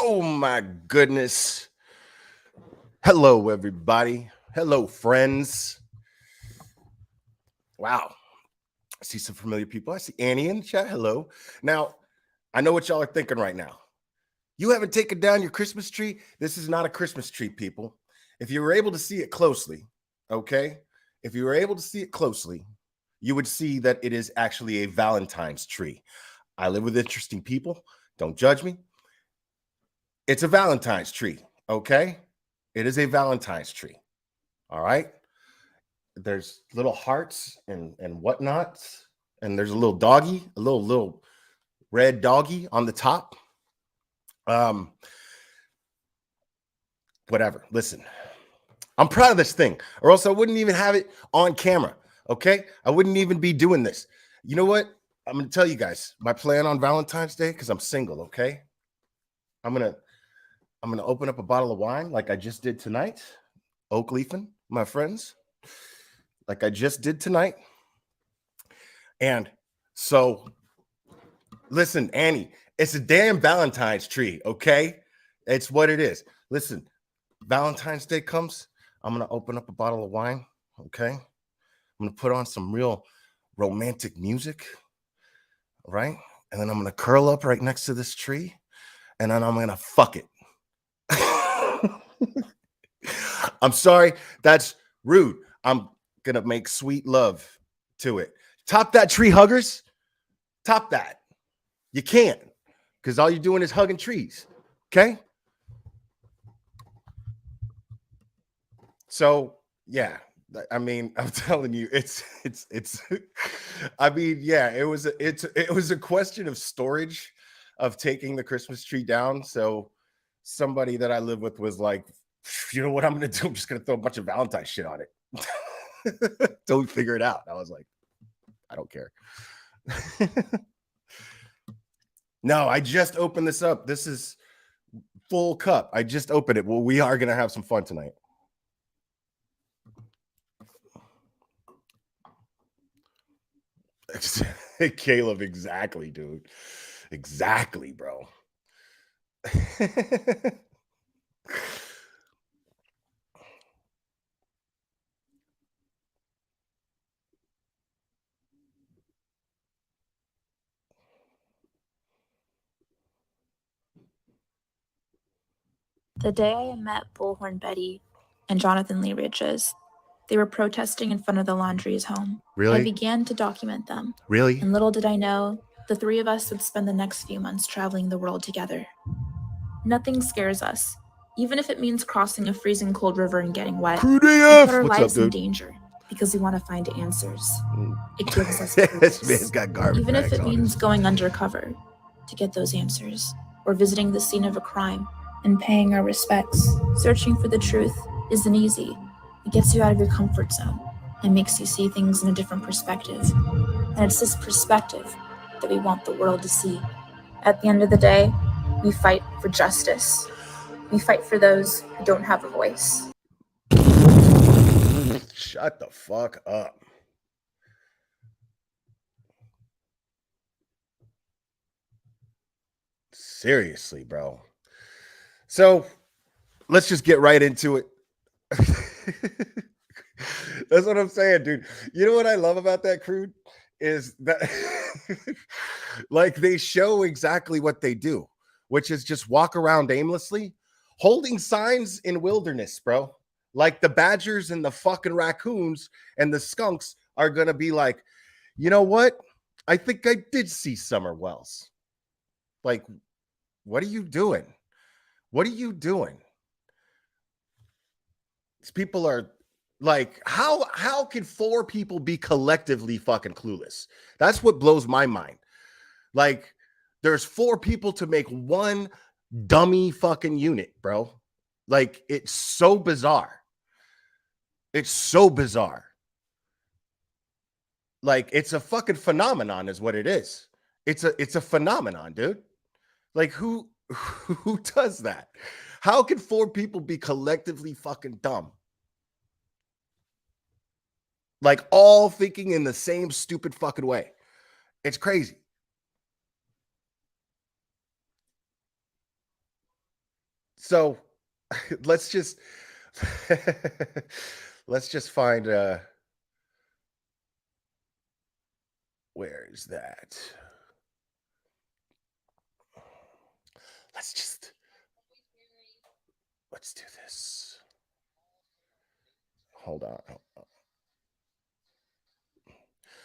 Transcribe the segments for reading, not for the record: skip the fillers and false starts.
Oh my goodness. Hello, everybody. Hello, friends. Wow. I see some familiar people. I see Annie in the chat. Hello. Now, I know what y'all are thinking right now. You haven't taken down your Christmas tree. This is not a Christmas tree, people. If you were able to see it closely, okay? If you were able to see it closely, you would see that it is actually a Valentine's tree. I live with interesting people. Don't judge me. It's a Valentine's tree, okay? It is a Valentine's tree, all right? There's little hearts and whatnot, and there's a little doggy, a little red doggy on the top. Whatever. Listen, I'm proud of this thing, or else I wouldn't even have it on camera, okay? I wouldn't even be doing this. You know what? I'm going to tell you guys my plan on Valentine's Day, because I'm single, okay? I'm gonna open up a bottle of wine like I just did tonight. Oak leafing, my friends, like I just did tonight. And so, listen, Annie, it's a damn Valentine's tree, okay? It's what it is. Listen, Valentine's Day comes, I'm gonna open up a bottle of wine, okay? I'm gonna put on some real romantic music, right? And then I'm gonna curl up right next to this tree, and then I'm gonna fuck it. I'm sorry, that's rude. I'm gonna make sweet love to it. Top that, tree huggers. Top that. You can't, because all you're doing is hugging trees. Okay. So yeah, I mean, I'm telling you, it's. I mean, yeah, it was a question of storage, of taking the Christmas tree down. So somebody that I live with was like, you know what I'm gonna do? I'm just gonna throw a bunch of Valentine shit on it. Don't figure it out. I was like, I don't care. No, I just opened this up. This is full cup. I just opened it. Well, we are gonna have some fun tonight. Caleb, exactly, dude. Exactly, bro. The day I met Bullhorn Betty and Jonathan Lee Ridges, they were protesting in front of the Laundries home. Really? I began to document them. Really? And little did I know, the three of us would spend the next few months traveling the world together. Nothing scares us, even if it means crossing a freezing cold river and getting wet. We put our lives in danger because we want to find answers. It gives us purpose. This man's got garbage even if bags it on means his. going undercover to get those answers, or visiting the scene of a crime and paying our respects. Searching for the truth isn't easy. It gets you out of your comfort zone and makes you see things in a different perspective. And it's this perspective that we want the world to see. At the end of the day, we fight for justice. We fight for those who don't have a voice. Shut the fuck up. Seriously, bro. So let's just get right into it. That's what I'm saying, dude. You know what I love about that, Crude? Is that like they show exactly what they do, which is just walk around aimlessly, holding signs in wilderness, bro. Like the badgers and the fucking raccoons and the skunks are gonna be like, you know what? I think I did see Summer Wells. Like, what are you doing? What are you doing? These people are like, how can four people be collectively fucking clueless? That's what blows my mind. Like, there's four people to make one dummy fucking unit, bro. Like, it's so bizarre. It's so bizarre. Like, it's a fucking phenomenon, is what it is. It's a phenomenon, dude. Like, who does that? How can four people be collectively fucking dumb? Like, all thinking in the same stupid fucking way. It's crazy. So let's just let's just find where is that? Let's do this. Hold on.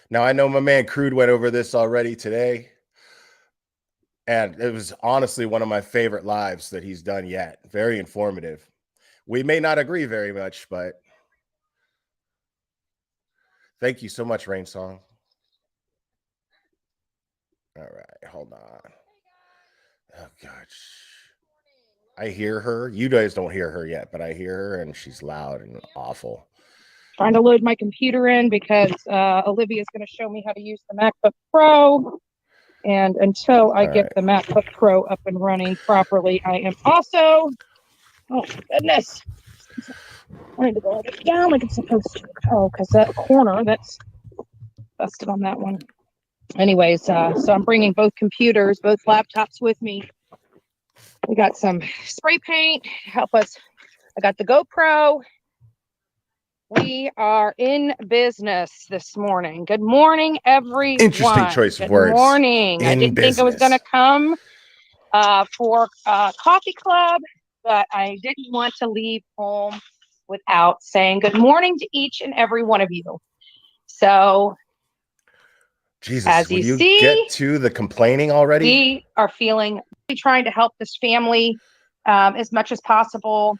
Now I know my man Crude went over this already today, and it was honestly one of my favorite lives that he's done yet. Very informative. We may not agree very much, but thank you so much, Rain Song. All right, hold on. Oh gosh. I hear her. You guys don't hear her yet, but I hear her, and she's loud and awful. Trying to load my computer in because Olivia's going to show me how to use the MacBook Pro. And until I get the MacBook Pro up and running properly, I am also, oh goodness, I need to go down like it's supposed to. Oh, because that corner, that's busted on that one. Anyways, so I'm bringing both computers, both laptops with me. We got some spray paint to help us. I got the GoPro. We are in business this morning. Good morning, everyone. Interesting choice of words. Good morning. I didn't think I was going to come for coffee club, but I didn't want to leave home without saying good morning to each and every one of you. So, Jesus, as you see, get to the complaining already? We are trying to help this family as much as possible.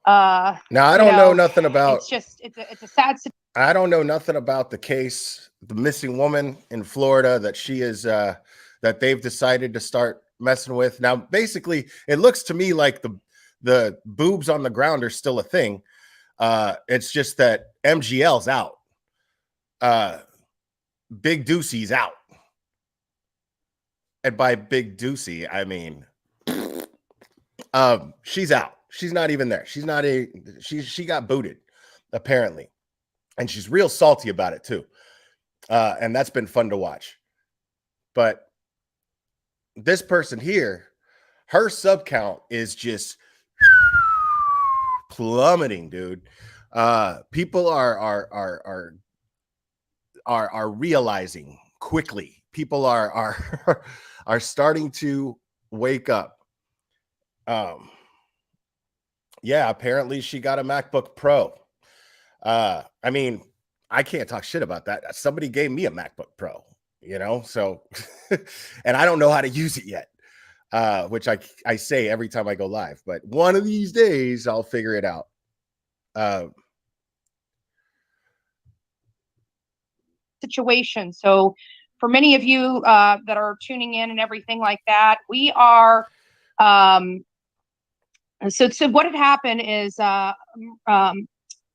Now I don't know nothing about. It's a sad situation. I don't know nothing about the case, the missing woman in Florida that she is that they've decided to start messing with. Now, basically, it looks to me like the boobs on the ground are still a thing. It's just that MGL's out. Big Deucey's out. And by Big Deucey, I mean she's out. She's not even there. She got booted, apparently. And she's real salty about it too. And that's been fun to watch. But this person here, her sub count is just plummeting, dude. People are realizing quickly. People are starting to wake up. Yeah, apparently she got a MacBook Pro. I mean, I can't talk shit about that. Somebody gave me a MacBook Pro, you know, so and I don't know how to use it yet, which I say every time I go live, but one of these days I'll figure it out. Situation. So for many of you that are tuning in and everything like that, we are so what had happened is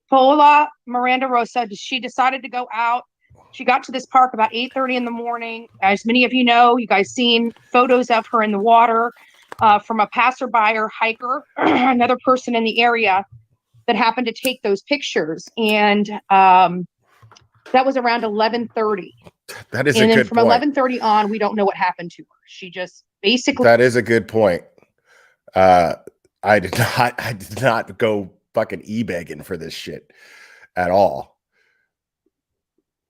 Paola Miranda Rosa, she decided to go out. She got to this park about 8:30 in the morning. As many of you know, you guys seen photos of her in the water from a passerby or hiker, another person in the area that happened to take those pictures. And that was around 11:30. That is a good from point. 11:30 on, we don't know what happened to her. She just basically. That is a good point. I did not go fucking e-begging for this shit at all.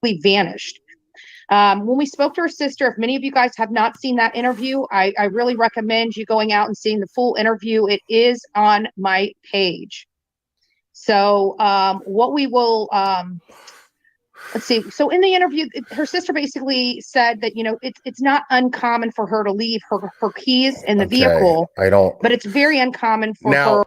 Vanished. When we spoke to her sister, if many of you guys have not seen that interview, I really recommend you going out and seeing the full interview. It is on my page. So what we will let's see. So in the interview, her sister basically said that, you know, it's not uncommon for her to leave her keys in the vehicle. But it's very uncommon for her.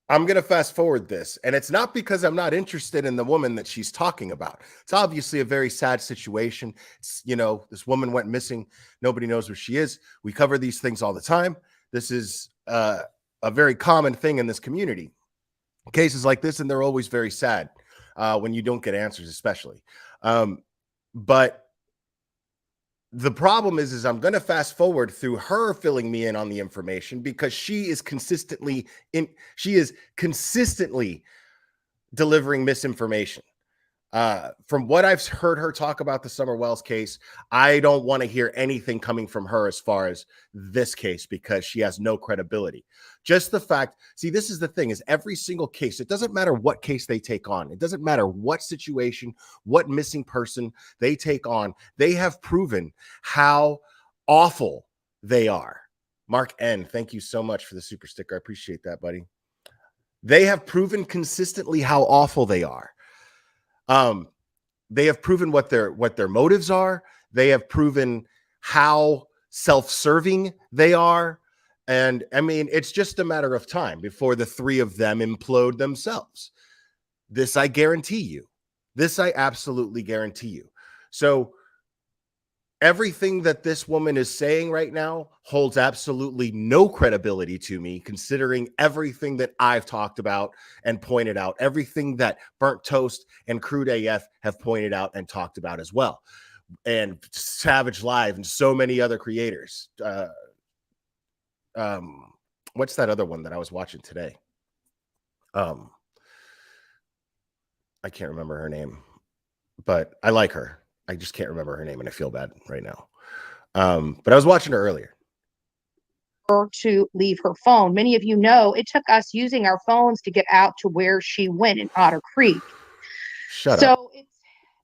I'm going to fast forward this, and it's not because I'm not interested in the woman that she's talking about. It's obviously a very sad situation. It's, you know, this woman went missing. Nobody knows where she is. We cover these things all the time. This is a very common thing in this community. Cases like this, and they're always very sad when you don't get answers, especially. But the problem is I'm going to fast forward through her filling me in on the information because she is consistently delivering misinformation. From what I've heard her talk about the Summer Wells case, I don't want to hear anything coming from her as far as this case, because she has no credibility. Just the fact, see, this is the thing, is every single case, it doesn't matter what case they take on. It doesn't matter what situation, what missing person they take on. They have proven how awful they are. Mark N, thank you so much for the super sticker. I appreciate that, buddy. They have proven consistently how awful they are. They have proven what their motives are. They have proven how self-serving they are. And I mean, it's just a matter of time before the three of them implode themselves. This I guarantee you. This I absolutely guarantee you. So everything that this woman is saying right now holds absolutely no credibility to me, considering everything that I've talked about and pointed out, everything that Burnt Toast and Crude AF have pointed out and talked about as well, and Savage Live and so many other creators. What's that other one that I was watching today? I can't remember her name, but I like her. I just can't remember her name, and I feel bad right now. But I was watching her earlier. To leave her phone. Many of you know it took us using our phones to get out to where she went in Otter Creek. Shut up. So it's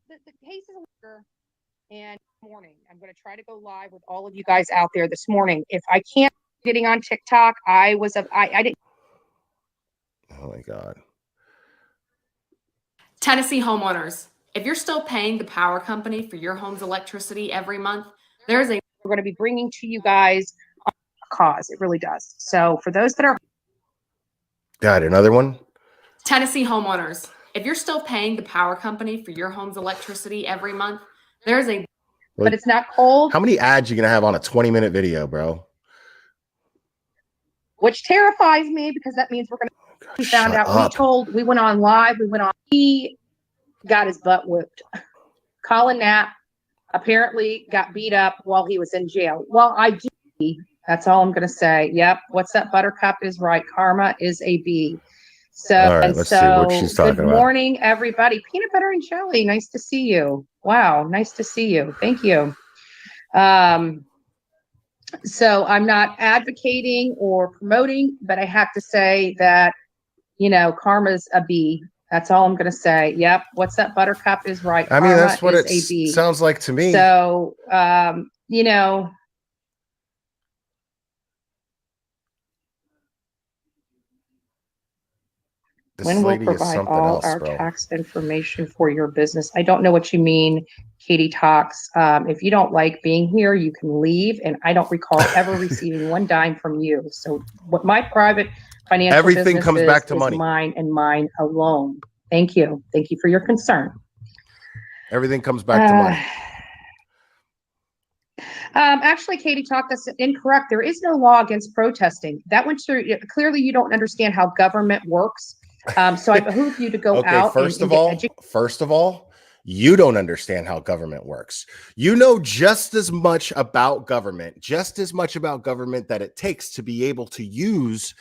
the case is later, and morning. I'm going to try to go live with all of you guys out there this morning. If I can't getting on TikTok, I didn't. Oh my God. Tennessee homeowners, if you're still paying the power company for your home's electricity every month, we're going to be bringing to you guys a cause. It really does. So for those that are got another one. Tennessee homeowners, if you're still paying the power company for your home's electricity every month, but it's not cold. How many ads you gonna have on a 20-minute video, bro? Which terrifies me, because that means we're going to. We found out. We went on live. He got his butt whooped. Colin Knapp apparently got beat up while he was in jail. Well, that's all I'm going to say. Yep. What's that? Buttercup is right. Karma is a B. So, all right, let's see what she's talking about. Good morning, everybody. Peanut butter and jelly. Nice to see you. Wow. Nice to see you. Thank you. So I'm not advocating or promoting, but I have to say that, karma's a B. That's all I'm going to say. Yep. What's that? Buttercup is right. I mean, that's what it sounds like to me. So, when we'll provide all our tax information for your business. I don't know what you mean, Katie Talks. If you don't like being here, you can leave. And I don't recall ever receiving one dime from you. So what my private financial everything comes back to money. Mine and mine alone. Thank you. Thank you for your concern. Everything comes back to money. Actually, Katie Talk, that's incorrect. There is no law against protesting. That went through. Clearly, you don't understand how government works. So I behoove you to go out. First of all, you don't understand how government works. You know just as much about government that it takes to be able to use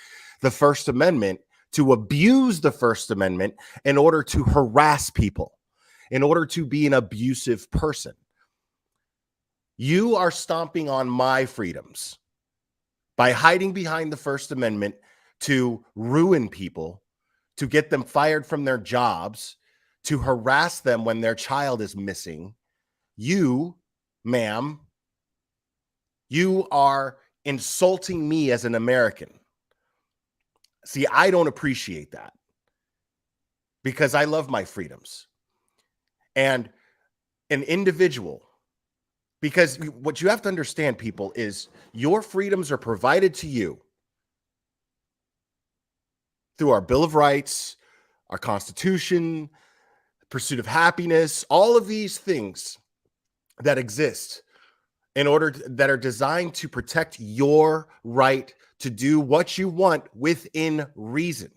the First Amendment, to abuse the First Amendment in order to harass people, in order to be an abusive person. You are stomping on my freedoms by hiding behind the First Amendment to ruin people, to get them fired from their jobs, to harass them when their child is missing. You, ma'am, you are insulting me as an American. See, I don't appreciate that, because I love my freedoms. And an individual, because what you have to understand, people, is your freedoms are provided to you through our Bill of Rights, our Constitution, pursuit of happiness, all of these things that exist that are designed to protect your right to do what you want within reason,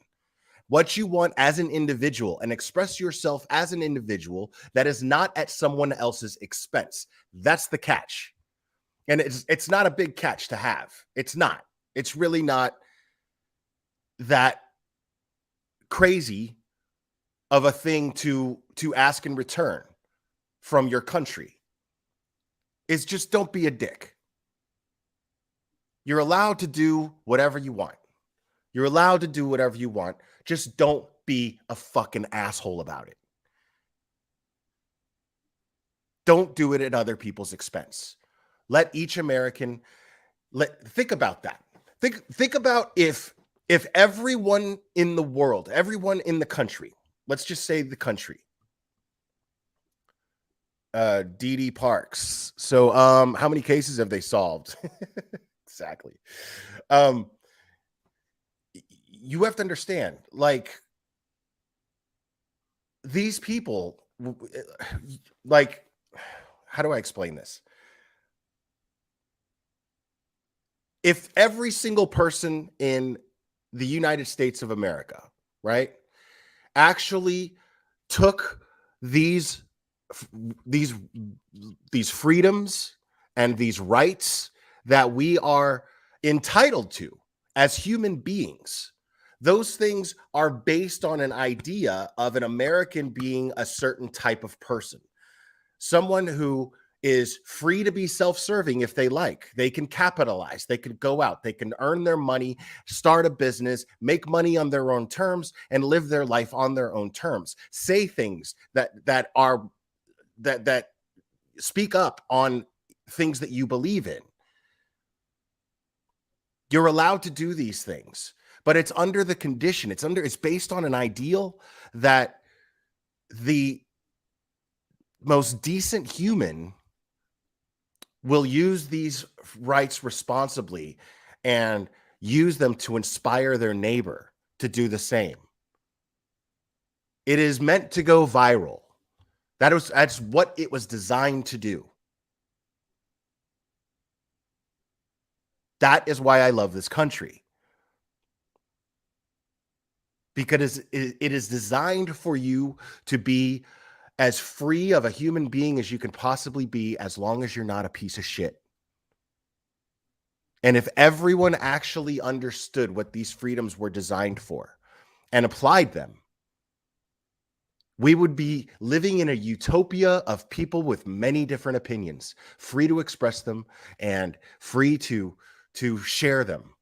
what you want as an individual, and express yourself as an individual that is not at someone else's expense. That's the catch. And it's not a big catch to have. It's not. It's really not that crazy of a thing to ask in return from your country is just don't be a dick. You're allowed to do whatever you want. You're allowed to do whatever you want. Just don't be a fucking asshole about it. Don't do it at other people's expense. Let each American think about that. Think about if everyone in the world, everyone in the country, let's just say the country, DD Parks. So how many cases have they solved? Exactly. You have to understand, like, these people, like, how do I explain this? If every single person in the United States of America, right, actually took these freedoms and these rights that we are entitled to as human beings, those things are based on an idea of an American being a certain type of person, someone who is free to be self-serving if they like. They can capitalize, they can go out, they can earn their money, start a business, make money on their own terms, and live their life on their own terms. Say things that speak up on things that you believe in. You're allowed to do these things, but it's under the condition. It's based on an ideal that the most decent human will use these rights responsibly and use them to inspire their neighbor to do the same. It is meant to go viral. That's what it was designed to do. That is why I love this country. Because it is designed for you to be as free of a human being as you can possibly be, as long as you're not a piece of shit. And if everyone actually understood what these freedoms were designed for and applied them, we would be living in a utopia of people with many different opinions, free to express them and free to share them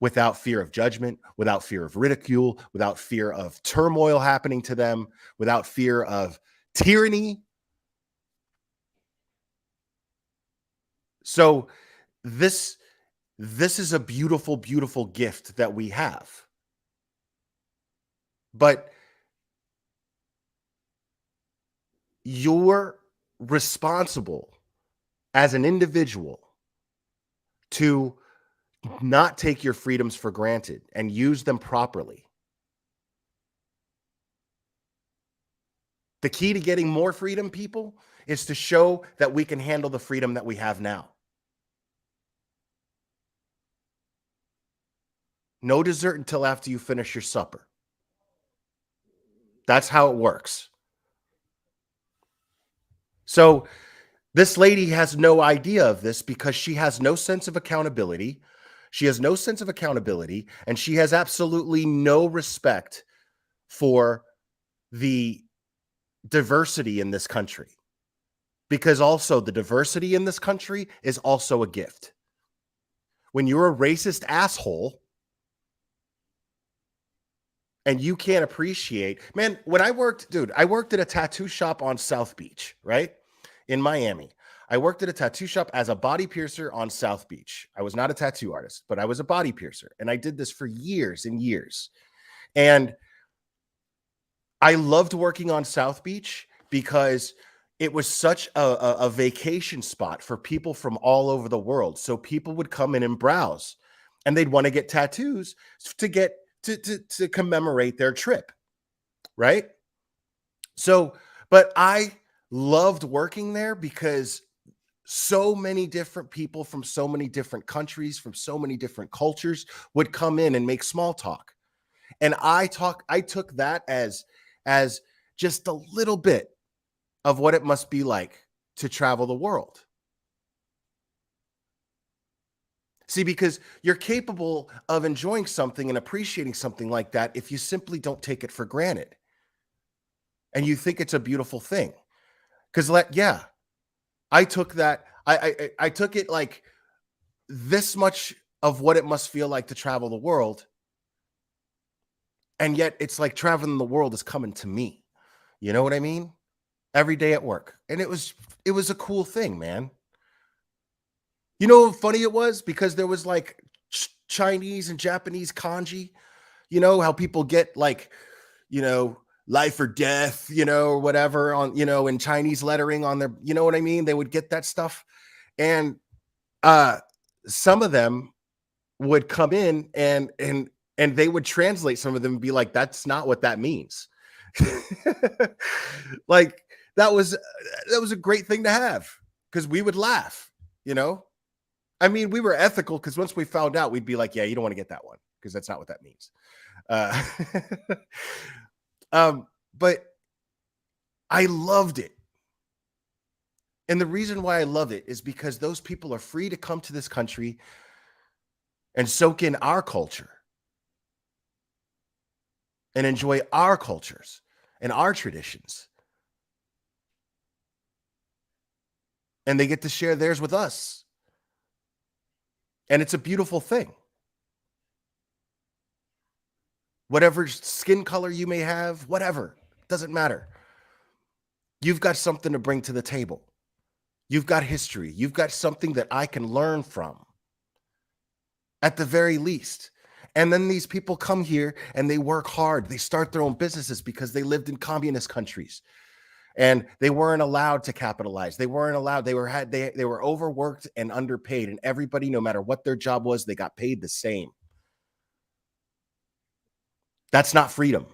without fear of judgment, without fear of ridicule, without fear of turmoil happening to them, without fear of tyranny. So this is a beautiful, beautiful gift that we have. But you're responsible as an individual to not take your freedoms for granted and use them properly. The key to getting more freedom, people, is to show that we can handle the freedom that we have now. No dessert until after you finish your supper. That's how it works. So this lady has no idea of this because she has no sense of accountability. She has no sense of accountability, and she has absolutely no respect for the diversity in this country. Because also the diversity in this country is also a gift. When you're a racist asshole and you can't appreciate, man, when I worked at a tattoo shop on South Beach, right? In Miami. I worked at a tattoo shop as a body piercer on South Beach. I was not a tattoo artist, but I was a body piercer. And I did this for years and years. And I loved working on South Beach because it was such a vacation spot for people from all over the world. So people would come in and browse, and they'd want to get tattoos to commemorate their trip, right? So, but I loved working there because so many different people from so many different countries, from so many different cultures would come in and make small talk. And I took that as just a little bit of what it must be like to travel the world. See, because you're capable of enjoying something and appreciating something like that if you simply don't take it for granted. and you think it's a beautiful thing. Because yeah, I took that. I took it like this much of what it must feel like to travel the world. And yet it's like traveling the world is coming to me. You know what I mean? Every day at work. And it was a cool thing, man. You know how funny it was? Because there was like Chinese and Japanese kanji. You know how people get like, you know, life or death, you know, or whatever on, you know, in Chinese lettering on their, you know what I mean? They would get that stuff. And some of them would come in and they would translate some of them and be like, that's not what that means. Like that was a great thing to have, because we would laugh, you know. I mean, we were ethical, because once we found out, we'd be like, yeah, you don't want to get that one, because that's not what that means. But I loved it. And the reason why I love it is because those people are free to come to this country and soak in our culture and enjoy our cultures and our traditions. And they get to share theirs with us. And it's a beautiful thing. Whatever skin color you may have, whatever, doesn't matter. You've got something to bring to the table. You've got history. You've got something that I can learn from, at the very least. And then these people come here and they work hard. They start their own businesses because they lived in communist countries and they weren't allowed to capitalize. They weren't allowed. They were overworked and underpaid, and everybody, no matter what their job was, they got paid the same. That's not freedom.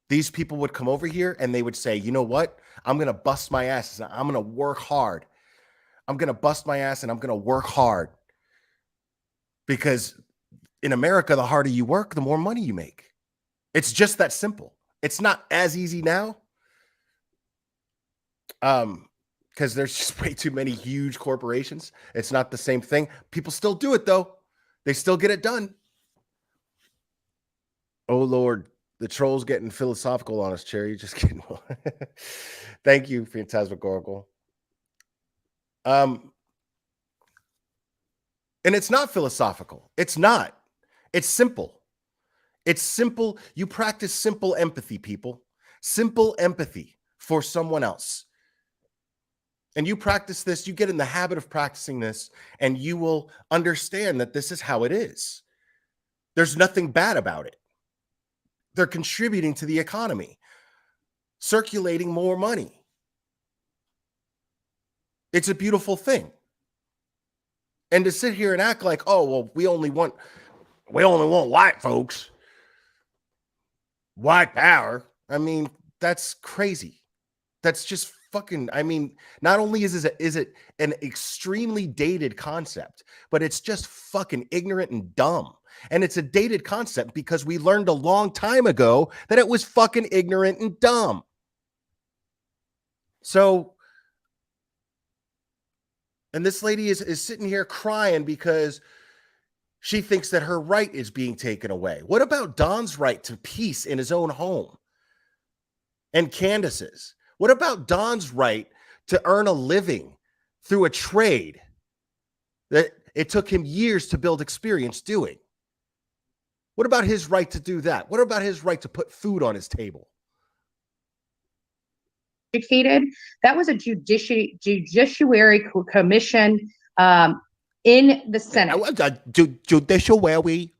These people would come over here and they would say, you know what? I'm going to bust my ass. I'm going to work hard. I'm going to bust my ass and I'm going to work hard. Because in America, the harder you work, the more money you make. It's just that simple. It's not as easy now. Because there's just way too many huge corporations. It's not the same thing. People still do it though. They still get it done. Oh Lord, the troll's getting philosophical on us, Cherry. Just kidding. Thank you, Phantasmagorical. And it's not philosophical. It's not. It's simple. It's simple. You practice simple empathy, people. Simple empathy for someone else. And you practice this, you get in the habit of practicing this, and you will understand that this is how it is. There's nothing bad about it. They're contributing to the economy, circulating more money. It's a beautiful thing. And to sit here and act like, oh, well, we only want white folks, white power. I mean, that's crazy. That's just fucking, I mean, not only is it an extremely dated concept, but it's just fucking ignorant and dumb. And it's a dated concept because we learned a long time ago that it was fucking ignorant and dumb. So, and this lady is sitting here crying because she thinks that her right is being taken away. What about Don's right to peace in his own home? And Candace's? What about Don's right to earn a living through a trade that it took him years to build experience doing? What about his right to do that? What about his right to put food on his table? Educated. That was a judiciary commission in the Senate. Judiciary.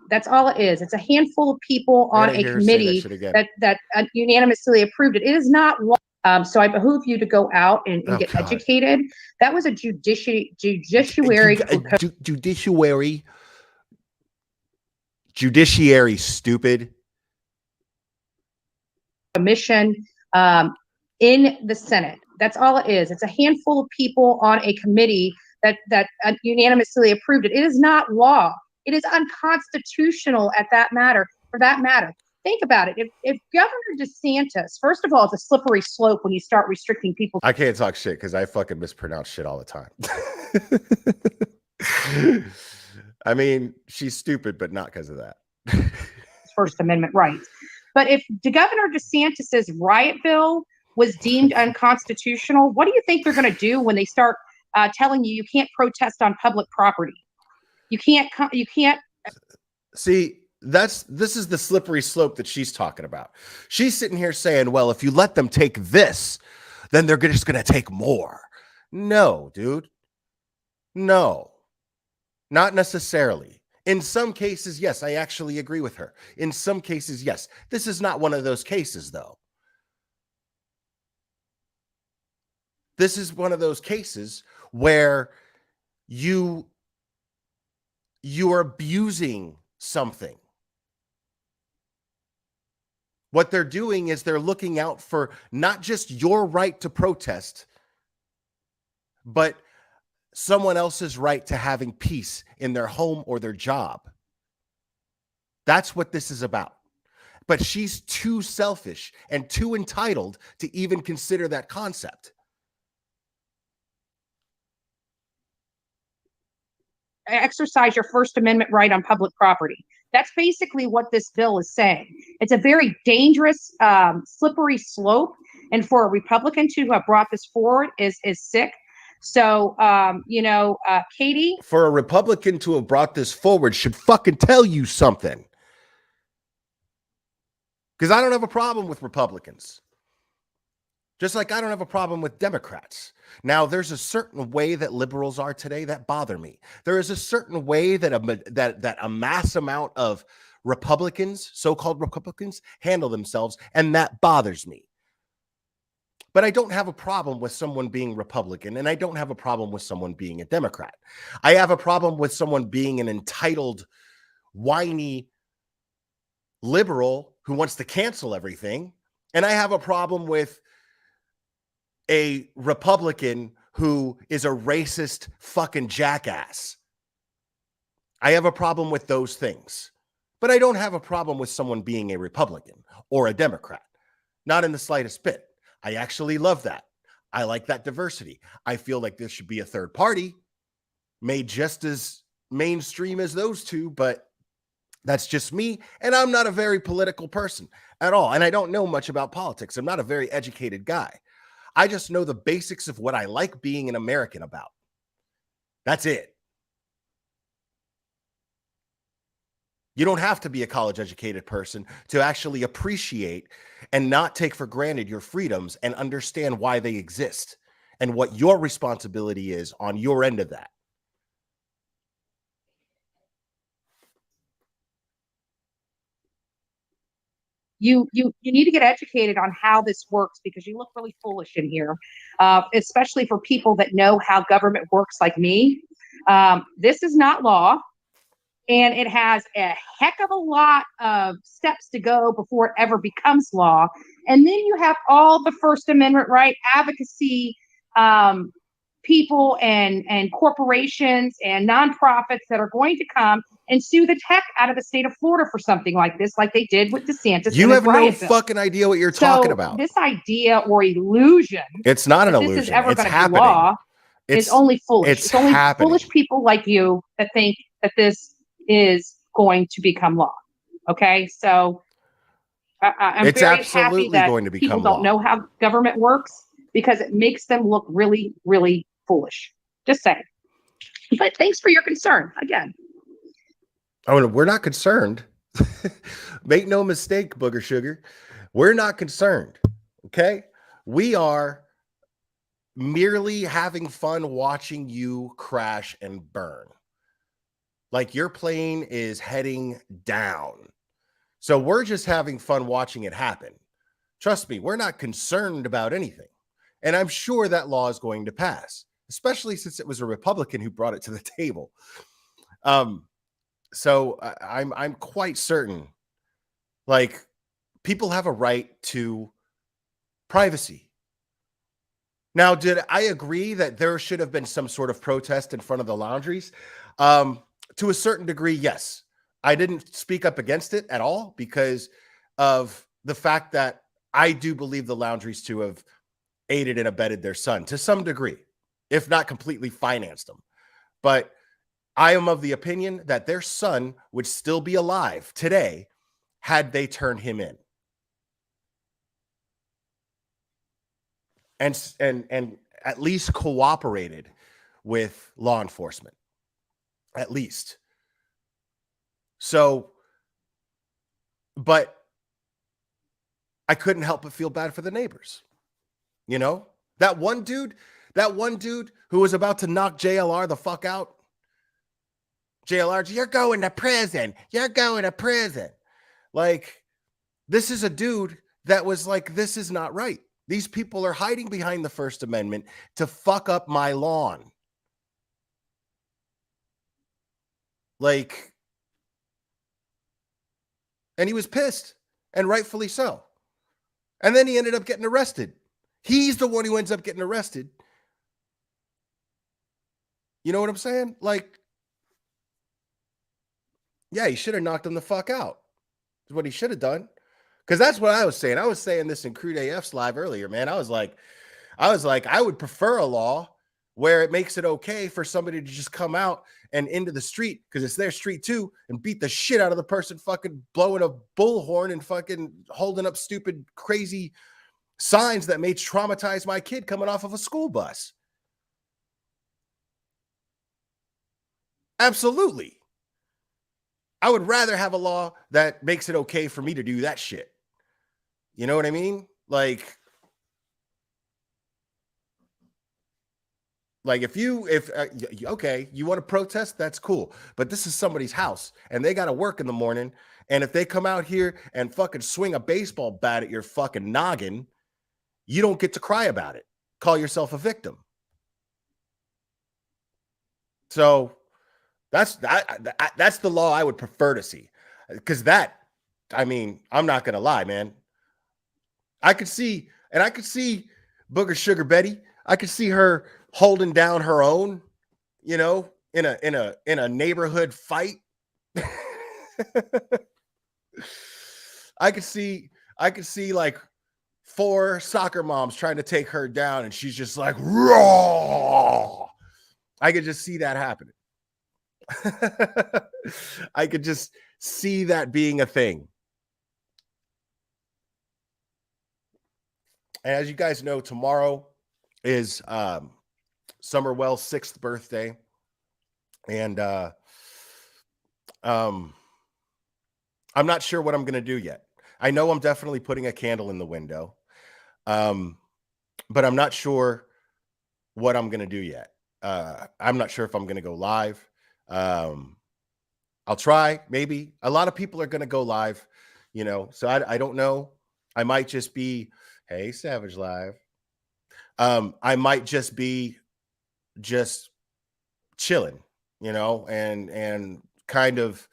That's all it is. It's a handful of people on a committee that unanimously approved it. It is not law. So I behoove you to go out and get educated. That was a judiciary stupid commission in the Senate. That's all it is. It's a handful of people on a committee that unanimously approved it. It is not law. It is unconstitutional for that matter. Think about it. If Governor DeSantis, first of all, it's a slippery slope when you start restricting people. I can't talk shit because I fucking mispronounce shit all the time. I mean, she's stupid, but not because of that. First Amendment rights. But if the Governor DeSantis's riot bill was deemed unconstitutional, what do you think they're going to do when they start telling you can't protest on public property? You can't. See, this is the slippery slope that she's talking about. She's sitting here saying, well, if you let them take this, then they're just going to take more. No, dude. No, not necessarily. In some cases, yes, I actually agree with her. In some cases, yes. This is not one of those cases, though. This is one of those cases where you are abusing something. What they're doing is they're looking out for not just your right to protest, but someone else's right to having peace in their home or their job. That's what this is about. But she's too selfish and too entitled to even consider that concept. Exercise your First Amendment right on public property. That's basically what this bill is saying. It's a very dangerous, slippery slope. And for a Republican to have brought this forward is sick. So, Katie. For a Republican to have brought this forward should fucking tell you something. Because I don't have a problem with Republicans. Just like I don't have a problem with Democrats. Now, there's a certain way that liberals are today that bother me. There is a certain way that a mass amount of Republicans, so-called Republicans, handle themselves, and that bothers me. But I don't have a problem with someone being Republican, and I don't have a problem with someone being a Democrat. I have a problem with someone being an entitled, whiny liberal who wants to cancel everything, and I have a problem with a Republican who is a racist fucking jackass. I have a problem with those things, but I don't have a problem with someone being a Republican or a Democrat. Not in the slightest bit. I actually love that. I like that diversity. I feel like there should be a third party made just as mainstream as those two, but that's just me. And I'm not a very political person at all. And I don't know much about politics. I'm not a very educated guy. I just know the basics of what I like being an American about. That's it. You don't have to be a college educated person to actually appreciate and not take for granted your freedoms and understand why they exist and what your responsibility is on your end of that. You need to get educated on how this works, because you look really foolish in here, especially for people that know how government works like me. This is not law, and it has a heck of a lot of steps to go before it ever becomes law. And then you have all the First Amendment right advocacy people and corporations and nonprofits that are going to come and sue the heck out of the state of Florida for something like this, like they did with DeSantis. You have no fucking idea what you're talking about. This idea or illusion, it's not an illusion. This is ever it's going to happening. Be law. It's only foolish. It's only happening. Foolish people like you that think that this is going to become law. Okay, so I'm it's very absolutely happy that going to become people don't know how government works, because it makes them look really, really foolish. Just saying. But thanks for your concern again. Oh, we're not concerned. Make no mistake, Booger Sugar. We're not concerned. Okay. We are merely having fun watching you crash and burn. Like your plane is heading down. So we're just having fun watching it happen. Trust me, we're not concerned about anything. And I'm sure that law is going to pass, especially since it was a Republican who brought it to the table. So I'm quite certain, like, people have a right to privacy. Now, did I agree that there should have been some sort of protest in front of the laundries? To a certain degree, yes. I didn't speak up against it at all because of the fact that I do believe the laundries to have aided and abetted their son to some degree, if not completely financed them. But I am of the opinion that their son would still be alive today had they turned him in. and at least cooperated with law enforcement, at least. So, but I couldn't help but feel bad for the neighbors. You know, that one dude who was about to knock JLR the fuck out. JLR, you're going to prison. You're going to prison. Like, this is a dude that was like, this is not right. These people are hiding behind the First Amendment to fuck up my lawn. Like, and he was pissed, and rightfully so. And then he ended up getting arrested. He's the one who ends up getting arrested. You know what I'm saying? Like, yeah, he should have knocked him the fuck out. Is what he should have done. Because that's what I was saying. I was saying this in Crude AF's live earlier, man. I was like, I would prefer a law where it makes it okay for somebody to just come out and into the street, because it's their street too, and beat the shit out of the person fucking blowing a bullhorn and fucking holding up stupid, crazy signs that may traumatize my kid coming off of a school bus. Absolutely. I would rather have a law that makes it okay for me to do that shit. You know what I mean? Like if okay, you want to protest, that's cool. But this is somebody's house and they got to work in the morning. And if they come out here and fucking swing a baseball bat at your fucking noggin, you don't get to cry about it. Call yourself a victim. So that's the law I would prefer to see. Because I mean, I'm not going to lie, man. I could see Booger Sugar Betty. I could see her holding down her own, you know, in a neighborhood fight. I could see like 4 soccer moms trying to take her down, and she's just like, raw. I could just see that happening. I could just see that being a thing. And as you guys know, tomorrow is Summerwell's 6th birthday. And I'm not sure what I'm going to do yet. I know I'm definitely putting a candle in the window. But I'm not sure what I'm going to do yet. I'm not sure if I'm going to go live. I'll try, maybe. A lot of people are going to go live, you know, so I don't know. I might just be, hey, Savage Live. I might just be just chilling, you know, and kind of,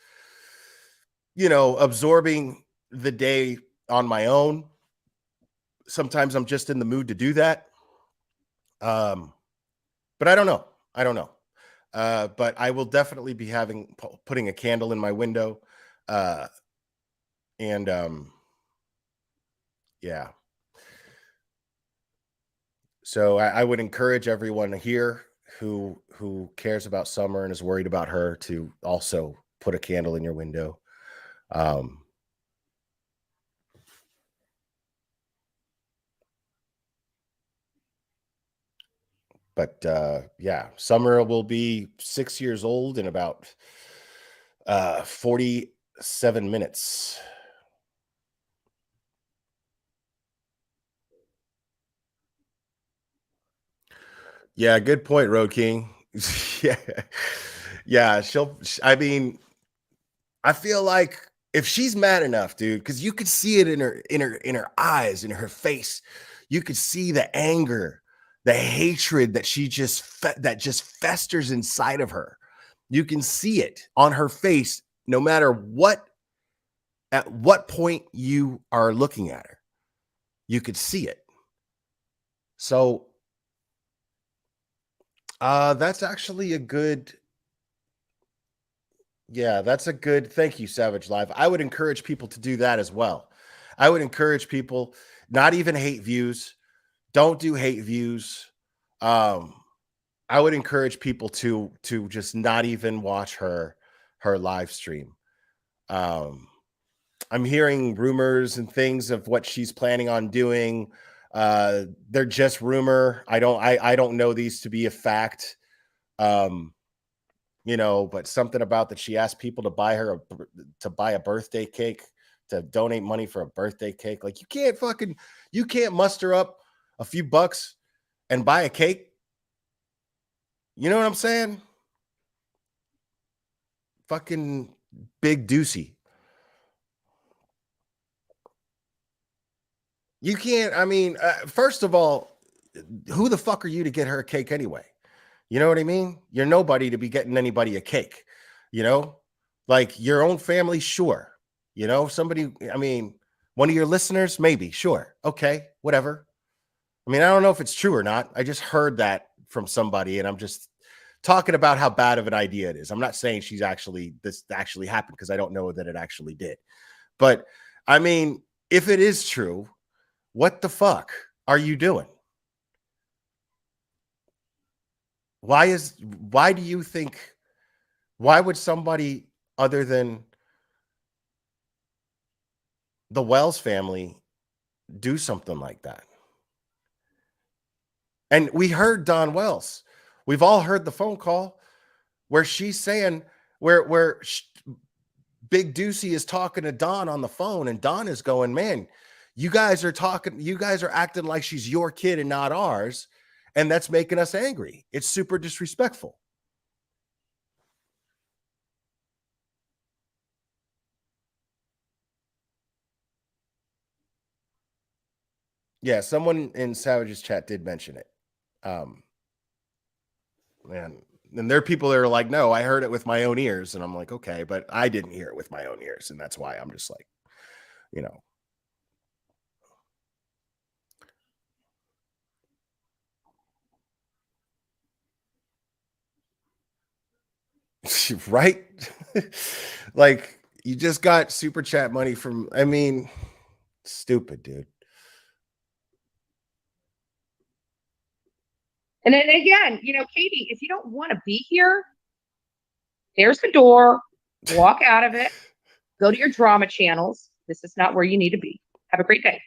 you know, absorbing the day on my own. Sometimes I'm just in the mood to do that. But I don't know. But I will definitely be putting a candle in my window. Yeah. So I would encourage everyone here who cares about Summer and is worried about her to also put a candle in your window. But yeah, Summer will be 6 years old in about 47 minutes. Yeah, good point, Road King. Yeah, I mean, I feel like if she's mad enough, dude, because you could see it in her eyes, in her face, you could see the anger, the hatred that that just festers inside of her. You can see it on her face, no matter at what point you are looking at her. You could see it. So that's actually a good. Yeah, that's a good. Thank you, Savage Live. I would encourage people to do that as well. I would encourage people, not even hate views. Don't do hate views. I would encourage people to just not even watch her live stream. I'm hearing rumors and things of what she's planning on doing. They're just rumor. I don't know these to be a fact. You know, but something about that she asked people to buy her a birthday cake, to donate money for a birthday cake. Like, you can't muster up a few bucks and buy a cake. You know what I'm saying? Fucking big doozy. You can't, I mean, first of all, who the fuck are you to get her a cake anyway? You know what I mean? You're nobody to be getting anybody a cake, you know? Like, your own family, sure. You know, somebody, I mean, one of your listeners, maybe, sure. Okay, whatever. I mean, I don't know if it's true or not. I just heard that from somebody, and I'm just talking about how bad of an idea it is. I'm not saying this actually happened, because I don't know that it actually did. But I mean, if it is true, what the fuck are you doing? Why do you think, why would somebody other than the Wells family do something like that? And we heard Don Wells. We've all heard the phone call where she's saying, Big Doocy is talking to Don on the phone, and Don is going, man, you guys are acting like she's your kid and not ours, and that's making us angry. It's super disrespectful. Yeah, someone in Savage's chat did mention it. Man, and there are people that are like, no, I heard it with my own ears. And I'm like, okay, but I didn't hear it with my own ears. And that's why I'm just like, you know. Right? Like, you just got super chat money from, I mean, stupid, dude. And then again, you know, Katie, if you don't want to be here, there's the door. Walk out of it. Go to your drama channels. This is not where you need to be. Have a great day.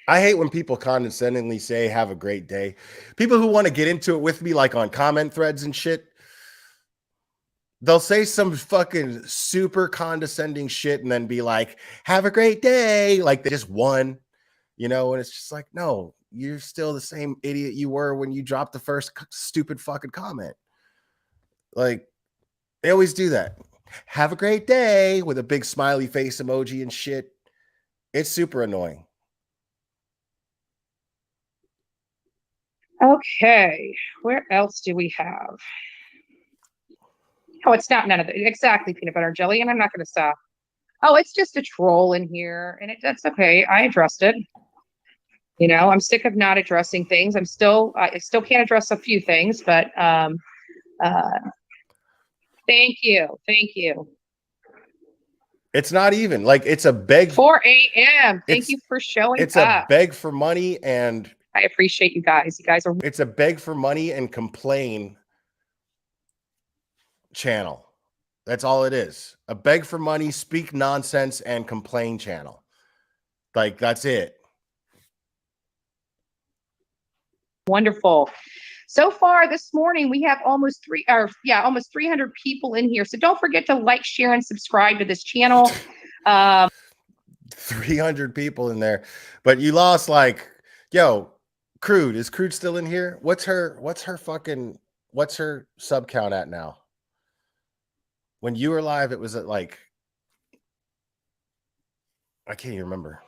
I hate when people condescendingly say, have a great day. People who want to get into it with me, like on comment threads and shit, they'll say some fucking super condescending shit and then be like, have a great day. Like they just won, you know, and it's just like, no, you're still the same idiot you were when you dropped the first stupid fucking comment. Like, they always do that. Have a great day with a big smiley face emoji and shit. It's super annoying. Okay, where else do we have? Oh, it's not none of the exactly peanut butter and jelly, and I'm not going to stop. Oh, it's just a troll in here, and that's okay. I addressed it. You know, I'm sick of not addressing things. I still can't address a few things, but thank you. It's not even like it's a beg. 4 a.m. Thank you for showing up. It's a beg for money, and I appreciate you guys. You guys are. It's a beg for money and complain channel. That's all it is. A beg for money, speak nonsense, and complain channel. Like, that's it. Wonderful. So far this morning, we have almost 300 people in here. So don't forget to like, share, and subscribe to this channel. 300 people in there, but you lost like, yo, Crude. Is Crude still in here? What's her sub count at now? When you were live, it was at like, I can't even remember.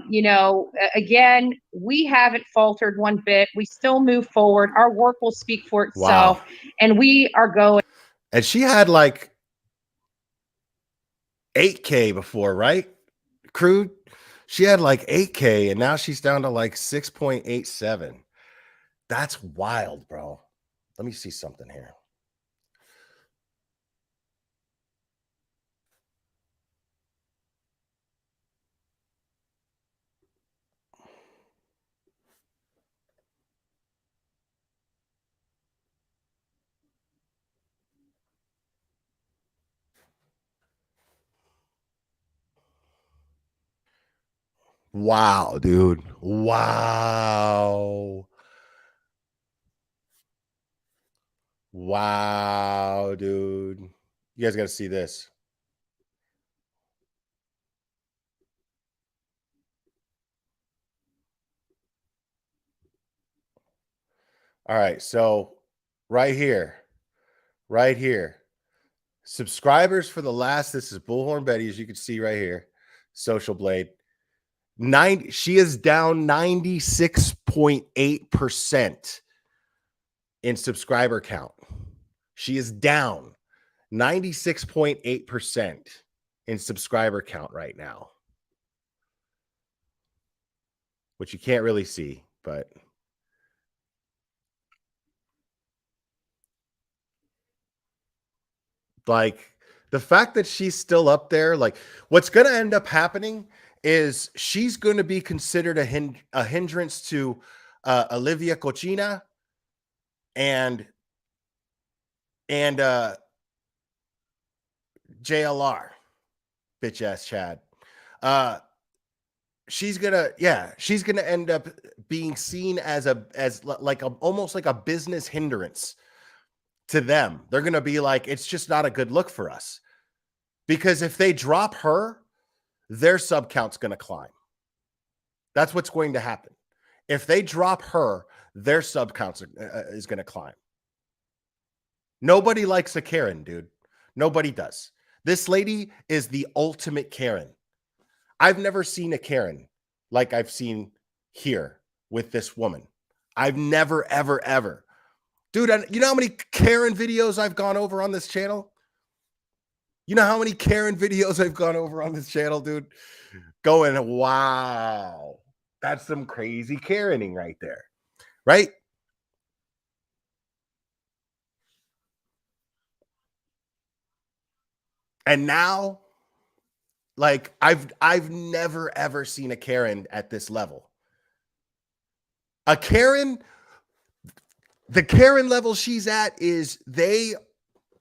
You know, again, we haven't faltered one bit. We still move forward. Our work will speak for itself. Wow. And we are going. And she had like 8K before, right? Crude. She had like 8K, and now she's down to like 6.87. That's wild, bro. Let me see something here. Wow, dude. Wow. Wow, dude. You guys got to see this. All right. So right here, subscribers for the last, this is Bullhorn Betty, as you can see right here, Social Blade. She is down 96.8% in subscriber count. She is down 96.8% in subscriber count right now, which you can't really see, but like the fact that she's still up there, like what's going to end up happening is she's going to be considered a hindrance to Olivia Cochina and JLR, bitch ass Chad. She's gonna end up being seen as almost like a business hindrance to them. They're gonna be like, it's just not a good look for us. Because if they drop her, their sub count's gonna climb. That's what's going to happen. If they drop her, their sub count is gonna climb. Nobody likes a Karen, dude. Nobody does. This lady is the ultimate Karen. I've never seen a Karen like I've seen here with this woman. I've never, ever, ever. Dude, you know how many Karen videos I've gone over on this channel? You know how many Karen videos I've gone over on this channel, dude? Going, wow. That's some crazy Karening right there. Right? And now, like, I've never ever seen a Karen at this level. A Karen, the Karen level she's at is they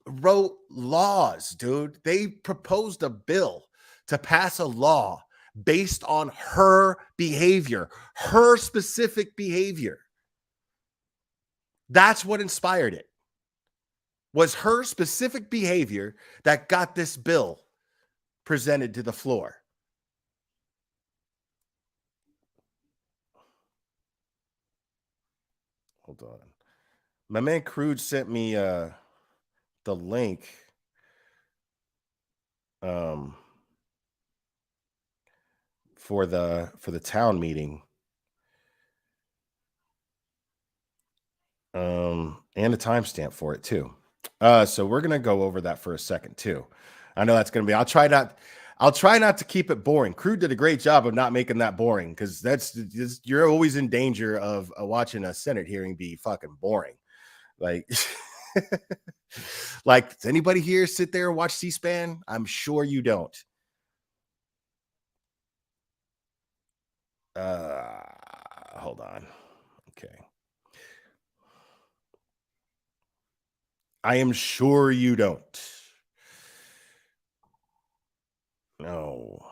wrote laws, dude. They proposed a bill to pass a law based on her behavior, her specific behavior. That's what inspired it. Was her specific behavior that got this bill presented to the floor. Hold on. My man Crude sent me the link for the town meeting. And a timestamp for it too. So we're gonna go over that for a second too. I know that's gonna be. I'll try not to keep it boring. Crew did a great job of not making that boring because you're always in danger of watching a Senate hearing be fucking boring. Like, like does anybody here sit there and watch C-SPAN? I'm sure you don't. Hold on. Okay. I am sure you don't. No.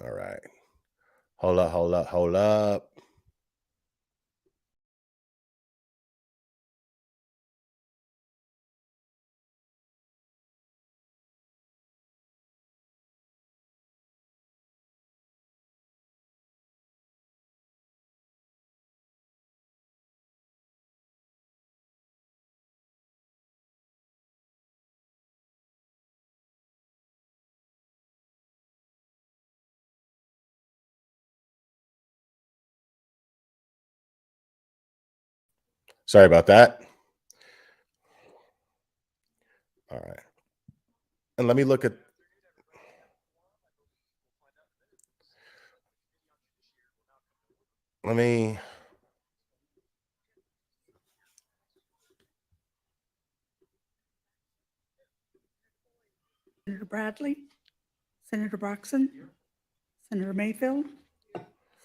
All right. Hold up. Sorry about that. All right. And let me look at. Let me. Senator Bradley, Senator Broxson, Senator Mayfield,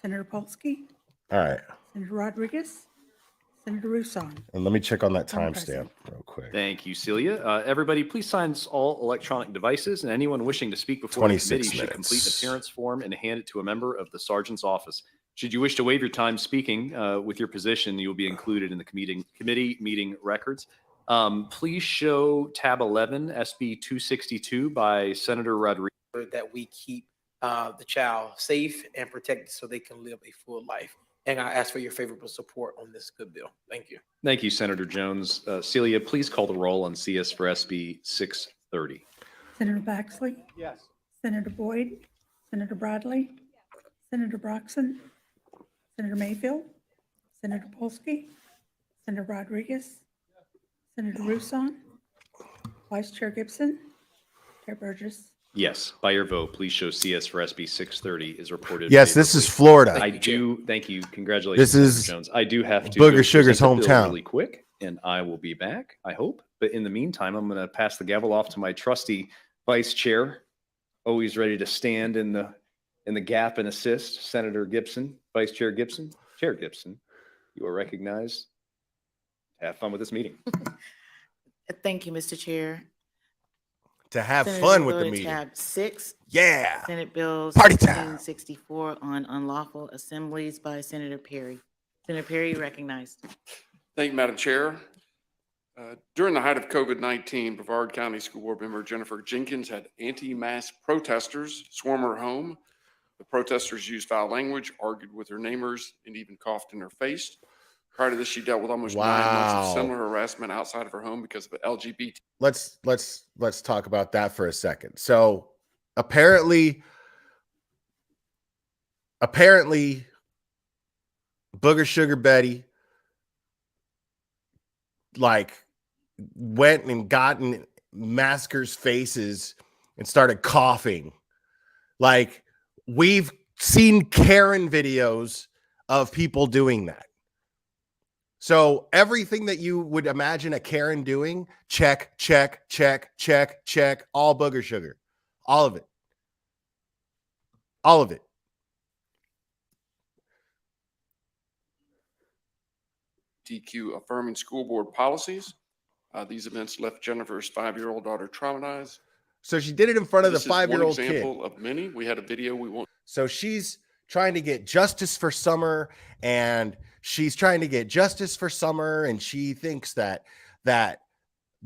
Senator Polsky, All right. Senator Rodriguez, Senator Rousseau. And let me check on that I'm timestamp present. real quick. Thank you, Celia. Everybody, please sign all electronic devices, and anyone wishing to speak before the 26 committee should complete an minutes. appearance form and hand it to a member of the sergeant's office. Should you wish to waive your time speaking with your position, you will be included in the committee meeting records. Please show tab 11, SB 262 by Senator Rodriguez. That we keep the child safe and protected so they can live a full life. And I ask for your favorable support on this good bill. Thank you. Thank you, Senator Jones. Celia, please call the roll on CS for SB 630. Senator Baxley, Yes. Senator Boyd, Senator Bradley, Senator Broxson, Senator Mayfield, Senator Polsky, Senator Rodriguez, Senator Rousseau, Vice Chair Gibson, Chair Burgess. Yes, by your vote, please show CS for SB 630 is reported. Yes, this is favorably. Florida. I do. Thank you. Congratulations, This is Senator Jones. I do have to Booger go Sugar's present the bill hometown. really quick, and I will be back, I hope. But in the meantime, I'm going to pass the gavel off to my trusty vice chair, always ready to stand in the gap and assist, Senator Gibson, Vice Chair Gibson, Chair Gibson. You are recognized. Have fun with this meeting. Thank you, Mr. Chair. To have Senators, fun we'll with go the to meeting. Tab 6, Yeah. Senate Bill Party time. 1664 on unlawful assemblies by Senator Perry. Senator Perry, you recognized. Thank you, Madam Chair. During the height of COVID-19, Brevard County School Board member Jennifer Jenkins had anti-mask protesters swarm her home. The protesters used foul language, argued with her neighbors, and even coughed in her face. Prior to this, she dealt with almost 9 months Wow. of similar harassment outside of her home because of LGBT. Let's talk about that for a second. So apparently Booger Sugar Betty like went and got in maskers' faces and started coughing. Like, we've seen Karen videos of people doing that. So everything that you would imagine a Karen doing, check, all Booger Sugar, all of it. All of it. TQ affirming school board policies. These events left Jennifer's 5-year-old daughter traumatized. So she did it in front of the This is one 5-year-old kid. example of many. We had a video we won't. So she's trying to get justice for Summer, and she thinks that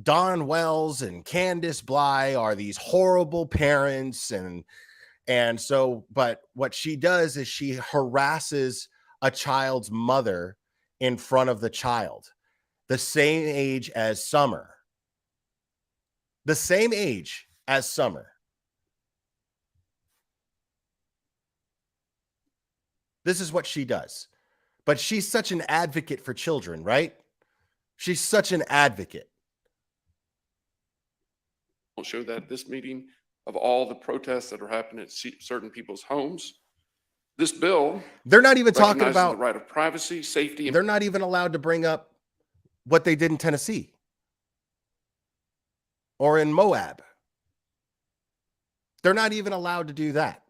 Dawn Wells and Candace Bly are these horrible parents, and so, but what she does is she harasses a child's mother in front of the child, the same age as Summer. The same age as Summer. This is what she does. But she's such an advocate for children, right? She's such an advocate. We'll show that at this meeting of all the protests that are happening at certain people's homes. This bill, They're not even talking recognizes about the right of privacy, safety, and they're not even allowed to bring up what they did in Tennessee or in Moab. They're not even allowed to do that.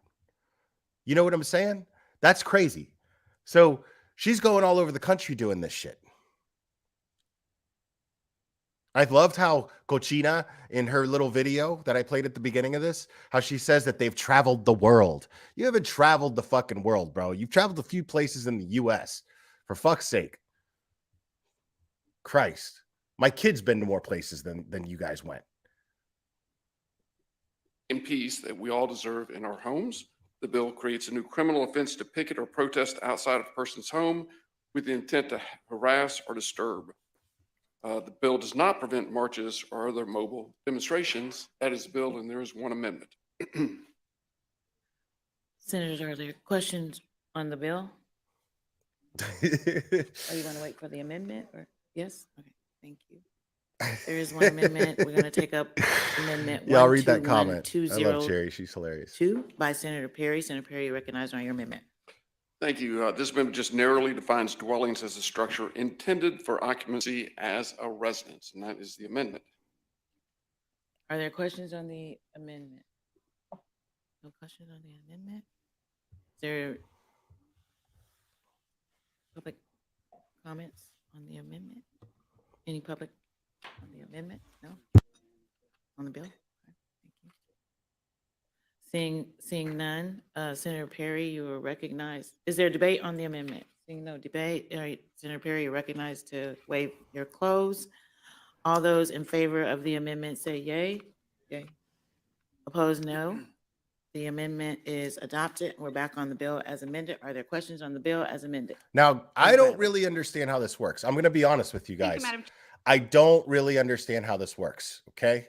You know what I'm saying? That's crazy. So she's going all over the country doing this shit. I loved how Cochina, in her little video that I played at the beginning of this, how she says that they've traveled the world. You haven't traveled the fucking world, bro. You've traveled a few places in the US. For fuck's sake. Christ. My kid's been to more places than you guys went. in peace that we all deserve in our homes. The bill creates a new criminal offense to picket or protest outside of a person's home with the intent to harass or disturb. The bill does not prevent marches or other mobile demonstrations. That is the bill, and there is one amendment. Senators, are there questions on the bill? Are you going to wait for the amendment or yes? Okay, thank you. There is one amendment. We're going to take up amendment. Yeah, I'll read that comment. I 121202 love Cherry. She's hilarious. by Senator Perry. Senator Perry, you recognized on your amendment. Thank you. This amendment just narrowly defines dwellings as a structure intended for occupancy as a residence, and that is the amendment. Are there questions on the amendment? No questions on the amendment? Is there public comments on the amendment? Any public on the amendment? No? On the bill? Okay, thank you. Seeing none, Senator Perry, you are recognized. Is there a debate on the amendment? Seeing no debate, all right, Senator Perry, you're recognized to waive your close. All those in favor of the amendment say yay. Yay. Opposed, no. The amendment is adopted. We're back on the bill as amended. Are there questions on the bill as amended? Now, I Ms. don't Bradley. really understand how this works. I'm going to be honest with you Thank guys. you, Madam. I don't really understand how this works. Okay.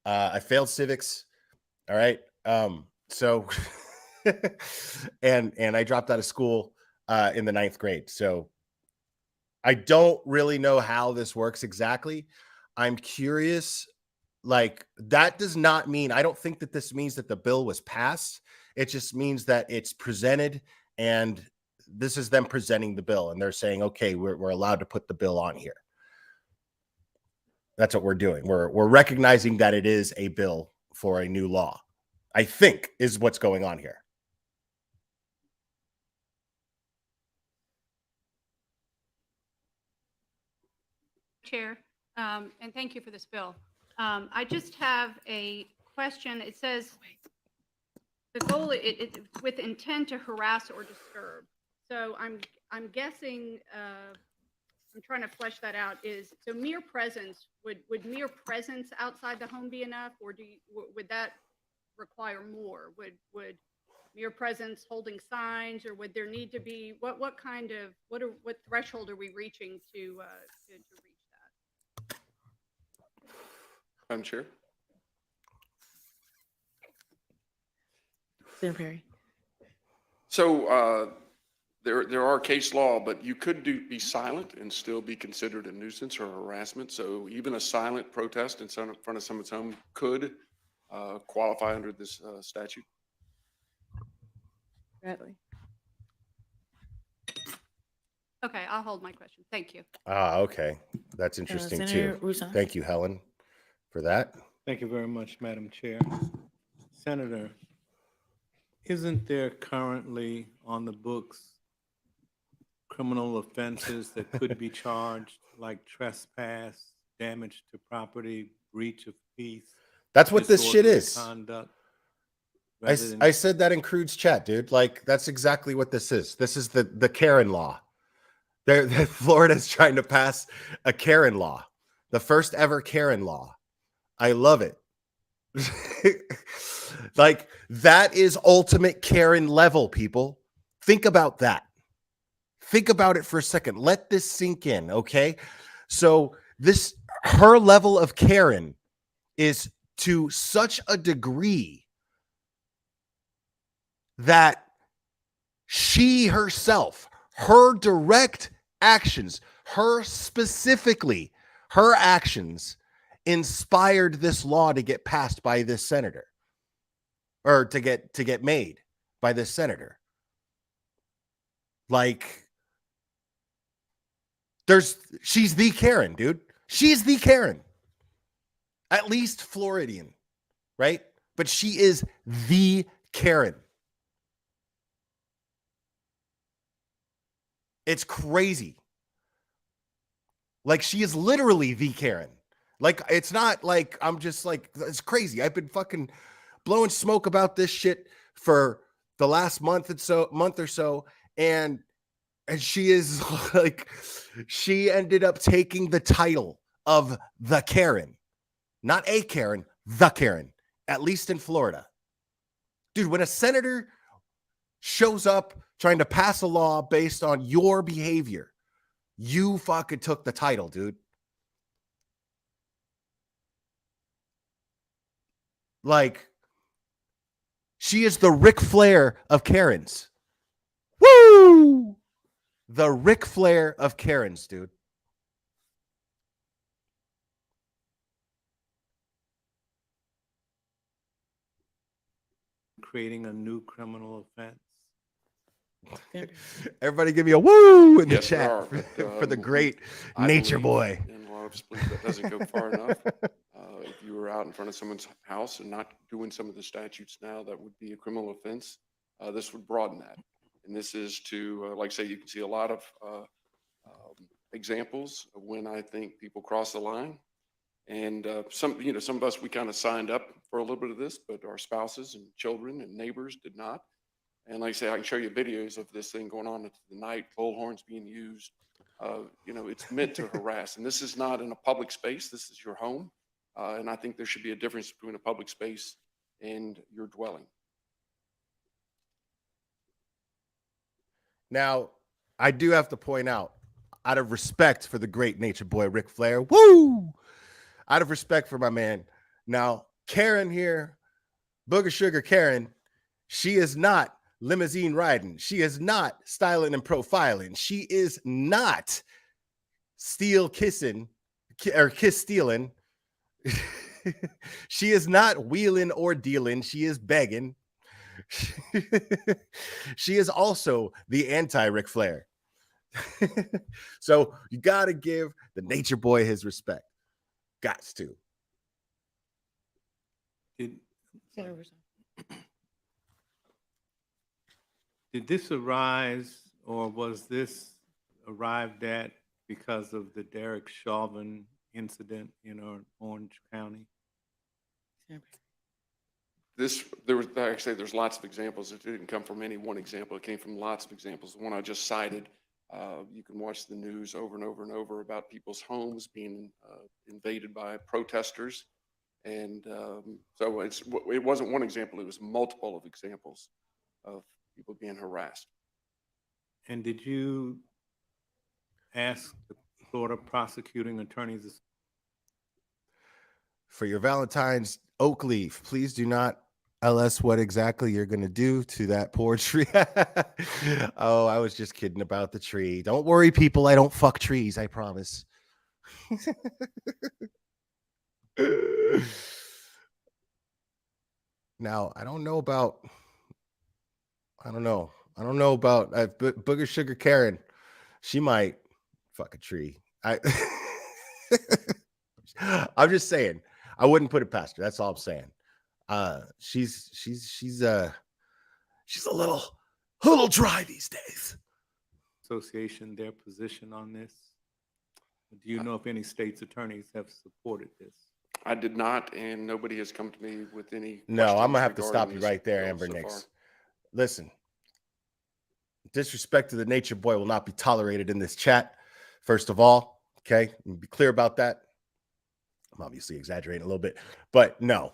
I failed civics. All right. So, and I dropped out of school in the 9th grade. So I don't really know how this works exactly. I'm curious. Like, that does not mean, I don't think that this means that the bill was passed. It just means that it's presented, and this is them presenting the bill, and they're saying, okay, we're allowed to put the bill on here. That's what we're doing. We're recognizing that it is a bill for a new law, I think, is what's going on here. Chair, and thank you for this bill. I just have a question. It says the goal it's with intent to harass or disturb. So I'm guessing I'm trying to flesh that out. Is so mere presence, would mere presence outside the home be enough, or would that require more? Would mere presence holding signs, or would there need to be what threshold are we reaching to reach that? Madam Chair. Senator Perry. So there are case law, but you could be silent and still be considered a nuisance or harassment. So even a silent protest in front of someone's home could qualify under this statute. Bradley. Okay, I'll hold my question. Thank you. Okay. That's interesting Senator too. Rouson. Thank you, Helen, for that. Thank you very much, Madam Chair. Senator, isn't there currently on the books criminal offenses that could be charged, like trespass, damage to property, breach of peace? That's what this shit disorderly is. Conduct, I said that in Crude's chat, dude. Like, that's exactly what this is. This is the Karen law. Florida's trying to pass a Karen law, the first ever Karen law. I love it. Like, that is ultimate Karen level, people. Think about that. Think about it for a second. Let this sink in, okay? So her level of Karen is to such a degree that she herself, her direct actions, her actions inspired this law to get passed by this senator, or to get made by this senator. Like, she's the Karen, dude. She's the Karen. At least Floridian, right? But she is the Karen. It's crazy. Like, she is literally the Karen. Like, it's not like I'm just like, it's crazy. I've been fucking blowing smoke about this shit for the last month or so, and she is like, she ended up taking the title of the Karen. Not a Karen, the Karen, at least in Florida. Dude, when a senator shows up trying to pass a law based on your behavior, you fucking took the title, dude. Like, she is the Ric Flair of Karens. Woo! The Ric Flair of Karens, dude. creating a new criminal offense. Everybody give me a woo in the Yes, there chat are, but, for the great I nature believe, boy. and a lot of us believe that doesn't go far enough. If you were out in front of someone's house and not doing some of the statutes now, that would be a criminal offense. This would broaden that. And this is to, like I say, you can see a lot of examples of when I think people cross the line. And some of us, we kind of signed up for a little bit of this, but our spouses and children and neighbors did not. And like I say, I can show you videos of this thing going on at the night, bullhorns being used. It's meant to harass. And this is not in a public space. This is your home. And I think there should be a difference between a public space and your dwelling. Now, I do have to point out, out of respect for the great nature boy, Ric Flair, woo! Out of respect for my man. Now, Karen here, Booger Sugar Karen, she is not limousine riding. She is not styling and profiling. She is not steal kissing or kiss stealing. She is not wheeling or dealing. She is begging. She is also the anti-Ric Flair. So you got to give the nature boy his respect. Gots to. Did this arise, or was this arrived at because of the Derek Chauvin incident in Orange County? There's lots of examples. It didn't come from any one example. It came from lots of examples. The one I just cited, you can watch the news over and over and over about people's homes being invaded by protesters. And so it wasn't one example. It was multiple of examples of people being harassed. And did you ask the Florida prosecuting attorneys? For your Valentine's oak leaf, please do not LS what exactly you're going to do to that poor tree. Oh, I was just kidding about the tree. Don't worry, people. I don't fuck trees. I promise. Now, I don't know about Booger Sugar Karen. She might fuck a tree. I'm just saying, I wouldn't put it past her. That's all I'm saying. She's a little dry these days. Association, their position on this? Do you know if any state's attorneys have supported this? I did not, and nobody has come to me with any. No, I'm gonna have to questions stop you regarding right there, this Amber bill so Nix. far. Listen, disrespect to the nature boy will not be tolerated in this chat. First of all, okay, be clear about that. I'm obviously exaggerating a little bit, but no,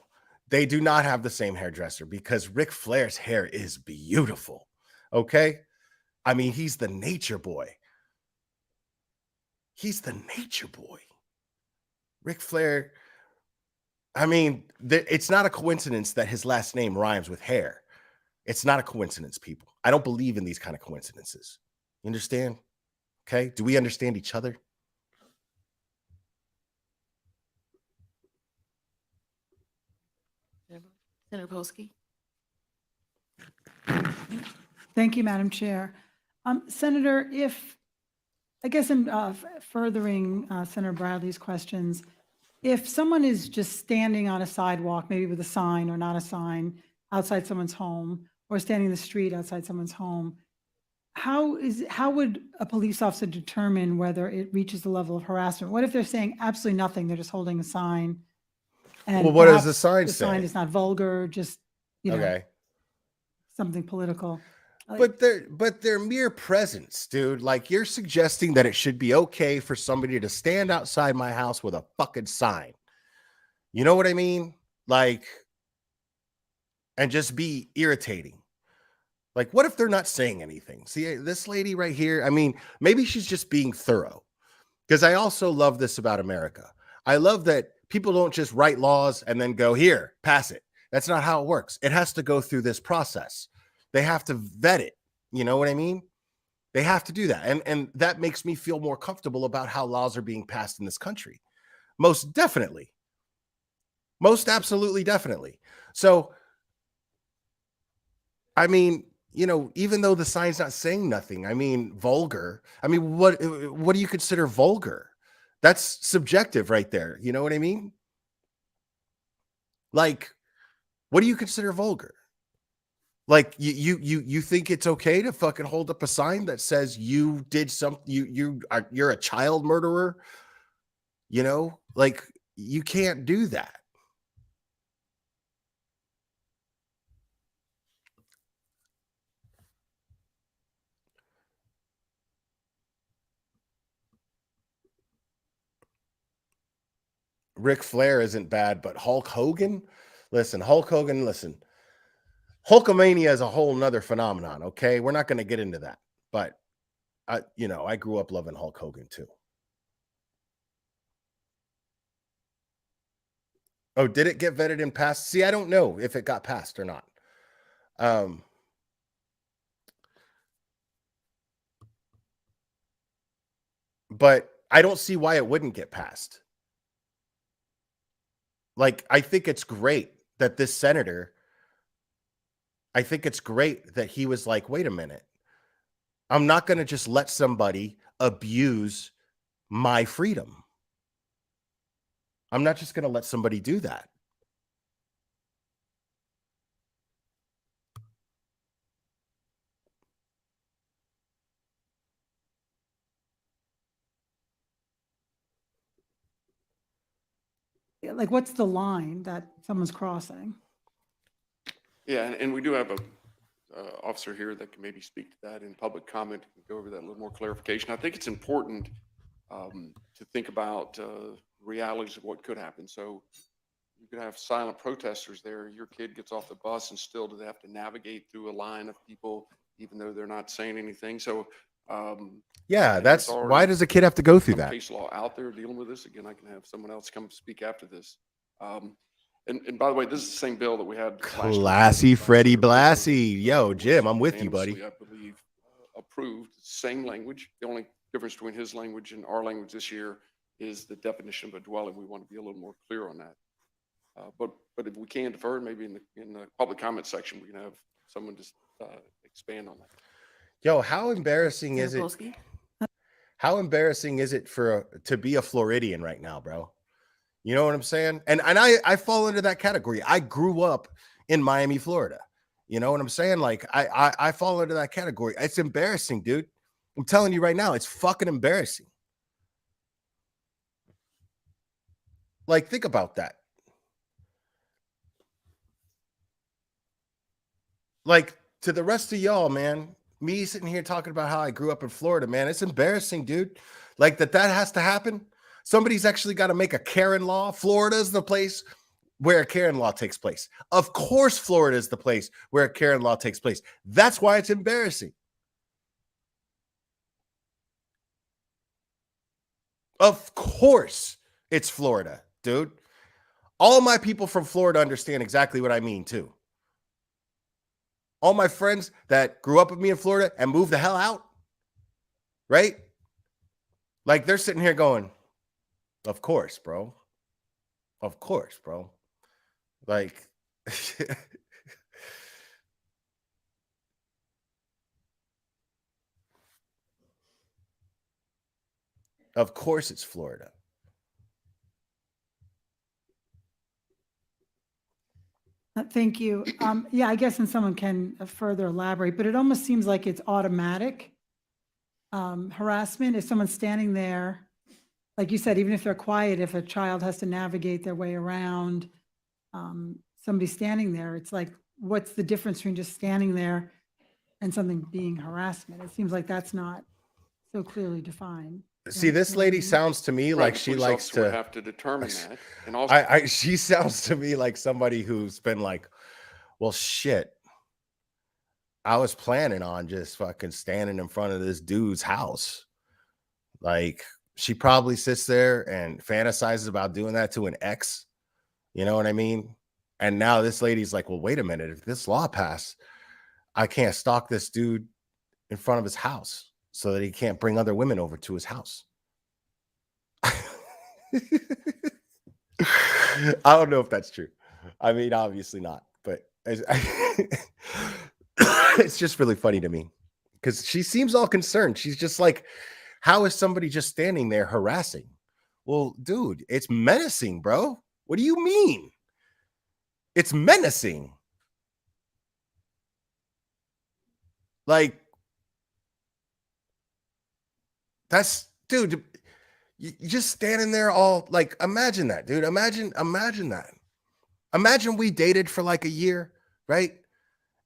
they do not have the same hairdresser because Ric Flair's hair is beautiful. Okay, I mean, he's the nature boy. He's the nature boy. Ric Flair. I mean, it's not a coincidence that his last name rhymes with hair. It's not a coincidence, people. I don't believe in these kind of coincidences. You understand? Okay. Do we understand each other? Senator Polsky. Thank you, Madam Chair. Senator, I guess in furthering Senator Bradley's questions, if someone is just standing on a sidewalk, maybe with a sign or not a sign outside someone's home, or standing in the street outside someone's home, how would a police officer determine whether it reaches the level of harassment? What if they're saying absolutely nothing? They're just holding a sign. And well, what does the perhaps sign the say? sign is not vulgar, just, Okay. something political. But their mere presence, dude, like you're suggesting that it should be okay for somebody to stand outside my house with a fucking sign. You know what I mean? Like, and just be irritating. Like, what if they're not saying anything? See, this lady right here, I mean, maybe she's just being thorough. Because I also love this about America. I love that people don't just write laws and then go, here, pass it. That's not how it works. It has to go through this process. They have to vet it. You know what I mean? They have to do that. And that makes me feel more comfortable about how laws are being passed in this country. Most definitely. Most absolutely definitely. So, I mean, even though the sign's not saying nothing, I mean, vulgar. I mean, what do you consider vulgar? That's subjective right there. You know what I mean? Like, what do you consider vulgar? Like, you think it's okay to fucking hold up a sign that says you did something, you're a child murderer? You know, like, you can't do that. Ric Flair isn't bad, but Hulk Hogan, listen, Hulkamania is a whole nother phenomenon. Okay, we're not going to get into that, but I grew up loving Hulk Hogan too. Oh, did it get vetted and passed? See, I don't know if it got passed or not. But I don't see why it wouldn't get passed. Like, I think it's great that this senator, I think it's great that he was like, wait a minute. I'm not going to just let somebody abuse my freedom. I'm not just going to let somebody do that. Like, what's the line that someone's crossing? Yeah, and we do have a officer here that can maybe speak to that in public comment, and go over that a little more clarification. I think it's important to think about realities of what could happen. So you could have silent protesters there. Your kid gets off the bus and still do they have to navigate through a line of people, even though they're not saying anything. So yeah, that's why does a kid have to go through that? Case law out there dealing with this. Again, I can have someone else come speak after this. And by the way, this is the same bill that we had. Classy Freddie Blassie. Yo, Jim, I'm with you, buddy. I believe approved. Same language. The only difference between his language and our language this year is the definition of a dwelling. We want to be a little more clear on that. But if we can defer, maybe in the public comment section, we can have someone just expand on that. Yo, how embarrassing is it? How embarrassing is it to be a Floridian right now, bro? You know what I'm saying? And I fall into that category. I grew up in Miami, Florida. You know what I'm saying? Like, I fall into that category. It's embarrassing, dude. I'm telling you right now, it's fucking embarrassing. Like, think about that. Like, to the rest of y'all, man, me sitting here talking about how I grew up in Florida, man, it's embarrassing, dude. Like, that has to happen. Somebody's actually got to make a Karen law. Florida is the place where a Karen law takes place. Of course, Florida is the place where a Karen law takes place. That's why it's embarrassing. Of course, it's Florida, dude. All my people from Florida understand exactly what I mean, too. All my friends that grew up with me in Florida and moved the hell out, right? Like, they're sitting here going, of course, bro. Of course, bro. Like, of course it's Florida. Thank you. Yeah, I guess, and someone can further elaborate, but it almost seems like it's automatic harassment. If someone's standing there, like you said, even if they're quiet, if a child has to navigate their way around, somebody standing there, it's like, what's the difference between just standing there and something being harassment? It seems like that's not so clearly defined. See, this lady sounds to me like she likes to have to determine that. And also, she sounds to me like somebody who's been like, well, shit, I was planning on just fucking standing in front of this dude's house. Like, she probably sits there and fantasizes about doing that to an ex. You know what I mean? And now this lady's like, well, wait a minute. If this law passed, I can't stalk this dude in front of his house so that he can't bring other women over to his house. I don't know if that's true. I mean, obviously not, but it's just really funny to me because she seems all concerned. She's just like, how is somebody just standing there harassing? Well, dude, it's menacing, bro. What do you mean? It's menacing. Like, that's, dude, you just standing there all like, imagine that, dude. Imagine that. Imagine we dated for like a year, right?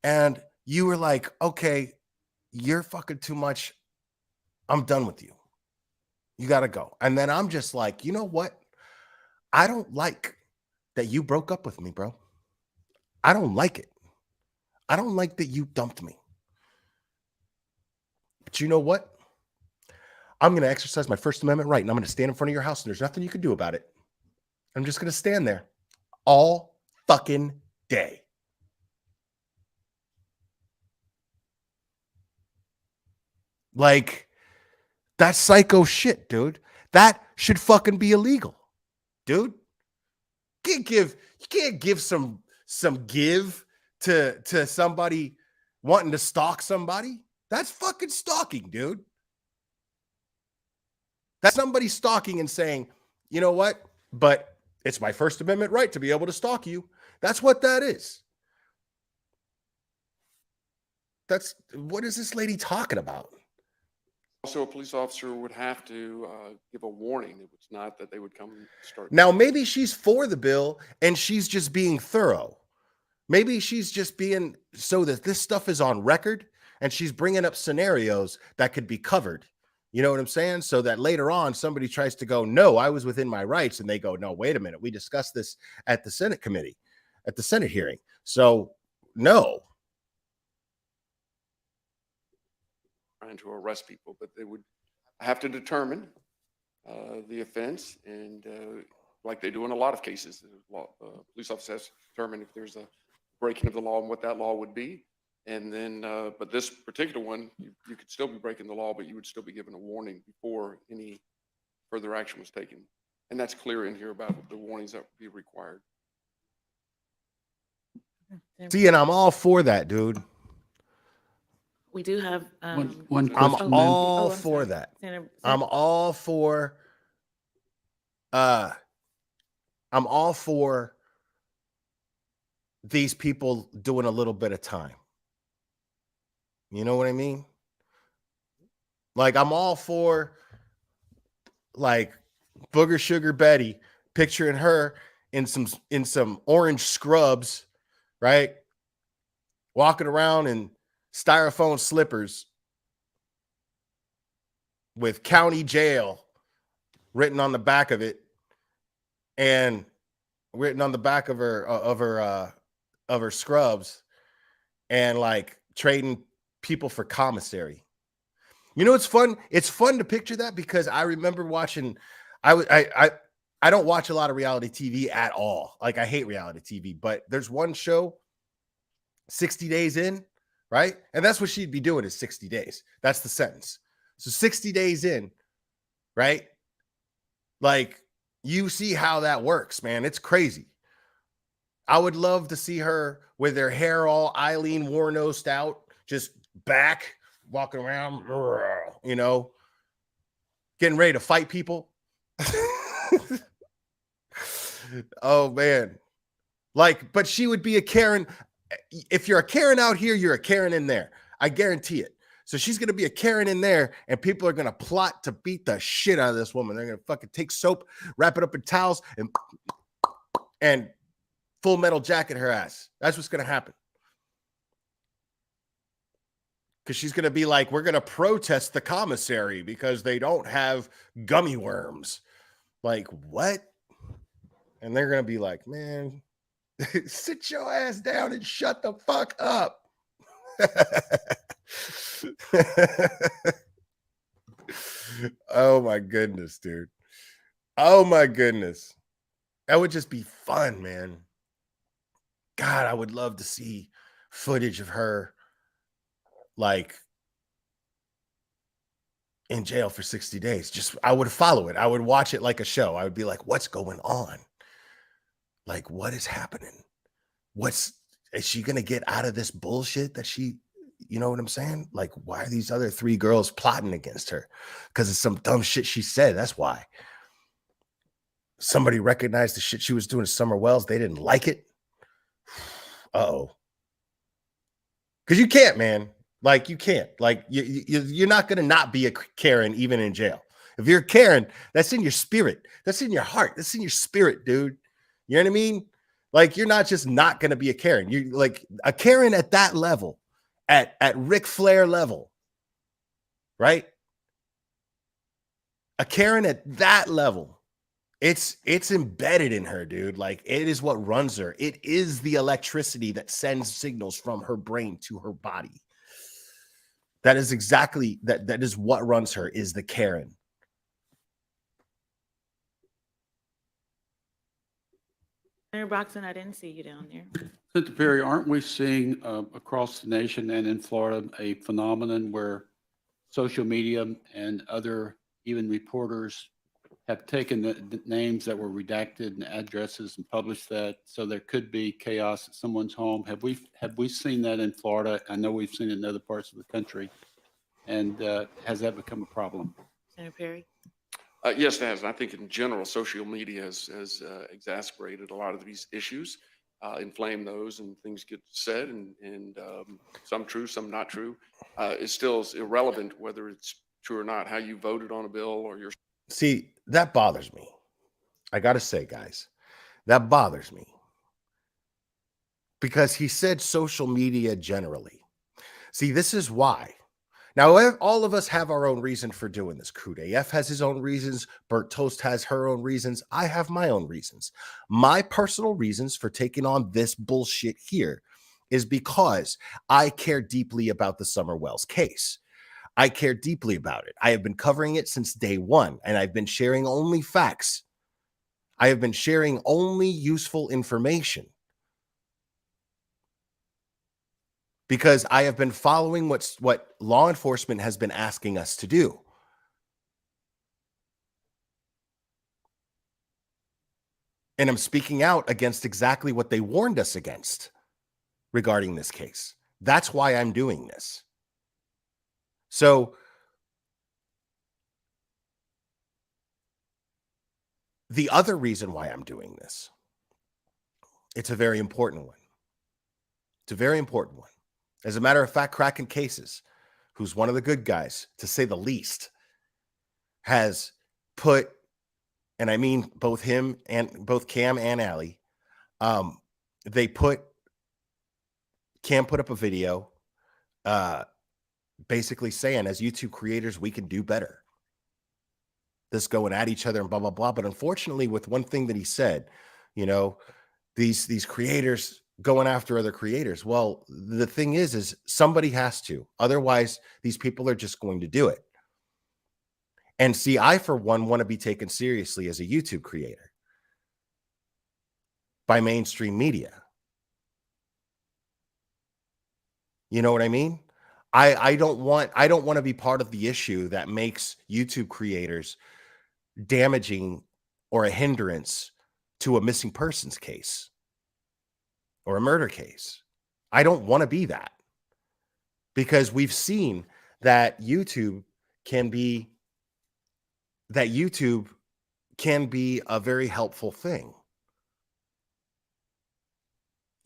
And you were like, okay, you're fucking too much. I'm done with you. You got to go. And then I'm just like, you know what? I don't like that you broke up with me, bro. I don't like it. I don't like that you dumped me. But you know what? I'm going to exercise my First Amendment right, and I'm going to stand in front of your house, and there's nothing you can do about it. I'm just going to stand there all fucking day. Like, that's psycho shit, dude. That should fucking be illegal, dude. You can't give some give to somebody wanting to stalk somebody. That's fucking stalking, dude. That's somebody stalking and saying, you know what? But it's my First Amendment right to be able to stalk you. That's what that is. That's what is this lady talking about? Also, a police officer would have to give a warning. It was not that they would come and start. Now, maybe she's for the bill and she's just being thorough. Maybe she's just being so that this stuff is on record and she's bringing up scenarios that could be covered. You know what I'm saying? So that later on somebody tries to go, no, I was within my rights. And they go, no, wait a minute. We discussed this at the Senate committee, at the Senate hearing. So no. Trying to arrest people, but they would have to determine the offense, and like they do in a lot of cases, the police officer has to determine if there's a breaking of the law and what that law would be. And then, but this particular one, you could still be breaking the law, but you would still be given a warning before any further action was taken. And that's clear in here about the warnings that would be required. See, and I'm all for that, dude. We do have one I'm question. all I'm for sorry. that. Senator- I'm all for these people doing a little bit of time. You know what I mean? Like, I'm all for like Booger Sugar Betty, picturing her in some orange scrubs, right? Walking around in styrofoam slippers with county jail written on the back of it, and written on the back of her scrubs, and like trading people for commissary. You know, it's fun. It's fun to picture that because I remember watching. I don't watch a lot of reality TV at all. Like, I hate reality TV. But there's one show, 60 Days In, right? And that's what she'd be doing is 60 days. That's the sentence. So 60 days in, right? Like, you see how that works, man. It's crazy. I would love to see her with her hair all Eileen Warnosed out, just back, walking around, you know, getting ready to fight people. Oh, man. Like, but she would be a Karen. If you're a Karen out here, you're a Karen in there. I guarantee it. So she's going to be a Karen in there, and people are going to plot to beat the shit out of this woman. They're going to fucking take soap, wrap it up in towels, and Full Metal Jacket her ass. That's what's going to happen. Because she's going to be like, we're going to protest the commissary because they don't have gummy worms. Like, what? And they're going to be like, man, sit your ass down and shut the fuck up. Oh my goodness, dude. Oh my goodness. That would just be fun, man. God, I would love to see footage of her like in jail for 60 days. Just, I would follow it. I would watch it like a show. I would be like, what's going on? Like, what is happening? Is she going to get out of this bullshit that she, you know what I'm saying? Like, why are these other 3 girls plotting against her? Because of some dumb shit she said. That's why. Somebody recognized the shit she was doing to Summer Wells. They didn't like it. Uh-oh. Because you can't, man. Like, you can't. Like, you're not going to not be a Karen even in jail. If you're a Karen, that's in your spirit. That's in your heart. That's in your spirit, dude. You know what I mean? Like, you're not just not going to be a Karen. You're like a Karen at that level, at Ric Flair level, right? A Karen at that level. It's embedded in her, dude. Like, it is what runs her. It is the electricity that sends signals from her brain to her body. That is exactly that is what runs her, is the Karen. Senator Broxton, I didn't see you down there. Senator Perry, aren't we seeing across the nation and in Florida a phenomenon where social media and other even reporters have taken the names that were redacted and addresses and published that, so there could be chaos at someone's home? Have we seen that in Florida? I know we've seen it in other parts of the country. And has that become a problem? Senator Perry? Yes, it has. And I think in general, social media has exacerbated a lot of these issues, inflamed those, and things get said, and some true, some not true. It still is irrelevant whether it's true or not, how you voted on a bill or your. See, that bothers me. I got to say, guys, that bothers me. Because he said social media generally. See, this is why. Now, all of us have our own reason for doing this. Crude AF has his own reasons. Burt Toast has her own reasons. I have my own reasons. My personal reasons for taking on this bullshit here is because I care deeply about the Summer Wells case. I care deeply about it. I have been covering it since day one, and I've been sharing only facts. I have been sharing only useful information. Because I have been following what law enforcement has been asking us to do. And I'm speaking out against exactly what they warned us against regarding this case. That's why I'm doing this. So the other reason why I'm doing this, it's a very important one. It's a very important one. As a matter of fact, Kraken Cases, who's one of the good guys, to say the least, has put, and I mean both him and both Cam and Allie, Cam put up a video basically saying, as YouTube creators, we can do better. This going at each other and blah, blah, blah. But unfortunately, with one thing that he said, you know, these creators going after other creators. Well, the thing is somebody has to. Otherwise, these people are just going to do it. And see, I, for one, want to be taken seriously as a YouTube creator by mainstream media. You know what I mean? I don't want to be part of the issue that makes YouTube creators damaging or a hindrance to a missing persons case or a murder case. I don't want to be that, because we've seen that YouTube can be a very helpful thing.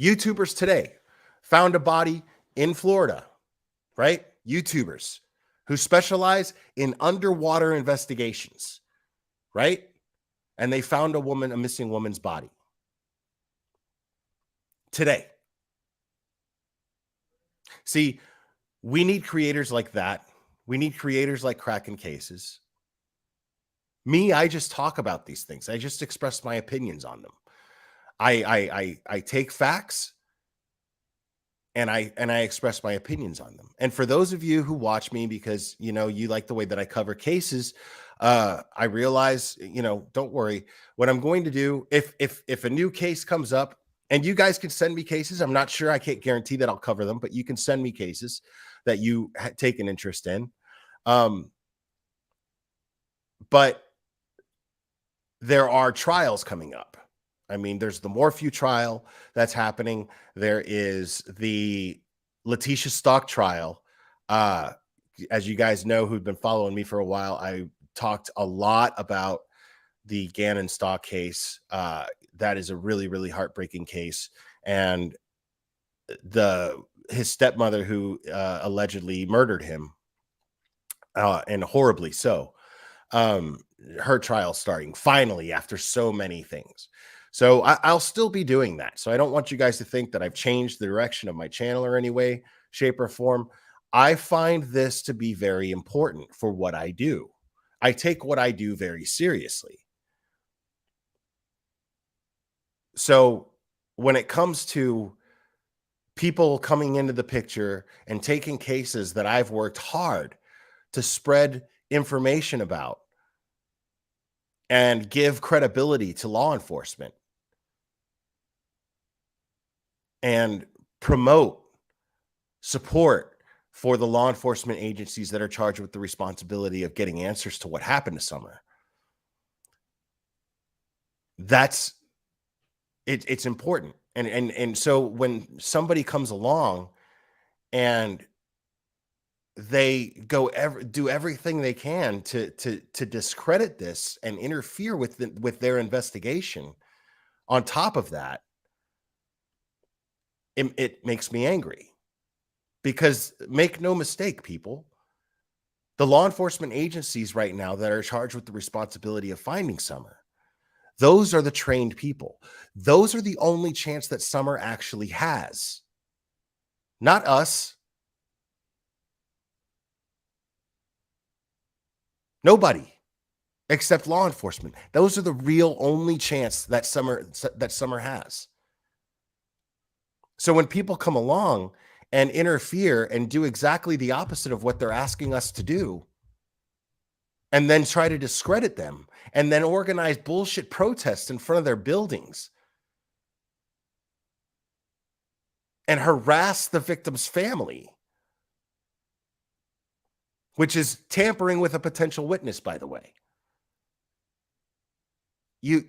YouTubers today found a body in Florida, right? YouTubers who specialize in underwater investigations, right? And they found a missing woman's body today. See, we need creators like that. We need creators like Kraken Cases. Me, I just talk about these things. I just express my opinions on them. I take facts and I express my opinions on them. And for those of you who watch me because, you know, you like the way that I cover cases, I realize, you know, don't worry. What I'm going to do, if a new case comes up, and you guys can send me cases, I'm not sure, I can't guarantee that I'll cover them, but you can send me cases that you take an interest in. But there are trials coming up. I mean, there's the Morphew trial that's happening. There is the Letitia Stock trial. As you guys know, who've been following me for a while, I talked a lot about the Gannon Stock case. That is a really, really heartbreaking case. And his stepmother who allegedly murdered him, and horribly so. Her trial starting finally after so many things. So I'll still be doing that. So I don't want you guys to think that I've changed the direction of my channel or any way, shape, or form. I find this to be very important for what I do. I take what I do very seriously. So when it comes to people coming into the picture and taking cases that I've worked hard to spread information about and give credibility to law enforcement and promote support for the law enforcement agencies that are charged with the responsibility of getting answers to what happened to Summer. That's it's important. And so when somebody comes along and they do everything they can to discredit this and interfere with their investigation, on top of that, it makes me angry. Because make no mistake, people, the law enforcement agencies right now that are charged with the responsibility of finding Summer, those are the trained people. Those are the only chance that Summer actually has. Not us. Nobody except law enforcement. Those are the real only chance that Summer has. So when people come along and interfere and do exactly the opposite of what they're asking us to do, and then try to discredit them, and then organize bullshit protests in front of their buildings and harass the victim's family, which is tampering with a potential witness, by the way. You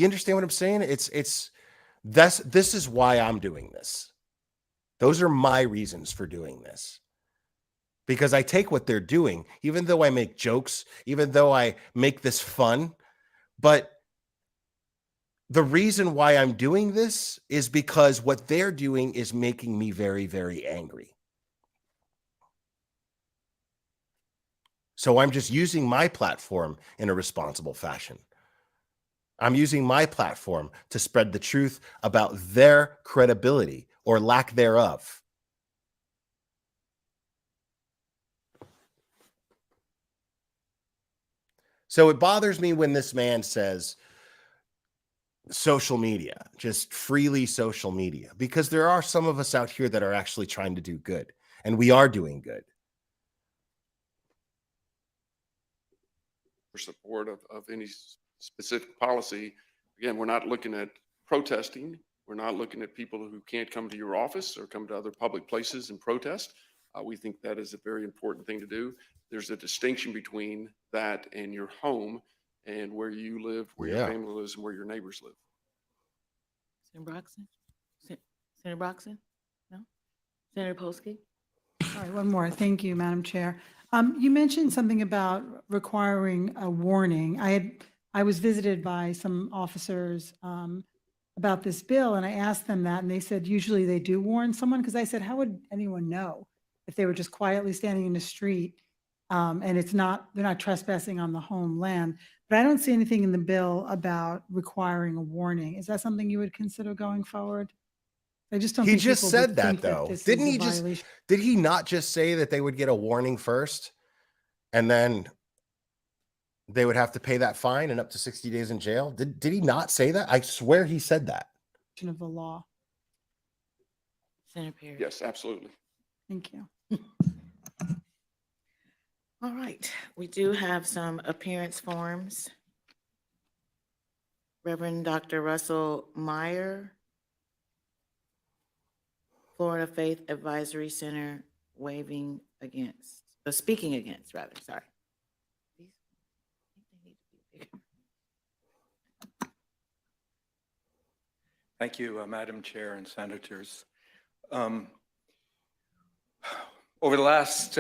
understand what I'm saying? This is why I'm doing this. Those are my reasons for doing this. Because I take what they're doing, even though I make jokes, even though I make this fun, but the reason why I'm doing this is because what they're doing is making me very, very angry. So I'm just using my platform in a responsible fashion. I'm using my platform to spread the truth about their credibility or lack thereof. So it bothers me when this man says social media, just freely social media, because there are some of us out here that are actually trying to do good, and we are doing good. For support of any specific policy. Again, we're not looking at protesting. We're not looking at people who can't come to your office or come to other public places and protest. We think that is a very important thing to do. There's a distinction between that and your home and where you live, where your family lives, and where your neighbors live. Senator Broxton? Senator Broxton? No? Senator Polsky? Sorry, one more. Thank you, Madam Chair. You mentioned something about requiring a warning. I was visited by some officers about this bill, and I asked them that, and they said usually they do warn someone, because I said, how would anyone know if they were just quietly standing in the street and they're not trespassing on the homeland? But I don't see anything in the bill about requiring a warning. Is that something you would consider going forward? I just don't. He think just people said would that, think though. this Didn't is a he just? violation. Did he not just say that they would get a warning first, and then they would have to pay that fine and up to 60 days in jail? Did he not say that? I swear he said that. Of the law. Senator Perry? Yes, absolutely. Thank you. All right, we do have some appearance forms. Reverend Dr. Russell Meyer, Florida Faith Advisory Center, speaking against, rather, sorry. Thank you, Madam Chair and Senators. Over the last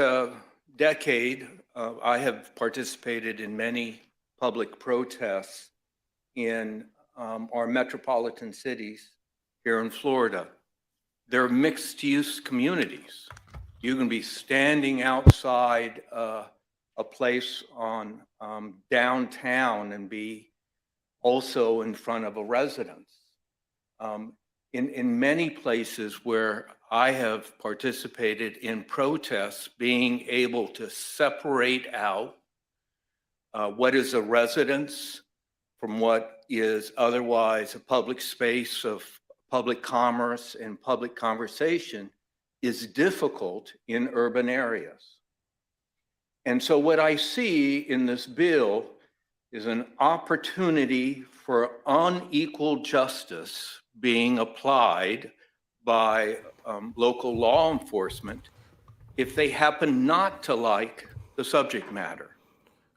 decade, I have participated in many public protests in our metropolitan cities here in Florida. they're mixed-use communities. You can be standing outside a place on downtown and be also in front of a residence. In many places where I have participated in protests, being able to separate out what is a residence from what is otherwise a public space of public commerce and public conversation is difficult in urban areas. And so what I see in this bill is an opportunity for unequal justice being applied by local law enforcement if they happen not to like the subject matter.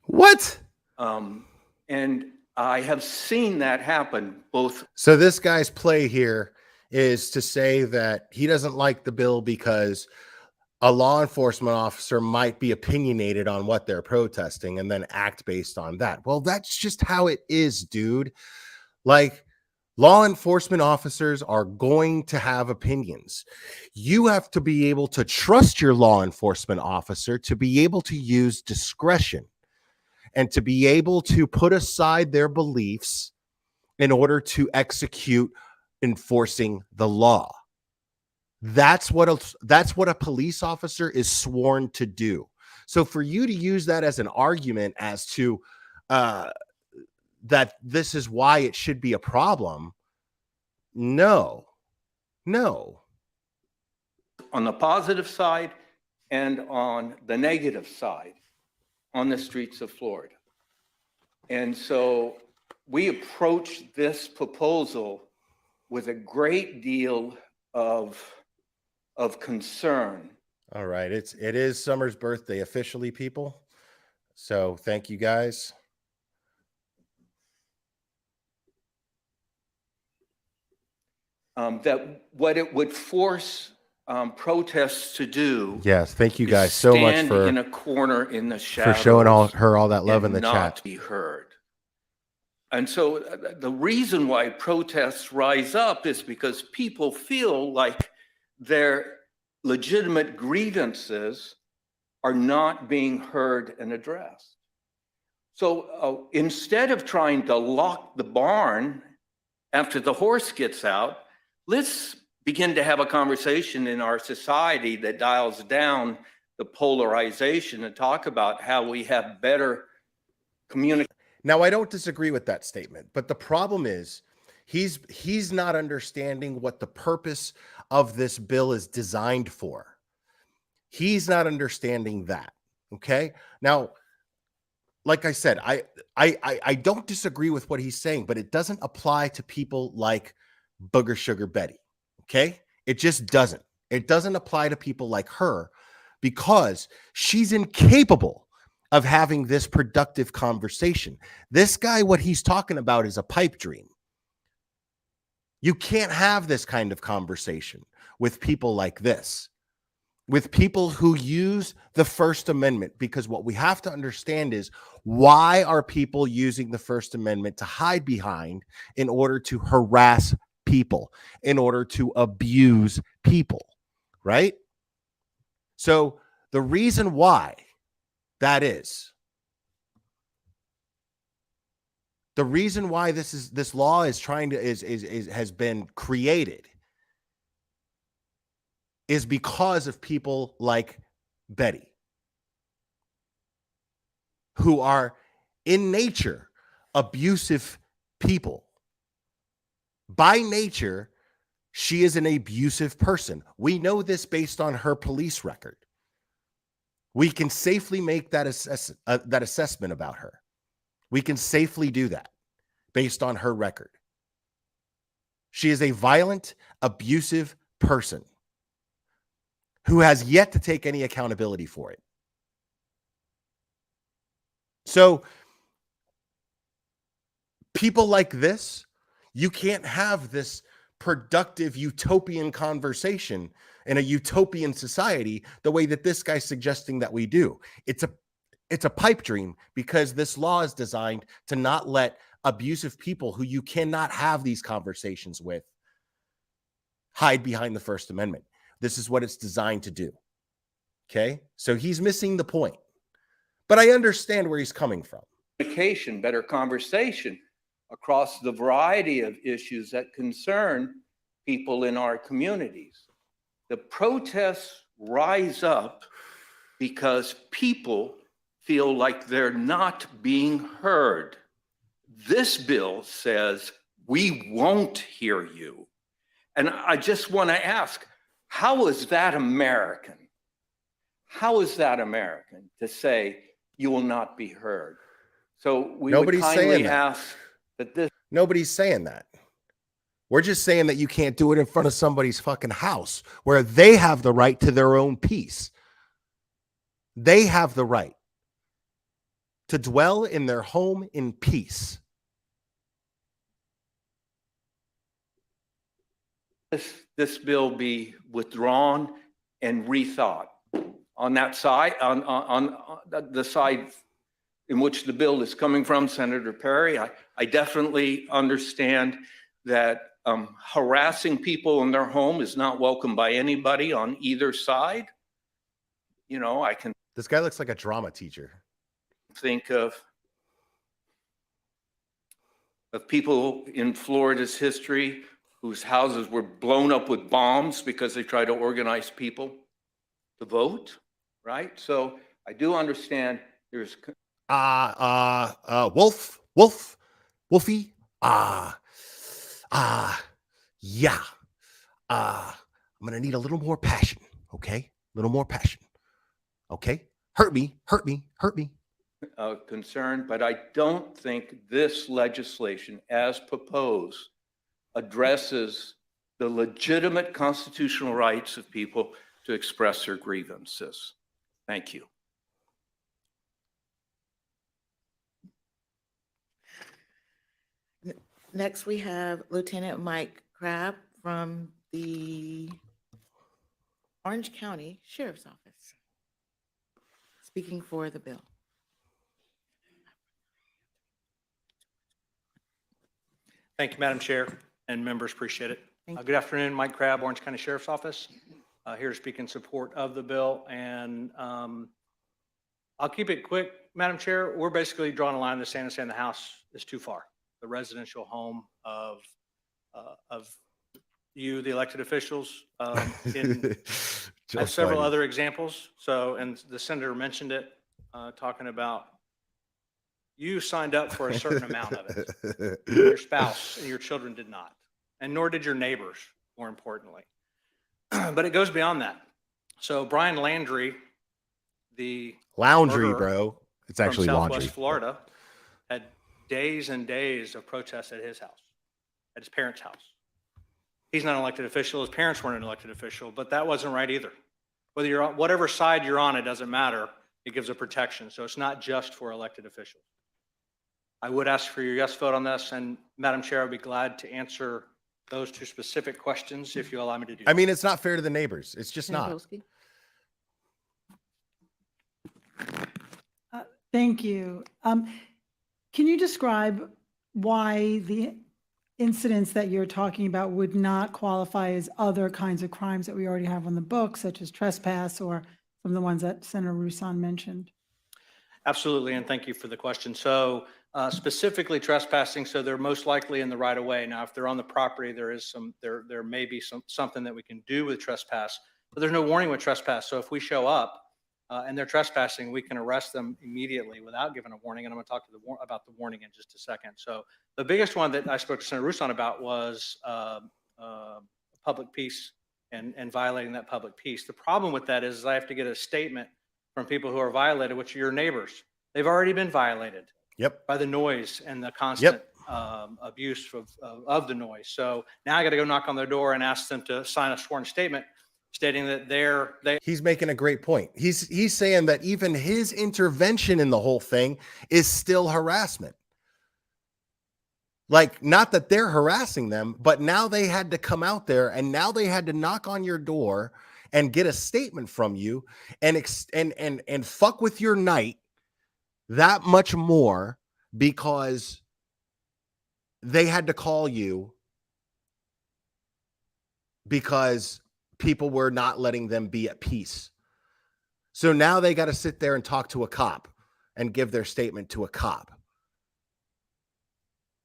What? And I have seen that happen both. So this guy's play here is to say that he doesn't like the bill because a law enforcement officer might be opinionated on what they're protesting and then act based on that. Well, that's just how it is, dude. Like, law enforcement officers are going to have opinions. You have to be able to trust your law enforcement officer to be able to use discretion and to be able to put aside their beliefs in order to execute enforcing the law. That's what a police officer is sworn to do. So for you to use that as an argument as to that this is why it should be a problem, no. On the positive side and on the negative side on the streets of Florida. And so we approached this proposal with a great deal of concern. All right, it is Summer's birthday officially, people. So thank you guys. That what it would force protests to do. Yes, thank you guys so much stand for in a corner in the shadows, for showing her all that love in the not chat. Be heard. And so the reason why protests rise up is because people feel like their legitimate grievances are not being heard and addressed. So instead of trying to lock the barn after the horse gets out, let's begin to have a conversation in our society that dials down the polarization and talk about how we have better communication. Now, I don't disagree with that statement, but the problem is he's not understanding what the purpose of this bill is designed for. He's not understanding that. Okay. Now, like I said, I don't disagree with what he's saying, but it doesn't apply to people like Booger Sugar Betty. Okay. It just doesn't. It doesn't apply to people like her because she's incapable of having this productive conversation. This guy, what he's talking about is a pipe dream. You can't have this kind of conversation with people like this, with people who use the First Amendment, because what we have to understand is why are people using the First Amendment to hide behind in order to harass people, in order to abuse people, right? So the reason why that is, the reason why this law is trying to has been created is because of people like Betty, who are in nature abusive people. By nature, she is an abusive person. We know this based on her police record. We can safely make that assessment about her. We can safely do that based on her record. She is a violent, abusive person who has yet to take any accountability for it. So people like this, you can't have this productive utopian conversation in a utopian society the way that this guy's suggesting that we do. It's a pipe dream because this law is designed to not let abusive people who you cannot have these conversations with hide behind the First Amendment. This is what it's designed to do. Okay? So he's missing the point. But I understand where he's coming from. Communication, better conversation across the variety of issues that concern people in our communities. The protests rise up because people feel like they're not being heard. This bill says we won't hear you. And I just want to ask, how is that American? How is that American to say you will not be heard? So we would kindly ask that this. Nobody's saying that. We're just saying that you can't do it in front of somebody's fucking house where they have the right to their own peace. They have the right to dwell in their home in peace. This bill be withdrawn and rethought. On that side, on the side in which the bill is coming from, Senator Perry, I definitely understand that harassing people in their home is not welcome by anybody on either side. You know, I can. This guy looks like a drama teacher. Think of people in Florida's history whose houses were blown up with bombs because they tried to organize people to vote, right? So I do understand there's Wolfie. Yeah. I'm gonna need a little more passion, okay? A little more passion. Okay? Hurt me. Concern, but I don't think this legislation as proposed addresses the legitimate constitutional rights of people to express their grievances. Thank you. Next, we have Lieutenant Mike Crabb from the Orange County Sheriff's Office, speaking for the bill. Thank you, Madam Chair and members. Appreciate it. Good afternoon, Mike Crabb, Orange County Sheriff's Office. Here to speak in support of the bill. And I'll keep it quick, Madam Chair. We're basically drawing a line in the sand and saying the house is too far. The residential home of you, the elected officials. I have several other examples. So, and the senator mentioned it, talking about you signed up for a certain amount of it. Your spouse and your children did not, and nor did your neighbors, more importantly. But it goes beyond that. So Brian Landry, the Laundry, bro. It's actually from laundry. Southwest Florida, had days and days of protests at his house, at his parents' house. He's not an elected official. His parents weren't an elected official, but that wasn't right either. Whether you're on whatever side you're on, it doesn't matter. It gives a protection. So it's not just for elected officials. I would ask for your yes vote on this, and Madam Chair, I'd be glad to answer those two specific questions if you allow me to do that. I mean, it's not fair to the neighbors. It's just not. Thank you. Can you describe why the incidents that you're talking about would not qualify as other kinds of crimes that we already have on the books, such as trespass or some of the ones that Senator Rouson mentioned? Absolutely, and thank you for the question. So specifically trespassing, so they're most likely in the right of way. Now, if they're on the property, there may be something that we can do with trespass, but there's no warning with trespass. So if we show up and they're trespassing, we can arrest them immediately without giving a warning. And I'm going to talk to about the warning in just a second. So the biggest one that I spoke to Senator Rouson about was public peace and violating that public peace. The problem with that is I have to get a statement from people who are violated, which are your neighbors. They've already been violated. Yep. By the noise and the constant abuse of the noise. So now I got to go knock on their door and ask them to sign a sworn statement stating that He's making a great point. He's saying that even his intervention in the whole thing is still harassment. Like, not that they're harassing them, but now they had to come out there and now they had to knock on your door and get a statement from you and fuck with your night that much more because they had to call you because people were not letting them be at peace. So now they got to sit there and talk to a cop and give their statement to a cop.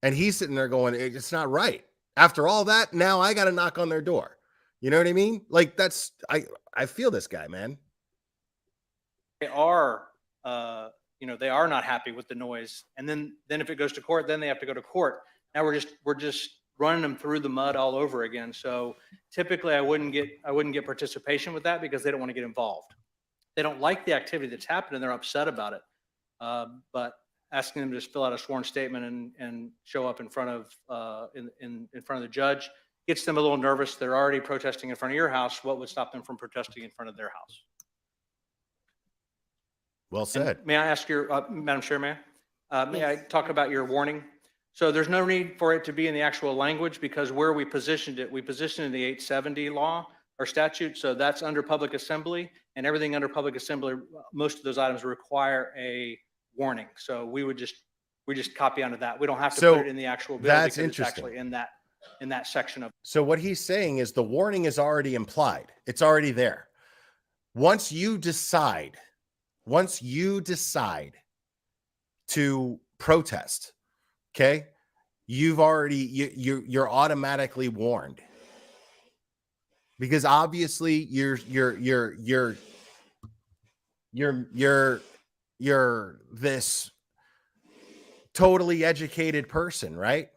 And he's sitting there going, it's not right. After all that, now I got to knock on their door. You know what I mean? Like that's, I feel this guy, man. They are, they are not happy with the noise. And then if it goes to court, then they have to go to court. Now we're just running them through the mud all over again. So typically I wouldn't get participation with that because they don't want to get involved. They don't like the activity that's happening. They're upset about it. But asking them to just fill out a sworn statement and show up in front of in front of the judge gets them a little nervous. They're already protesting in front of your house. What would stop them from protesting in front of their house? Well said. And may I ask Madam Chair, may I talk about your warning? So there's no need for it to be in the actual language because where we positioned it in the 870 law or statute. So that's under public assembly, and everything under public assembly, most of those items require a warning. So we just copy onto that. We don't have to put it in the actual bill that's because interesting. it's actually in that section of. So what he's saying is the warning is already implied. It's already there. Once you decide to protest, okay, you're automatically warned, because obviously you're this totally educated person, right?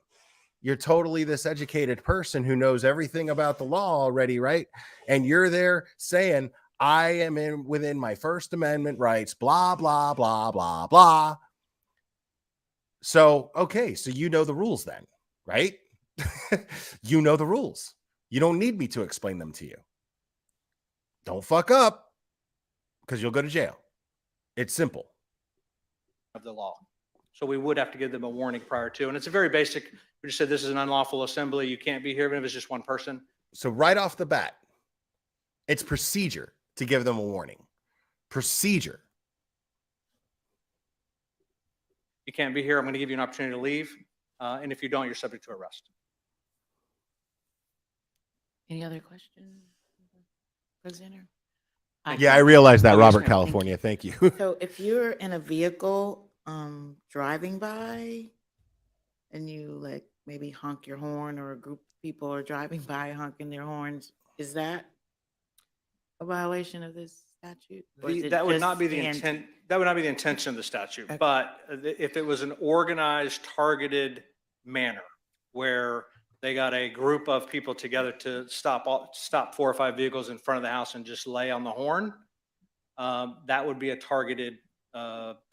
You're totally this educated person who knows everything about the law already, right? And you're there saying, I am within my First Amendment rights, blah, blah, blah, blah, blah. So, okay, so you know the rules then, right? You know the rules. You don't need me to explain them to you. Don't fuck up, because you'll go to jail. It's simple. Of the law. So we would have to give them a warning prior to, and it's a very basic, we just said this is an unlawful assembly. You can't be here even if it's just one person. So right off the bat, it's procedure to give them a warning. Procedure. You can't be here. I'm going to give you an opportunity to leave. And if you don't, you're subject to arrest. Any other questions, presenter? Yeah, I realize that, Oh, yes, Robert, ma'am. California. Thank you. So if you're in a vehicle driving by and you like maybe honk your horn, or a group of people are driving by honking their horns, is that a violation of this statute? Or is it That would just not be the stand- intent. That would not be the intention of the statute. Okay. But if it was an organized, targeted manner where they got a group of people together to stop 4 or 5 vehicles in front of the house and just lay on the horn, that would be a targeted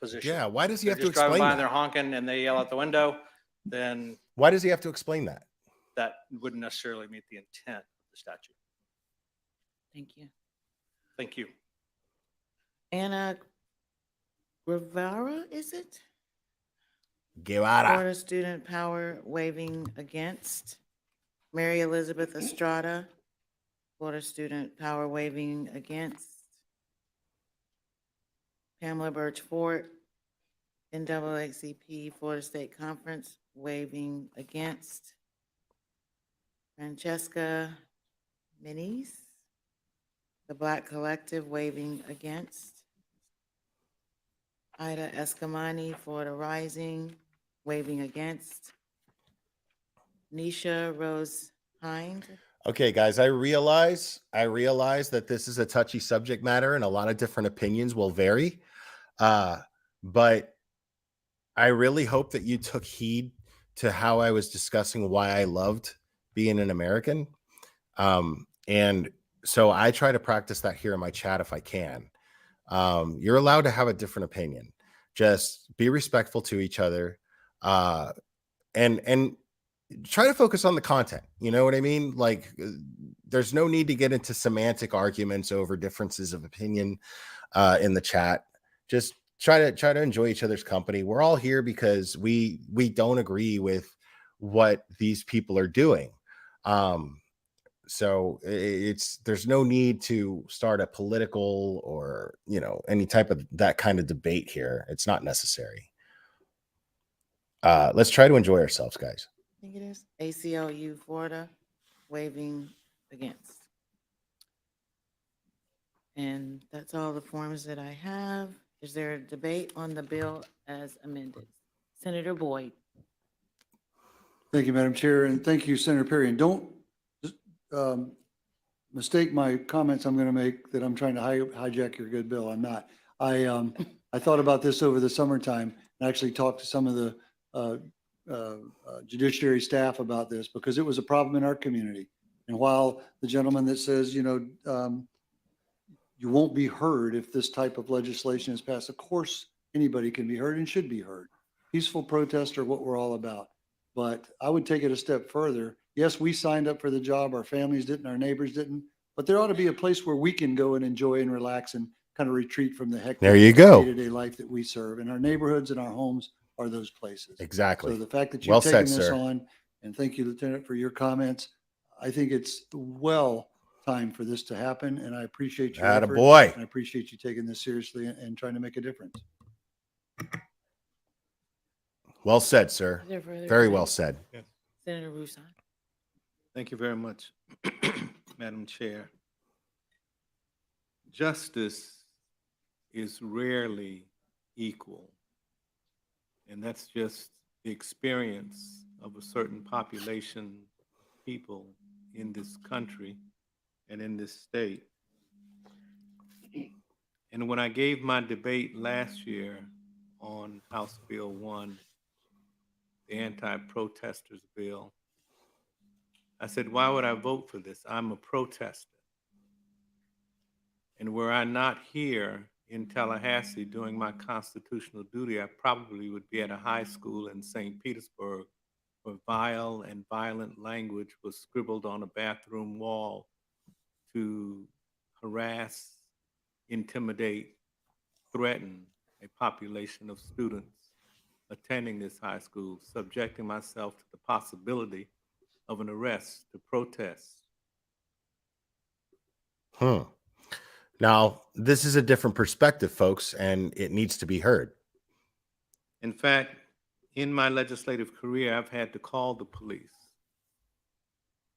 position. Yeah, why does he They're have to just driving explain by that? and they're honking and they yell out the window, then Why does he have to explain that? that wouldn't necessarily meet the intent of the statute. Thank you. Thank you. Anna Guevara, is it? Guevara. Florida Student Power waving against. Mary Elizabeth Estrada, Florida Student Power waving against. Pamela Birch Fort, NAACP Florida State Conference waving against. Francesca Minis, the Black Collective waving against. Ida Escamani, Florida Rising, waving against. Nisha Rose Hind. Okay, guys, I realize that this is a touchy subject matter and a lot of different opinions will vary. But I really hope that you took heed to how I was discussing why I loved being an American. And so I try to practice that here in my chat if I can. You're allowed to have a different opinion. Just be respectful to each other, and try to focus on the content. You know what I mean? Like, there's no need to get into semantic arguments over differences of opinion in the chat. Just try to enjoy each other's company. We're all here because we don't agree with what these people are doing. So there's no need to start a political or, any type of that kind of debate here. It's not necessary. Let's try to enjoy ourselves, guys. I think it is. ACLU Florida waving Against? And that's all the forms that I have. Is there a debate on the bill as amended? Senator Boyd. Thank you, Madam Chair, and thank you, Senator Perry. And don't mistake my comments I'm going to make that I'm trying to hijack your good bill. I'm not. I thought about this over the summertime and actually talked to some of the judiciary staff about this because it was a problem in our community. And while the gentleman that says, you won't be heard if this type of legislation is passed, of course, anybody can be heard and should be heard. Peaceful protests are what we're all about. But I would take it a step further. Yes, we signed up for the job. Our families didn't, our neighbors didn't, but there ought to be a place where we can go and enjoy and relax and kind of retreat from the hectic There you go. day-to-day life that we serve. And our neighborhoods and our homes are those places. Exactly. So the fact that Well you've taken said, this sir. on, and thank you, Lieutenant, for your comments. I think it's well time for this to happen, and I appreciate your effort. Attaboy. And I appreciate you taking this seriously and trying to make a difference. Well said, sir. Is there further Very debate? well said. Senator Rusan. Thank you very much, Madam Chair. Justice is rarely equal, and that's just the experience of a certain population of people in this country and in this state. And when I gave my debate last year on House Bill 1, the anti-protesters bill, I said, why would I vote for this? I'm a protester. And were I not here in Tallahassee doing my constitutional duty, I probably would be at a high school in St. Petersburg where vile and violent language was scribbled on a bathroom wall to harass, intimidate, threaten a population of students attending this high school, subjecting myself to the possibility of an arrest to protest. Now, this is a different perspective, folks, and it needs to be heard. In fact, in my legislative career, I've had to call the police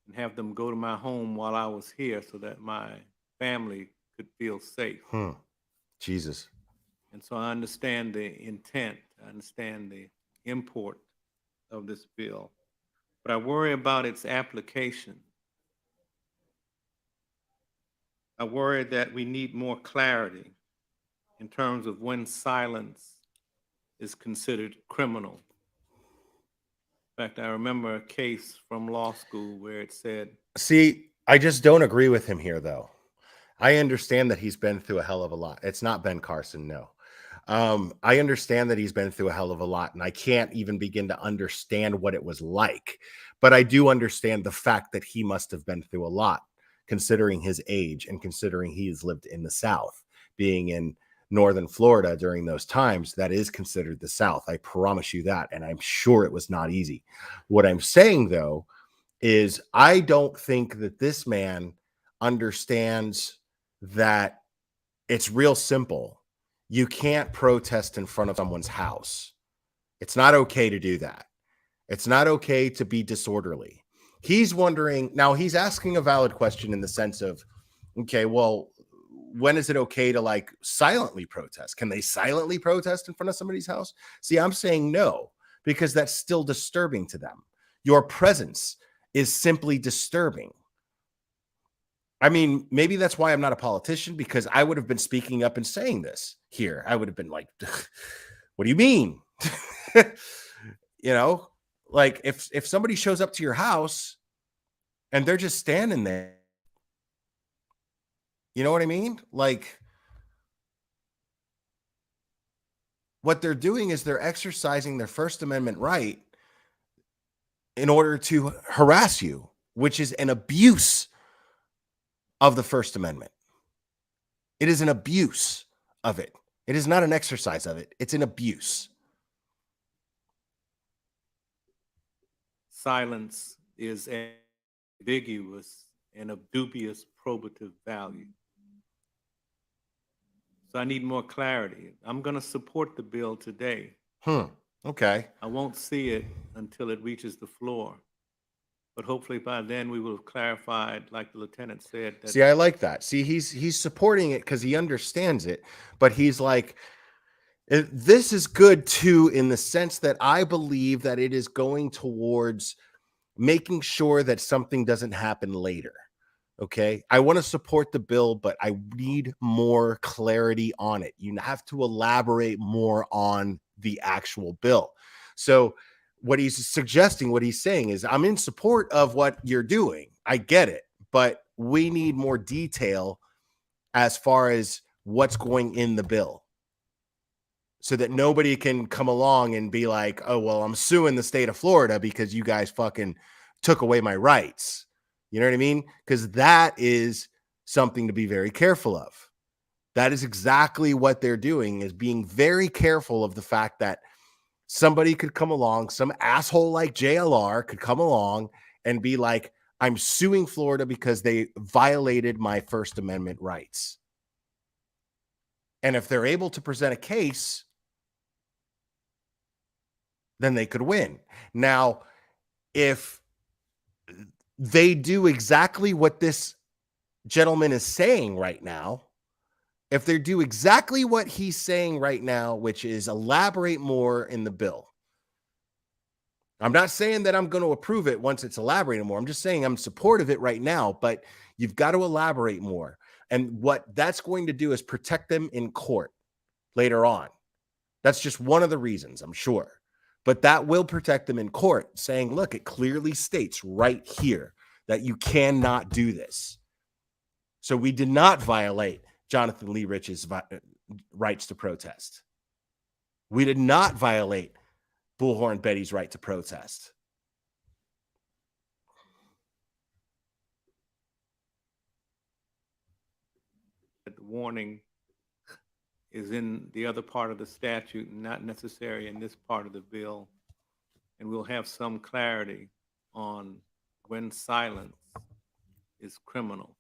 and have them go to my home while I was here so that my family could feel safe. Jesus. And so I understand the intent, I understand the import of this bill, but I worry about its application. I worry that we need more clarity in terms of when silence is considered criminal. In fact, I remember a case from law school where it said... See, I just don't agree with him here, though. I understand that he's been through a hell of a lot. It's not Ben Carson, no. I understand that he's been through a hell of a lot, and I can't even begin to understand what it was like. But I do understand the fact that he must have been through a lot, considering his age and considering he has lived in the South. Being in northern Florida during those times, that is considered the South. I promise you that, and I'm sure it was not easy. What I'm saying, though, is I don't think that this man understands that it's real simple. You can't protest in front of someone's house. It's not okay to do that. It's not okay to be disorderly. He's wondering, now he's asking a valid question in the sense of, okay, well, when is it okay to like silently protest? Can they silently protest in front of somebody's house? See, I'm saying no, because that's still disturbing to them. Your presence is simply disturbing. I mean, maybe that's why I'm not a politician, because I would have been speaking up and saying this here. I would have been like, what do you mean? You know, like if somebody shows up to your house and they're just standing there, you know what I mean? Like what they're doing is they're exercising their First Amendment right in order to harass you, which is an abuse of the First Amendment. It is an abuse of it. It is not an exercise of it. It's an abuse. Silence is ambiguous and of dubious probative value. So I need more clarity. I'm going to support the bill today. Okay. I won't see it until it reaches the floor. But hopefully by then we will have clarified, like the lieutenant said, that See, I like that. See, he's supporting it because he understands it, but he's like, this is good too, in the sense that I believe that it is going towards making sure that something doesn't happen later. Okay. I want to support the bill, but I need more clarity on it. You have to elaborate more on the actual bill. So, what he's suggesting, what he's saying is, I'm in support of what you're doing. I get it, but we need more detail as far as what's going in the bill, so that nobody can come along and be like, oh, well, I'm suing the state of Florida because you guys fucking took away my rights. You know what I mean? Because that is something to be very careful of. That is exactly what they're doing, is being very careful of the fact that somebody could come along, some asshole like JLR could come along and be like, I'm suing Florida because they violated my First Amendment rights. And if they're able to present a case, then they could win. Now, if they do exactly what this gentleman is saying right now, if they do exactly what he's saying right now, which is elaborate more in the bill. I'm not saying that I'm going to approve it once it's elaborated more. I'm just saying I'm supportive of it right now, but you've got to elaborate more. And what that's going to do is protect them in court later on. That's just one of the reasons, I'm sure. But that will protect them in court, saying, look, it clearly states right here that you cannot do this. So we did not violate Jonathan Lee Rich's rights to protest. We did not violate Bullhorn Betty's right to protest. the warning is in the other part of the statute, not necessary in this part of the bill. And we'll have some clarity on when silence is criminal.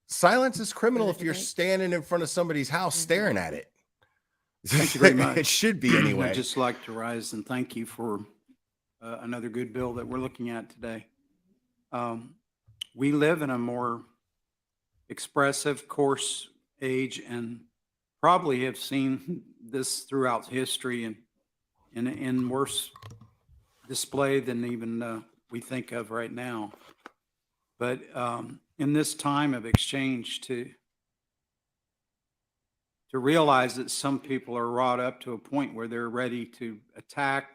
Silence is criminal if you're standing in front of somebody's house staring at it. Thank you very much. It should be anyway. I'd just like to rise and thank you for another good bill that we're looking at today. We live in a more expressive, coarse age and probably have seen this throughout history and in worse display than even we think of right now. But in this time of exchange, to realize that some people are wrought up to a point where they're ready to attack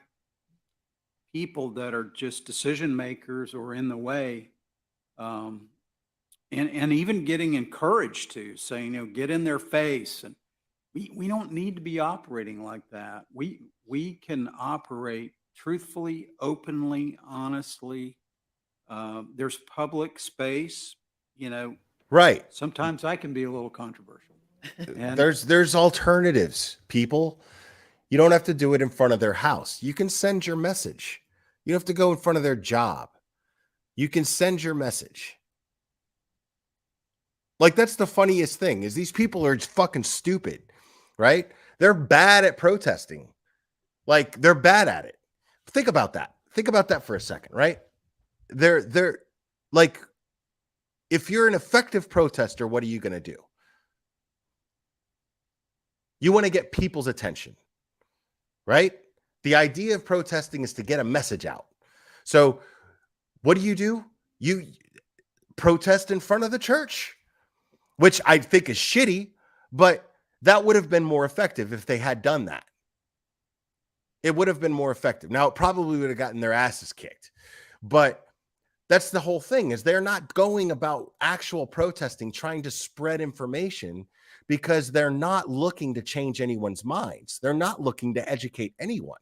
people that are just decision makers or in the way, and even getting encouraged to saying, you know, get in their face. And we don't need to be operating like that. We can operate truthfully, openly, honestly. There's public space, you know. Right. Sometimes I can be a little controversial. And There's alternatives, people. You don't have to do it in front of their house. You can send your message. You don't have to go in front of their job. You can send your message. Like, that's the funniest thing, is these people are fucking stupid, right? They're bad at protesting. Like, they're bad at it. Think about that. Think about that for a second, right? They're like, if you're an effective protester, what are you going to do? You want to get people's attention, right? The idea of protesting is to get a message out. So what do? You protest in front of the church, which I think is shitty, but that would have been more effective if they had done that. It would have been more effective. Now, it probably would have gotten their asses kicked, but that's the whole thing, is they're not going about actual protesting, trying to spread information, because they're not looking to change anyone's minds. They're not looking to educate anyone.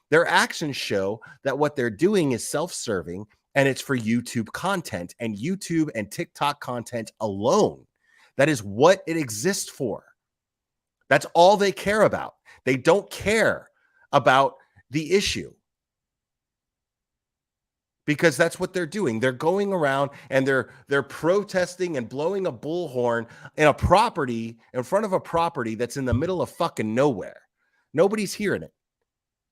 Their actions show that what they're doing is self-serving, and it's for YouTube content and YouTube and TikTok content alone. That is what it exists for. That's all they care about. They don't care about the issue, because that's what they're doing. They're going around and they're protesting and blowing a bullhorn in a property, in front of a property that's in the middle of fucking nowhere. Nobody's hearing it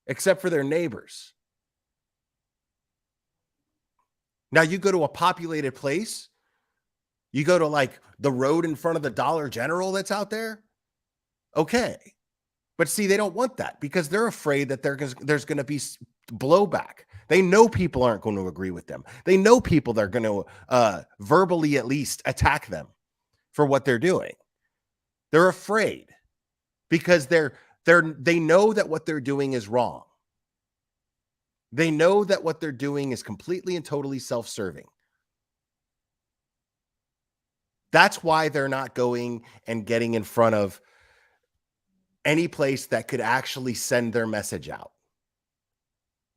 except for their neighbors. Now you go to a populated place, you go to like the road in front of the Dollar General that's out there. Okay. But see, they don't want that because they're afraid that there's going to be blowback. They know people aren't going to agree with them. They know people that are going to verbally at least attack them for what they're doing. They're afraid because they know that what they're doing is wrong. They know that what they're doing is completely and totally self-serving. That's why they're not going and getting in front of any place that could actually send their message out.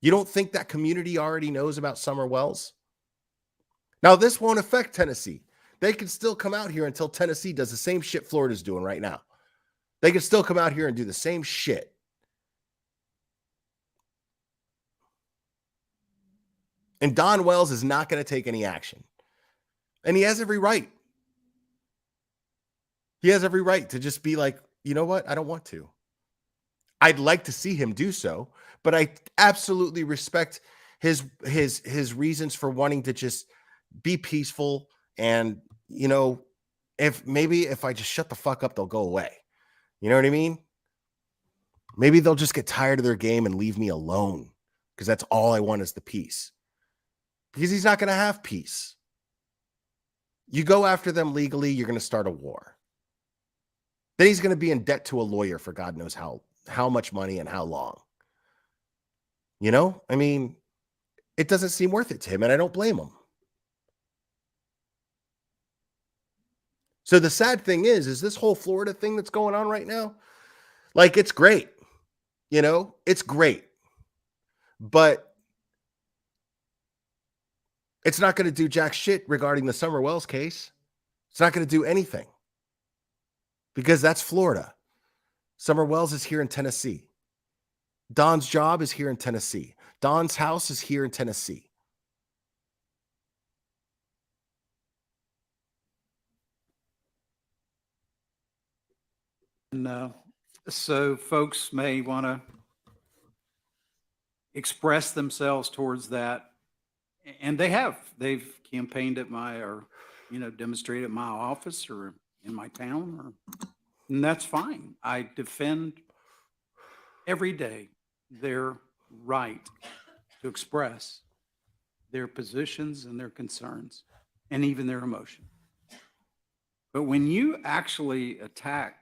You don't think that community already knows about Summer Wells? Now, this won't affect Tennessee. They can still come out here until Tennessee does the same shit Florida's doing right now. They can still come out here and do the same shit. And Don Wells is not going to take any action. And he has every right. He has every right to just be like, you know what? I don't want to. I'd like to see him do so, but I absolutely respect his reasons for wanting to just be peaceful. And, you know, if I just shut the fuck up, they'll go away. You know what I mean? Maybe they'll just get tired of their game and leave me alone because that's all I want is the peace. Because he's not going to have peace. You go after them legally, you're going to start a war. Then he's going to be in debt to a lawyer for God knows how much money and how long. You know, I mean, it doesn't seem worth it to him, and I don't blame him. So the sad thing is this whole Florida thing that's going on right now, like, it's great. You know, it's great. But it's not going to do jack shit regarding the Summer Wells case. It's not going to do anything. Because that's Florida. Summer Wells is here in Tennessee. Don's job is here in Tennessee. Don's house is here in Tennessee. And so folks may want to express themselves towards that. And they've campaigned at demonstrated at my office or in my town, and that's fine. I defend every day their right to express their positions and their concerns and even their emotion. But when you actually attack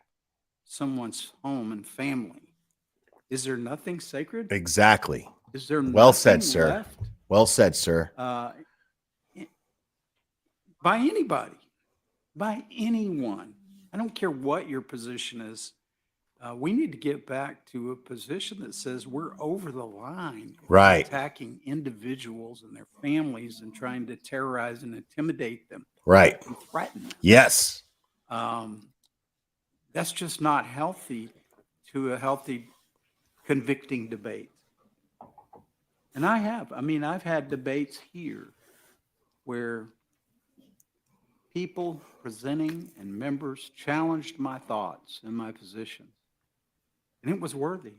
someone's home and family, is there nothing sacred? Exactly. Is there well said, nothing sir? left? Well said, sir. By anybody, by anyone. I don't care what your position is. We need to get back to a position that says we're over the line. Right. Attacking individuals and their families and trying to terrorize and intimidate them. Right. And threaten them. Yes. That's just not healthy to a healthy convicting debate. And I've had debates here where people presenting and members challenged my thoughts and my positions. And it was worthy.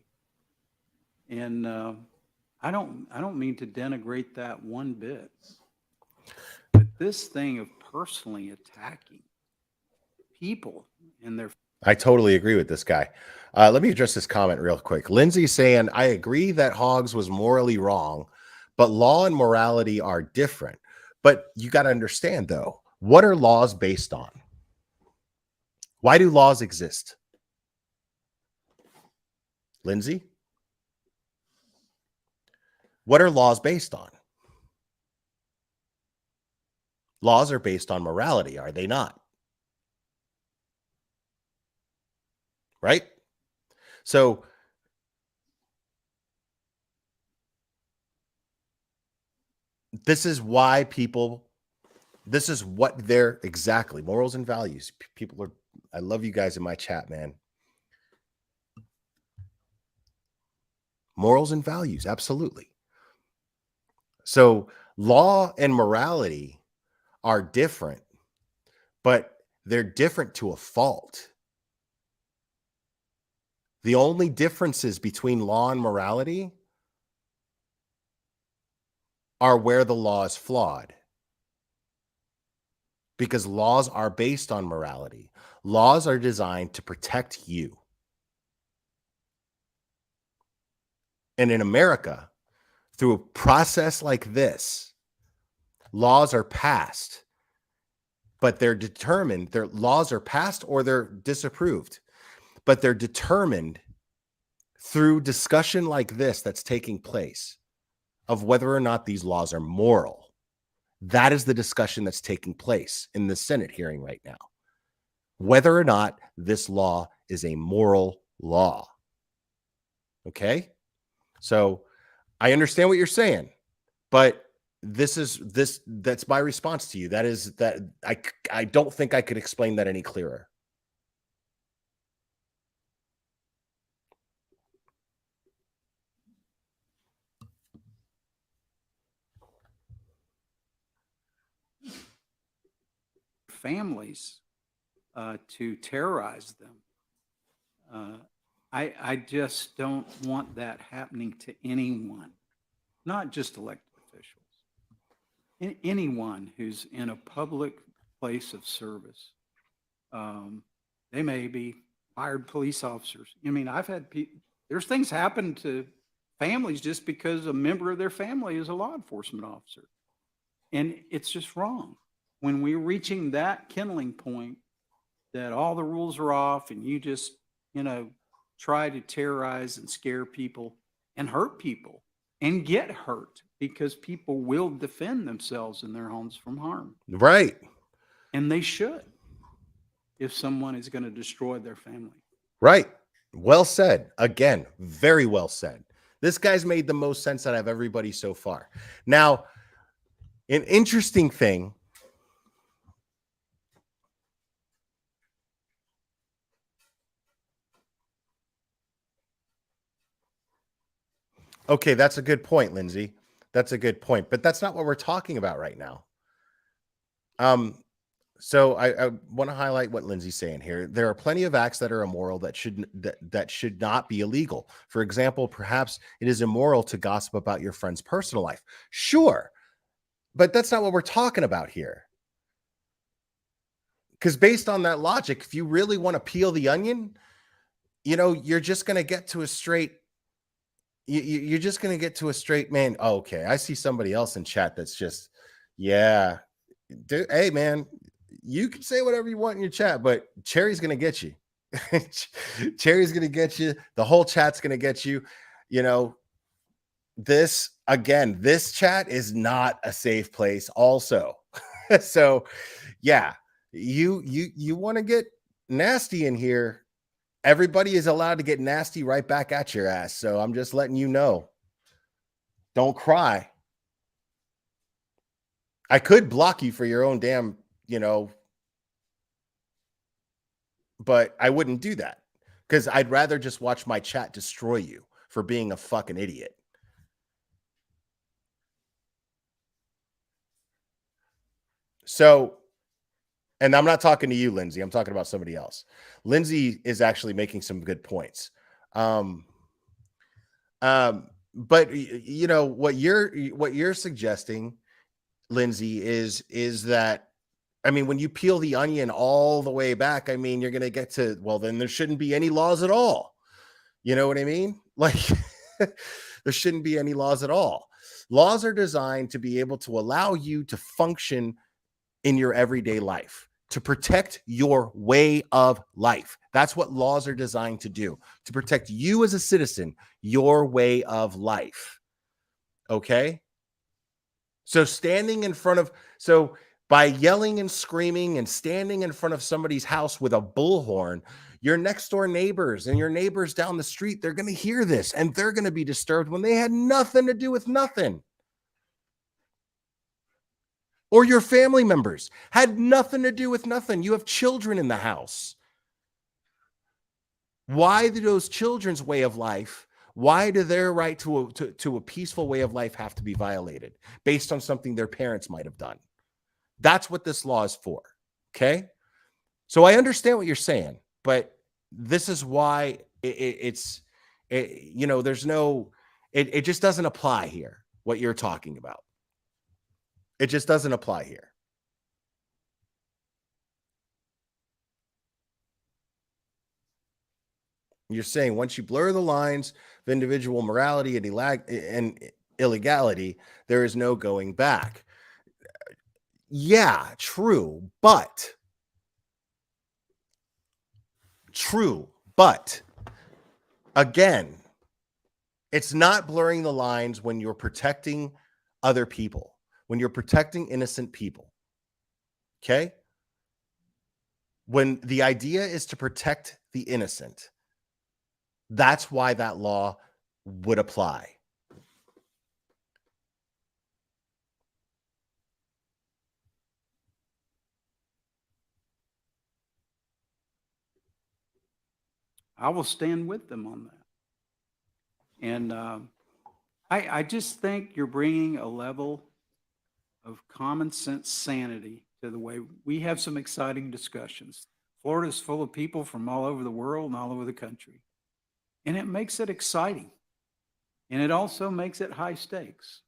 And I don't mean to denigrate that one bit. But this thing of personally attacking people and their... I totally agree with this guy. Let me address this comment real quick. Lindsay's saying, I agree that Hoggs was morally wrong, but law and morality are different. But you got to understand, though, what are laws based on? Why do laws exist? Lindsay? What are laws based on? Laws are based on morality, are they not? Right? So this is why people, this is what they're exactly, morals and values. People are, I love you guys in my chat, man. Morals and values, absolutely. So law and morality are different, but they're different to a fault. The only differences between law and morality are where the law is flawed. because laws are based on morality. Laws are designed to protect you. And in America, through a process like this, laws are passed, but they're determined, their laws are passed or they're disapproved, but they're determined through discussion like this that's taking place of whether or not these laws are moral. That is the discussion that's taking place in the Senate hearing right now. Whether or not this law is a moral law. Okay? So I understand what you're saying, but that's my response to you. That is that I don't think I could explain that any clearer. Families to terrorize them. I just don't want that happening to anyone, not just elected officials. Anyone who's in a public place of service. They may be fired police officers. I mean, I've had there's things happen to families just because a member of their family is a law enforcement officer. And it's just wrong. When we're reaching that kindling point that all the rules are off and you just, try to terrorize and scare people and hurt people and get hurt because people will defend themselves in their homes from harm. Right. And they should if someone is going to destroy their family. Right. Well said. Again, very well said. This guy's made the most sense out of everybody so far. Now, an interesting thing. Okay, that's a good point, Lindsay. That's a good point, but that's not what we're talking about right now. So I want to highlight what Lindsay's saying here. There are plenty of acts that are immoral that should not be illegal. For example, perhaps it is immoral to gossip about your friend's personal life. Sure, but that's not what we're talking about here. Because based on that logic, if you really want to peel the onion, you're just going to get to a straight. You're just going to get to a straight man. Oh, okay. I see somebody else in chat that's just, yeah. Dude, hey, man, you can say whatever you want in your chat, but Cherry's going to get you. Cherry's going to get you. The whole chat's going to get you. This chat is not a safe place also. So, yeah, you want to get nasty in here. Everybody is allowed to get nasty right back at your ass. So I'm just letting you know. Don't cry. I could block you for your own damn, but I wouldn't do that because I'd rather just watch my chat destroy you for being a fucking idiot. So, and I'm not talking to you, Lindsay. I'm talking about somebody else. Lindsay is actually making some good points. But what you're suggesting, Lindsay, is that, I mean, when you peel the onion all the way back, I mean, you're going to get to, well, then there shouldn't be any laws at all. You know what I mean? Like there shouldn't be any laws at all. Laws are designed to be able to allow you to function in your everyday life, to protect your way of life. That's what laws are designed to do, to protect you as a citizen, your way of life. Okay? So by yelling and screaming and standing in front of somebody's house with a bullhorn, your next door neighbors and your neighbors down the street, they're going to hear this and they're going to be disturbed when they had nothing to do with nothing. Or your family members had nothing to do with nothing. You have children in the house. Why do those children's way of life, why do their right to a peaceful way of life have to be violated based on something their parents might have done? That's what this law is for. Okay? So I understand what you're saying, but this is why it just doesn't apply here, what you're talking about. It just doesn't apply here. You're saying once you blur the lines of individual morality and illegality, there is no going back. Yeah, true, but again, it's not blurring the lines when you're protecting other people, when you're protecting innocent people. Okay? When the idea is to protect the innocent, that's why that law would apply. I will stand with them on that. And I just think you're bringing a level of common sense sanity to the way we have some exciting discussions. Florida's full of people from all over the world and all over the country. And it makes it exciting. And it also makes it high stakes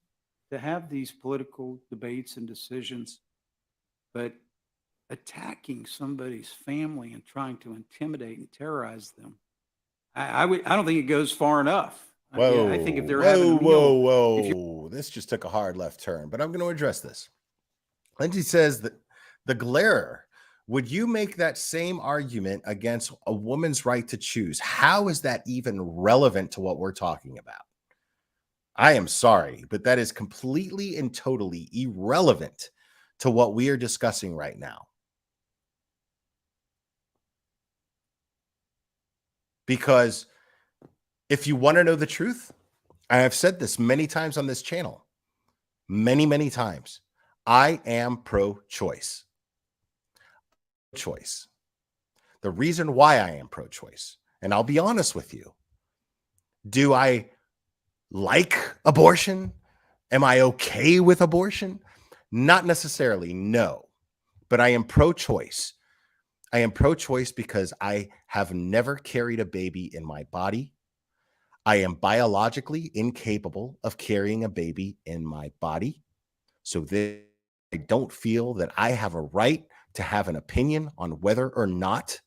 to have these political debates and decisions. But attacking somebody's family and trying to intimidate and terrorize them, I don't think it goes far enough. I think if they're having a meal, if Whoa. This just took a hard left turn, but I'm going to address this. Lindsay says that the glare, would you make that same argument against a woman's right to choose? How is that even relevant to what we're talking about? I am sorry, but that is completely and totally irrelevant to what we are discussing right now. Because if you want to know the truth, I have said this many times on this channel, many times. I am pro-choice. The reason why I am pro-choice, and I'll be honest with you, do I like abortion? Am I okay with abortion? Not necessarily, no. But I am pro-choice. I am pro-choice because I have never carried a baby in my body. I am biologically incapable of carrying a baby in my body. So I don't feel that I have a right to have an opinion on whether or not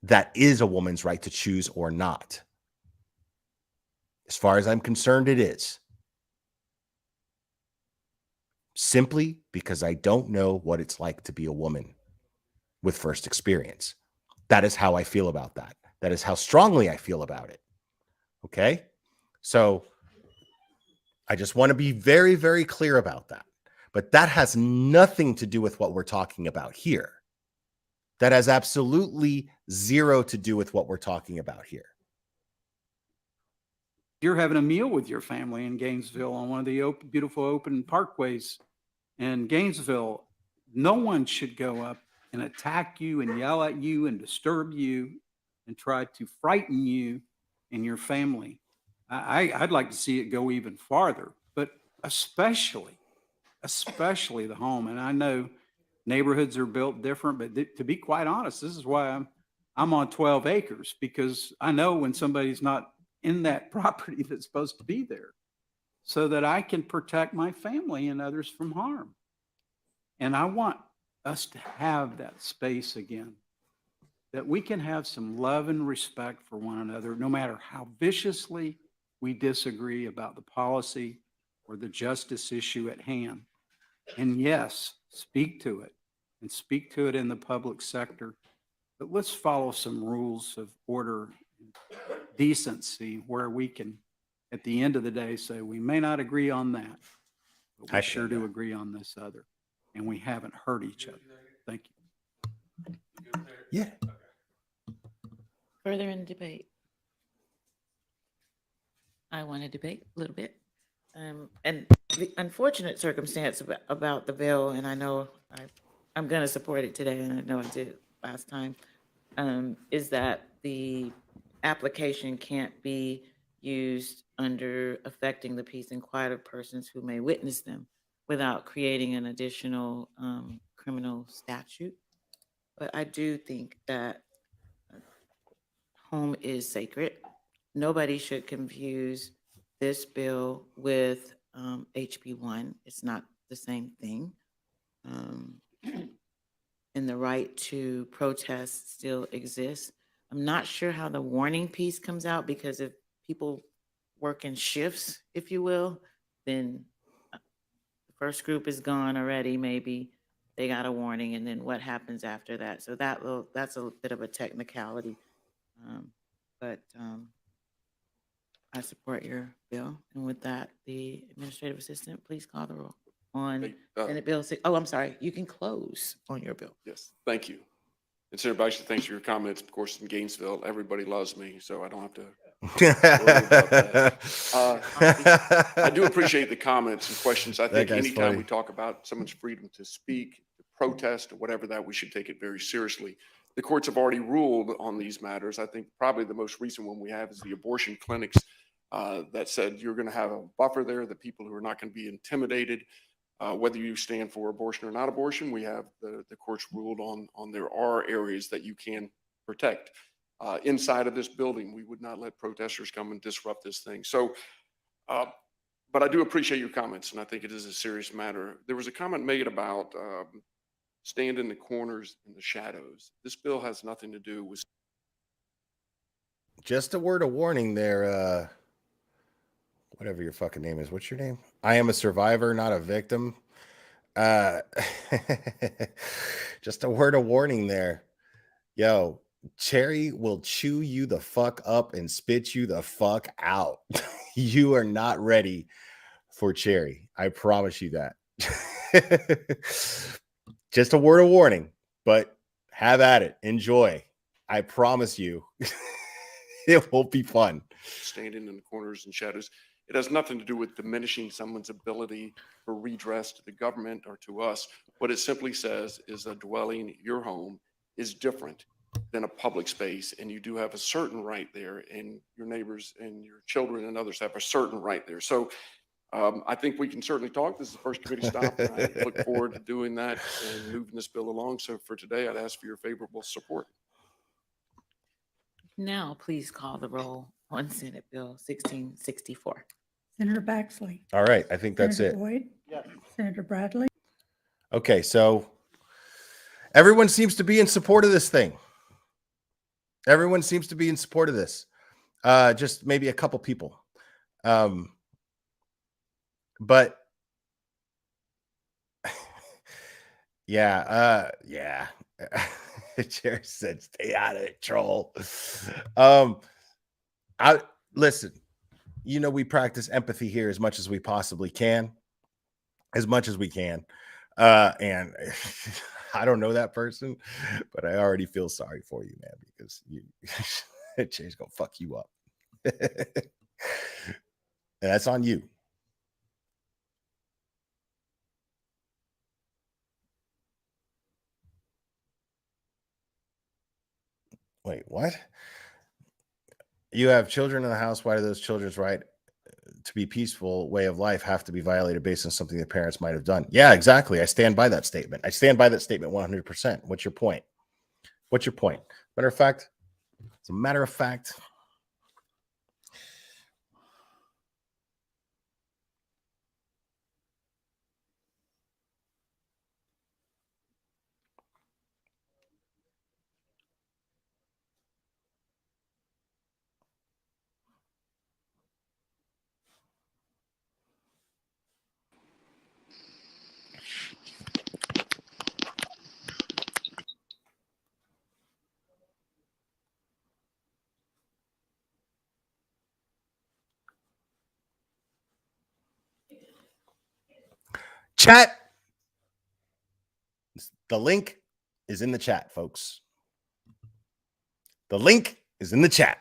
that is a woman's right to choose or not. As far as I'm concerned, it is. Simply because I don't know what it's like to be a woman with first experience. That is how I feel about that. That is how strongly I feel about it. Okay? So I just want to be very, very clear about that. But that has nothing to do with what we're talking about here. That has absolutely zero to do with what we're talking about here. you're having a meal with your family in Gainesville on one of the beautiful open parkways in Gainesville, no one should go up and attack you and yell at you and disturb you and try to frighten you and your family. I'd like to see it go even farther, but especially the home. And I know neighborhoods are built different, but to be quite honest, this is why I'm on 12 acres, because I know when somebody's not in that property that's supposed to be there, so that I can protect my family and others from harm. And I want us to have that space again, that we can have some love and respect for one another, no matter how viciously we disagree about the policy or the justice issue at hand. And yes, speak to it, and speak to it in the public sector. But let's follow some rules of order and decency where we can, at the end of the day, say we may not agree on that, but we sure do agree on this other. And we haven't hurt each other. Thank you. Yeah. Further in the debate. I want to debate a little bit. And the unfortunate circumstance about the bill, and I know I'm going to support it today, and I know I did last time, is that the application can't be used under affecting the peace and quiet of persons who may witness them without creating an additional criminal statute. But I do think that home is sacred. Nobody should confuse this bill with HB1. It's not the same thing. and the right to protest still exists. I'm not sure how the warning piece comes out, because if people work in shifts, if you will, then the first group is gone already, maybe they got a warning, and then what happens after that? So that's a bit of a technicality. But I support your bill. And with that, the administrative assistant, please call the roll on Senate Bill 6. Oh, I'm sorry. You can close on your bill. Yes, thank you. And Senator Baxter, thanks for your comments. Of course, in Gainesville, everybody loves me, so I don't have to worry about that. I do appreciate the comments and questions. I think anytime we talk about someone's freedom to speak, to protest, or whatever that, we should take it very seriously. The courts have already ruled on these matters. I think probably the most recent one we have is the abortion clinics that said you're going to have a buffer there, the people who are not going to be intimidated. Whether you stand for abortion or not abortion, we have the courts ruled on there are areas that you can protect. Inside of this building, we would not let protesters come and disrupt this thing. So, but I do appreciate your comments, and I think it is a serious matter. There was a comment made about stand in the corners in the shadows. This bill has nothing to do with. Just a word of warning there, whatever your fucking name is. What's your name? I am a survivor, not a victim. Just a word of warning there. Yo, Cherry will chew you the fuck up and spit you the fuck out. You are not ready for Cherry. I promise you that. Just a word of warning, but have at it. Enjoy. I promise you. It will be fun. Standing in the corners and shadows. It has nothing to do with diminishing someone's ability for redress to the government or to us. What it simply says is a dwelling, your home, is different than a public space, and you do have a certain right there, and your neighbors and your children and others have a certain right there. So I think we can certainly talk. This is the first committee stop, and I look forward to doing that and moving this bill along. So for today, I'd ask for your favorable support. Now, please call the roll on Senate Bill 1664. Senator Baxley. All right. I think that's Senator it. Boyd. Yes. Senator Bradley. Okay. So everyone seems to be in support of this thing. Everyone seems to be in support of this. Just maybe a couple people. But yeah. Chair said, stay out of it, troll. I listen, we practice empathy here as much as we possibly can, and I don't know that person, but I already feel sorry for you, man, because Chair's gonna fuck you up. And that's on you. Wait, what? You have children in the house. Why do those children's right to be peaceful way of life have to be violated based on something the parents might have done? Yeah, exactly. I stand by that statement. 100%. What's your point? Matter of fact, as a matter of fact, chat. The link is in the chat, folks. The link is in the chat.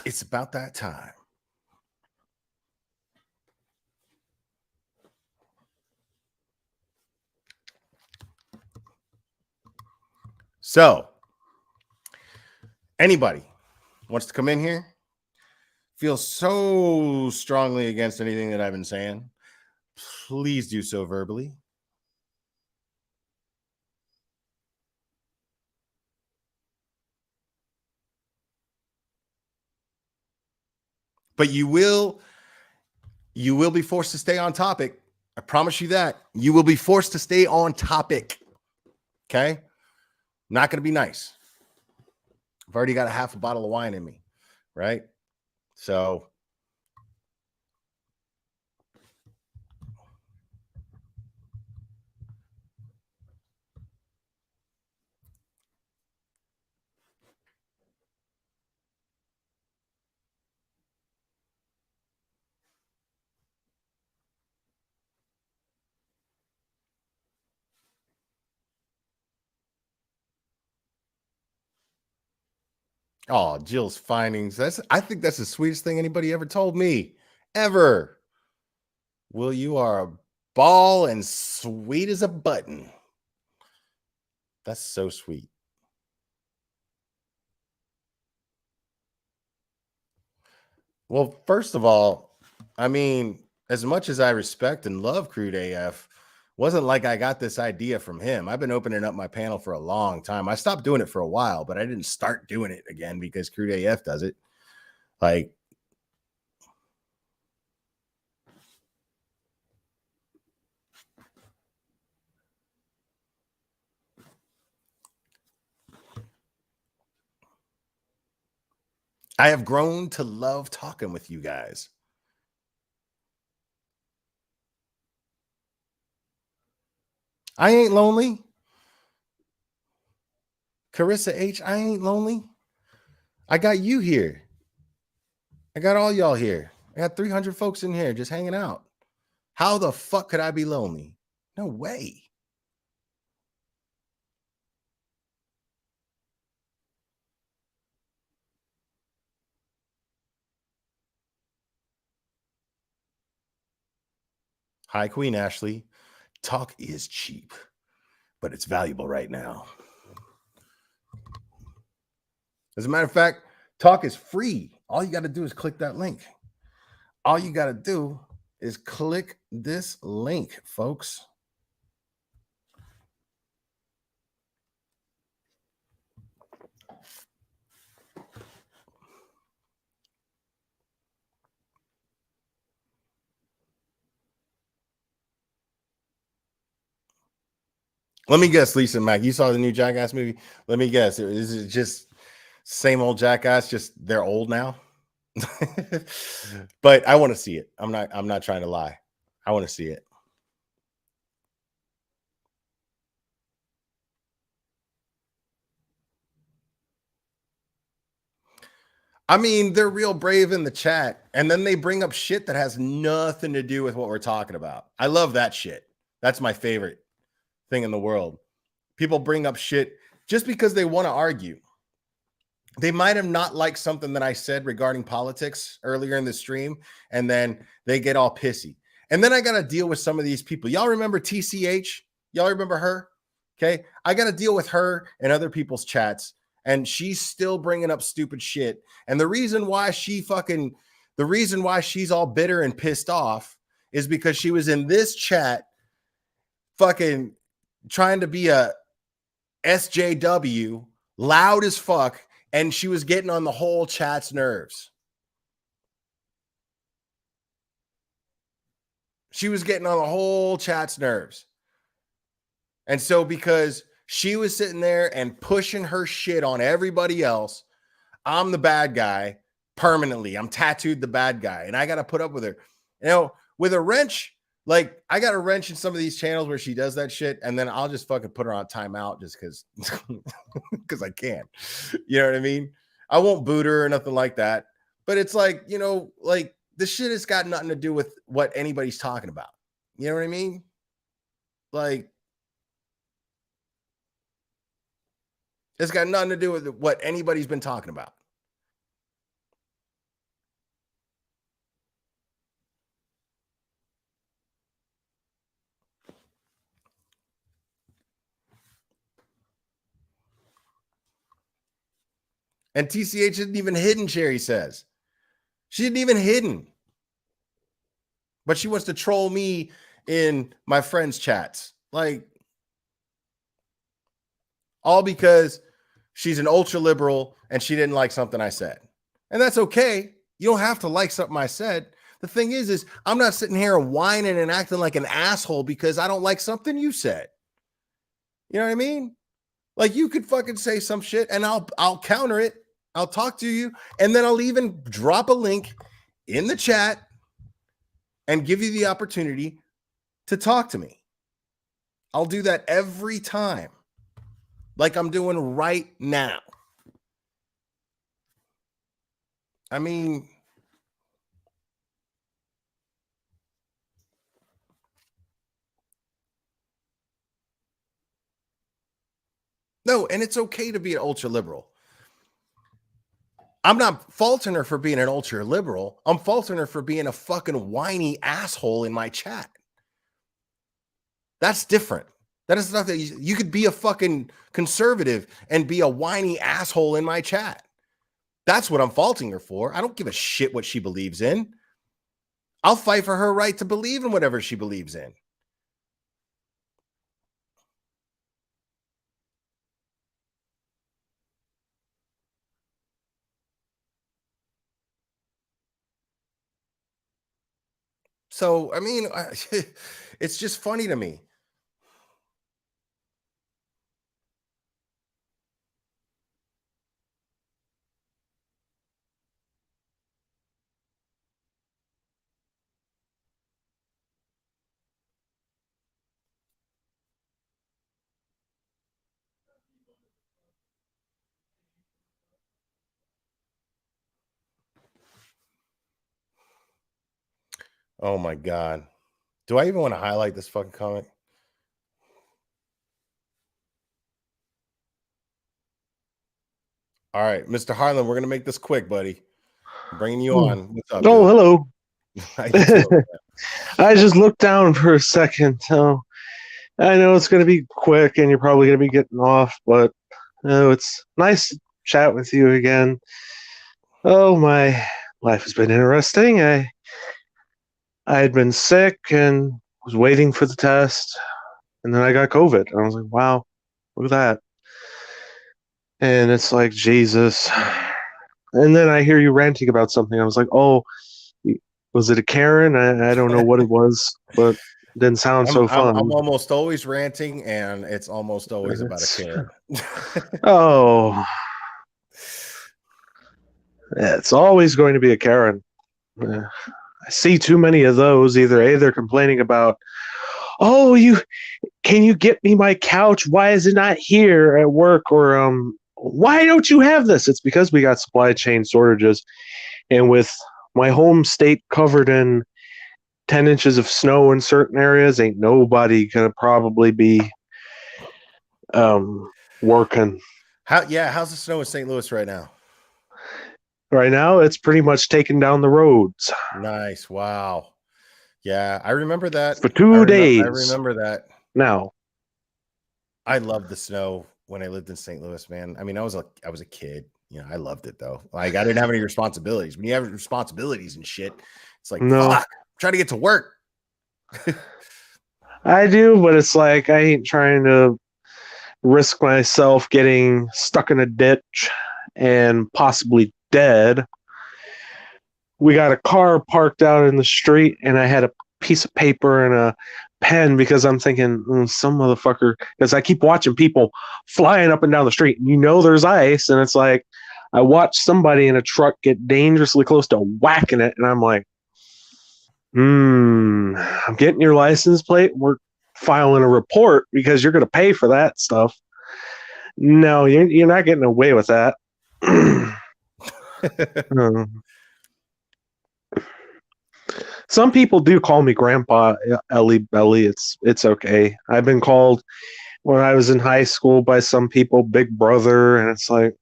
It's about that time. So, anybody wants to come in here, feel so strongly against anything that I've been saying, please do so verbally. But you will be forced to stay on topic. I promise you that. You will be forced to stay on topic. Okay. I'm not going to be nice. I've already got a half a bottle of wine in me. Right. So. Oh, Jill's findings. I think that's the sweetest thing anybody ever told me. Ever. Will, you are a ball and sweet as a button. That's so sweet. Well, first of all, I mean, as much as I respect and love Crude AF, wasn't like I got this idea from him. I've been opening up my panel for a long time. I stopped doing it for a while, but I didn't start doing it again because Crude AF does it. Like, I have grown to love talking with you guys. I ain't lonely. Carissa H, I ain't lonely. I got you here. I got all y'all here. I got 300 folks in here just hanging out. How the fuck could I be lonely? No way. Hi, Queen Ashley. Talk is cheap, but it's valuable right now. As a matter of fact, talk is free. All you got to do is click that link. All you got to do is click this link, folks. Let me guess, Lisa Mack, you saw the new Jackass movie? Let me guess. Is it just same old Jackass, just they're old now? But I want to see it. I'm not trying to lie. I want to see it. I mean, they're real brave in the chat, and then they bring up shit that has nothing to do with what we're talking about. I love that shit. That's my favorite thing in the world. People bring up shit just because they want to argue. They might have not liked something that I said regarding politics earlier in the stream, and then they get all pissy. And then I got to deal with some of these people. Y'all remember TCH? Y'all remember her? Okay. I got to deal with her and other people's chats, and she's still bringing up stupid shit. And the reason why she's all bitter and pissed off is because she was in this chat fucking trying to be a SJW, loud as fuck, and she was getting on the whole chat's nerves. She was getting on the whole chat's nerves. And so because she was sitting there and pushing her shit on everybody else, I'm the bad guy permanently. I'm tattooed the bad guy, and I got to put up with her. You know, with a wrench, like I got a wrench in some of these channels where she does that shit, and then I'll just fucking put her on timeout just because I can. You know what I mean? I won't boot her or nothing like that. But it's like, you know, like this shit has got nothing to do with what anybody's talking about. You know what I mean? Like, it's got nothing to do with what anybody's been talking about. And TCH isn't even hidden, Sherry says. She isn't even hidden. But she wants to troll me in my friends' chats. Like, all because she's an ultra liberal and she didn't like something I said. And that's okay. You don't have to like something I said. The thing is I'm not sitting here whining and acting like an asshole because I don't like something you said. You know what I mean? Like you could fucking say some shit and I'll counter it. I'll talk to you, and then I'll even drop a link in the chat and give you the opportunity to talk to me. I'll do that every time, like I'm doing right now. I mean, no, and it's okay to be an ultra liberal. I'm not faulting her for being an ultra liberal. I'm faulting her for being a fucking whiny asshole in my chat. That's different. That is not that you could be a fucking conservative and be a whiny asshole in my chat. That's what I'm faulting her for. I don't give a shit what she believes in. I'll fight for her right to believe in whatever she believes in. So, I mean, it's just funny to me. Oh my God. Do I even want to highlight this fucking comment? All right, Mr. Harlan, we're going to make this quick, buddy. I'm bringing you on. What's up? Oh, dude? hello. How you doing? I just looked down for a second. So I know it's going to be quick and you're probably going to be getting off, but it's nice to chat with you again. Oh, my life has been interesting. I had been sick and was waiting for the test, and then I got COVID. And I was like, wow, look at that. And it's like, Jesus. And then I hear you ranting about something. I was like, oh, was it a Karen? I don't know what it was, but it didn't sound so fun. I'm almost always ranting, and it's almost always about a Karen. Oh. Yeah, it's always going to be a Karen. I see too many of those. Either A, they're complaining about, oh, can you get me my couch? Why is it not here at work? Or why don't you have this? It's because we got supply chain shortages. And with my home state covered in 10 inches of snow in certain areas, ain't nobody gonna probably be working. How's the snow in St. Louis right now? Right now, it's pretty much taking down the roads. Nice. Wow. Yeah, I remember that. For 2 days. I remember that. Now. I loved the snow when I lived in St. Louis, man. I mean, I was a kid. You know, I loved it though. Like I didn't have any responsibilities. When you have responsibilities and shit, it's like, no. Fuck, I'm trying to get to work. I do, but it's like I ain't trying to risk myself getting stuck in a ditch and possibly dead. We got a car parked out in the street, and I had a piece of paper and a pen because I'm thinking some motherfucker, because I keep watching people flying up and down the street, and there's ice, and it's like I watched somebody in a truck get dangerously close to whacking it, and I'm like, I'm getting your license plate. We're filing a report because you're going to pay for that stuff. No, you're not getting away with that. Some people do call me Grandpa Ellie Belly. It's okay. I've been called when I was in high school by some people Big Brother, and it's like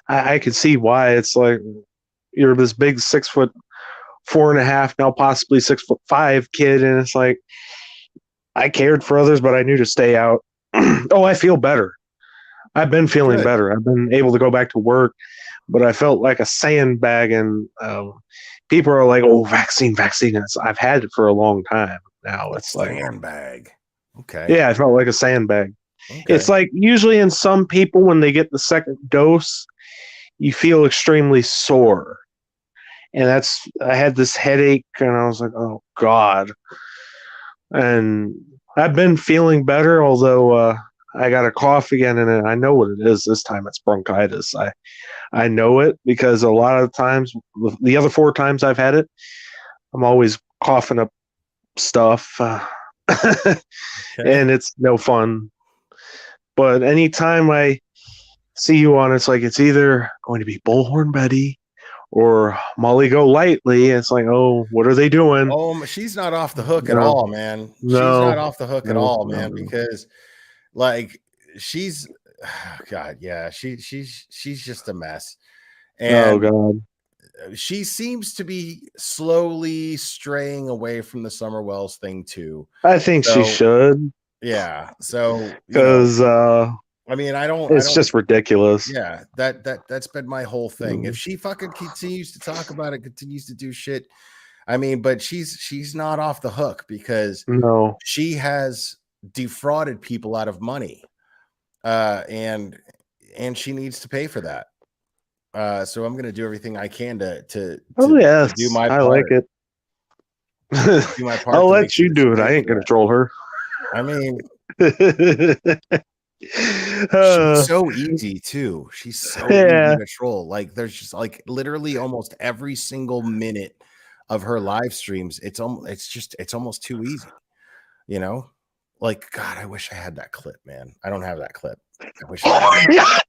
I can see why. It's like you're this big 6'4.5" now, possibly 6'5" kid, and it's like I cared for others, but I knew to stay out. Oh, I feel better. I've been feeling better. I've been able to go back to work, but I felt like a sandbag, and people are like, "Oh, vaccine." I've had it for a long time now. It's like sandbag. Okay. Yeah, I felt like a sandbag. Okay. It's like usually in some people when they get the second dose, you feel extremely sore, and I had this headache, and I was like, "Oh God." And I've been feeling better, although I got a cough again, and I know what it is this time. It's bronchitis. I know it because a lot of times, the other 4 times I've had it, I'm always coughing up stuff, and it's no fun. But anytime I see you on, it's like it's either going to be Bullhorn Betty or Molly Go Lightly. It's like, oh, what are they doing? Oh, she's not off the hook at No. all, man. She's No. not off the hook at No, all, no, man, no. because like she's God, yeah, she's just a mess. Oh And God. she seems to be slowly straying away from the Summer Wells thing too. I think she should. Yeah. So, Because I mean, it's just ridiculous. Yeah, that's been my whole thing. If Mhm. she fucking continues to talk about it, continues to do shit, I mean, but she's not off the hook because No. she has defrauded people out of money. And she needs to pay for that. So I'm gonna do everything I can to yes, do my I part. like it. Do my part I'll to make let sure you that she do it. pays I ain't for gonna that. troll her. I mean, Uh, she's so easy too. She's so Yeah. easy to troll. Like there's just like literally almost every single minute of her live streams. It's almost too easy. You know, like God, I wish I had that clip, man. I don't have that clip. I wish I had that.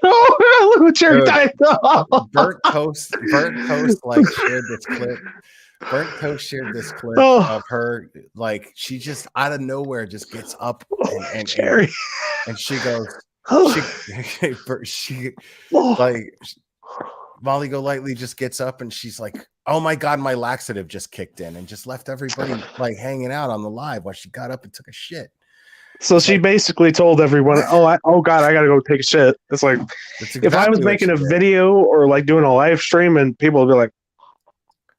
Look what Jerry Dude, typed up. Burnt Toast like shared this clip. Burnt Toast shared this clip Oh. of her, like she just out of nowhere just gets up and Jerry. and she goes, she like Molly Go Lightly just gets up and she's like, oh my God, my laxative just kicked in and just left everybody like hanging out on the live while she got up and took a shit. So she basically told everyone, "Oh God, I gotta go take a shit." It's like That's if I was exactly what making she a did. video or like doing a live stream, and people would be like,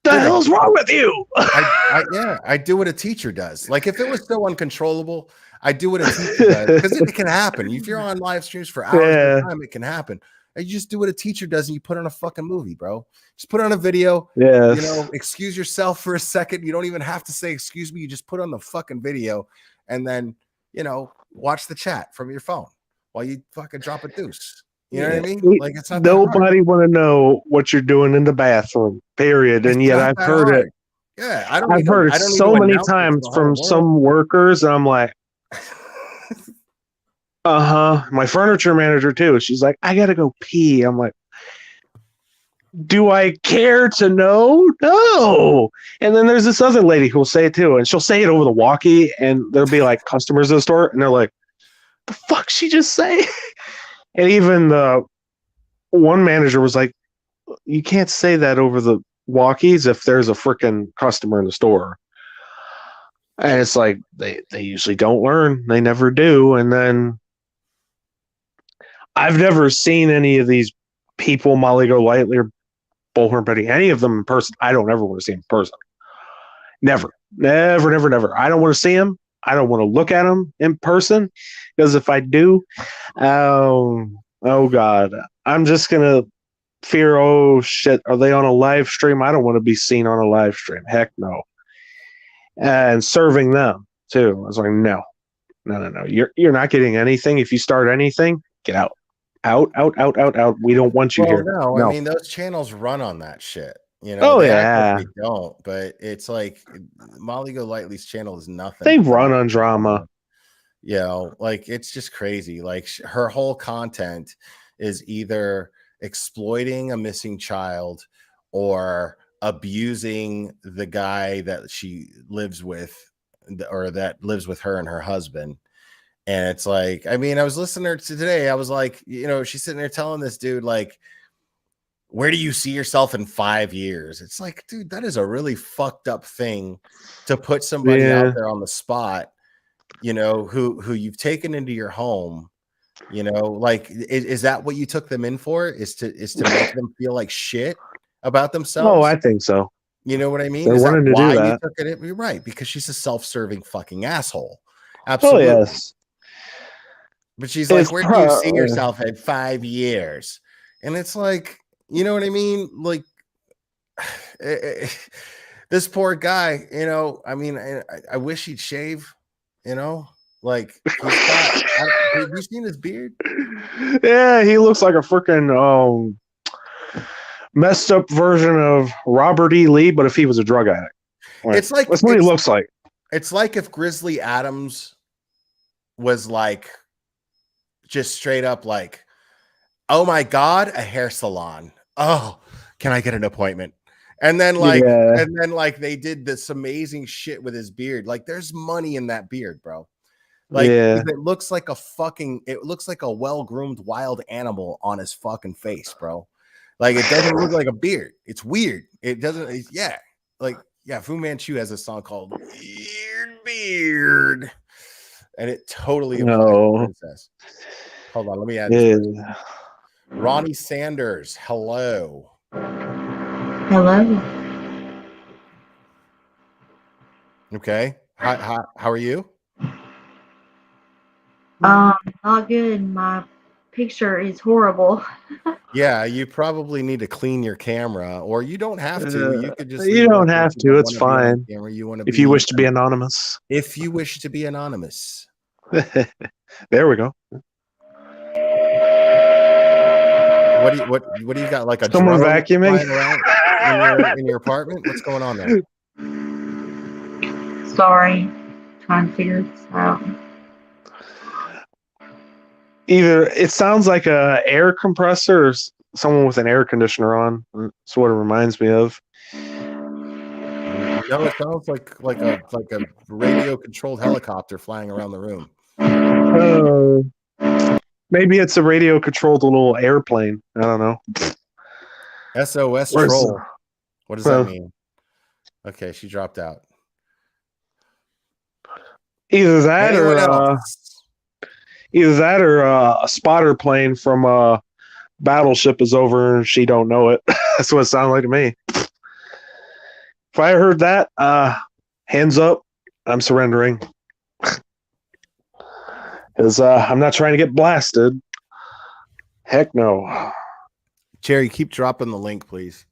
"The Dude, hell's wrong with you?" I do what a teacher does. Like if it was so uncontrollable, I do what a teacher does because it can happen. If you're on live streams for hours at a time, it can happen. And you just do what a teacher does and you put on a fucking movie, bro. Just put on a video. Yes. You know, excuse yourself for a second. You don't even have to say excuse me. You just put on the fucking video and then, you know, watch the chat from your phone while you fucking drop a deuce. You know what I mean? Like it's not that hard. Nobody want to know what you're doing in the bathroom. Period. And It's yet not I've that heard hard. it. Yeah, I've heard it so many times from some workers, and I'm like, my furniture manager too. She's like, I gotta go pee. I'm like, do I care to know? No. And then there's this other lady who will say it too, and she'll say it over the walkie, and there'll be like customers in the store, and they're like, the fuck she just say? And even the one manager was like, you can't say that over the walkies if there's a freaking customer in the store. And it's like they usually don't learn. They never do. And then I've never seen any of these people, Molly Go Lightly or Bullhorn Betty, any of them in person. I don't ever want to see them in person. Never. Never, never, never. I don't want to see them. I don't want to look at them in person because if I do, oh God, I'm just going to fear, oh shit, are they on a live stream? I don't want to be seen on a live stream. Heck no. And serving them too. I was like, no. You're not getting anything. If you start anything, get out. Out. We don't want you here. No, I mean those channels run on that shit. You know, Oh they act like yeah. they don't, but it's like Molly Go Lightly's channel is nothing. They run on drama. You know, like it's just crazy. Like her whole content is either exploiting a missing child or abusing the guy that she lives with or that lives with her and her husband. And it's like, I mean, I was listening to her today. I was like, you know, she's sitting there telling this dude, like, where do you see yourself in 5 years? It's like, dude, that is a really fucked up thing to put somebody out there on the spot, you know, who you've taken into your home. You know, like, is that what you took them in for? Is to make them feel like shit about themselves? Oh, I think so. You know what I mean? They're Is that wanting to why do you that. took it in? You're right, because she's a self-serving fucking asshole. Absolutely. Oh, yes. But she's like, where do you see yourself in 5 years? And it's like, you know what I mean? Like, this poor guy, you know, I mean, I wish he'd shave, you know, Like he's got. Have you seen his beard? Yeah, he looks like a freaking messed up version of Robert E. Lee, but if he was a drug addict. It's like that's what he looks like. It's like if Grizzly Adams was like just straight up like, oh my God, a hair salon. Oh, can I get an appointment? And then like they did this amazing shit with his beard. Like there's money in that beard, bro. Like it looks like a well-groomed wild animal on his fucking face, bro. Like it doesn't look like a beard. It's weird. It doesn't. Fu Manchu has a song called Beard, and it totally applies to Princess. Hold on, let me add this. Ronnie Sanders, hello. Hello. Okay. How are you? Not good. My picture is horrible. Yeah, you probably need to clean your camera, or you don't have to. You could just. You don't have to. It's fine. You want to if you wish to be anonymous. If you wish to be anonymous. There we go. What do you got? Like a someone vacuuming in your apartment? What's going on there? Sorry, trying to figure this out. Either it sounds like a air compressor or someone with an air conditioner on. That's what it reminds me of. No, it sounds like a radio controlled helicopter flying around the room. Maybe it's a radio controlled little airplane. I don't know. SOS troll. What does that mean? Okay, she dropped out. Either that or a spotter plane from a battleship is over and she don't know it. That's what it sounded like to me. If I heard that, hands up, I'm surrendering. Because I'm not trying to get blasted. Heck no. Jerry, keep dropping the link, please.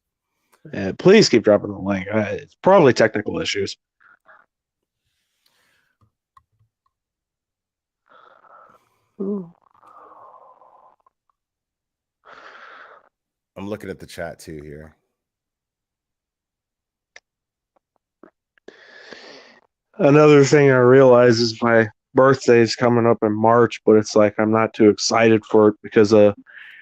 Yeah, please keep dropping the link. It's probably technical issues. I'm looking at the chat too here. Another thing I realize is my birthday's coming up in March, but it's like I'm not too excited for it because oh,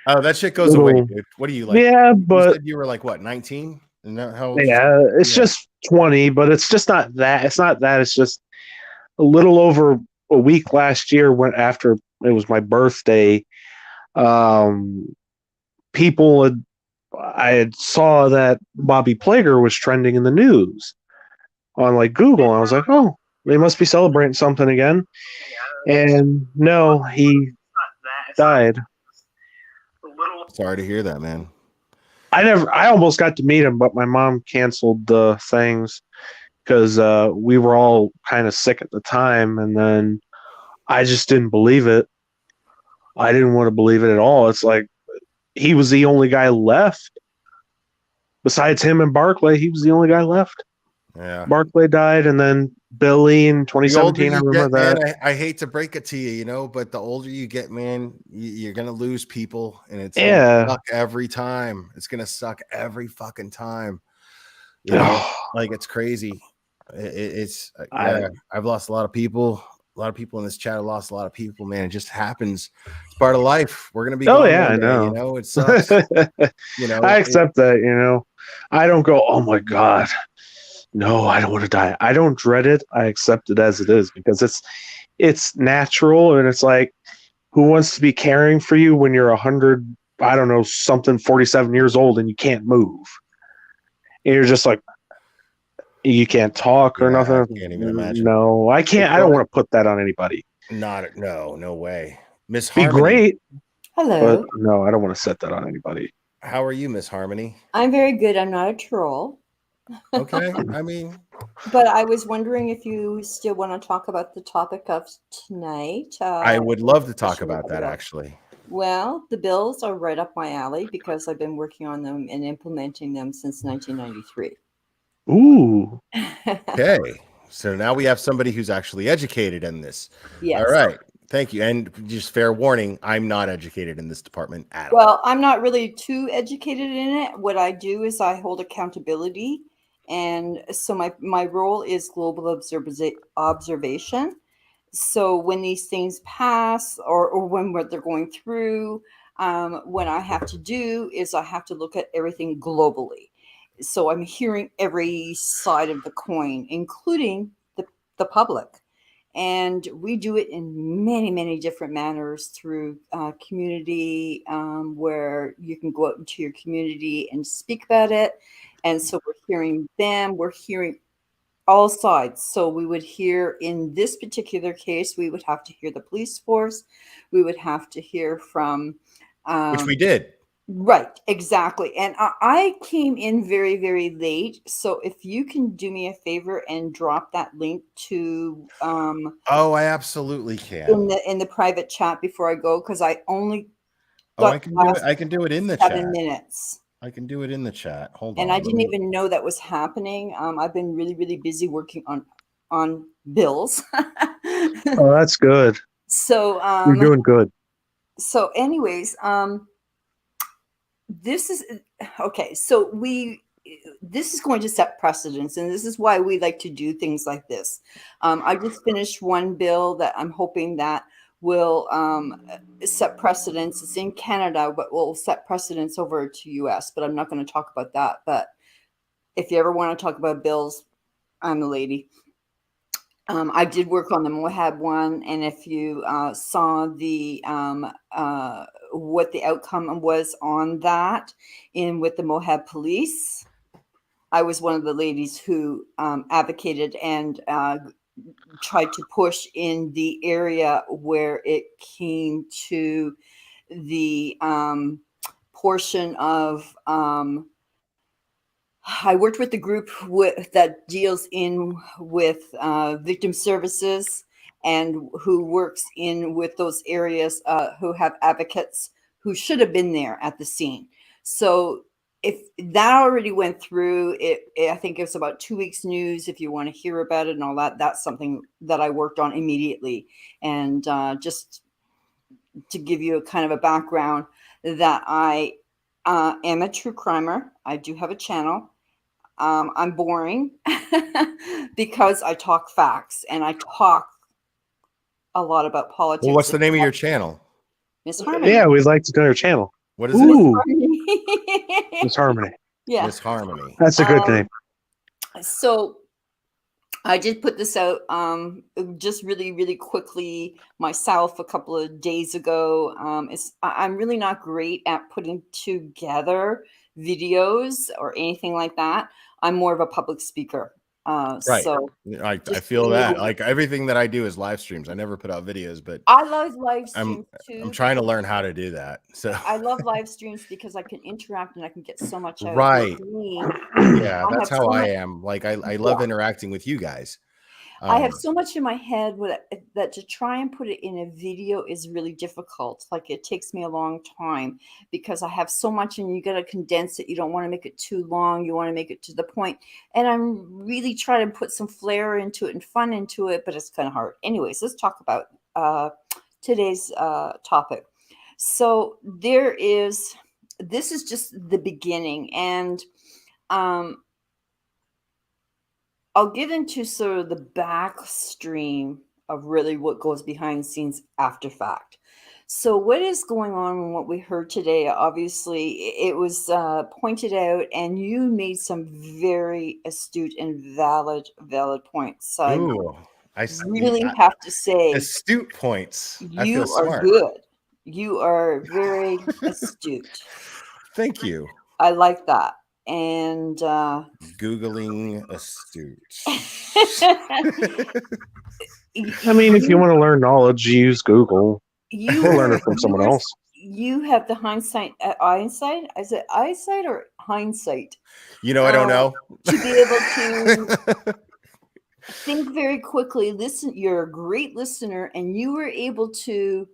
that shit goes away, dude. What do you like? Yeah, but you said you were like what, 19? Yeah, it's just 20, but it's just not that. It's not that. It's just a little over a week last year after it was my birthday. I had saw that Bobby Plager was trending in the news on like Google. And I was like, oh, they must be celebrating something again. And no, he died. Sorry to hear that, man. I almost got to meet him, but my mom canceled the things because we were all kind of sick at the time. And then I just didn't believe it. I didn't want to believe it at all. It's like he was the only guy left. Besides him and Barclay, he was the only guy left. Yeah. Barclay died, and then Billy in 2017. I remember that. Man, I hate to break it to you, but the older you get, man, you're gonna lose people, and it's gonna suck every time. It's gonna suck every fucking time. You know, like it's crazy. I've lost a lot of people. A lot of people in this chat have lost a lot of people, man. It just happens. It's part of life. We're gonna be. I know. You know, it sucks. I accept that. I don't go, oh my God. No, I don't want to die. I don't dread it. I accept it as it is because it's natural, and it's like, who wants to be caring for you when you're 100, I don't know, something 47 years old and you can't move, and you're just like, you can't talk or nothing. I can't even imagine. No, I can't. I don't want to put that on anybody. No way. Miss Be Harmony. great. Hello. But no, I don't want to set that on anybody. How are you, Miss Harmony? I'm very good. I'm not a troll. Okay. I mean, but I was wondering if you still want to talk about the topic of tonight. I would love to talk about that, actually. Well, the bills are right up my alley because I've been working on them and implementing them since 1993. Ooh. Okay. So now we have somebody who's actually educated in this. Yes. All right. Thank you. And just fair warning, I'm not educated in this department at all. Well, I'm not really too educated in it. What I do is I hold accountability. And so my role is global observation. So when these things pass or when what they're going through, what I have to do is I have to look at everything globally. So I'm hearing every side of the coin, including the public. And we do it in many, many different manners through community, where you can go out into your community and speak about it. And so we're hearing them, we're hearing all sides. So we would hear, in this particular case, we would have to hear the police force. We would have to hear from Which we did. Right, exactly. And I came in very, very late. So if you can do me a favor and drop that link to Oh, I absolutely can. in the private chat before I go, because I only Oh, I got can do it. last I can do it in the 7 chat. minutes. I can do it in the chat. Hold And on. I didn't even know that was happening. I've been really, really busy working on bills. Oh, that's good. So You're doing good. so anyways, this is okay. So this is going to set precedents, and this is why we like to do things like this. I just finished one bill that I'm hoping that will set precedents. It's in Canada, but will set precedents over to US, but I'm not going to talk about that. But if you ever want to talk about bills, I'm the lady. I did work on the Moab one, and if you saw the what the outcome was on that with the Moab police, I was one of the ladies who advocated and tried to push in the area where it came to the portion of I worked with the group that deals in with victim services and who works in with those areas who have advocates who should have been there at the scene. So if that already went through, I think it was about 2 weeks news. If you want to hear about it and all that, that's something that I worked on immediately. And just to give you a kind of a background, that I am a true crimer. I do have a channel. I'm boring because I talk facts and I talk a lot about politics. Well, what's the name of your channel? Miss Harmony. Yeah, we'd like to know your channel. What is it? Ooh, Miss Harmony. Yeah. Miss Harmony. That's a good name. So I did put this out just really, really quickly myself a couple of days ago. I'm really not great at putting together videos or anything like that. I'm more of a public speaker. Right. So I just feel being that. able- Like everything that I do is live streams. I never put out videos, but I love live I'm streams too. I'm trying to because learn how to do that. So I love live streams because I can interact and I can get so much out of it. right. For me, Yeah, I that's have how so I much- am. Like I love Yeah. interacting with you guys. I have so much in my head that to try and put it in a video is really difficult. Like it takes me a long time because I have so much and you got to condense it. You don't want to make it too long. You want to make it to the point. And I'm really trying to put some flair into it and fun into it, but it's kind of hard. Anyways, let's talk about today's topic. So this is just the beginning, and I'll get into sort of the back stream of really what goes behind the scenes after fact. So what is going on and what we heard today, obviously it was pointed out and you made some very astute and valid points. I Ooh, really have to say astute points. I feel you are smart. good. You are very astute. Thank you. I like that. And Googling astute. I mean, if you want to learn knowledge, use Google. You Or learn it from someone else. You have the eyesight. Is it eyesight or hindsight? You know, I don't know. To be able to think very quickly. Listen, you're a great listener, and you were able to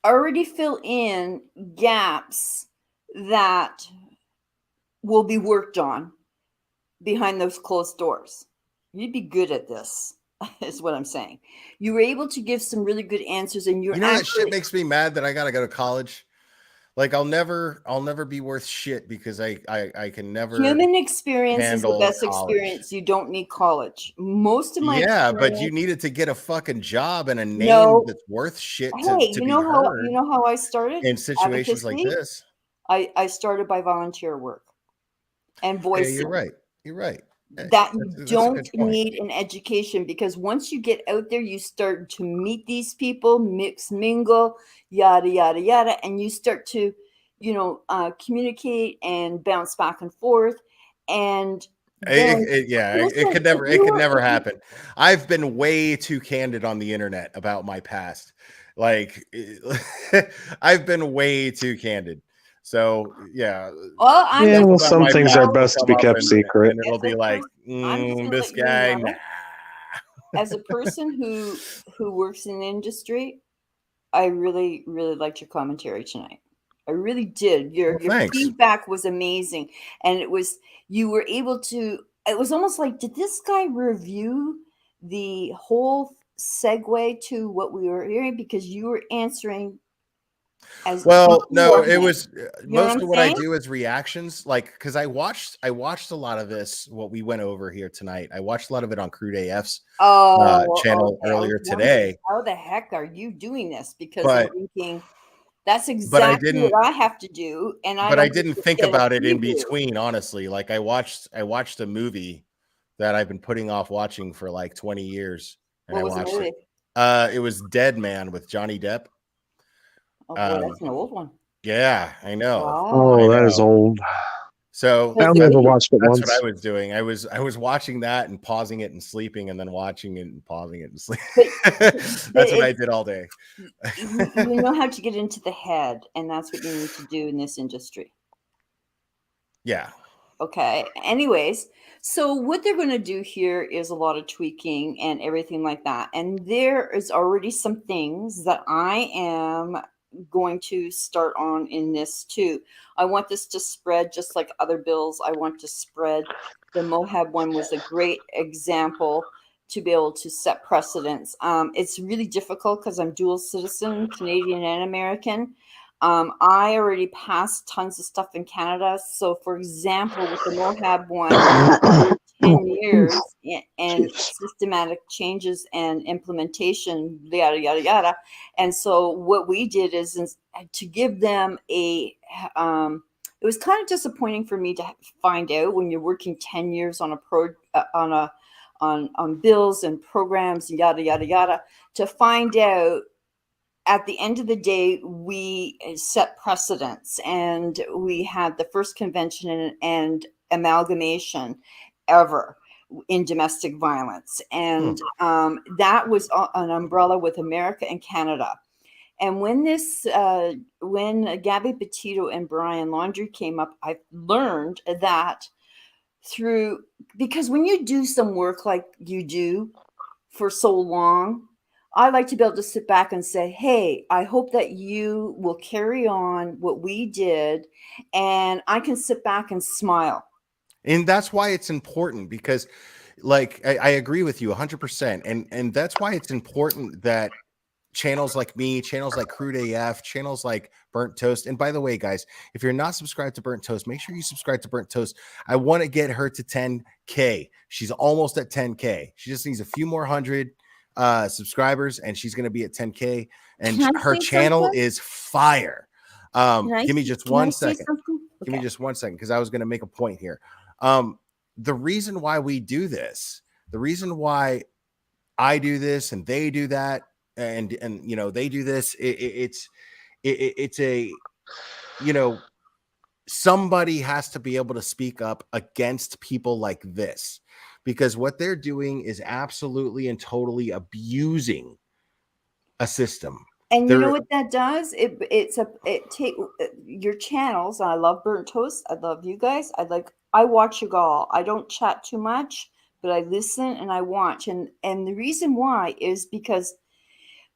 already fill in gaps that will be worked on behind those closed doors. You'd be good at this, is what I'm saying. You were able to give some really good answers, and you're You know that shit actually, makes me mad that I gotta go to college. Like I'll never be worth shit because I can never human experience is the handle best college. experience. You don't need college. Most of my Yeah, but you experience, needed to get a fucking job and a name no. that's worth shit Hey, to you be know how heard I started in situations like advocacy? this. I started by volunteer work and Yeah, voicing. you're right. You're right. That you That's a don't good point. need an education, because once you get out there, you start to meet these people, mix, mingle, yada, yada, yada, and you start to, communicate and bounce back and forth. And then, It could never happen. I've been way too candid on the internet about my past. Like I've been way too candid. So yeah. Well, I'm Yeah, just well, gonna some let you things are know, best to be kept secret. And it'll be like, I'm just gonna this let you guy, know, nah. as a person who works in the industry, I really, really liked your commentary tonight. I really did. Your thanks. feedback was amazing. And you were able to, it was almost like, did this guy review the whole segue to what we were hearing? Because you were answering as well, no, it beforehand. was You know most what of I'm what I saying? do is reactions, like because I watched a lot of this, what we went over here tonight. I watched a lot of it on Crude AF's channel Okay. I was earlier wondering, today. how the heck are you doing this? Because I'm But thinking that's I exactly didn't what I have to do, and I but I don't didn't just think get a about it in preview. between, honestly. Like I watched a movie that I've been putting off watching for like 20 years, and What I was the watched movie? it. It was Dead Man with Johnny Depp. Oh boy, that's an old one. Yeah, I know. Wow. Oh, that is old. So I only ever watched it that's once. what I was doing. I was watching that and pausing it and sleeping, and then watching it and pausing it and sleeping. That's what I did all day. You know how to get into the head, and that's what you need to do in this industry. Yeah. Okay. Anyways, so what they're going to do here is a lot of tweaking and everything like that. And there is already some things that I am going to start on in this too. I want this to spread just like other bills. I want to spread. The Moab one was a great example to be able to set precedents. It's really difficult because I'm dual citizen, Canadian and American. I already passed tons of stuff in Canada. So, for example, with the Moab one, 10 years and systematic changes and implementation, yada, yada, yada. And so what we did is to give them it was kind of disappointing for me to find out when you're working 10 years on on bills and programs and yada, yada, yada, to find out at the end of the day, we set precedents, and we had the first convention and amalgamation ever in domestic violence. And that was an umbrella with America and Canada. And when when Gabby Petito and Brian Laundrie came up, I learned that because when you do some work like you do for so long, I like to be able to sit back and say, hey, I hope that you will carry on what we did, and I can sit back and smile. And that's why it's important, because like I agree with you 100%. And that's why it's important that channels like me, channels like Crude AF, channels like Burnt Toast. And by the way, guys, if you're not subscribed to Burnt Toast, make sure you subscribe to Burnt Toast. I want to get her to 10K. She's almost at 10K. She just needs a few more hundred subscribers, and she's going to be at 10K. And her channel is fire. Give me just 1 second. Give me just 1 second, because I was going to make a point here. The reason why we do this, the reason why I do this and they do that, and you know, they do this, it's a, you know, somebody has to be able to speak up against people like this, because what they're doing is absolutely and totally abusing a system. And you know what that does? It take your channels. And I love Burnt Toast. I love you guys. I watch you all. I don't chat too much, but I listen and I watch. And the reason why is because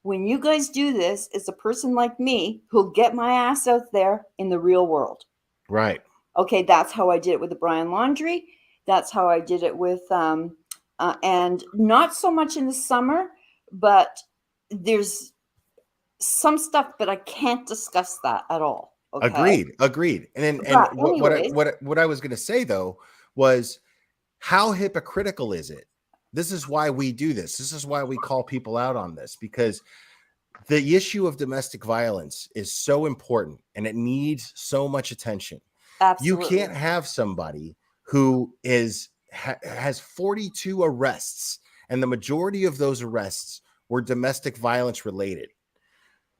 when you guys do this, it's a person like me who'll get my ass out there in the real world. Right. Okay, that's how I did it with the Brian Laundrie. That's how I did it with, and not so much in the summer, but there's some stuff, but I can't discuss that at all. Okay. Agreed. And But what I was going to say though was, how hypocritical is it? This is why we do this. This is why we call people out on this, because the issue of domestic violence is so important and it needs so much attention. Absolutely. You can't have somebody who has 42 arrests, and the majority of those arrests were domestic violence related.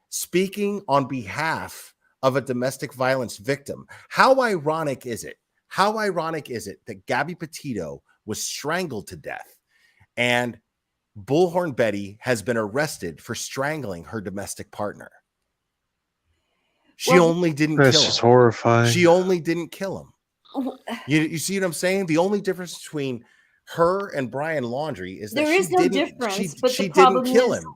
Speaking on behalf of a domestic violence victim, how ironic is it? How ironic is it that Gabby Petito was strangled to death and Bullhorn Betty has been arrested for strangling her domestic partner? She only didn't kill him. That's just horrifying. She only didn't kill him. You see what I'm saying? The only difference between her and Brian Laundrie is that there is no difference, but she the problem didn't kill is, him.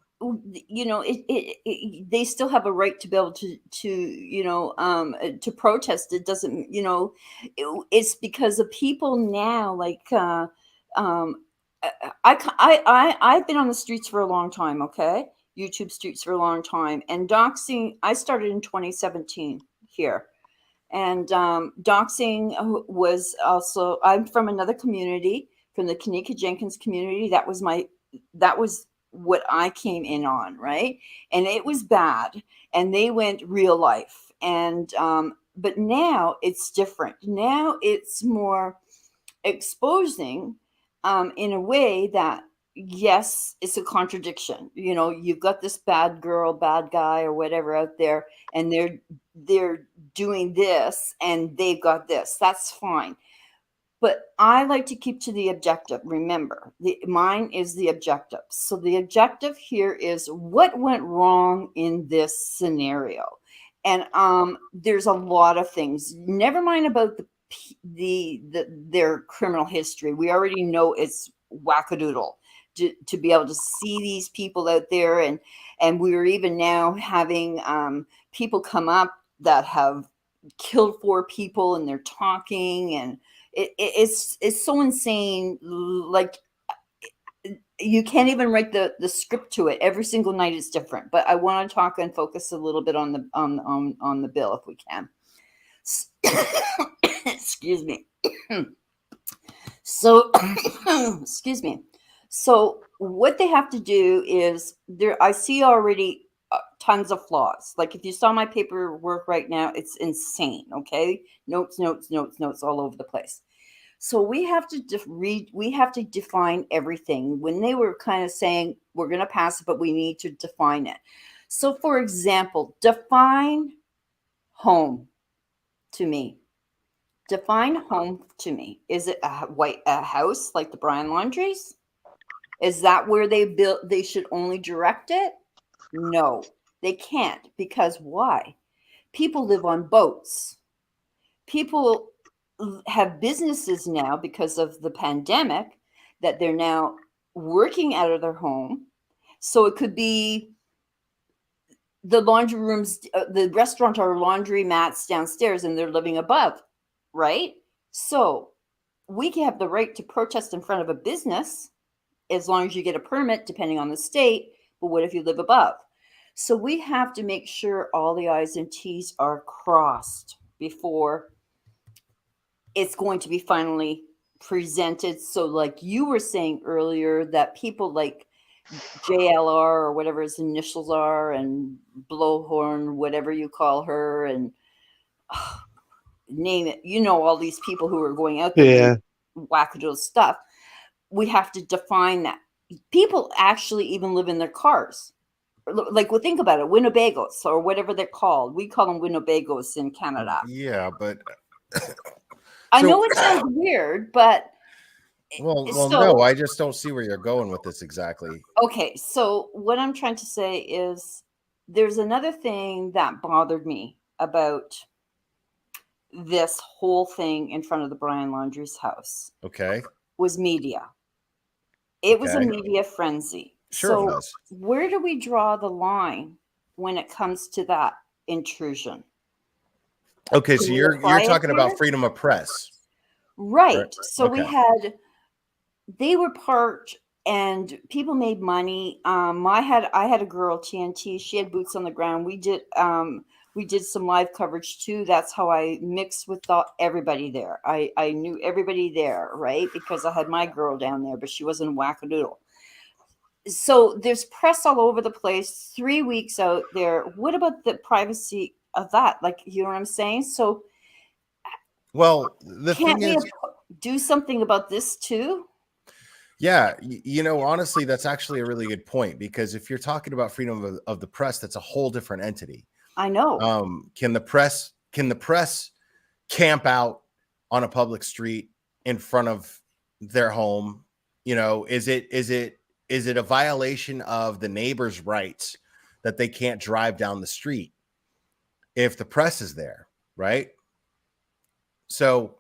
you know, they still have a right to be able to to protest. It doesn't, you know, it's because of people now, like, I've been on the streets for a long time, okay? YouTube streets for a long time. And doxing, I started in 2017 here. And doxing was also, I'm from another community, from the Kanika Jenkins community. That was what I came in on, right? And it was bad. And they went real life. And but now it's different. Now it's more exposing in a way that, yes, it's a contradiction. You know, you've got this bad girl, bad guy, or whatever out there, and they're doing this and they've got this. That's fine. But I like to keep to the objective. Remember, mine is the objective. So the objective here is what went wrong in this scenario. And there's a lot of things. Never mind about their criminal history. We already know it's wackadoodle. To be able to see these people out there, and we're even now having people come up that have killed 4 people, and they're talking, and it's so insane. Like, you can't even write the script to it. Every single night is different. But I want to talk and focus a little bit on the bill if we can. Excuse me. So, excuse me. So what they have to do is, I see already tons of flaws. Like, if you saw my paperwork right now, it's insane. Okay. Notes all over the place. So we have to we have to define everything. When they were kind of saying, we're going to pass it, but we need to define it. So, for example, define home to me. Define home to me. Is it a house like the Brian Laundries? Is that where they should only direct it? No, they can't. Because why? People live on boats. People have businesses now because of the pandemic that they're now working out of their home. So it could be the laundry rooms, the restaurant or laundry mats downstairs, and they're living above, right? So we can have the right to protest in front of a business as long as you get a permit, depending on the state. But what if you live above? So we have to make sure all the I's and T's are crossed before it's going to be finally presented. So like you were saying earlier, that people like JLR or whatever his initials are, and Blowhorn, whatever you call her, and name it, you know, all these people who are going out there doing wackadoodle stuff. We have to define that. People actually even live in their cars. Like, well, think about it, Winnebagos or whatever they're called. We call them Winnebagos in Canada. Yeah, but I know it sounds weird, but well, no, I just don't see where you're going with this exactly. Okay, so what I'm trying to say is, there's another thing that bothered me about this whole thing in front of the Brian Laundrie's house. Okay. Was media. It was a media frenzy. Sure so it was. Where do we draw the line when it comes to that intrusion? Okay, so you're talking about here? freedom of press. Right. So we Okay. had, they were parked and people made money. I had a girl, TNT, she had boots on the ground. We did some live coverage too. That's how I mixed with everybody there. I knew everybody there, right? Because I had my girl down there, but she wasn't wackadoodle. So there's press all over the place, 3 weeks out there. What about the privacy of that? Like, you know what I'm saying? So Well, the can't thing we is, do something about this too? yeah, you know, honestly, that's actually a really good point, because if you're talking about freedom of the press, that's a whole different entity. I know. Can the press camp out on a public street in front of their home? You know, is it a violation of the neighbor's rights that they can't drive down the street if the press is there, right? So,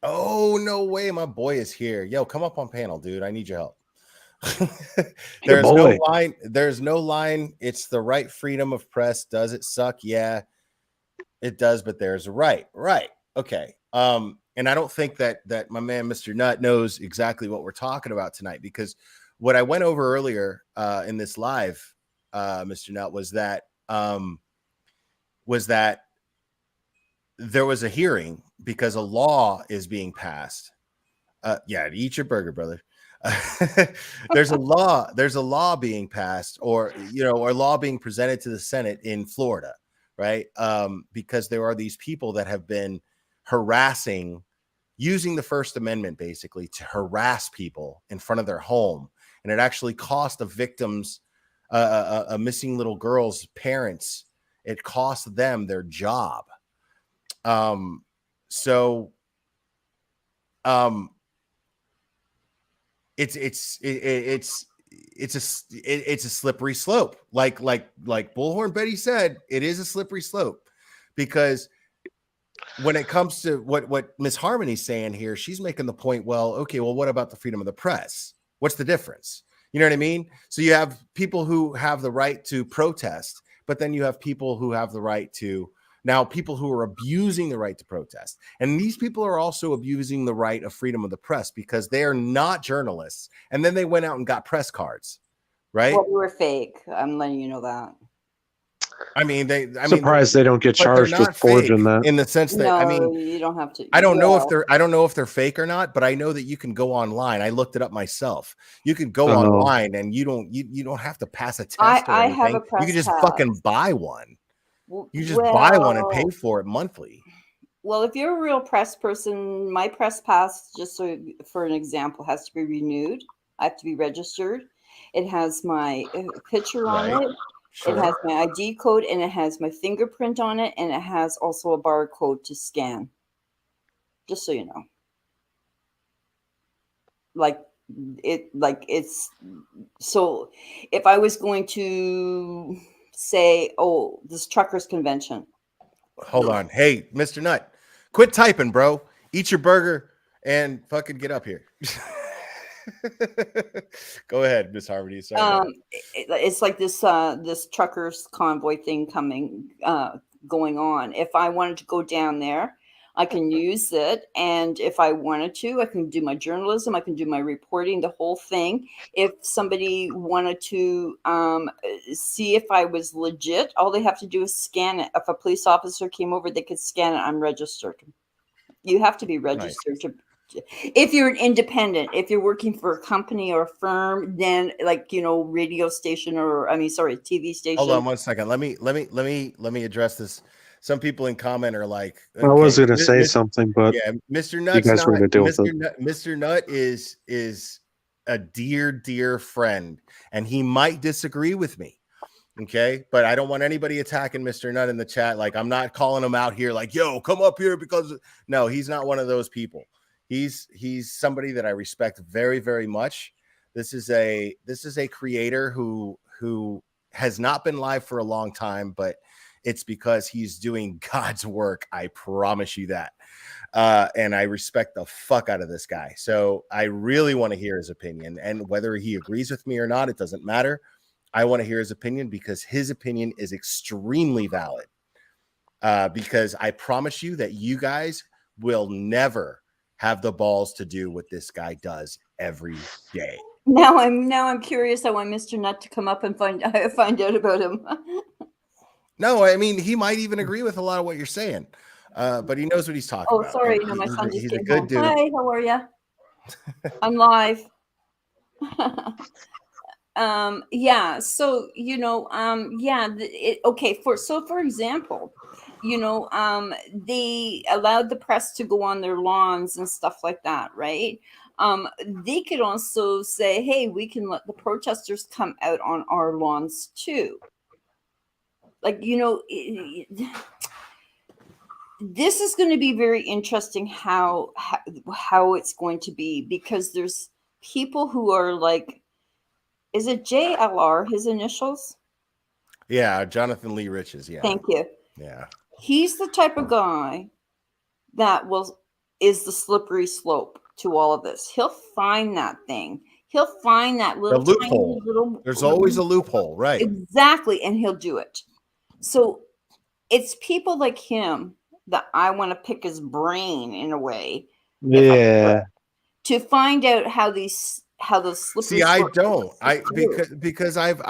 oh, no way, my boy is here. Yo, come up on panel, dude. I need your help. There's no line. There's no line. It's the right freedom of press. Does it suck? Yeah, it does, but there's a right. Right. Okay. And I don't think that my man, Mr. Nutt, knows exactly what we're talking about tonight, because what I went over earlier in this live, Mr. Nutt, was that there was a hearing because a law is being passed. Yeah, eat your burger, brother. There's a law being passed, or law being presented to the Senate in Florida, right? Because there are these people that have been harassing, using the First Amendment basically to harass people in front of their home, and it actually cost a missing little girl's parents, it cost them their job. It's a slippery slope. Like Bullhorn Betty said, it is a slippery slope, because when it comes to what Miss Harmony's saying here, she's making the point, well, okay, well, what about the freedom of the press? What's the difference? You know what I mean? So you have people who have the right to protest, but then you have people who have the right to, now people who are abusing the right to protest. And these people are also abusing the right of freedom of the press, because they are not journalists. And then they went out and got press cards, right? Well, we're fake. I'm letting you know that. Surprised they don't get charged with forging that. In the sense that, you don't have to. I don't know if they're fake or not, but I know that you can go online. I looked it up myself. You can go online and you don't have to pass a test or anything. have a press You can just pass. fucking buy one. You just buy one and pay for it monthly. Well, if you're a real press person, my press pass, just so for an example, has to be renewed. I have to be registered. It has my picture on it. Sure. It has my ID code, and it has my fingerprint on it, and it has also a barcode to scan. Just so you know. So if I was going to say, oh, this truckers convention. Hold on. Hey, Mr. Nutt, quit typing, bro. Eat your burger and fucking get up here. Go ahead, Miss Harmony. Sorry. It's like this truckers convoy thing going on. If I wanted to go down there, I can use it, and if I wanted to, I can do my journalism, I can do my reporting, the whole thing. If somebody wanted to see if I was legit, all they have to do is scan it. If a police officer came over, they could scan it. I'm registered. You have to be registered if you're an independent. If you're working for a company or a firm, then radio station TV station. Hold on one second. Let me address this. Some people in comment are like, okay, I was going to say something, but yeah, Mr. Nutt's you guys were going to deal with it. Mr. Nutt is a dear friend, and he might disagree with me. Okay, but I don't want anybody attacking Mr. Nutt in the chat. Like, I'm not calling him out here like, yo, come up here, because no, he's not one of those people. He's somebody that I respect very, very much. This is a creator who has not been live for a long time, but it's because he's doing God's work. I promise you that. And I respect the fuck out of this guy. So I really want to hear his opinion, and whether he agrees with me or not, it doesn't matter. I want to hear his opinion, because his opinion is extremely valid. Because I promise you that you guys will never have the balls to do what this guy does every day. Now I'm curious. I want Mr. Nutt to come up and find out about him. No, I mean, he might even agree with a lot of what you're saying, but he knows what he's talking Oh, about. sorry. And No, my son just he's a came good home. dude. Hi, how are you? I'm live. Yeah. So okay. For example, they allowed the press to go on their lawns and stuff like that, right? They could also say, hey, we can let the protesters come out on our lawns too. Like, this is going to be very interesting how it's going to be, because there's people who are like, is it JLR, his initials? Yeah, Jonathan Lee Riches. Yeah. Thank you. Yeah. He's the type of guy that is the slippery slope to all of this. He'll find that thing. He'll find that The little loophole. tiny little. There's always a loophole, right? Exactly, and he'll do it. So it's people like him that I want to pick his brain in a way. Yeah. To find out how those slippery. See, I slopes don't. Because I've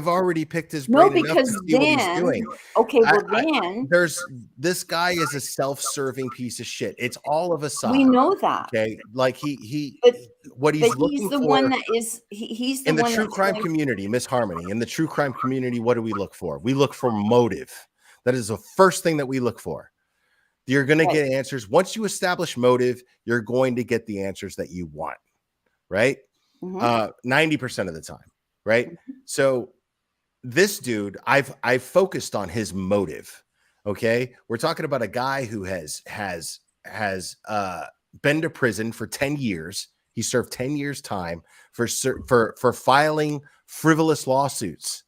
already picked his brain enough to see what he's doing. Okay, well then there's this guy is a self-serving piece of shit. It's all of a side. we know that. Okay, like he's the looking for one that is he's the in the one true that's crime going- community, Miss Harmony. In the true crime community, what do we look for? We look for motive. That is the first thing that we look for. You're going to get answers. Once you establish motive, you're going to get the answers that you want, right? 90% of the time, right? So this dude, I've focused on his motive. Okay, we're talking about a guy who has been to prison for 10 years. He served 10 years time for filing frivolous lawsuits.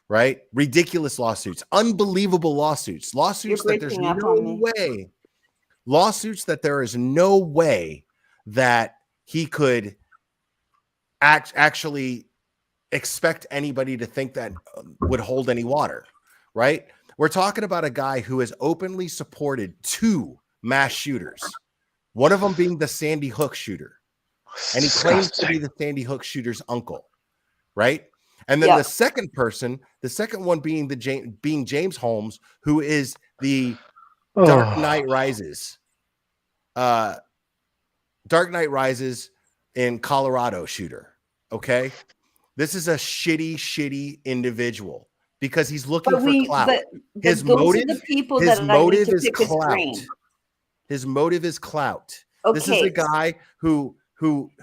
Right? Ridiculous lawsuits, unbelievable lawsuits that there's no way, lawsuits that there is no way that he could actually expect anybody to think that would hold any water, right? We're talking about a guy who has openly supported 2 mass shooters, one of them being the Sandy Hook shooter, and he claims to be the Sandy Hook shooter's uncle, right? And then the second one being being James Holmes, who is the Dark Knight Rises in Colorado shooter. Okay, this is a shitty individual because he's looking for clout. His motive is clout. His motive is clout. Okay. This is a guy who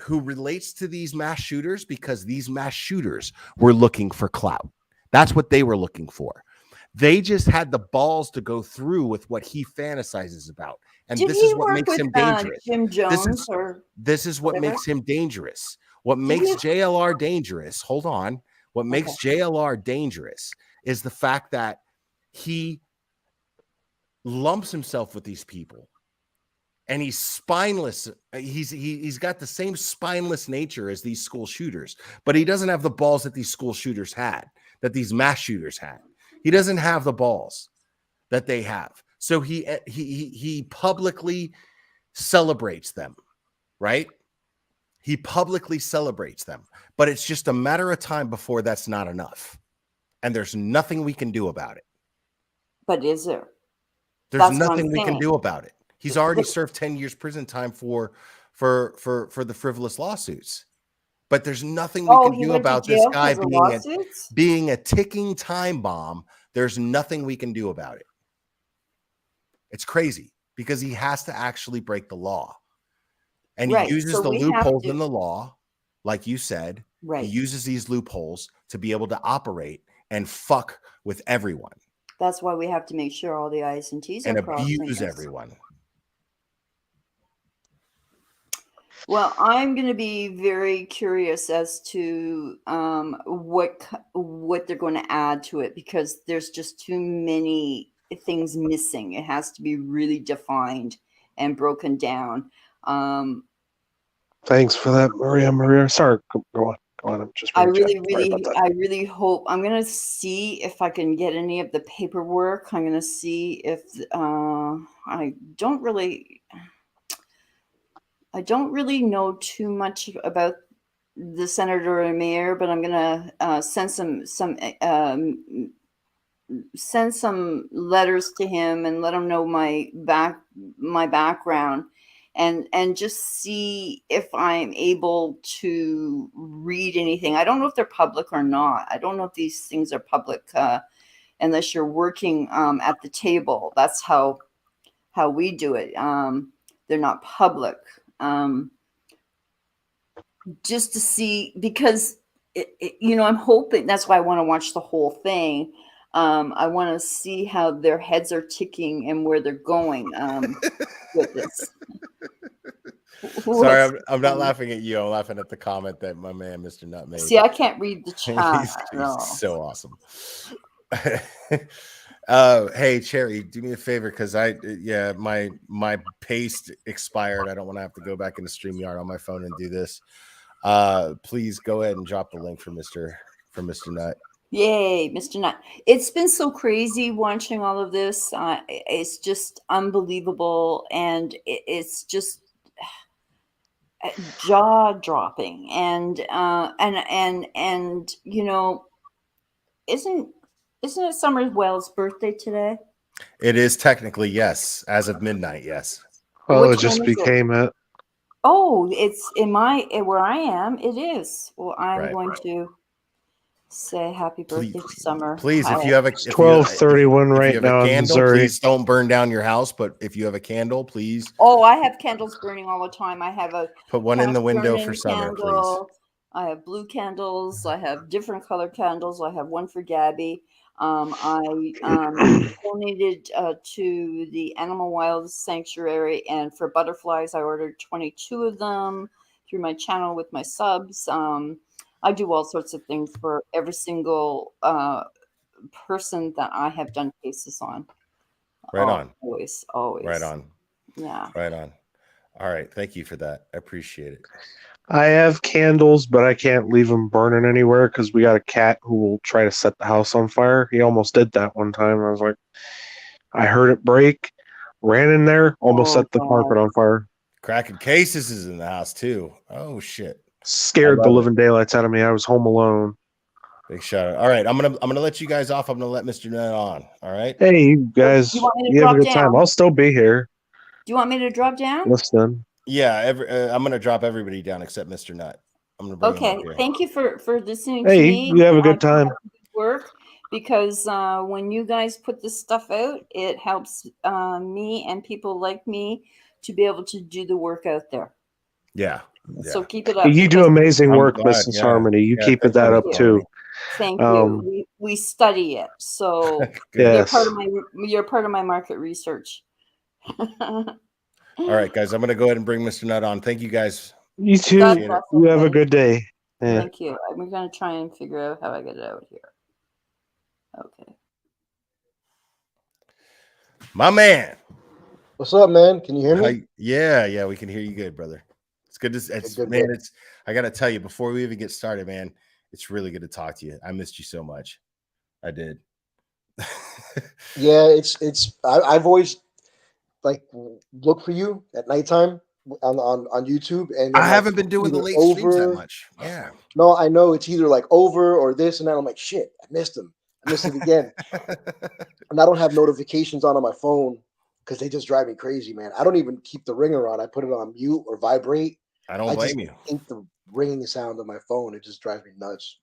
relates to these mass shooters because these mass shooters were looking for clout. That's what they were looking for. They just had the balls to go through with what he fantasizes about. And this is what makes him dangerous. Jim Jones this is what makes him dangerous. What makes JLR dangerous, hold on. What makes JLR dangerous is the fact that he lumps himself with these people. And he's spineless. He's got the same spineless nature as these school shooters, but he doesn't have the balls that these school shooters had, that these mass shooters had. He doesn't have the balls that they have. So he publicly celebrates them, right? He publicly celebrates them, but it's just a matter of time before that's not enough. And there's nothing we can do about it. But is there? There's nothing we can do about it. He's already served 10 years prison time for the frivolous lawsuits. But there's nothing we can do about this guy being a ticking time bomb. There's nothing we can do about it. It's crazy because he has to actually break the law. And he uses the loopholes in the law, like you said. He uses these loopholes to be able to operate and fuck with everyone. That's why we have to make sure all the I's and T's are crossed. And abuse everyone. Well, I'm going to be very curious as to what they're going to add to it, because there's just too many things missing. It has to be really defined and broken down. Thanks for that, Maria. Sorry, go on. I'm just. I really hope. I'm going to see if I can get any of the paperwork. I'm going to see if I don't really. I don't really know too much about the senator or mayor, but I'm gonna send some letters to him and let him know my background, and just see if I'm able to read anything. I don't know if they're public or not. I don't know if these things are public unless you're working at the table. That's how we do it. They're not public. Just to see, because I'm hoping, that's why I want to watch the whole thing. I want to see how their heads are ticking and where they're going with this. Sorry, I'm not laughing at you. I'm laughing at the comment that my man, Mr. Nut, made. See, I can't read the chat. He's so awesome. Hey, Cherry, do me a favor, because my paste expired. I don't want to have to go back into StreamYard on my phone and do this. Please go ahead and drop the link for Mr. Nut. Yay, Mr. Nut. It's been so crazy watching all of this. It's just unbelievable, and it's just jaw dropping. And isn't it Summer Wells' birthday today? It is technically, yes, as of midnight, yes. Well, Which it just one is became it. Oh, it's where I am. It is. Well, I'm going to say happy birthday to Summer. Please, if you have a 12:31 right now in candle, Missouri. please don't burn down your house. But if you have a candle, please Oh, I have candles burning all the time. I have a put one in the window burning for Summer, please. candle. I have blue candles. I have different color candles. I have one for Gabby. I donated to the Animal Wild Sanctuary, and for butterflies, I ordered 22 of them through my channel with my subs. I do all sorts of things for every single person that I have done cases on. Right on. Always. Right on. Yeah. Right on. All right. Thank you for that. I appreciate it. I have candles, but I can't leave them burning anywhere because we got a cat who will try to set the house on fire. He almost did that one time. I was like, I heard it break, ran in there, almost set the carpet on fire. Cracking cases is in the house too. Oh shit! Scared the living daylights out of me. I was home alone. Big shout out. All right, I'm gonna let you guys off. I'm gonna let Mr. Nut on. All right. Hey, you guys, You want me to you have a drop good time. down? I'll still be here Do you want me to drop down? listening. Yeah, I'm gonna drop everybody down except Mr. Nut. I'm gonna bring him Okay. up here. Thank you for listening Hey, to me. you have a good time. Work, because when you guys put this stuff out, it helps me and people like me to be able to do the work out there. Yeah. So keep it up. You do because- amazing I'm work, glad, Mrs. yeah. Harmony. You Yeah, keep it thank that you, up Mrs. too. Thank you. We study it, so Yes. you're part of my market research. All right, guys. I'm gonna go ahead and bring Mr. Nut on. Thank you, guys. You too. God bless You have a everybody. good day. Yeah. Thank you. I'm gonna try and figure out how I get it out here. Okay. My man. What's up, man? Can you hear me? Yeah, we can hear you good, brother. It's good to Good, man. good. I gotta tell you, before we even get started, man, it's really good to talk to you. I missed you so much. I did. Yeah, I've always like looked for you at nighttime on YouTube, and I then, haven't been doing the either late streams that much. Yeah. No, I know it's either like over or this and that. I'm like, shit, I missed him. I missed it again. And I don't have notifications on my phone because they just drive me crazy, man. I don't even keep the ringer on. I put it on mute or vibrate. I don't blame you. I hate the ringing sound of my phone. It just drives me nuts.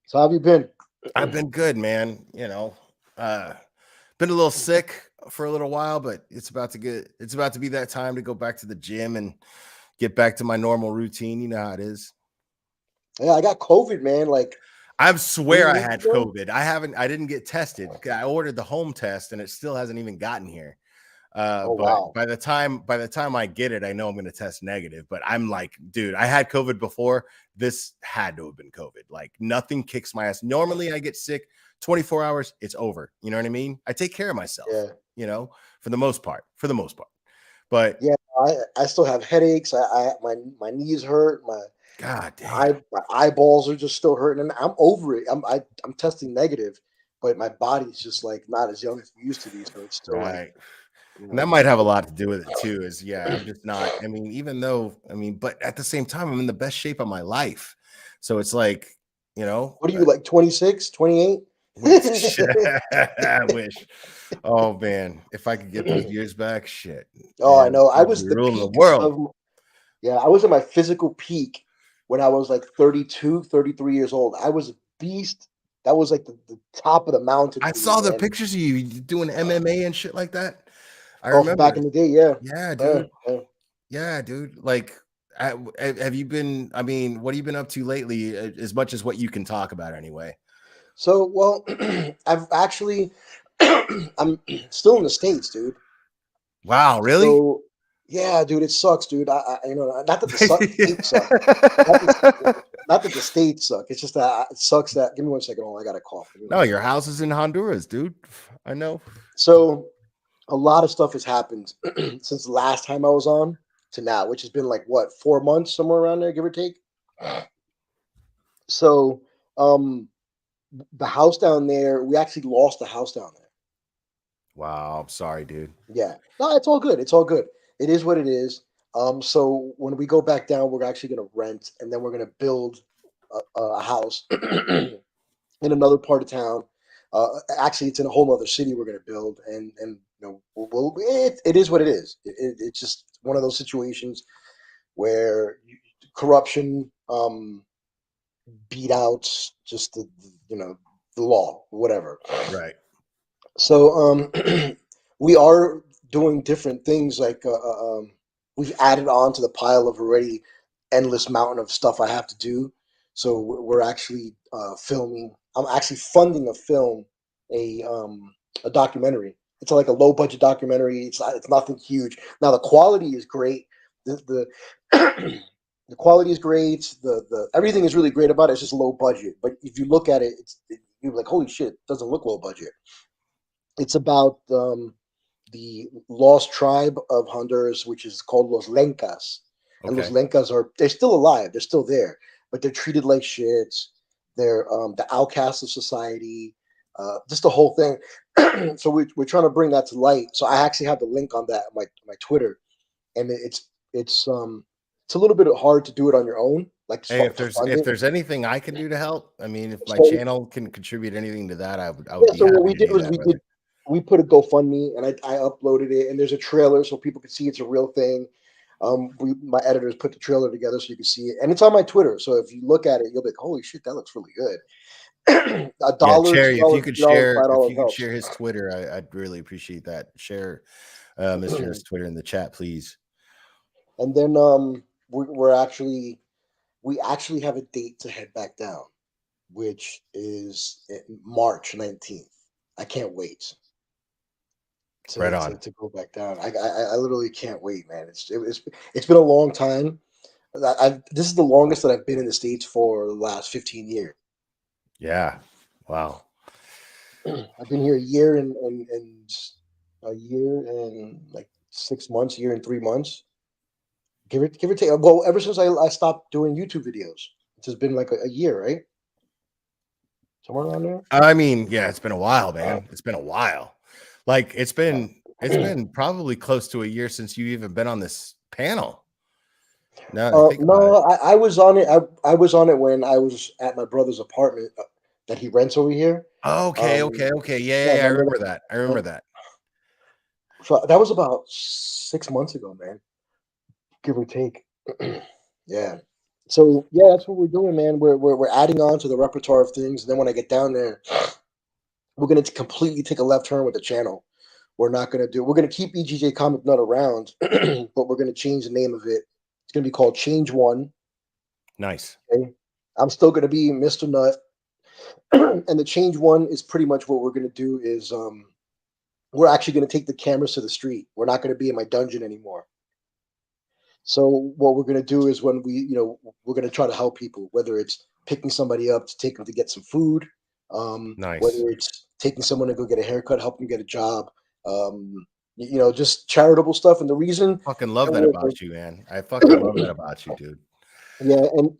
So how have you been? I've been good, man. Been a little sick for a little while, but it's about to be that time to go back to the gym and get back to my normal routine. You know how it is. Yeah, I got COVID, man. Like, I swear I weeks had ago? COVID. I didn't get tested. I ordered the home test and it still hasn't even gotten here. Oh, But wow. by the time I get it, I know I'm going to test negative. But I'm like, dude, I had COVID before. This had to have been COVID. Like, nothing kicks my ass. Normally I get sick 24 hours, it's over. You know what I mean? I take care of myself, Yeah. for the most part. But Yeah, I still have headaches. My knees hurt. God damn. My eyeballs are just still hurting, and I'm over it. I'm testing negative, but my body's just like not as young as it used to be. So it's still Right. And that might have a lot to do with it too. Is yeah, I'm just not. I mean, even though but at the same time, I'm in the best shape of my life. So it's like, What are you like 26, 28? I wish. Oh man, if I could get those years back, shit. Oh, I Man, know. I I'd be was the ruling the peak world. of, yeah, I was at my physical peak when I was like 32, 33 years old. I was a beast. That was like the top of the mountain I for me, saw the man. pictures of you doing MMA and shit like that. I Oh, from back remember. in the day, yeah. Yeah, Yeah, dude. yeah. Yeah, dude. Like, have you been? I mean, what have you been up to lately? As much as what you can talk about, anyway. So, well, I've actually, I'm still in the States, dude. Wow, really? So, yeah, dude, it sucks, dude. Not that the states suck, not that the states suck. It's just that it sucks that. Give me 1 second. Hold on, I got a cough. Give me 1 No, second. your house is in Honduras, dude. I know. So, a lot of stuff has happened since the last time I was on to now, which has been like what, 4 months, somewhere around there, give or take. So, the house down there, we actually lost the house down there. Wow, I'm sorry, dude. Yeah. No, it's all good. It's all good. It is what it is. So when we go back down, we're actually going to rent, and then we're going to build a house in another part of town. Actually, it's in a whole other city we're going to build, and it is what it is. It's just one of those situations where corruption beat out just the law, whatever. Right. So we are doing different things. Like we've added on to the pile of already endless mountain of stuff I have to do. So we're actually filming. I'm actually funding a film, a documentary. It's like a low budget documentary. It's nothing huge. Now the quality is great. The the quality is great. The everything is really great about it. It's just low budget. But if you look at it, you're like, holy shit, it doesn't look low budget. It's about the lost tribe of Honduras, which is called Los Lencas. And Los Okay. Lencas they're still alive. They're still there, but they're treated like shits. They're the outcasts of society, just the whole thing. So we're trying to bring that to light. So I actually have the link on that on my Twitter, and it's a little bit hard to do it on your own. Like Hey, to fund if it. there's anything I can do to help, I mean, if my So channel can contribute anything to that, I would yeah, be so what happy we to did do was that, brother. we put a GoFundMe and I uploaded it, and there's a trailer so people can see it's a real thing. My editors put the trailer together so you can see it, and it's on my Twitter. So if you look at it, you'll be like, "Holy shit, that looks really good." A Yeah, dollar, Cherry, if you $2, could $3, share, $5 helps. his Twitter, I'd really appreciate that. Share Mr.'s Twitter in the chat, please. And then we actually have a date to head back down, which is March 19th. I can't wait Right on. to go back down. I literally can't wait, man. It's been a long time. This is the longest that I've been in the States for the last 15 years. Yeah. Wow. I've been here a year and like 6 months, year and 3 months. Give or take. Well, ever since I stopped doing YouTube videos, it's just been like a year, right? Somewhere around there. I mean, yeah, it's been a while, man. It's been a while. Like it's been probably close to a year since you even been on this panel. Now that I think about it. No, I was on it. I was on it when I was at my brother's apartment that he rents over here. Okay. Yeah, I remember that. I remember that. So that was about 6 months ago, man. Give or take. Yeah. So yeah, that's what we're doing, man. We're adding on to the repertoire of things. And then when I get down there, we're gonna completely take a left turn with the channel. We're gonna keep EGJ Comic Nut around, but we're gonna change the name of it. It's gonna be called Change One. Nice. Okay. I'm still gonna be Mr. Nut. And the Change One is pretty much what we're gonna do is we're actually gonna take the cameras to the street. We're not gonna be in my dungeon anymore. So what we're gonna do is when we're gonna try to help people, whether it's picking somebody up to take them to get some food, Nice. whether it's taking someone to go get a haircut, help them get a job, just charitable stuff. And the reason Fucking love that about you, man. I fucking love that about you, dude. yeah, and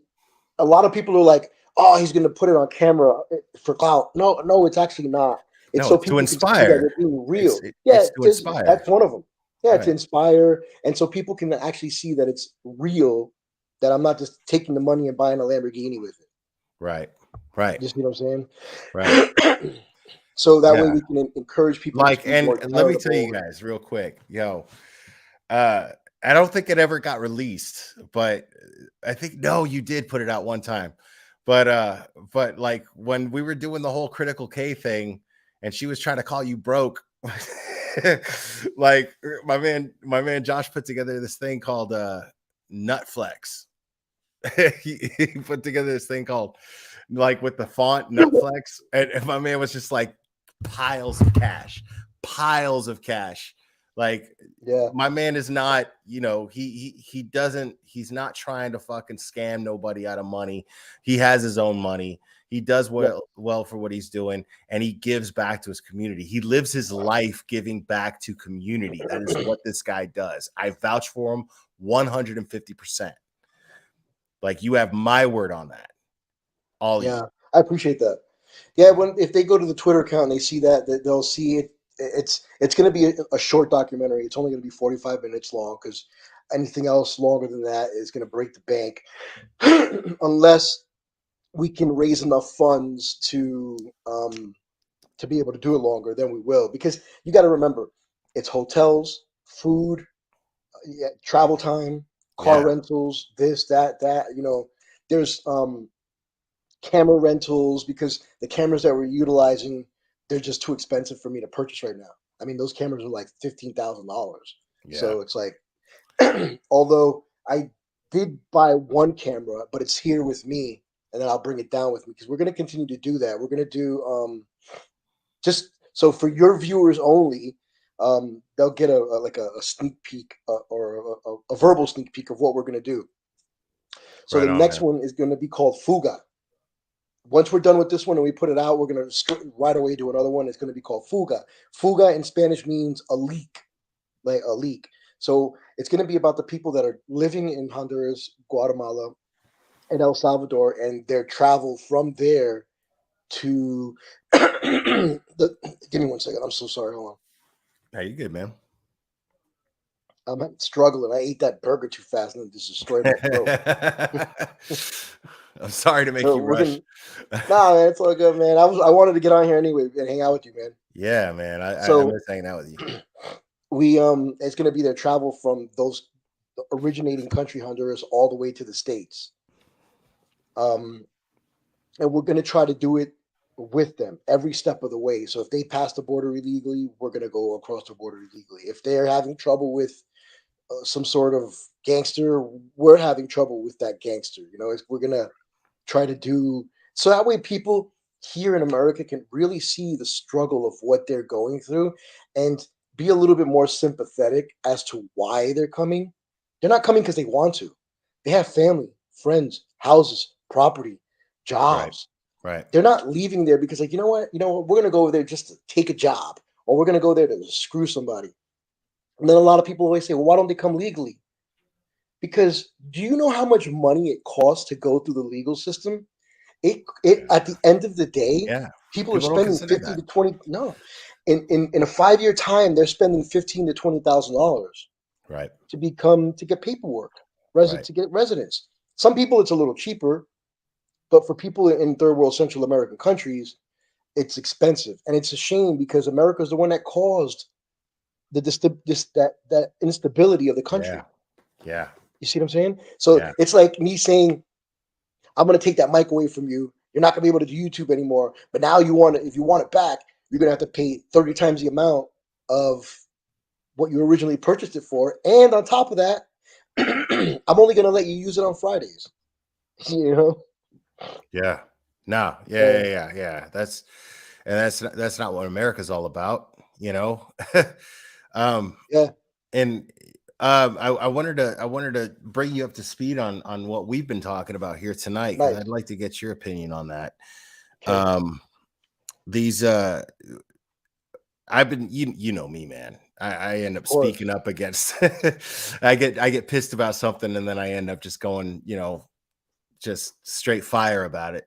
a lot of people are like, "Oh, he's gonna put it on camera for clout." No, it's actually not. It's No, so it's to people can see that inspire. we're being real. It's Yeah, to just inspire. that's one of them. Yeah, to Right. inspire, and so people can actually see that it's real. That I'm not just taking the money and buying a Lamborghini with it. Right. Right. You see what I'm saying? Right. So that way Yeah. we can encourage people to Like, be more and let me tell you charitable. guys real quick, I don't think it ever got released, but I think no, you did put it out one time. But like when we were doing the whole critical K thing and she was trying to call you broke, like my man Josh put together this thing called Nutflex. He put together this thing called like with the font Nutflex, and my man was just like piles of cash. Like, yeah, my man is not, he's not trying to fucking scam nobody out of money. He has his own money. He does well for what he's doing, and he gives back to his community. He lives his life giving back to community. That is what this guy does. I vouch for him 150%. Like, you have my word on that. Yeah, I appreciate that. Yeah, if they go to the Twitter account and they see that they'll see it. It's going to be a short documentary. It's only going to be 45 minutes long because anything else longer than that is going to break the bank, unless we can raise enough funds to be able to do it longer. Then we will, because you got to remember, it's hotels, food, travel time, car rentals, this, that. There's camera rentals, because the cameras that we're utilizing, they're just too expensive for me to purchase right now. I mean, those cameras are like $15,000. So it's like, although I did buy one camera, but it's here with me, and then I'll bring it down with me, because we're going to continue to do that. We're going to do just so for your viewers only. They'll get a sneak peek or a verbal sneak peek of what we're going to do. So Right the on, next man. one is going to be called Fuga. Once we're done with this one and we put it out, we're going to right away do another one. It's going to be called Fuga. Fuga in Spanish means a leak, like a leak. So it's going to be about the people that are living in Honduras, Guatemala, and El Salvador, and their travel from there to give me 1 second. I'm so sorry. Hold on. Hey, you good, man? I'm struggling. I ate that burger too fast and it just destroyed my throat. I'm sorry to make So you rush. Nah, man, it's all good, man. I wanted to get on here anyway and hang out with you, man. Yeah, man. I So miss hanging out with you. we it's going to be their travel from those originating country, Honduras, all the way to the States. And we're going to try to do it with them every step of the way. So if they pass the border illegally, we're going to go across the border illegally. If they're having trouble with some sort of gangster, we're having trouble with that gangster. We're going to try to do so that way people here in America can really see the struggle of what they're going through and be a little bit more sympathetic as to why they're coming. They're not coming because they want to. They have family, friends, houses, property, jobs. Right. They're not leaving there because, like, you know what, we're going to go over there just to take a job, or we're going to go there to screw somebody. And then a lot of people always say, well, why don't they come legally? Because do you know how much money it costs to go through the legal system? It at the end of the day, people are People don't spending consider 50 that. to 20. No, in a 5-year time, they're spending $15,000 to $20,000 Right. to get paperwork, to get residence. Some people it's a little cheaper, but for people in third world Central American countries, it's expensive, and it's a shame because America is the one that caused that instability of the country. Yeah. You see what I'm saying? So it's like me saying, I'm going to take that mic away from you. You're not going to be able to do YouTube anymore. But now if you want it back, you're going to have to pay 30 times the amount of what you originally purchased it for. And on top of that, I'm only going to let you use it on Fridays. Yeah. No. Yeah. That's not what America's all about, And I wanted to bring you up to speed on what we've been talking about here tonight, because I'd like to get your opinion on that. I've been, you know me, man. I end up speaking up against I get pissed about something, and then I end up just going, just straight fire about it.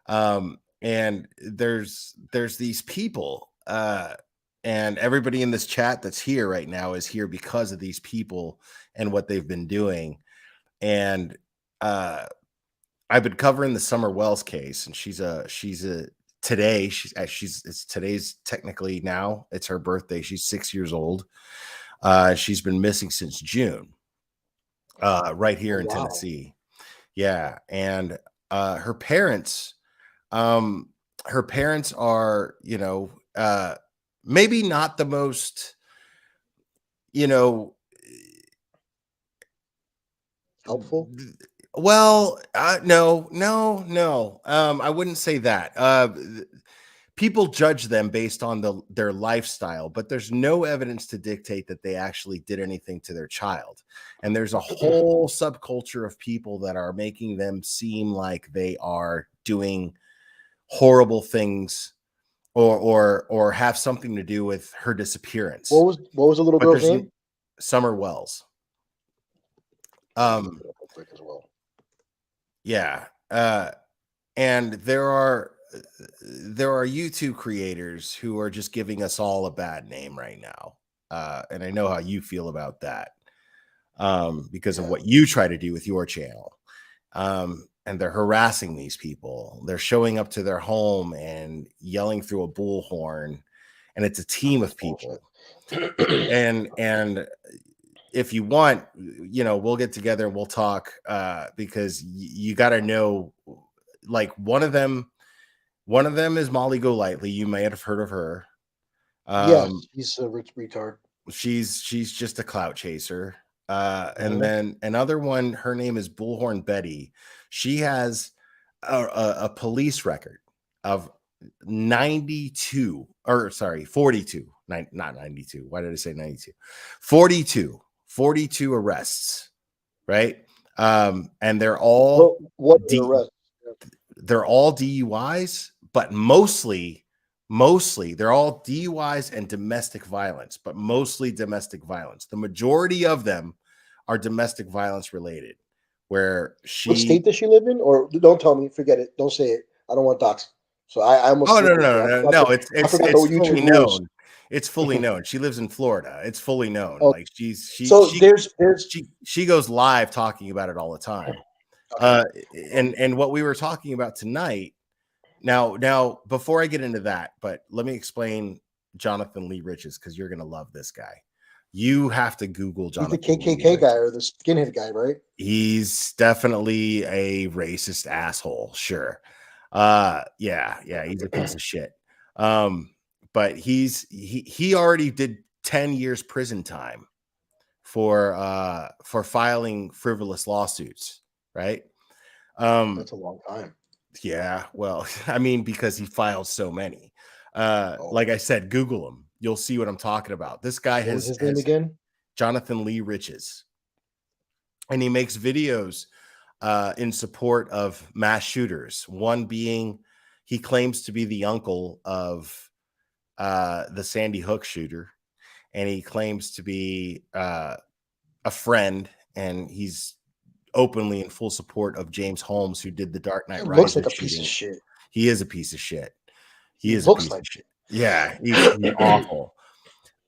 And there's these people and everybody in this chat that's here right now is here because of these people and what they've been doing. And I've been covering the Summer Wells case, and she's today's technically now it's her birthday. She's 6 years old. She's been missing since June, right here in Tennessee. Yeah. And her parents are, maybe not the most, helpful. Well, no. I wouldn't say that. People judge them based on their lifestyle, but there's no evidence to dictate that they actually did anything to their child. And there's a whole subculture of people that are making them seem like they are doing horrible things or have something to do with her disappearance. What was the little girl's name? Summer Wells. Yeah. And there are YouTube creators who are just giving us all a bad name right now. And I know how you feel about that. Because of what you try to do with your channel. And they're harassing these people. They're showing up to their home and yelling through a bullhorn, and it's a team of people. And if you want, we'll get together and we'll talk, because you got to know, like, one of them is Molly Golightly. You may have heard of her. Yes, she's a rich retard. She's just a clout chaser. And then another one, her name is Bullhorn Betty. She has a police record of 42, not 92. Why did I say 92? 42 arrests, right? And they're all they're all DUIs, but mostly they're all DUIs and domestic violence, but mostly domestic violence. The majority of them are domestic violence related. What state does she live in? Or don't tell me, forget it. Don't say it. I don't want docs. So I almost. Oh, no. It's fully known. It's fully known. She lives in Florida. It's fully known. Oh. Like she goes live talking about it all the time. And what we were talking about tonight. Now, before I get into that, but let me explain Jonathan Lee Riches, because you're gonna love this guy. You have to Google Jonathan. He's the KKK guy or the skinhead guy, right? He's definitely a racist asshole. Sure. Yeah, he's a piece of shit. But he already did 10 years prison time for filing frivolous lawsuits, right? That's a long time. Yeah, well, I mean, because he filed so many. Like I said, Google him. You'll see what I'm talking about. This guy What was his name again? Jonathan Lee Riches. And he makes videos in support of mass shooters. One being, he claims to be the uncle of the Sandy Hook shooter. And he claims to be a friend, and he's openly in full support of James Holmes, who did the Dark Knight Rises. Looks like a piece of shit. He is a piece of shit. He is a piece of shit. Yeah, he's awful.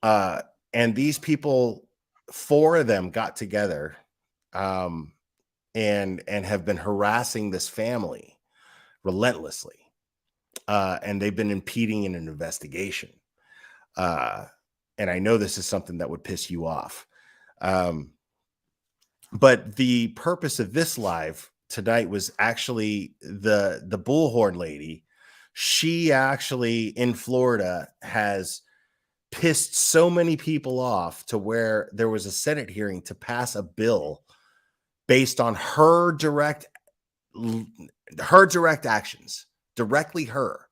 And these people, 4 of them got together and have been harassing this family relentlessly. And they've been impeding in an investigation. And I know this is something that would piss you off. But the purpose of this live tonight was actually the bullhorn lady. She actually in Florida has pissed so many people off to where there was a Senate hearing to pass a bill based on her direct actions, directly her,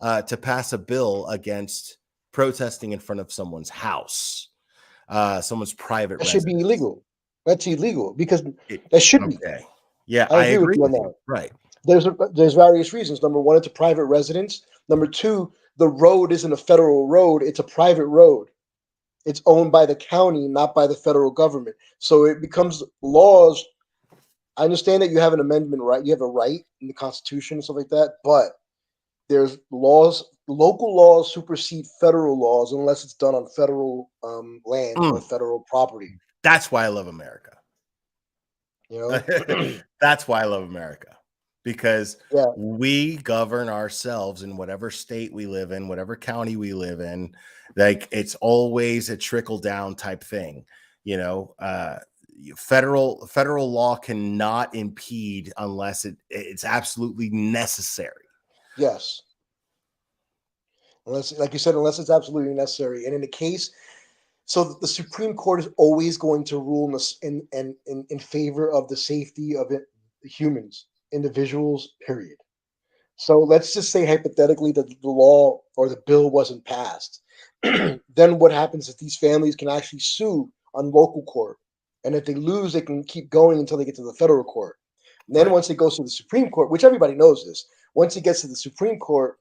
to pass a bill against protesting in front of someone's house, someone's private residence. Should be illegal. That's illegal because that should be. Yeah, I agree with you on that. Right. There's various reasons. Number one, it's a private residence. Number two, the road isn't a federal road. It's a private road. It's owned by the county, not by the federal government. So it becomes laws. I understand that you have an amendment right. You have a right in the Constitution and stuff like that, but there's laws local laws supersede federal laws unless it's done on federal land or federal property. That's why I love America. You know, that's why I love America, because yeah. we govern ourselves in whatever state we live in, whatever county we live in. Like, it's always a trickle down type thing. You know, federal law cannot impede unless it's absolutely necessary. Yes. Unless, like you said, unless it's absolutely necessary. And in the case, so the Supreme Court is always going to rule in favor of the safety of humans, individuals, period. So let's just say hypothetically that the law or the bill wasn't passed. Then what happens is these families can actually sue on local court. And if they lose, they can keep going until they get to the federal court. And then once it goes to the Supreme Court, which everybody knows this, once it gets to the Supreme Court,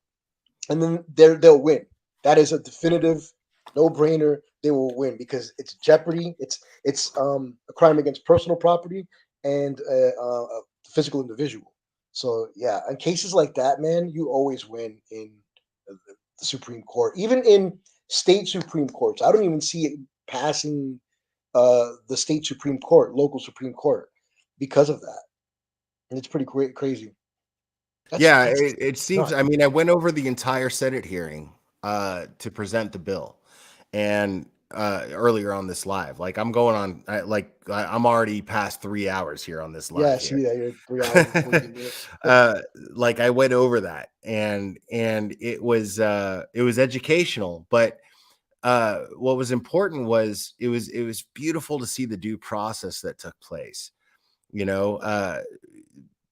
and then they'll win. That is a definitive no-brainer. They will win because it's jeopardy. It's a crime against personal property and a physical individual. So yeah, in cases like that, man, you always win in the Supreme Court. Even in state Supreme Courts, I don't even see it passing the state Supreme Court, local Supreme Court, because of that. And it's pretty crazy. It seems. nuts. I mean, I went over the entire Senate hearing to present the bill, and earlier on this live, like I'm going on, I'm already past 3 hours here on this live. Yeah, I see that you're 3 hours and 14 minutes. Like I went over that, and it was educational, but what was important was it was beautiful to see the due process that took place. You know,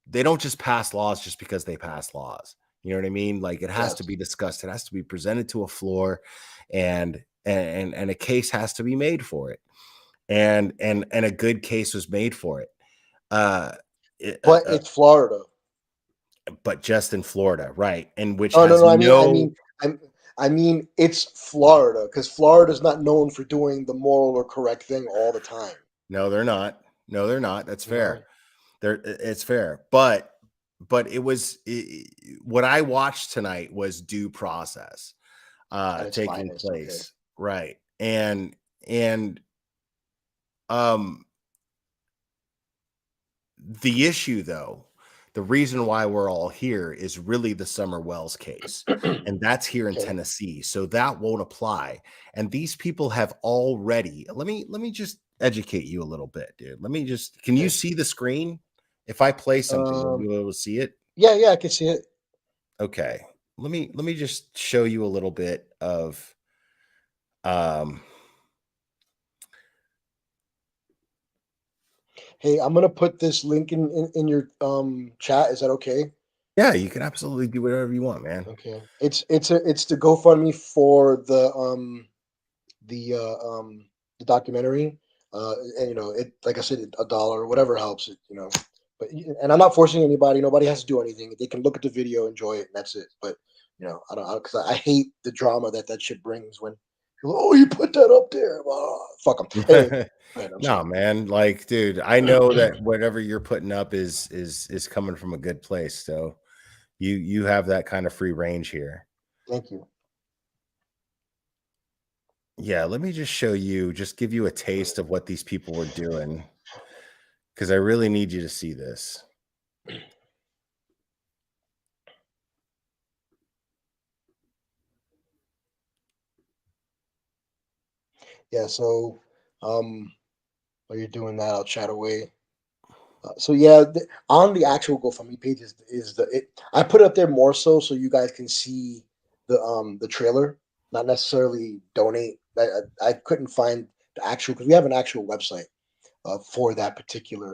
they don't just pass laws just because they pass laws. You know what I mean? Like, it has to be discussed. It has to be presented to a floor, and a case has to be made for it. And a good case was made for it. But it's Florida. But just in Florida, right? And which Oh, has I mean, it's Florida, because Florida is not known for doing the moral or correct thing all the time. No, they're not. No, they're not. That's fair. It's fair. But what I watched tonight was due process taking place. Okay. Right. And the issue, though, the reason why we're all here is really the Summer Wells case. And that's here in Tennessee. So that won't apply. And these people have already, let me just educate you a little bit, dude. Can you see the screen? If I play something, will you be able to see it? Yeah, I can see it. Okay. Let me just show you a little bit of Hey, I'm gonna put this link in your chat. Is that okay? Yeah, you can absolutely do whatever you want, man. Okay. It's the GoFundMe for the documentary. And you know, it, like I said, $1 or whatever helps it, you know. But, and I'm not forcing anybody. Nobody has to do anything. They can look at the video, enjoy it, and that's it. But you know, because I hate the drama that shit brings when people, oh, you put that up there. Fuck them. Anyway, no, man. Like, dude, I know that whatever you're putting up is coming from a good place. So you have that kind of free range here. Thank you. Yeah, let me just show you, just give you a taste of what these people were doing, because I really need you to see this. Yeah, so while you're doing that, I'll chat away. So yeah, on the actual GoFundMe page I put it up there more so you guys can see the trailer, not necessarily donate. I couldn't find the actual, because we have an actual website for that particular.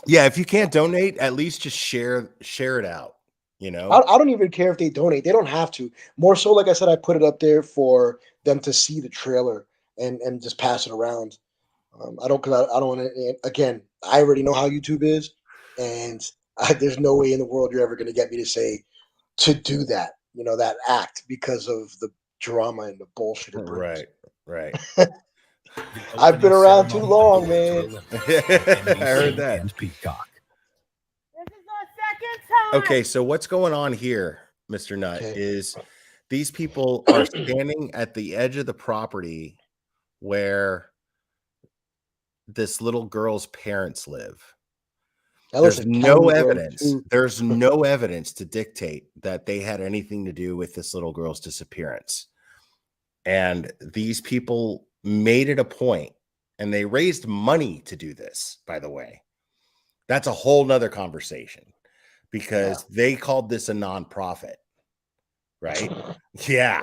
Yeah, if you can't donate, at least just share it out. You know, I don't even care if they donate. They don't have to. More so, like I said, I put it up there for them to see the trailer and just pass it around. I don't want to. Again, I already know how YouTube is, and there's no way in the world you're ever going to get me to say to do that. You know, that act, because of the drama and the bullshit it brings. Right. I've been around too long, man. I heard that. Peacock. Okay, so what's going on here, Mr. Nutt, is These people are standing at the edge of the property where this little girl's parents live. That looks There's like no County Road evidence. 2. There's no evidence to dictate that they had anything to do with this little girl's disappearance. And these people made it a point, and they raised money to do this, by the way. That's a whole nother conversation, because they called this a nonprofit, right? Yeah.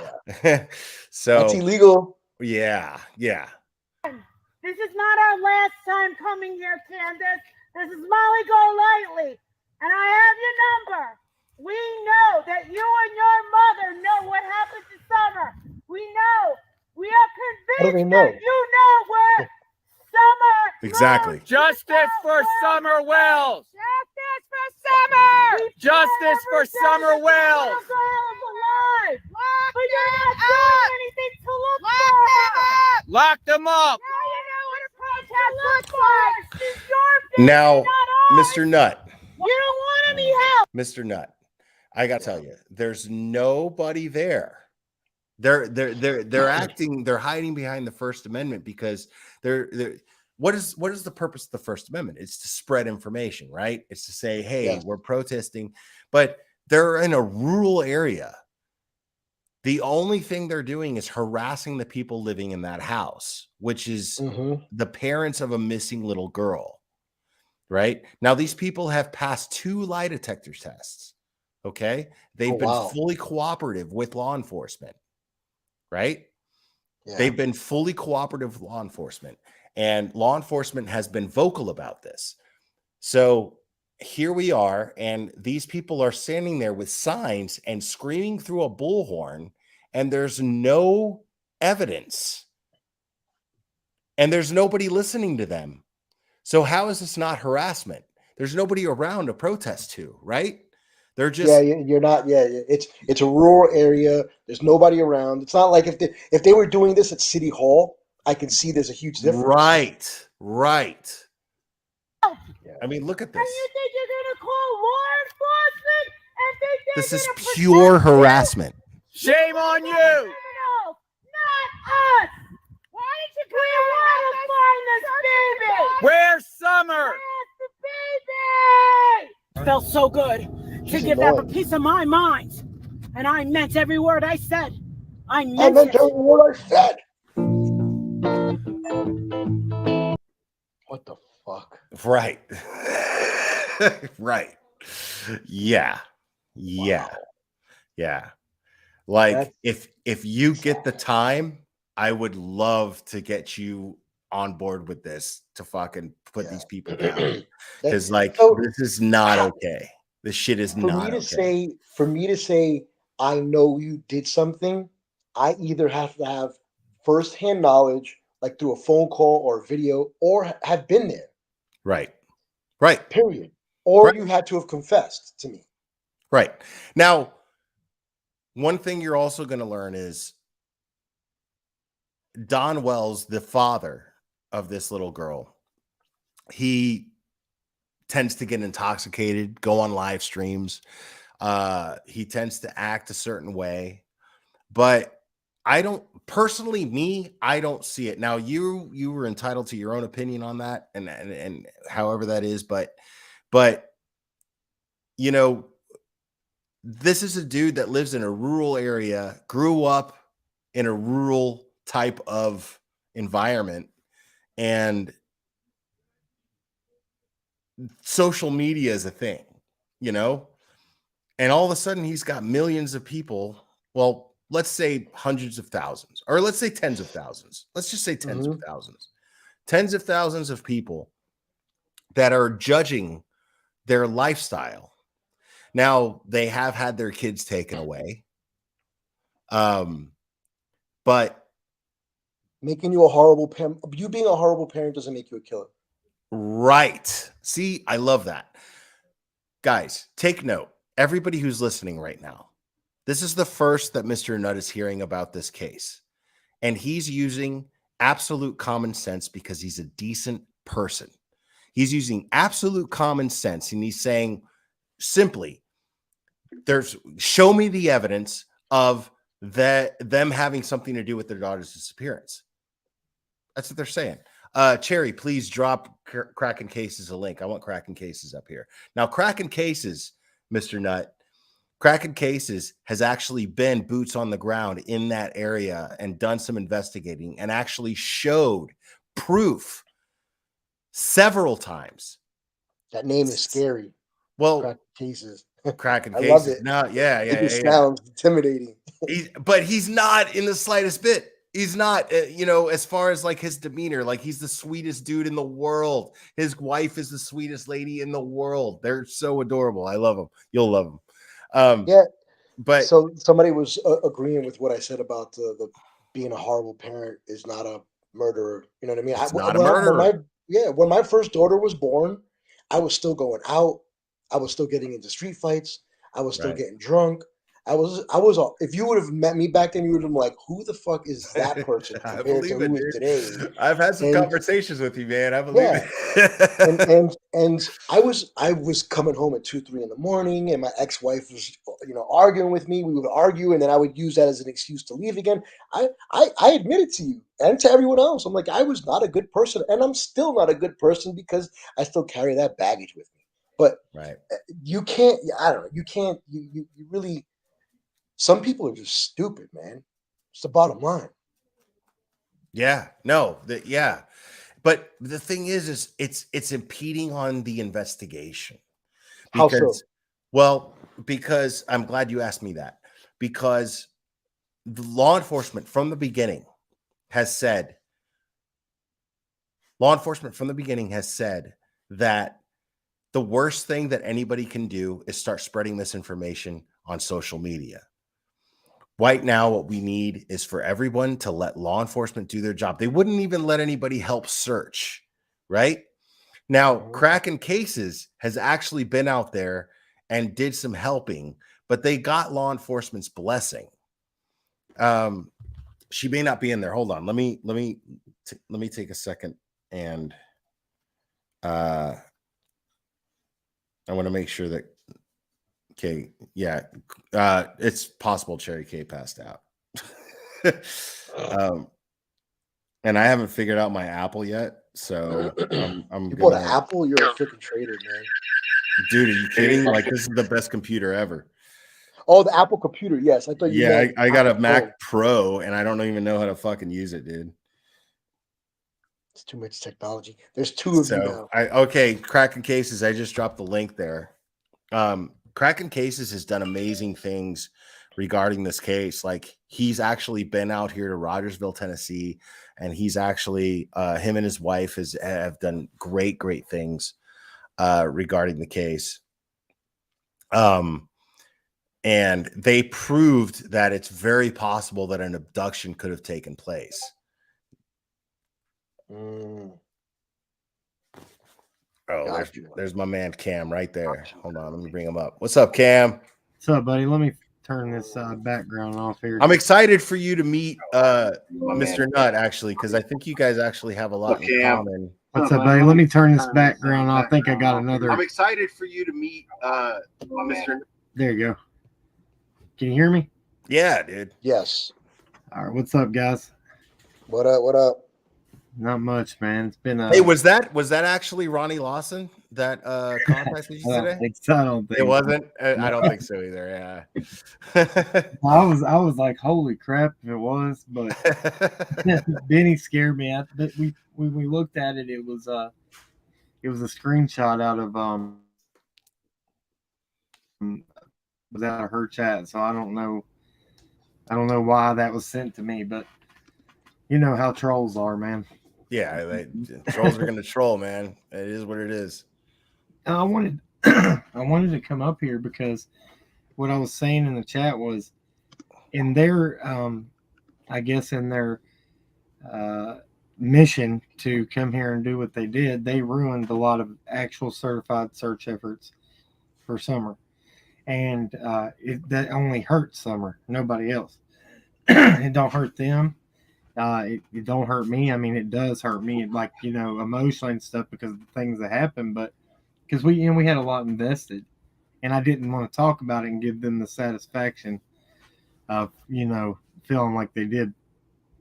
So That's illegal. yeah. This is not our last time coming here, Candace. This is Molly Golightly, and I have your number. We know that you and your mother know what happened to Summer. We know. We are How do they convinced know? that you know where Summer Exactly. goes. Justice for Summer Wells. Justice for Summer. Justice for Summer Wells. Little girl is alive. But you're not doing anything to look for her. Lock them up. Now you know what a protest looks like. This is your business, Now, not ours. Mr. Nutt, You don't want any help. Mr. Nutt, I gotta tell you, there's nobody there. They're acting, they're hiding behind the First Amendment, because what is the purpose of the First Amendment? It's to spread information, right? It's to say, hey, we're protesting, but they're in a rural area. The only thing they're doing is harassing the people living in that house, which is the parents of a missing little girl, right? Now, these people have passed 2 lie detector tests, okay? They've been fully cooperative with law enforcement, right? They've been fully cooperative with law enforcement, and law enforcement has been vocal about this. So here we are, and these people are standing there with signs and screaming through a bullhorn, and there's no evidence, and there's nobody listening to them. So how is this not harassment? There's nobody around to protest to, right? They're just you're not. It's a rural area. There's nobody around. It's not like if they were doing this at City Hall, I can see there's a huge difference. Right. I mean, look at this. And you think you're going to call law enforcement and think they're This is gonna protect pure you? harassment. Shame on you. Criminals, not us. Why did you come want to find this baby? Where's Summer? Where's the baby? Felt so good to give them a piece of my mind. And I meant every word I said. I meant every word I said. What the fuck? Right. Right. Yeah. Like, if you get the time, I would love to get you on board with this to fucking put these people down, because this is not okay. This shit is not okay. For me to say I know you did something, I either have to have firsthand knowledge, like through a phone call or a video, or have been there. Right. Period. Or you had to have confessed to me. Right. Now, one thing you're also going to learn is Don Wells, the father of this little girl, he tends to get intoxicated, go on live streams. He tends to act a certain way, but I don't see it. Now, you were entitled to your own opinion on that, and however that is, but you know, this is a dude that lives in a rural area, grew up in a rural type of environment, and social media is a thing, you know, and all of a sudden he's got millions of people. Well, let's say hundreds of thousands, or let's say tens of thousands. Let's just say tens of thousands. Tens of thousands of people that are judging their lifestyle. Now, they have had their kids taken away. But making you a horrible parent, you being a horrible parent doesn't make you a killer. Right. See, I love that. Guys, take note. Everybody who's listening right now, this is the first that Mr. Nutt is hearing about this case. And he's using absolute common sense because he's a decent person. He's using absolute common sense, and he's saying simply, show me the evidence of that them having something to do with their daughter's disappearance. That's what they're saying. Cherry, please drop Kraken Cases a link. I want Kraken Cases up here. Now, Kraken Cases, Mr. Nutt, Kraken Cases has actually been boots on the ground in that area and done some investigating and actually showed proof several times. That name is scary. Well, Kraken Cases. Kraken I Cases. love it. No, yeah. It just sounds intimidating. But he's not in the slightest bit. He's not, as far as like his demeanor, like he's the sweetest dude in the world. His wife is the sweetest lady in the world. They're so adorable. I love them. You'll love them. Yeah. But so somebody was agreeing with what I said about the being a horrible parent is not a murderer. You know what I mean? It's not a murderer. When my first daughter was born, I was still going out. I was still getting into street fights. I was still getting drunk. If you would have met me back then, you would have been like, who the fuck is that person compared to who is today? I've had some conversations with you, man. I believe it. and I was coming home at 2-3 in the morning, and my ex-wife was, arguing with me. We would argue, and then I would use that as an excuse to leave again. I admitted to you and to everyone else, I'm like, I was not a good person, and I'm still not a good person because I still carry that baggage with me. But you can't, I don't know, you can't, you really, some people are just stupid, man. It's the bottom line. Yeah, no, but the thing is it's impeding on the investigation. How so? Well, because I'm glad you asked me that, because the law enforcement from the beginning has said that the worst thing that anybody can do is start spreading misinformation on social media. Right now, what we need is for everyone to let law enforcement do their job. They wouldn't even let anybody help search, right? Now, Kraken Cases has actually been out there and did some helping, but they got law enforcement's blessing. She may not be in there. Hold on. Let me take a second, and I want to make sure that. Okay, yeah, it's possible Cherry K passed out. And I haven't figured out my Apple yet, so I'm you bought an Apple, you're a freaking traitor, man. Dude, are you kidding? Like, this is the best computer ever. Oh, the Apple computer, yes. I thought you meant I got a Apple Mac Pro, and I don't even know how to fucking use it, dude. It's too much technology. There's two of you now. Okay, Kraken Cases, I just dropped the link there. Kraken Cases has done amazing things regarding this case. Like, he's actually been out here to Rogersville, Tennessee, and he's actually him and his wife have done great things regarding the case. And they proved that it's very possible that an abduction could have taken place. Oh, there's my man Cam right there. Hold on, let me bring him up. What's up, Cam? What's up, buddy? Let me turn this background off here. I'm excited for you to meet Mr. Nutt, actually, because I think you guys actually have a lot in common. What's up, buddy? Let me turn this background off. I think I got another. I'm excited for you to meet Mr. Nutt. There you go. Can you hear me? Yeah, dude. Yes. All right. What's up, guys? What up? Not much, man. It's been Hey, was that actually Ronnie Lawson that contacted you today? I don't think it wasn't. I don't think so either. Yeah. I was like, holy crap, if it was, but Benny scared me. When we looked at it, it was a screenshot out of was out of her chat, so I don't know why that was sent to me, but you know how trolls are, man. Yeah, trolls are gonna troll, man. It is what it is. I wanted to come up here because what I was saying in the chat was in their I guess in their mission to come here and do what they did, they ruined a lot of actual certified search efforts for Summer. And that only hurts Summer, nobody else. It don't hurt them. It don't hurt me. I mean, it does hurt me, like, emotionally and stuff because of the things that happened, but because we had a lot invested, and I didn't want to talk about it and give them the satisfaction of, feeling like they did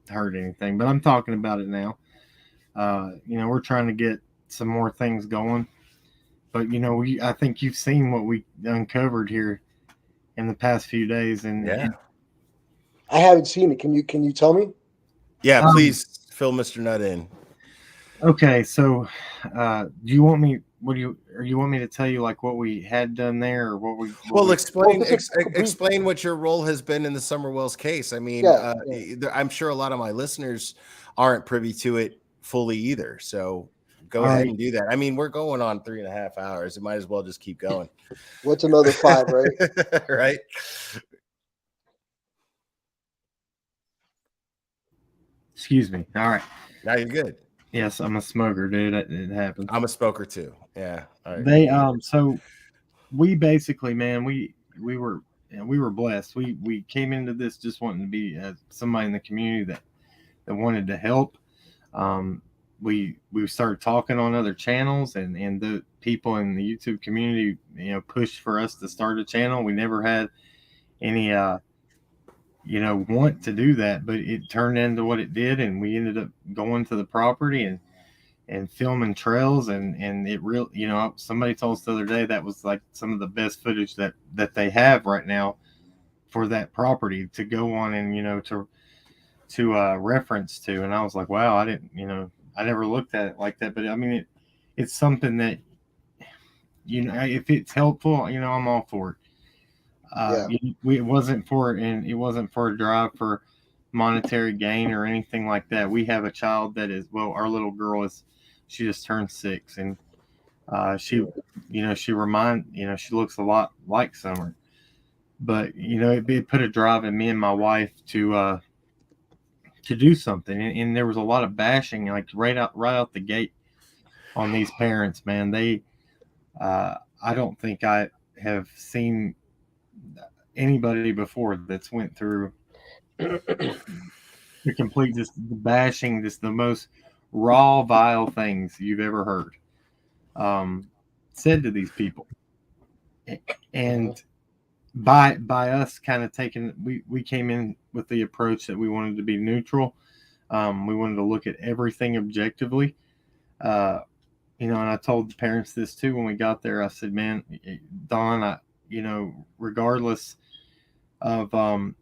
hurt anything. But I'm talking about it now. We're trying to get some more things going. But, I think you've seen what we uncovered here in the past few days. And I haven't seen it. Can you tell me? Yeah, please fill Mr. Nutt in. Okay, so do you want me? Or you want me to tell you like what we had done there, or what we? Well, explain Well, just a brief- explain what your role has been in the Summer Wells case. I mean, Yeah, I'm sure a lot of my listeners aren't privy to it fully either. So go All ahead right. and do that. I mean, we're going on 3.5 hours. It might as well just keep going. What's another 5, right? Right. Excuse me. All right. Now you're good. Yes, I'm a smoker, dude. It happens. I'm a smoker too. Yeah. All right. They so we basically, man, we were blessed. We came into this just wanting to be somebody in the community that wanted to help. We started talking on other channels, and the people in the YouTube community, pushed for us to start a channel. We never had any want to do that, but it turned into what it did, and we ended up going to the property and filming trails, and it really, somebody told us the other day that was like some of the best footage that they have right now for that property to go on and to reference to. And I was like, wow, I didn't, I never looked at it like that. But I mean, it's something that, if it's helpful, I'm all for it. It wasn't for a drive for monetary gain or anything like that. We have a child that is, well, our little girl she just turned 6, and she she looks a lot like Summer, but it put a drive in me and my wife to do something. And there was a lot of bashing, like right out the gate on these parents, man. They I don't think I have seen anybody before that's went through the complete just bashing, just the most raw, vile things you've ever heard said to these people. And by us kind of taking, we came in with the approach that we wanted to be neutral. We wanted to look at everything objectively. And I told the parents this too when we got there. I said, man, Don, regardless of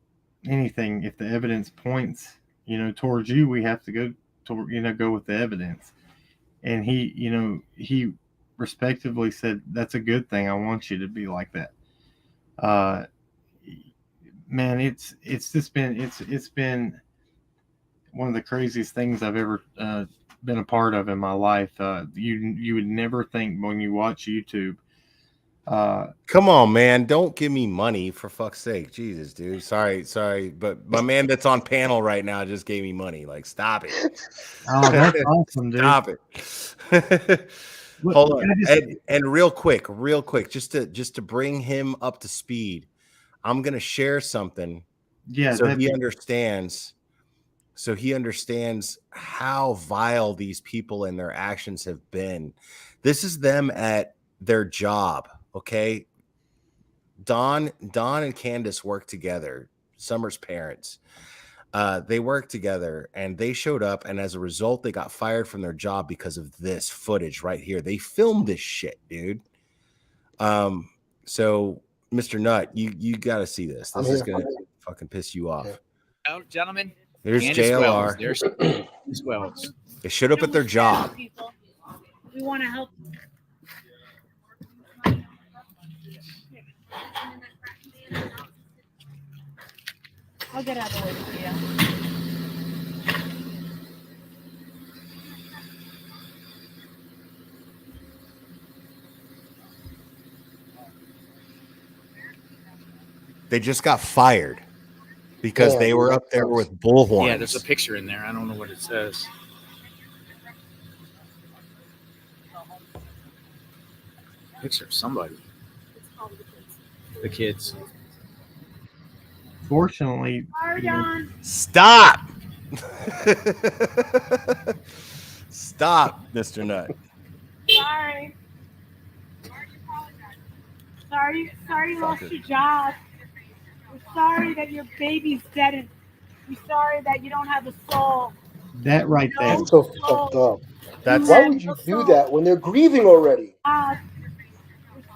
anything, if the evidence points towards you, we have to go with the evidence. And he respectively said, that's a good thing. I want you to be like that. Man, it's been one of the craziest things I've ever been a part of in my life. You would never think when you watch YouTube. Come on, man. Don't give me money, for fuck's sake. Jesus, dude. Sorry. But my man that's on panel right now just gave me money. Like, stop it. Oh, that's awesome, dude. Stop it. Hold on. And real quick, just to bring him up to speed, I'm gonna share something. Yeah. So he understands how vile these people and their actions have been. This is them at their job. Okay. Don and Candace work together. Summer's parents. They worked together, and they showed up, and as a result, they got fired from their job because of this footage right here. They filmed this shit, dude. So Mr. Nutt, you got to see this. This is gonna fucking piss you off. Oh, gentlemen. There's Candace JLR. Wells. There's Candace Wells. They showed up at their job. We want to help. I'll get out of the way for you. They just got fired because they were up there with bullhorns. Yeah, there's a picture in there. I don't know what it says. Picture of somebody. The kids. Fortunately, Stop. Stop, Mr. Nutt. Sorry. Sorry you lost your job. We're sorry that your baby's dead, and we're sorry that you don't have a soul. That right there. No That's so soul. fucked up. That's Why would you do that when they're grieving already? We're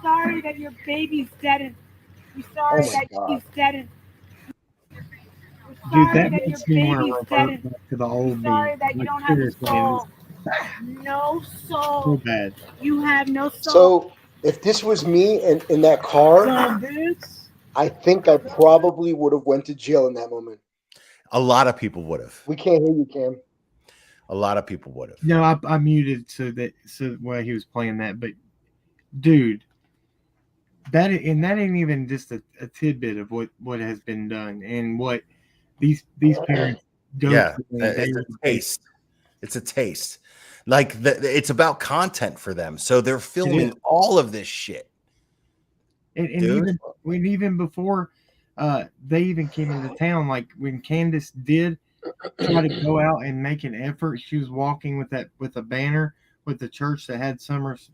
sorry that your baby's dead, and we're Oh sorry my that God. he's dead, and Dude, sorry that that your makes me want baby's to dead, revert and back to the we're old me. sorry that you Like, don't have a seriously, and soul. No so soul. bad. You have no soul. So if this was me in that car, Dumb boots. I think I probably would have went to jail in that moment. a lot of people would have. We can't hear you, Cam. A lot of people would have. No, I muted so while he was playing that, but dude, that ain't even just a tidbit of what has been done and what these parents go Yeah, through on a it's daily a basis. taste. It's a taste. Like it's about content for them, so they're filming all of this shit. And Dude. even before they even came into town, like when Candace did try to go out and make an effort, she was walking with a banner with the church that had Summer's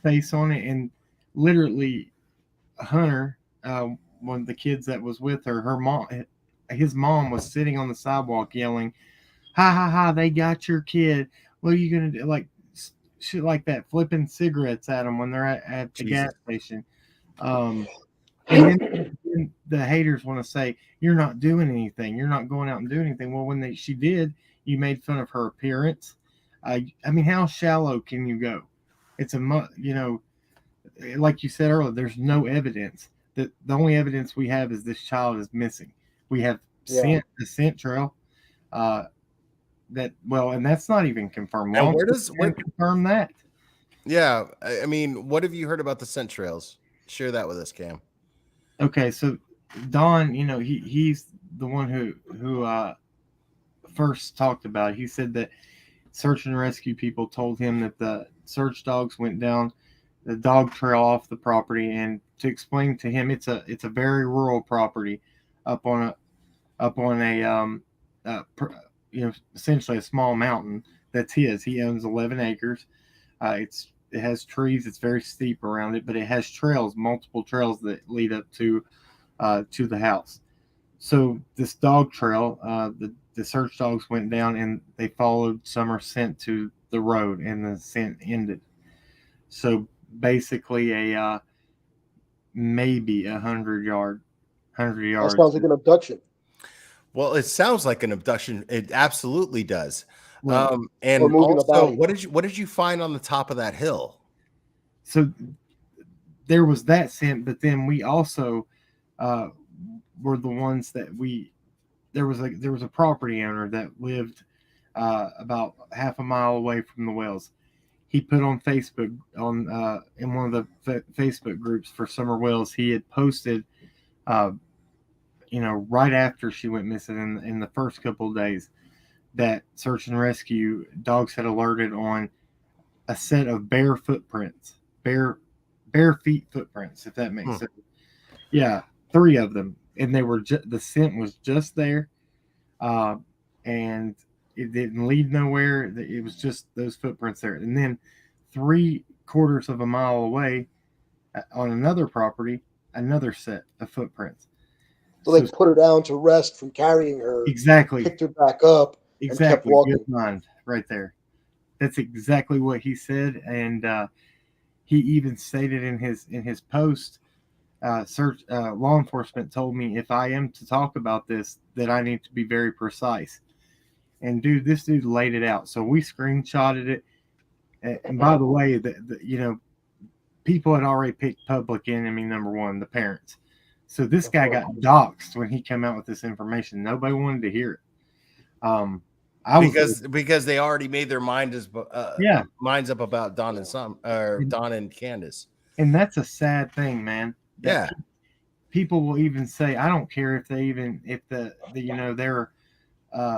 face on it, and literally Hunter, one of the kids that was with her, his mom was sitting on the sidewalk yelling, "Ha ha ha! They got your kid. What are you gonna do?" Like shit like that, flipping cigarettes at them when they're at the gas station. And then the haters want to say, "You're not doing anything. You're not going out and doing anything." Well, when she did, you made fun of her appearance. I mean, how shallow can you go? It's like you said earlier, there's no evidence. The only evidence we have is this child is missing. We have the scent trail. And that's not even confirmed. And where does confirm that? Yeah, I mean, what have you heard about the scent trails? Share that with us, Cam. Okay, so Don, he's the one who first talked about it. He said that search and rescue people told him that the search dogs went down the dog trail off the property, and to explain to him, it's a very rural property up on a essentially a small mountain that's his. He owns 11 acres. It has trees. It's very steep around it, but it has trails, multiple trails that lead up to the house. So this dog trail, the search dogs went down and they followed Summer scent to the road, and the scent ended. So basically, maybe 100 yards. That sounds like an abduction. Well, it sounds like an abduction. It absolutely does. Right. And Or moving a also, body. what did you find on the top of that hill? So there was that scent, but then we also were the ones that there was a property owner that lived about half a mile away from the wells. He put on Facebook in one of the Facebook groups for Summer Wells. He had posted, right after she went missing in the first couple of days, that search and rescue dogs had alerted on a set of bare footprints, bare feet footprints, if that makes sense. Yeah, 3 of them, and they were the scent was just there, and it didn't lead nowhere. It was just those footprints there, and then 3/4 of a mile away, on another property, another set of footprints. So they put her down to rest from carrying her. Exactly. Picked her back up. Exactly. And kept walking. Good mind right there. That's exactly what he said, and he even stated in his post, law enforcement told me if I am to talk about this, that I need to be very precise. And this dude laid it out. So we screenshotted it. And by the way, people had already picked public enemy number 1, the parents. So this guy got doxxed when he came out with this information. Nobody wanted to hear it. Because they already made their minds up about Don and Candace. And that's a sad thing, man. Yeah. People will even say, I don't care if they're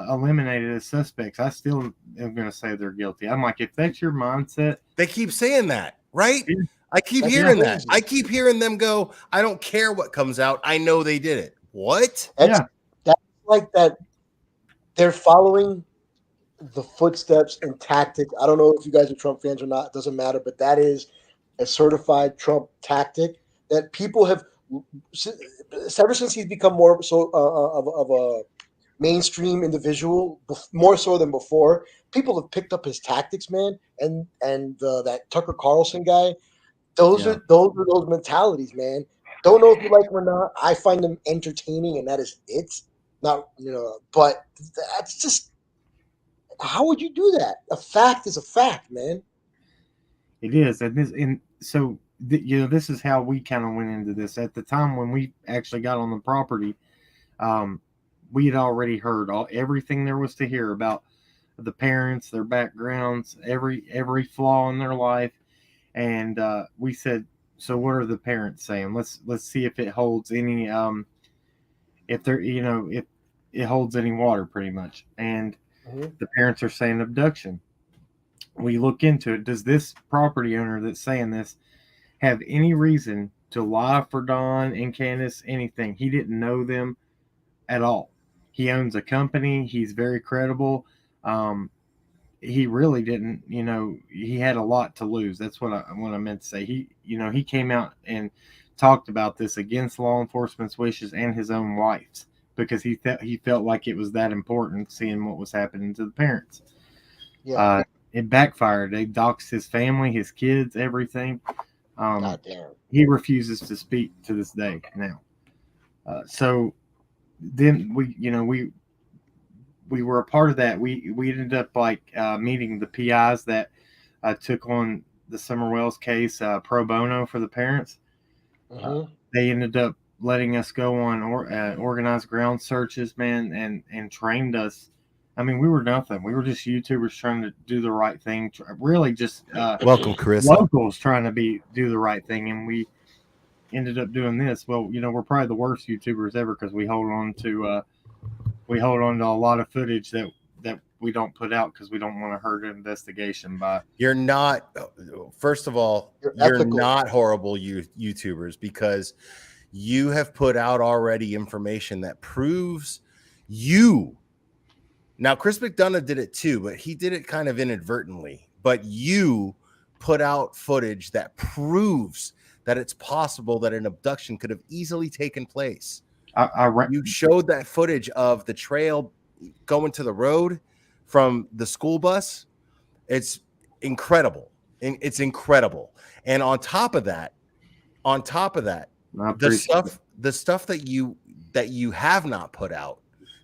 eliminated as suspects. I still am going to say they're guilty. I'm like, if that's your mindset. They keep saying that, right? I keep hearing that. I keep hearing them go, I don't care what comes out. I know they did it. What? That's like that. They're following the footsteps and tactic. I don't know if you guys are Trump fans or not. It doesn't matter. But that is a certified Trump tactic that people have ever since he's become more so of a mainstream individual, more so than before, people have picked up his tactics, man. And that Tucker Carlson guy, those are those mentalities, man. Don't know if you like them or not. I find them entertaining, and that is it. Not but that's just, how would you do that? A fact is a fact, man. It is, and so this is how we kind of went into this. At the time when we actually got on the property, we had already heard everything there was to hear about the parents, their backgrounds, every flaw in their life, and we said, so what are the parents saying? Let's see if it holds any if there if it holds any water, pretty much. And the parents are saying abduction. We look into it. Does this property owner that's saying this have any reason to lie for Don and Candace? Anything? He didn't know them at all. He owns a company. He's very credible. He really didn't. He had a lot to lose. That's what I meant to say. He came out and talked about this against law enforcement's wishes and his own wife's, because he felt like it was that important, seeing what was happening to the parents. Yeah. It backfired. They doxed his family, his kids, everything. God damn. He refuses to speak to this day now. So then we were a part of that. We ended up meeting the PIs that took on the Summer Wells case pro bono for the parents. They ended up letting us go on organized ground searches, man, and trained us. I mean, we were nothing. We were just YouTubers trying to do the right thing. Really, just welcome, Chris. Locals trying to do the right thing, and we ended up doing this. Well, we're probably the worst YouTubers ever, because we hold on to a lot of footage that we don't put out because we don't want to hurt an investigation. But you're not. First of all, you're not horrible YouTubers, because you have put out already information that proves you. Now, Chris McDonough did it too, but he did it kind of inadvertently. But you put out footage that proves that it's possible that an abduction could have easily taken place. You showed that footage of the trail going to the road from the school bus. It's incredible. It's incredible. And on top of that, the stuff that you have not put out,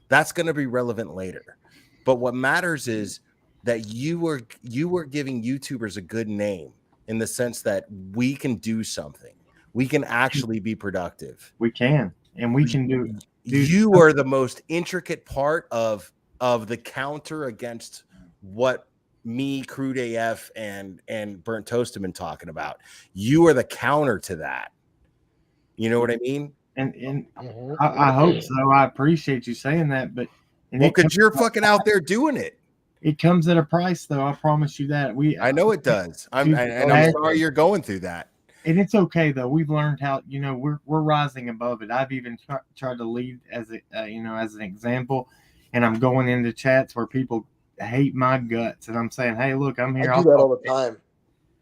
that's going to be relevant later. But what matters is that you were giving YouTubers a good name, in the sense that we can do something. We can actually be productive. We can, and we can do. You are the most intricate part of the counter against what me, Crude AF, and Burnt Toast have been talking about. You are the counter to that. You know what I mean? And I hope so. I appreciate you saying that, but because you're fucking out there doing it. It comes at a price, though. I promise you that. I know it does. I'm sorry you're going through that. And it's okay, though. We've learned how. We're rising above it. I've even tried to lead as as an example, and I'm going into chats where people hate my guts, and I'm saying, "Hey, look, I'm here." I do that all the time.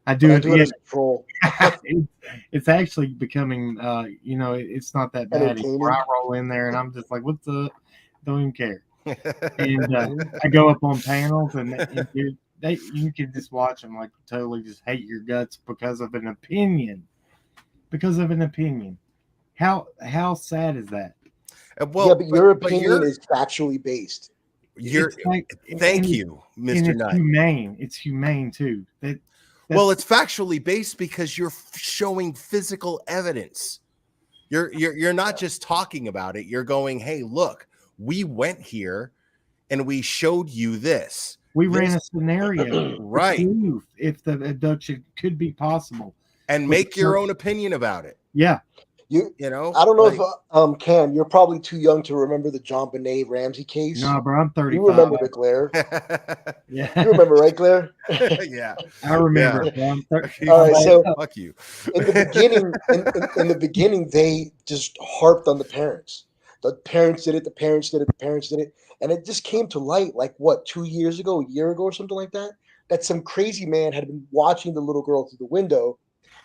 I do it as a troll. It's actually becoming, it's not that bad anymore. I roll in there and I'm just like, "What's up?" Don't even care. And I go up on panels, and dude, you can just watch them totally just hate your guts because of an opinion. How sad is that? Well, but your opinion is factually based. Thank you, Mr. Knight. It's humane too. It's factually based because you're showing physical evidence. You're not just talking about it. You're going, "Hey, look, we went here and we showed you this. We ran a scenario, right? If the abduction could be possible, and make your own opinion about it." Yeah. I don't know if Cam, you're probably too young to remember the John Benet Ramsey case. No, bro, I'm 35. You remember it, Claire? Yeah. You remember, right, Claire? Yeah. I remember. Yeah. All right, so fuck you. In the beginning, they just harped on the parents. The parents did it. The parents did it. The parents did it, and it just came to light, 2 years ago, a year ago, or something like that. That some crazy man had been watching the little girl through the window.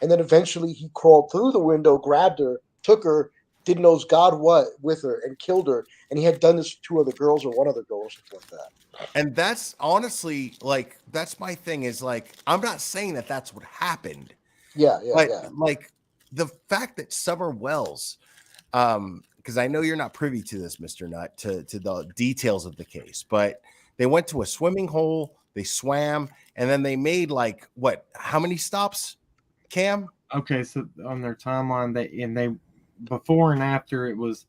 And then eventually he crawled through the window, grabbed her, took her, did knows God what with her and killed her, and he had done this to 2 other girls or 1 other girl or something like that. And that's honestly like that's my thing is like I'm not saying that that's what happened, Yeah, but yeah. like the fact that Summer Wells, because I know you're not privy to this, Mr. Nutt, to the details of the case, but they went to a swimming hole, they swam, and then they made like what? How many stops, Cam? Okay, so on their timeline, they before and after it was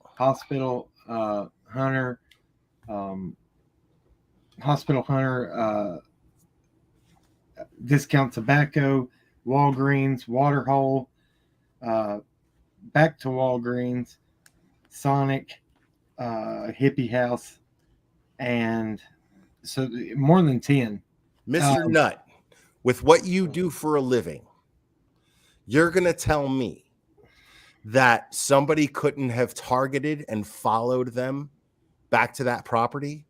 hospital, Hunter, hospital Hunter, discount tobacco, Walgreens, Waterhole, back to Walgreens, Sonic, Hippie House, and so more than 10. Mr. Nutt, with what you do for a living, you're gonna tell me that somebody couldn't have targeted and followed them back to that property?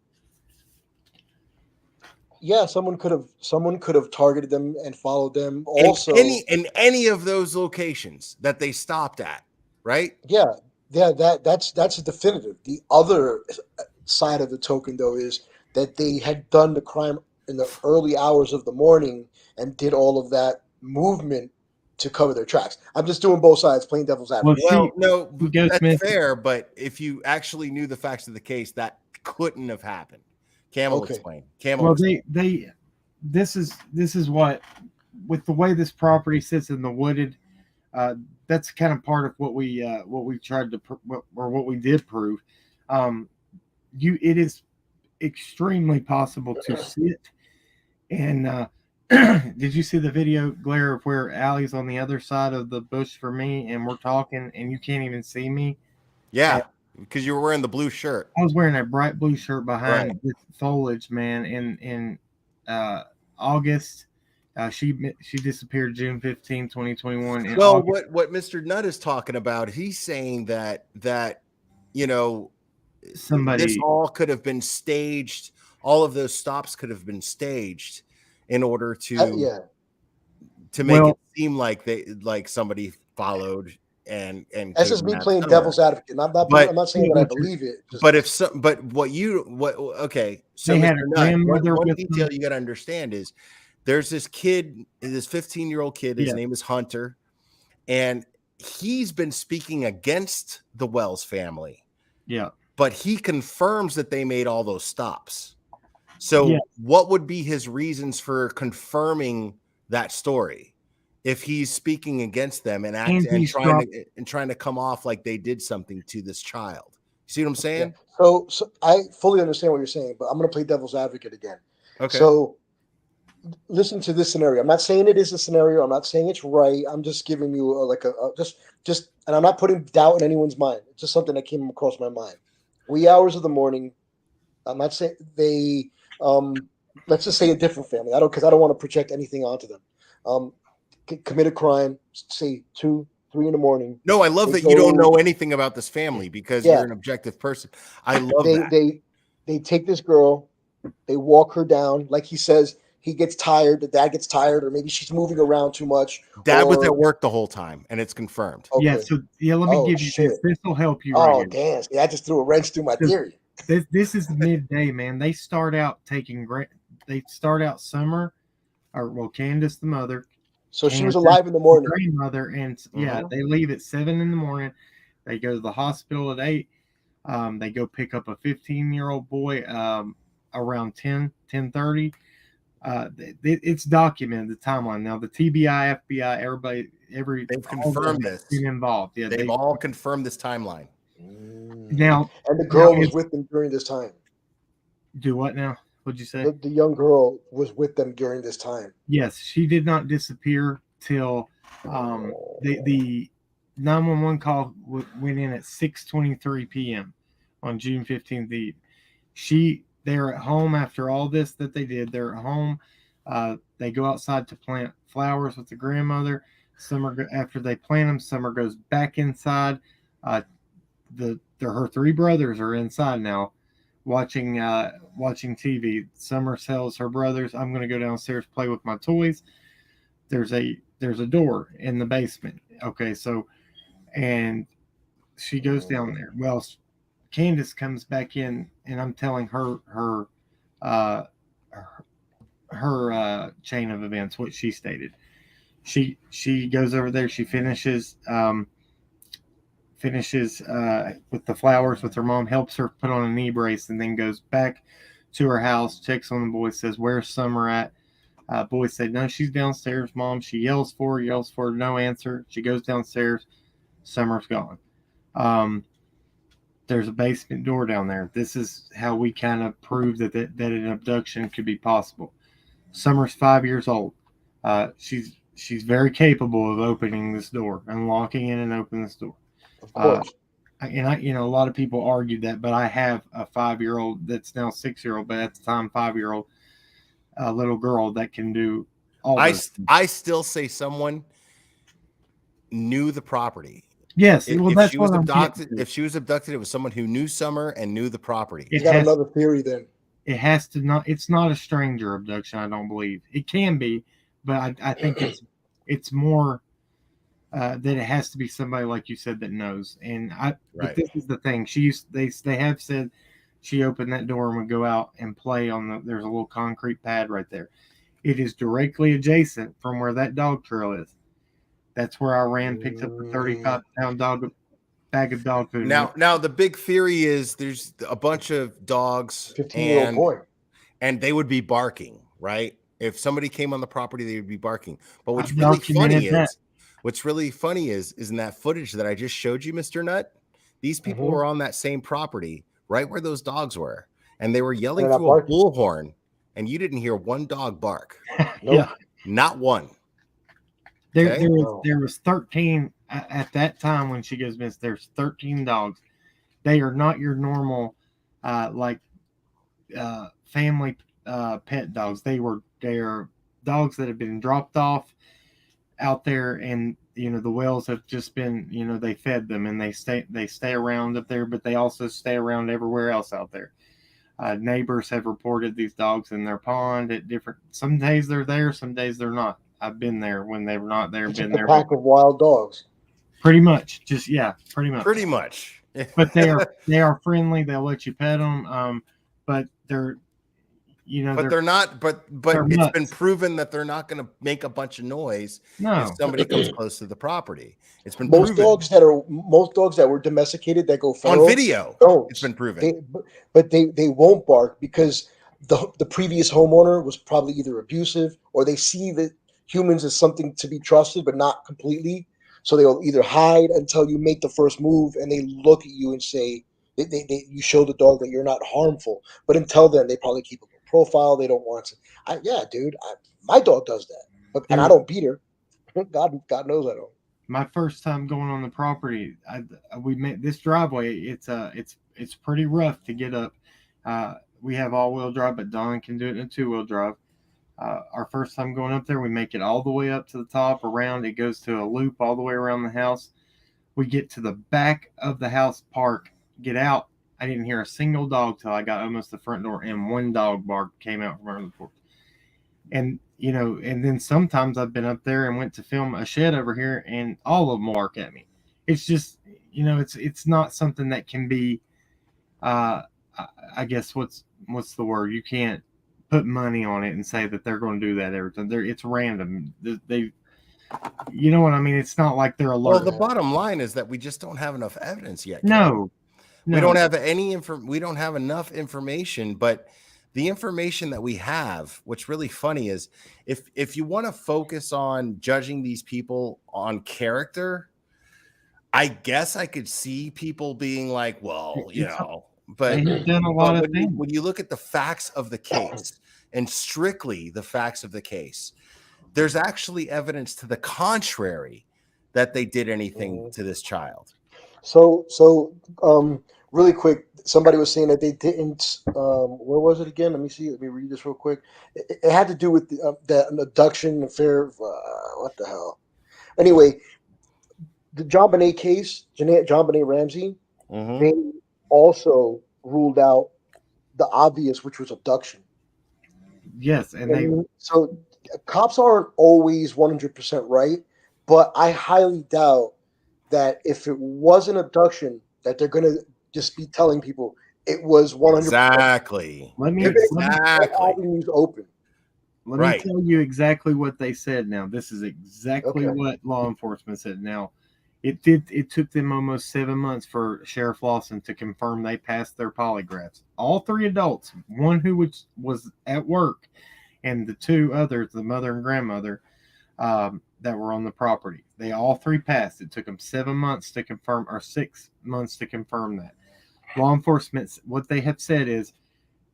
Yeah, someone could have targeted them and followed them. Also, in any of those locations that they stopped at, right? yeah, that's definitive. The other side of the token, though, is that they had done the crime in the early hours of the morning and did all of that movement to cover their tracks. I'm just doing both sides, playing devil's advocate. Well, no, that's fair, but if you actually knew the facts of the case, that couldn't have happened. Cam will explain. Cam will explain. This is what, with the way this property sits in the wooded, that's kind of part of what we tried to or what we did prove. It is extremely possible to sit and did you see the video, Glare, of where Allie's on the other side of the bush for me and we're talking and you can't even see me? Yeah, because you were wearing the blue shirt. I was wearing a bright blue shirt behind this foliage, man. In August, she disappeared June 15, 2021. Well, what Mr. Nutt is talking about, he's saying that you know, this all could have been staged. All of those stops could have been staged in order to make it seem like somebody followed and that's just me playing devil's advocate. I'm not saying that I believe it. Okay. So they had Mr. a Nutt, grandmother one with detail them. you got to understand is there's this kid, this 15-year-old kid. His name is Hunter, and he's been speaking against the Wells family. Yeah. But he confirms that they made all those stops. So what would be his reasons for confirming that story if he's speaking against them and trying to come off like they did something to this child? See what I'm saying? Yeah. So I fully understand what you're saying, but I'm going to play devil's advocate again. Okay. So listen to this scenario. I'm not saying it is a scenario. I'm not saying it's right. I'm just giving you just, and I'm not putting doubt in anyone's mind. It's just something that came across my mind. Wee hours of the morning. I'm not saying they. Let's just say a different family. Because I don't want to project anything onto them. Commit a crime. Say 2, 3 in the morning. No, I love that you don't know anything about this family because you're an objective person. I love that. They take this girl. They walk her down. Like he says, he gets tired. The dad gets tired, or maybe she's moving around too much. Dad was at work the whole time, and it's confirmed. Okay. Yeah. So let me give you this. This will help you. Oh, right damn! See, I just threw a wrench through my theory. This is midday, man. They start out Summer, Candace, the mother. So she was alive in the morning. Grandmother, and they leave at 7 in the morning. They go to the hospital at 8. They go pick up a 15-year-old boy around 10:30. It's documented, the timeline. Now the TBI, FBI, they've confirmed this. Been involved. Yeah, they've all confirmed this timeline. Now, and the girl was with them during this time. Do what now? What'd you say? The young girl was with them during this time. Yes, she did not disappear till the 911 call went in at 6:23 p.m. on June 15th. They're at home after all this that they did. They're at home. They go outside to plant flowers with the grandmother. After they plant them, Summer goes back inside. Her 3 brothers are inside now, watching TV. Summer tells her brothers, "I'm going to go downstairs, play with my toys." There's a door in the basement. Okay, so, and she goes down there. Well, Candace comes back in, and I'm telling her chain of events, what she stated. She goes over there. She finishes with the flowers with her mom, helps her put on a knee brace, and then goes back to her house, checks on the boy, says, "Where's Summer at?" Boy said, "No, she's downstairs, Mom." She yells for her, no answer. She goes downstairs. Summer's gone. There's a basement door down there. This is how we kind of prove that an abduction could be possible. Summer's 5 years old. She's very capable of opening this door, unlocking it and opening this door. Of course. A lot of people argued that, but I have a 5-year-old that's now 6-year-old, but at the time 5-year-old little girl that can do all. I still say someone knew the property. Yes, If, well, if that's she was what I'm abducted, getting to. if she was abducted, it was someone who knew Summer and knew the property. You got another theory then. It has to not. It's not a stranger abduction. I don't believe it can be, but I think it's more that it has to be somebody like you said that knows. And but this is the thing. They have said she opened that door and would go out and play on there's a little concrete pad right there. It is directly adjacent from where that dog trail is. That's where Iran picked up the 35-pound bag of dog food. Now the big theory is there's a bunch of dogs 15-year-old boy. And they would be barking, right? If somebody came on the property, they would be barking. But what's really funny is in that footage that I just showed you, Mr. Nutt, these people were on that same property right where those dogs were, and they were yelling through a bullhorn, and you didn't hear one dog bark. Yeah, not one. There was 13 at that time when she goes missing. There's 13 dogs. They are not your normal family pet dogs. They are dogs that have been dropped off out there, and the wells have just been they fed them, and they stay around up there, but they also stay around everywhere else out there. Neighbors have reported these dogs in their pond at different. Some days they're there, some days they're not. I've been there when they were not there. It's a pack of wild dogs. Pretty much, pretty much. But they are friendly. They'll let you pet them. But they're they're not. But they're it's nuts. been proven that they're not going to make a bunch of noise if somebody comes close to the property. It's been most proven. Most dogs that were domesticated that go feral on video. Don't. It's been proven. They won't bark because the previous homeowner was probably either abusive or they see that humans as something to be trusted, but not completely. So they'll either hide until you make the first move, and they look at you and say, you show the dog that you're not harmful. But until then, they probably keep a good profile. They don't want to. My dog does that, and I don't beat her. God knows I don't. My first time going on the property, we met this driveway. It's pretty rough to get up. We have all-wheel drive, but Don can do it in a 2-wheel drive. Our first time going up there, we make it all the way up to the top around. It goes to a loop all the way around the house. We get to the back of the house park, get out. I didn't hear a single dog till I got almost the front door, and one dog bark came out from under the porch. And and then sometimes I've been up there and went to film a shed over here, and all of them bark at me. It's just it's not something that can be. I guess what's the word? You can't put money on it and say that they're going to do that every time. It's random. They you know what I mean? It's not like they're alert. Well, the bottom line is that we just don't have enough evidence yet. No. We don't have we don't have enough information, but the information that we have, what's really funny is if you want to focus on judging these people on character, I guess I could see people being like, well, but when you look at the facts of the case and strictly the facts of the case, there's actually evidence to the contrary that they did anything to this child. So really quick, somebody was saying that they didn't. Where was it again? Let me see. Let me read this real quick. It had to do with an abduction affair. What the hell? Anyway, the John Bonet case, John Bonet Ramsey, they also ruled out the obvious, which was abduction. Yes, and so cops aren't always 100% right, but I highly doubt that if it was an abduction, that they're going to just be telling people it was 100%. Exactly. Let me Avenues open. Let Right. me tell you exactly what they said now. This is exactly Okay. what law enforcement said. Now, it took them almost 7 months for Sheriff Lawson to confirm they passed their polygraphs. All three adults, one who was at work, and the two others, the mother and grandmother, that were on the property. They all three passed. It took them 7 months to confirm, or 6 months to confirm that. Law enforcement, what they have said is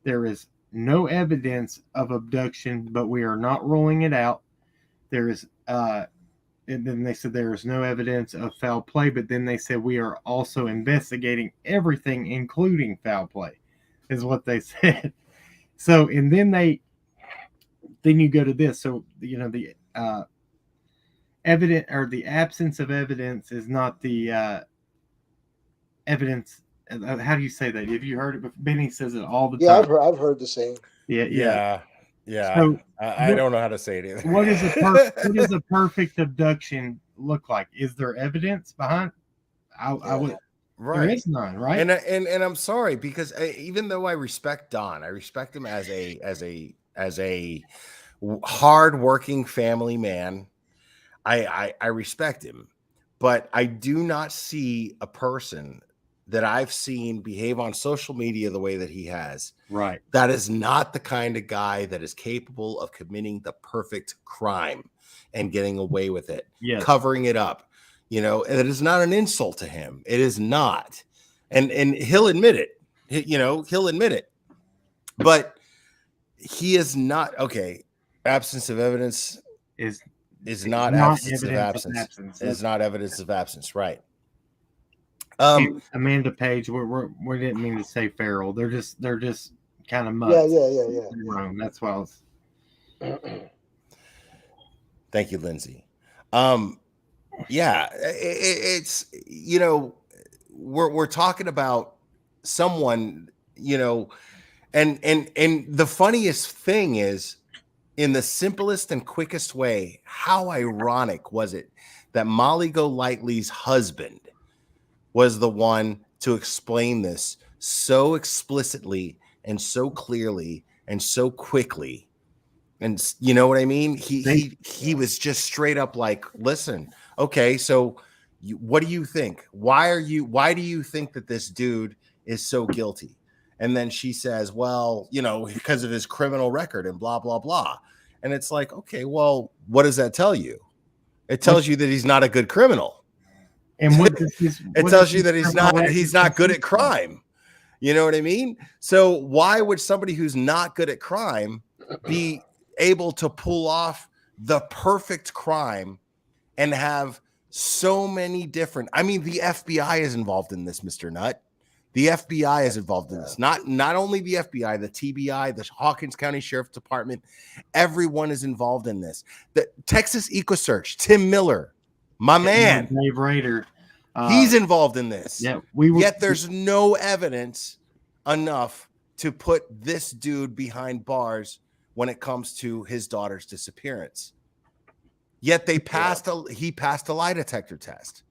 there is no evidence of abduction, but we are not ruling it out. There is, and then they said there is no evidence of foul play, but then they said we are also investigating everything, including foul play, is what they said. So, and then you go to this. So, the evident, or the absence of evidence is not the evidence. How do you say that? Have you heard it? Benny says it all the Yeah, time. I've heard the same. Yeah. So I what- don't know how to say it either. What does a perfect abduction look like? Is there evidence behind? I would. Right. There is none, right? And I'm sorry, because even though I respect Don, I respect him as a hard-working family man. I respect him, but I do not see a person that I've seen behave on social media the way that he has. Right. That is not the kind of guy that is capable of committing the perfect crime and getting away with it, Yes. covering it up. And it is not an insult to him. It is not. And he'll admit it. He'll admit it. But he is not okay. Absence of evidence is not absence of absence. Is not evidence of absence, right? Amanda Page, we didn't mean to say feral. They're just kind of mutts. Yeah. That's why I was. Thank you, Lindsay. Yeah, it's we're talking about someone, and the funniest thing is, in the simplest and quickest way, how ironic was it that Molly Golightly's husband was the one to explain this so explicitly and so clearly and so quickly. And you know what I mean? He was just straight up like, listen, okay, so what do you think? Why do you think that this dude is so guilty? And then she says, well, because of his criminal record and blah, blah, blah. And it's like, okay, well, what does that tell you? It tells you that he's not a good criminal. And it tells you that he's not good at crime. You know what I mean? So why would somebody who's not good at crime be able to pull off the perfect crime and have so many different? I mean, the FBI is involved in this, Mr. Nutt. The FBI is involved in this. Not only the FBI, the TBI, the Hawkins County Sheriff's Department, everyone is involved in this. The Texas EcoSearch, Tim Miller, my man, Dave Rader, he's involved in this. Yeah, yet there's no evidence enough to put this dude behind bars when it comes to his daughter's disappearance. Yet he passed a lie detector test.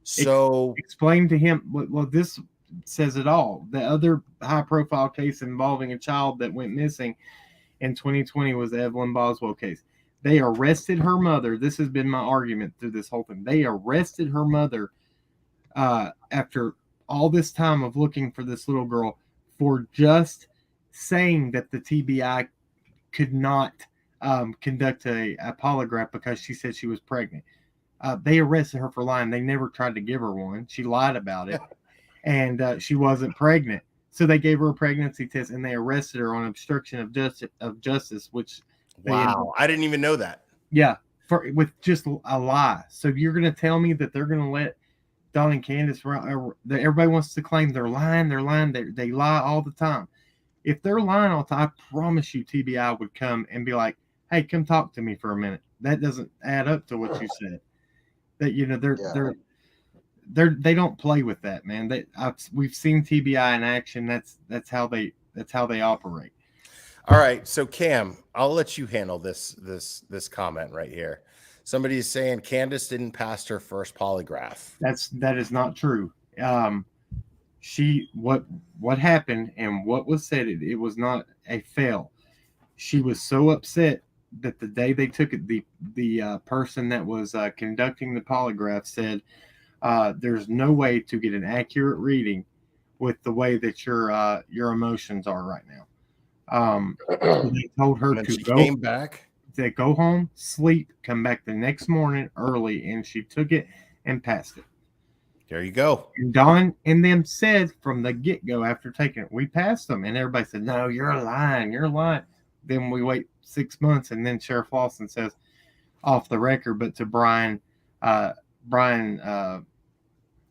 So explain to him. Well, this says it all. The other high-profile case involving a child that went missing in 2020 was the Evelyn Boswell case. They arrested her mother. This has been my argument through this whole thing. They arrested her mother after all this time of looking for this little girl for just saying that the TBI could not conduct a polygraph because she said she was pregnant. They arrested her for lying. They never tried to give her one. She lied about it. And she wasn't pregnant. So they gave her a pregnancy test and they arrested her on obstruction of justice, which wow, I didn't even know that. Yeah, with just a lie. So you're going to tell me that they're going to let Don and Candace, everybody wants to claim they're lying, they lie all the time. If they're lying all the time, I promise you TBI would come and be like, hey, come talk to me for a minute. That doesn't add up to what you said. That they don't play with that, man. We've seen TBI in action. That's how they operate. All right, so Cam, I'll let you handle this comment right here. Somebody is saying Candace didn't pass her first polygraph. That is not true. What happened and what was said, it was not a fail. She was so upset that the day they took it, the person that was conducting the polygraph said, there's no way to get an accurate reading with the way that your emotions are right now. So they told her And then to she go came back. to go home, sleep, come back the next morning early, and she took it and passed it. There you go. And Don and them said from the get-go after taking it, we passed them. And everybody said, no, you're lying. You're lying. Then we wait 6 months, and then Sheriff Lawson says, off the record, but to Brian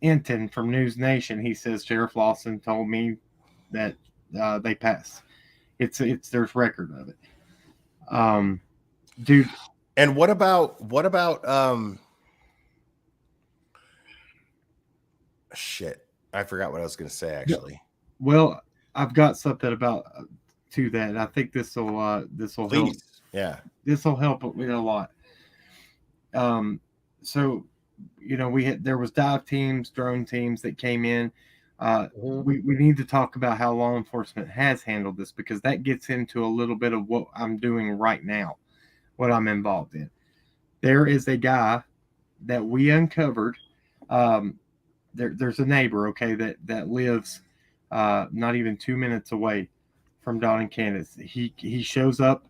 Enton from News Nation, he says Sheriff Lawson told me that they passed. It's there's record of it. Dude. And what about shit? I forgot what I was going to say actually. Well, I've got something about to that. I think this will help. Yeah. This will help with a lot. So, there was dive teams, drone teams that came in. We need to talk about how law enforcement has handled this, because that gets into a little bit of what I'm doing right now, what I'm involved in. There is a guy that we uncovered. There's a neighbor, okay, that lives not even 2 minutes away from Don and Candace. He shows up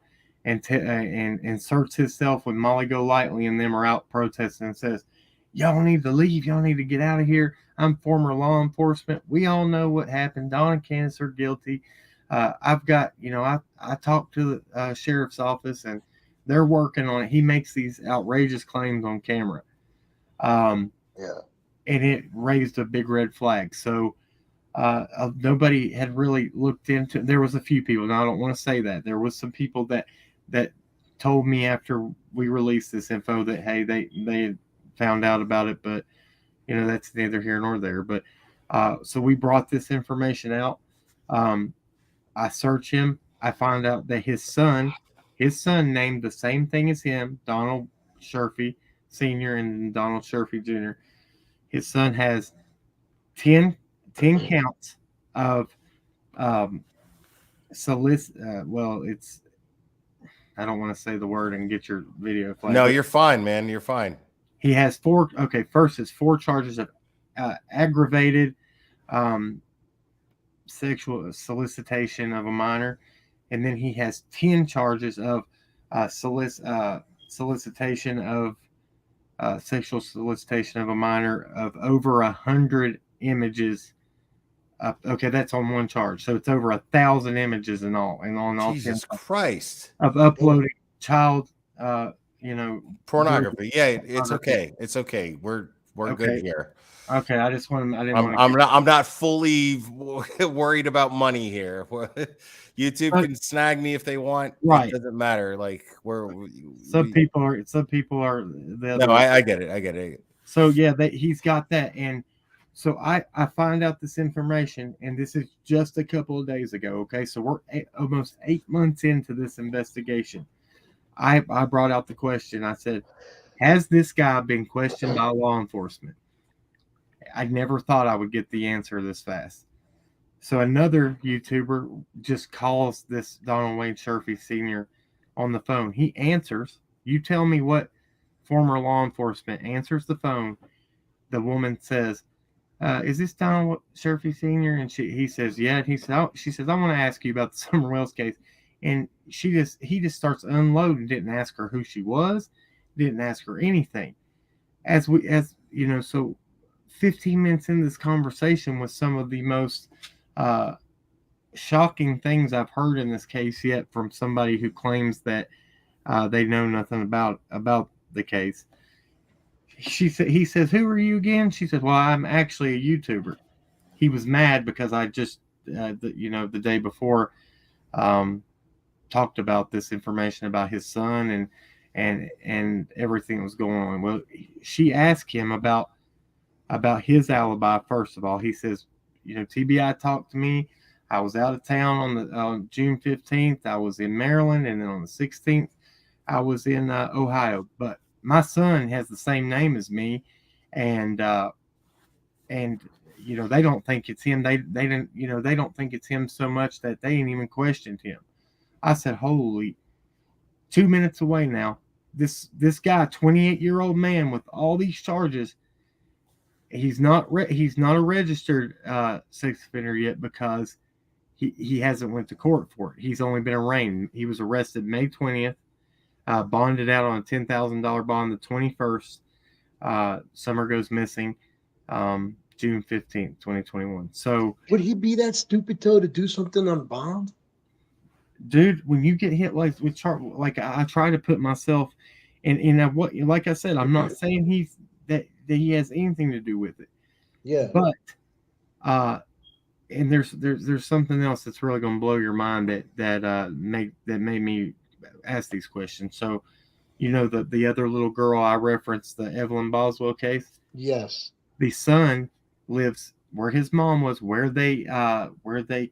and inserts himself when Molly Golightly and them are out protesting and says, y'all need to leave. Y'all need to get out of here. I'm former law enforcement. We all know what happened. Don and Candace are guilty. I've got, I talked to the sheriff's office and they're working on it. He makes these outrageous claims on camera. And it raised a big red flag. So nobody had really looked into it. There was a few people. Now, I don't want to say that. There was some people that told me after we released this info that, hey, they had found out about it, but that's neither here nor there. But so we brought this information out. I search him. I find out that his son named the same thing as him, Donald Sherfy Sr. and Donald Sherfy Jr. His son has 10 counts of it's, I don't want to say the word and get your video flagged. No, you're fine, man. You're fine. He has first is 4 charges of aggravated sexual solicitation of a minor, and then he has 10 charges of solicitation of sexual solicitation of a minor of over 100 images. Okay, that's on one charge, so it's over 1,000 images in all. And on all, Jesus Christ, of uploading child, pornography. Yeah, it's okay. It's okay. We're good here. Okay, I just want. I'm not fully worried about money here. YouTube can snag me if they want. Right, it doesn't matter. Like some people are. The other no, I get it. I get it. So yeah, he's got that, and so I find out this information, and this is just a couple of days ago. Okay, so we're almost 8 months into this investigation. I brought out the question. I said, has this guy been questioned by law enforcement? I never thought I would get the answer this fast. So another YouTuber just calls this Donald Wayne Sherfy Sr. on the phone. He answers. You tell me what former law enforcement answers the phone. The woman says, is this Donald Sherfy Sr.? And he says, yeah. And she says, I want to ask you about the Summer Wells case. And he just starts unloading. Didn't ask her who she was, didn't ask her anything. So 15 minutes in this conversation was some of the most shocking things I've heard in this case yet from somebody who claims that they know nothing about the case. He says, who are you again? She says, well, I'm actually a YouTuber. He was mad because I just, the day before, talked about this information about his son and everything that was going on. Well, she asked him about his alibi. First of all, he says, TBI talked to me. I was out of town on June 15th. I was in Maryland, and then on the 16th, I was in Ohio. But my son has the same name as me, and you know, they don't think it's him. They didn't, you know, they don't think it's him so much that they ain't even questioned him. I said, holy, 2 minutes away now. This guy, 28-year-old man with all these charges, he's not a registered sex offender yet because he hasn't went to court for it. He's only been arraigned. He was arrested May 20th, bonded out on a $10,000 bond the 21st. Summer goes missing June 15th, 2021. So would he be that stupid to do something on bond? Dude, when you get hit like with like I try to put myself in what, like I said, I'm not saying that he has anything to do with it. Yeah. But and there's something else that's really going to blow your mind that made me ask these questions. So, you know, the other little girl I referenced, the Evelyn Boswell case. Yes. The son lives where his mom was, where they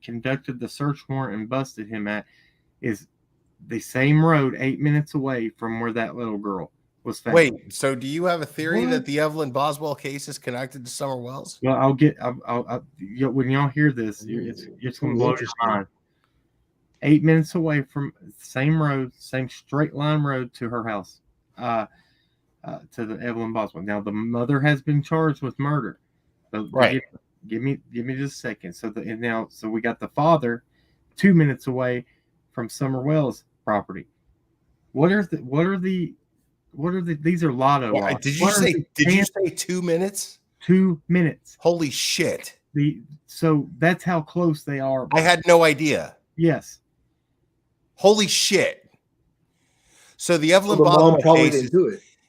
conducted the search warrant and busted him at, is the same road 8 minutes away from where that little girl was found. Wait, so do you have a theory What? that the Evelyn Boswell case is connected to Summer Wells? Well, when y'all hear this, it's going to blow your mind. 8 minutes away from same road, same straight line road to her house, to the Evelyn Boswell. Now the mother has been charged with murder. So right. Give me just a second. So we got the father 2 minutes away from Summer Wells property. These are lotto lots. Did you say 2 minutes? 2 minutes. Holy shit. So that's how close they are. I had no idea. Yes. Holy shit. So the Evelyn Boswell case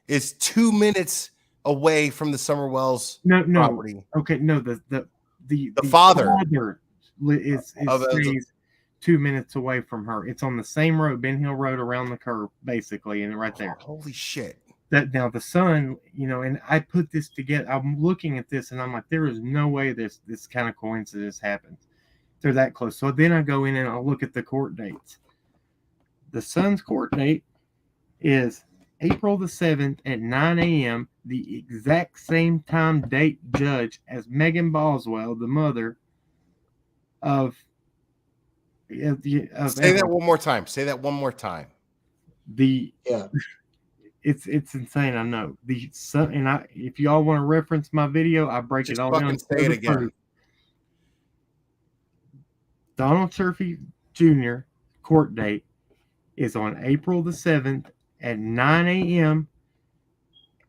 is 2 minutes away from the Summer Wells property. Okay, no, the father stays 2 minutes away from her. It's on the same road, Ben Hill Road, around the curve, basically, and right there. Holy shit. That now the son, you know, and I put this together. I'm looking at this and I'm like, there is no way this kind of coincidence happens. They're that close. So then I go in and I'll look at the court dates. The son's court date is April the 7th at 9 a.m., the exact same time date judge as Megan Boswell, the mother of Say that one more time. Say that one more time. It's insane. I know the son, and if y'all want to reference my video, I break it all down. Say it again. Donald Churphy Jr. court date is on April the 7th at 9 a.m.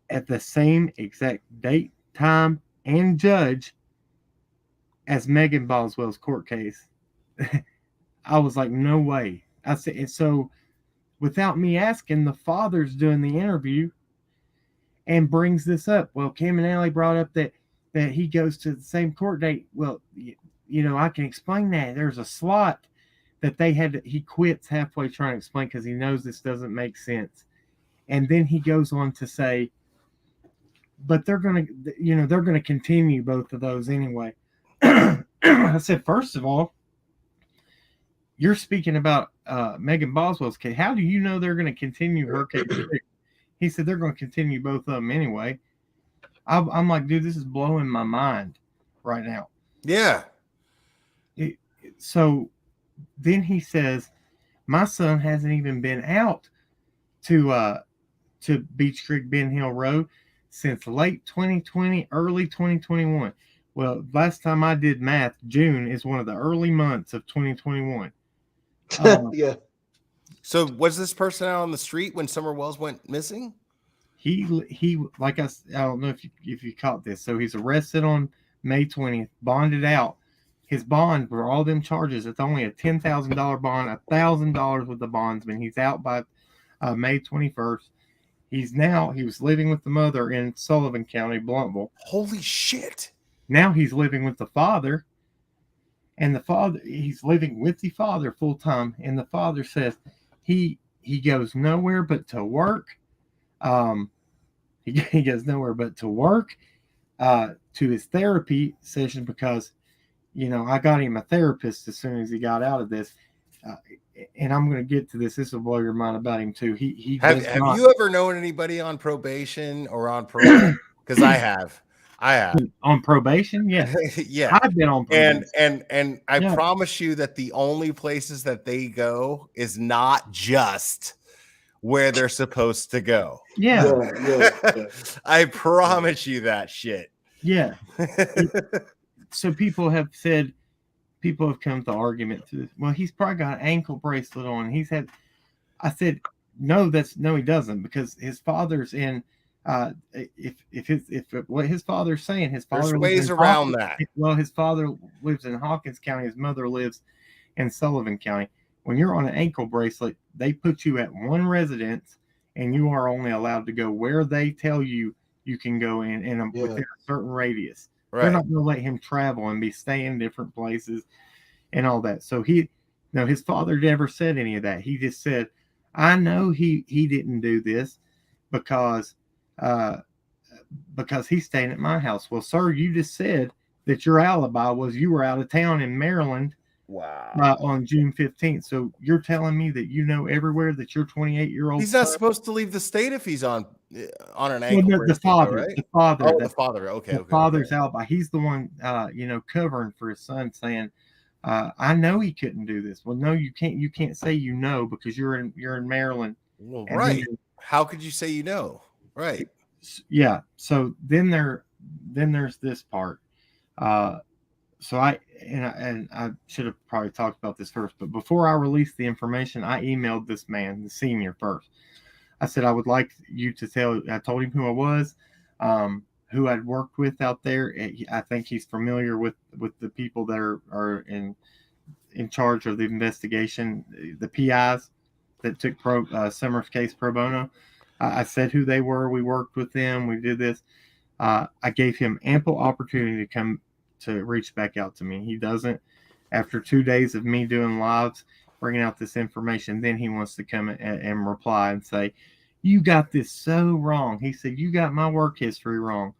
at the same exact date, time, and judge as Megan Boswell's court case. I was like, no way. I said, so without me asking, the father's doing the interview and brings this up. Well, Kim and Allie brought up that he goes to the same court date. Well, you know, I can explain that. There's a slot that he quits halfway trying to explain because he knows this doesn't make sense. And then he goes on to say, but they're going to continue both of those anyway. I said, first of all, you're speaking about Megan Boswell's case. How do you know they're going to continue her case? He said they're going to continue both of them anyway. I'm like, dude, this is blowing my mind right now. Yeah. So then he says, my son hasn't even been out to Beach Creek Ben Hill Road since late 2020, early 2021. Well, last time I did math, June is one of the early months of 2021. Yeah. So was this person out on the street when Summer Wells went missing? He like I don't know if you caught this. So he's arrested on May 20th, bonded out. His bond for all them charges, it's only a $10,000 bond, $1,000 with the bondsman. He's out by May 21st. He was living with the mother in Sullivan County, Blountville. Holy shit. Now he's living with the father. And he's living with the father full time. And the father says he goes nowhere but to work. He goes nowhere but to work, to his therapy session because, you know, I got him a therapist as soon as he got out of this. and I'm going to get to this. This will blow your mind about him too. He Have does not, you ever known anybody on probation or on parole? Because I have. on probation. Yeah, Yeah. I've been on probation. And I Yeah. promise you that the only places that they go is not just where they're supposed to go. Yeah. I promise you that shit. Yeah. So people have come to argument to this. Well, he's probably got an ankle bracelet on. I said, no, he doesn't, because his father's in. If what his father's saying, his father There's lives ways in around Hawkins- that. Well, his father lives in Hawkins County. His mother lives in Sullivan County. When you're on an ankle bracelet, they put you at one residence, and you are only allowed to go where they tell you you can go within a certain radius. They're Right. not going to let him travel and be staying in different places and all that. So his father never said any of that. He just said, I know he didn't do this because he's staying at my house. Well, sir, you just said that your alibi was you were out of town in Maryland. Wow. On June 15th. So you're telling me that you know everywhere that your 28-year-old He's not supposed to leave the state if he's on an ankle Well, no, bracelet, right? the father. Oh, that- the father. Okay. The father's alibi. He's the one, covering for his son, saying, "I know he couldn't do this." Well, no, you can't. You can't say you know because you're in Maryland. Well, And right. then- How could you say you know? Right. Yeah. So then there's this part. So I should have probably talked about this first, but before I released the information, I emailed this man, the senior, first. I said, I would like you to I told him who I was, who I'd worked with out there. I think he's familiar with the people that are in charge of the investigation, the PIs that took Summer's case pro bono. I said who they were. We worked with them. We did this. I gave him ample opportunity to come to reach back out to me. He doesn't. After 2 days of me doing lives, bringing out this information, then he wants to come and reply and say, you got this so wrong. He said, you got my work history wrong,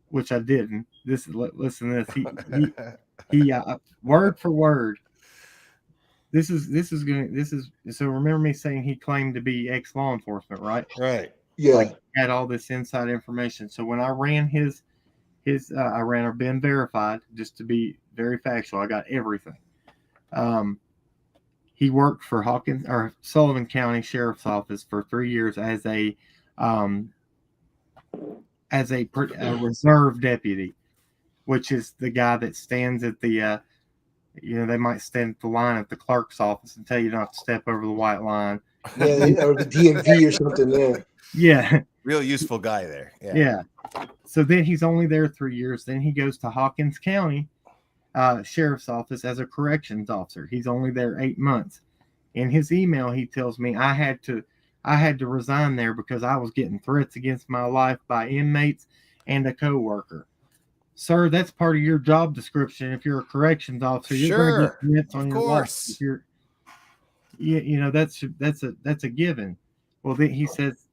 which I didn't. Listen to this. He word for word. So remember me saying he claimed to be ex-law enforcement, right? Right. Yeah. Like, had all this inside information. So when I ran I ran a Ben verified, just to be very factual. I got everything. He worked for Sullivan County Sheriff's Office for 3 years as a reserve deputy, which is the guy that stands at the they might stand at the line at the clerk's office and tell you not to step over the white line. Yeah, or the DMV or something there. Yeah. Real useful guy there. Yeah. So then he's only there 3 years. Then he goes to Hawkins County Sheriff's Office as a corrections officer. He's only there 8 months. In his email, he tells me I had to resign there because I was getting threats against my life by inmates and a coworker. Sir, that's part of your job description. If you're a corrections officer, you're going to get threats on your life. If you're, that's a given. Well, then he says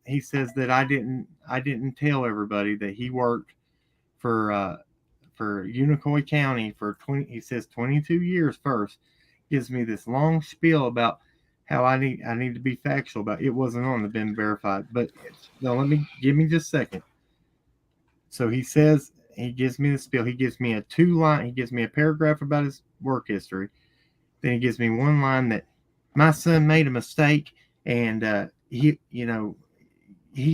that I didn't tell everybody that he worked for Unicoi County for 22 years first. Gives me this long spiel about how I need to be factual about it. Wasn't on the Ben verified, but no, give me just a second. So he says, he gives me the spiel. He gives me he gives me a paragraph about his work history. Then he gives me one line that my son made a mistake and he's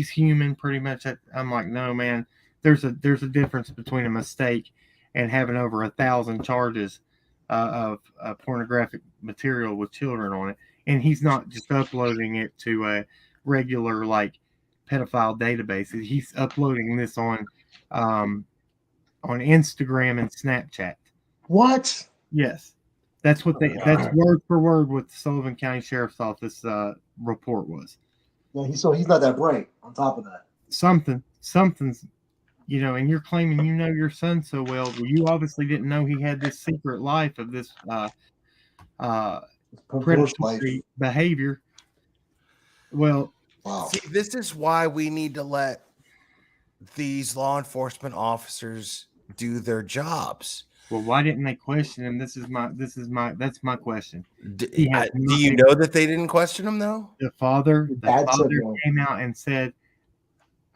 human pretty much. I'm like, no, man, there's a difference between a mistake and having over 1,000 charges of pornographic material with children on it. And he's not just uploading it to a regular pedophile database. He's uploading this on Instagram and Snapchat. What? Yes. That's word for word what the Sullivan County Sheriff's Office report was. Yeah, he's not that bright on top of that. Something's, and you're claiming your son so well. Well, you obviously didn't know he had this secret life of this predatory behavior. Well, see, this is why we need to let these law enforcement officers do their jobs. Well, why didn't they question him? That's my question. He Do has you not- know that they didn't question him though? The father Dad said no. came out and said,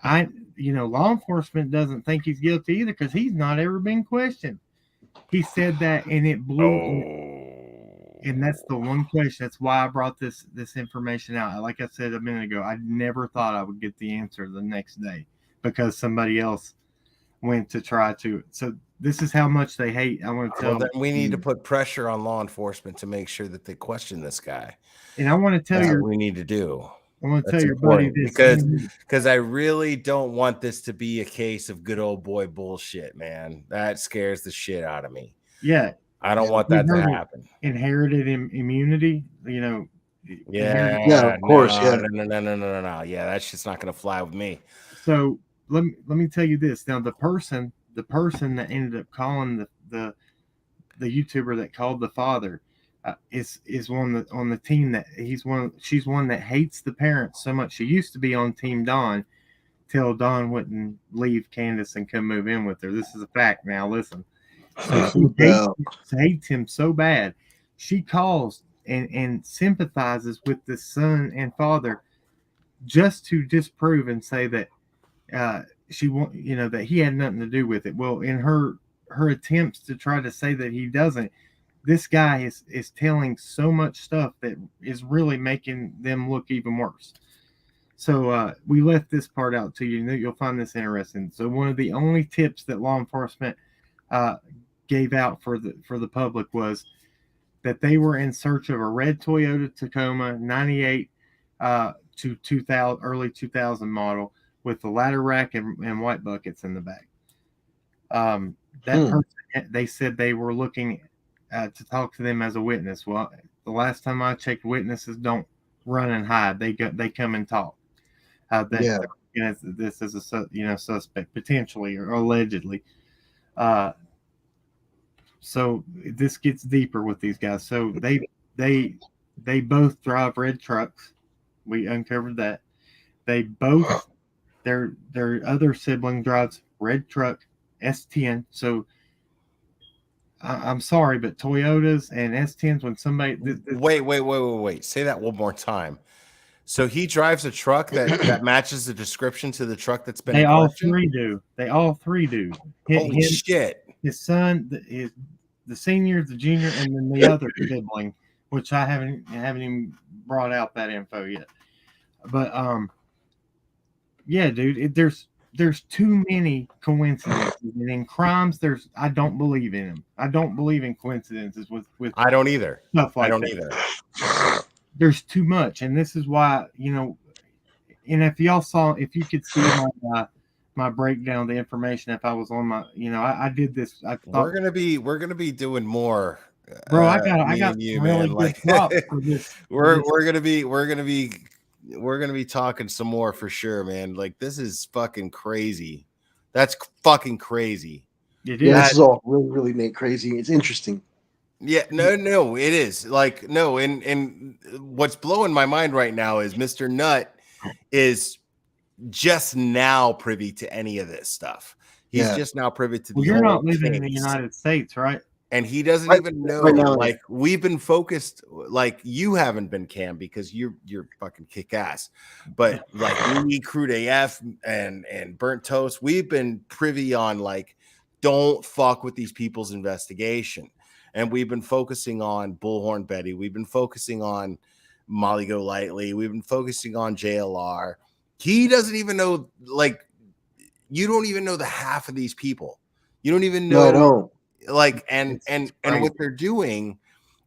law enforcement doesn't think he's guilty either because he's not ever been questioned. He said that, and it blew. And that's the one question. That's why I brought this information out. Like I said a minute ago, I never thought I would get the answer the next day because somebody else went to try to. So this is how much they hate. I want to tell. Well, then we need to put pressure on law enforcement to make sure that they question this guy. And I want to tell That's you what we need to do. I want to That's tell your buddy important this because I really don't want this to be a case of good old boy bullshit, man. That scares the shit out of me. Yeah, I don't want that to happen. Inherited immunity, Yeah, of course. No. Yeah, that's just not going to fly with me. So let me tell you this. Now, the person that ended up calling the YouTuber that called the father is one that on the team that she's one that hates the parents so much. She used to be on Team Dawn till Dawn wouldn't leave Candace and come move in with her. This is a fact now. Listen. So she hates him so bad. She calls and sympathizes with the son and father just to disprove and say that that he had nothing to do with it. Well, in her attempts to try to say that he doesn't, this guy is telling so much stuff that is really making them look even worse. So we left this part out to you. You'll find this interesting. So one of the only tips that law enforcement gave out for the public was that they were in search of a red Toyota Tacoma 98 to 2000 early 2000 model with the ladder rack and white buckets in the back. Person, they said they were looking to talk to them as a witness. Well, the last time I checked, witnesses don't run and hide. They come and talk. This is a suspect potentially or allegedly. So this gets deeper with these guys. So they both drive red trucks. We uncovered that. They both their other sibling drives red truck S10. So I'm sorry, but Toyotas and S10s, when somebody Wait. Say that one more time. So he drives a truck that matches the description to the truck that's been. They all three do. Holy shit! His son, the senior, the junior, and then the other sibling, which I haven't even brought out that info yet. But yeah, dude, there's too many coincidences, and in crimes, I don't believe in them. I don't believe in coincidences with. I don't either. Stuff like I don't that. either. There's too much, and this is why and if you could see my breakdown of the information, if I was on my, I did this. I thought we're gonna be doing more, bro. I got you, really man. good props for this. We're gonna be talking some more for sure, man. Like this is fucking crazy. That's fucking crazy. It is. Yeah, this is all really, really made crazy. It's interesting. Yeah, no, it is like no, and what's blowing my mind right now is Mr. Nutt is just now privy to any of this stuff. He's just now privy to. Well, you're not living in the United States, right? And he doesn't even know. Right now, like we've been focused, like you haven't been, Cam, because you're fucking kick ass. But like me, Crude AF, and Burnt Toast, we've been privy on like, don't fuck with these people's investigation. And we've been focusing on Bullhorn Betty. We've been focusing on Molly Go Lightly. We've been focusing on JLR. He doesn't even know, like, you don't even know the half of these people. You don't even know. No, I don't. Like, and what they're doing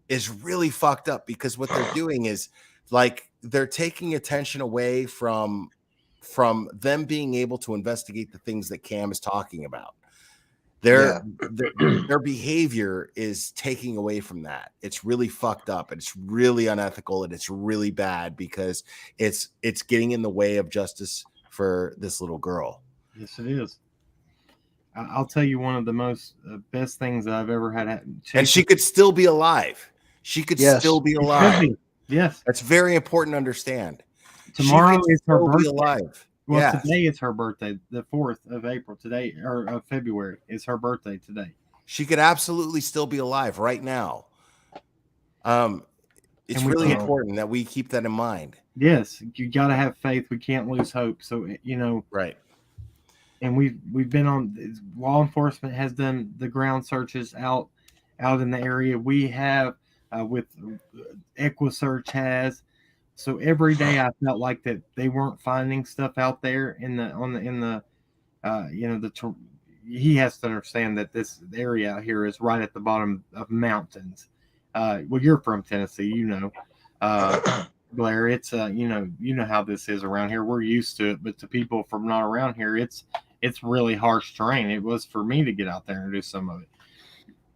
is really fucked up because what they're doing is like they're taking attention away from them being able to investigate the things that Cam is talking about. Their behavior is taking away from that. It's really fucked up and it's really unethical and it's really bad because it's getting in the way of justice for this little girl. Yes, it is. I'll tell you one of the most best things that I've ever had. And she could still be alive. She could still be alive. Yes. That's very important to understand. Tomorrow is her birthday. Alive. Well, yeah. Today is her birthday, the 4th of April. Today, or of February, is her birthday today. She could absolutely still be alive right now. It's And we really can't- important that we keep that in mind. Yes, you got to have faith. We can't lose hope. So, you know, Right. and we've been on, law enforcement has done the ground searches out in the area. We have with EquiSearch has. So every day I felt like that they weren't finding stuff out there in the you know, he has to understand that this area out here is right at the bottom of mountains. Well, you're from Tennessee, you know, Blair. It's you know how this is around here. We're used to it, but to people from not around here, it's really harsh terrain. It was for me to get out there and do some of it.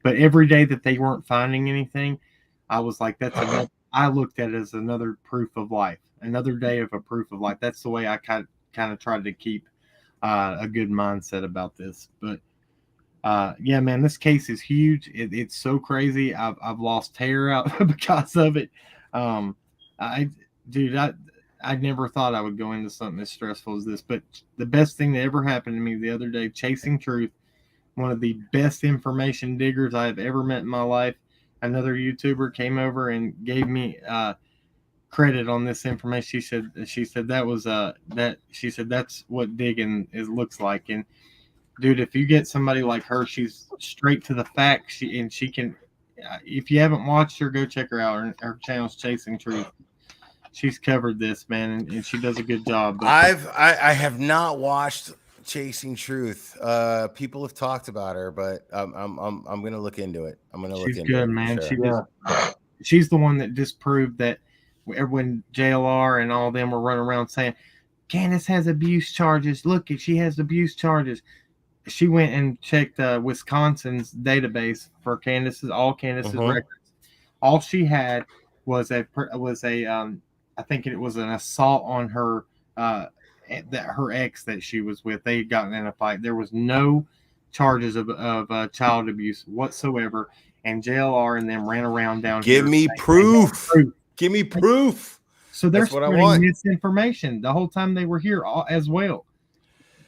But every day that they weren't finding anything, I was like, that's another. I looked at it as another proof of life, another day of a proof of life. That's the way I kind of tried to keep a good mindset about this. But yeah, man, this case is huge. It's so crazy. I've lost hair out because of it. I never thought I would go into something as stressful as this. But the best thing that ever happened to me the other day, Chasing Truth, one of the best information diggers I've ever met in my life. Another YouTuber came over and gave me credit on this information. She said that was she said that's what digging looks like. And dude, if you get somebody like her, she's straight to the facts. She can. If you haven't watched her, go check her out. Her channel's Chasing Truth. She's covered this, man, and she does a good job. But I have not watched Chasing Truth. People have talked about her, but I'm gonna look into it. I'm gonna look into good, it. Man. Sure. She's the one that disproved that when JLR and all them were running around saying Candace has abuse charges. Look, she has abuse charges. She went and checked Wisconsin's database for Candace's records. All she had was a I think it was an assault on her that her ex that she was with. They had gotten in a fight. There was no charges of child abuse whatsoever. And JLR and them ran around down here. Give me proof. Give me proof. So they're That's what I spreading want. misinformation the whole time they were here as well.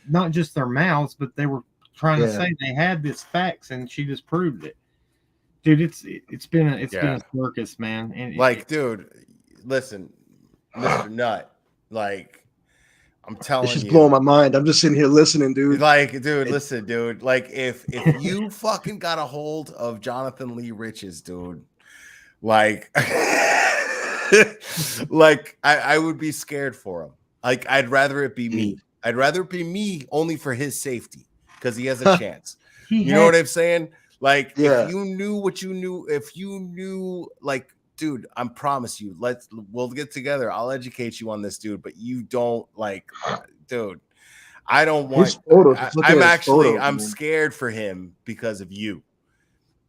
Not just their mouths, but they were trying to say they had this facts, and she just proved it. Dude, it's been a circus, man. And dude, listen, Mr. Nut, like, I'm telling you, it's just blowing my mind. I'm just sitting here listening, dude. Like, dude, listen, dude. Like, if you fucking got a hold of Jonathan Lee Riches, dude, like, like I would be scared for him. Like, I'd rather it be me. I'd rather it be me only for his safety because he has a chance. You know what I'm saying? Like, if you knew what you knew, if you knew, like, dude, I promise you, we'll get together. I'll educate you on this, dude. But you don't, like, dude. I don't want. I'm scared for him because of you.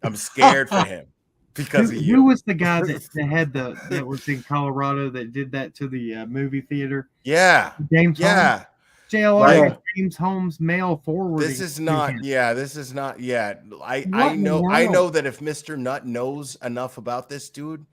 I'm scared for him because of you. Who was the guy that was in Colorado that did that to the movie theater? Yeah, James. Yeah. Holmes? JLR James Holmes mail forward. This is not. I know that if Mr. Nut knows enough about this dude,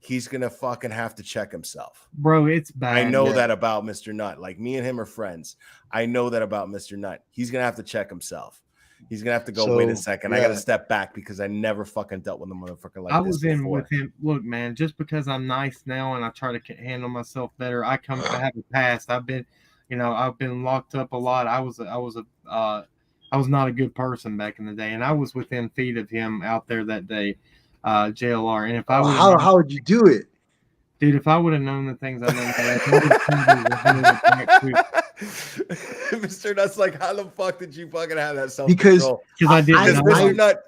he's gonna fucking have to check himself. Bro, it's bad. I know that about Mr. Nut. Like, me and him are friends. I know that about Mr. Nut. He's gonna have to check himself. He's gonna have to go, wait a second. I gotta step back because I never fucking dealt with a motherfucker like this. I was in with him. Look, man, just because I'm nice now and I try to handle myself better, I have a past. I've been locked up a lot. I was not a good person back in the day, and I was within feet of him out there that day, JLR. And if I would, how would you do it, dude? If I would have known the things I know, Mr. Nut's like, how the fuck did you fucking have that self because I did. Mr. Nut,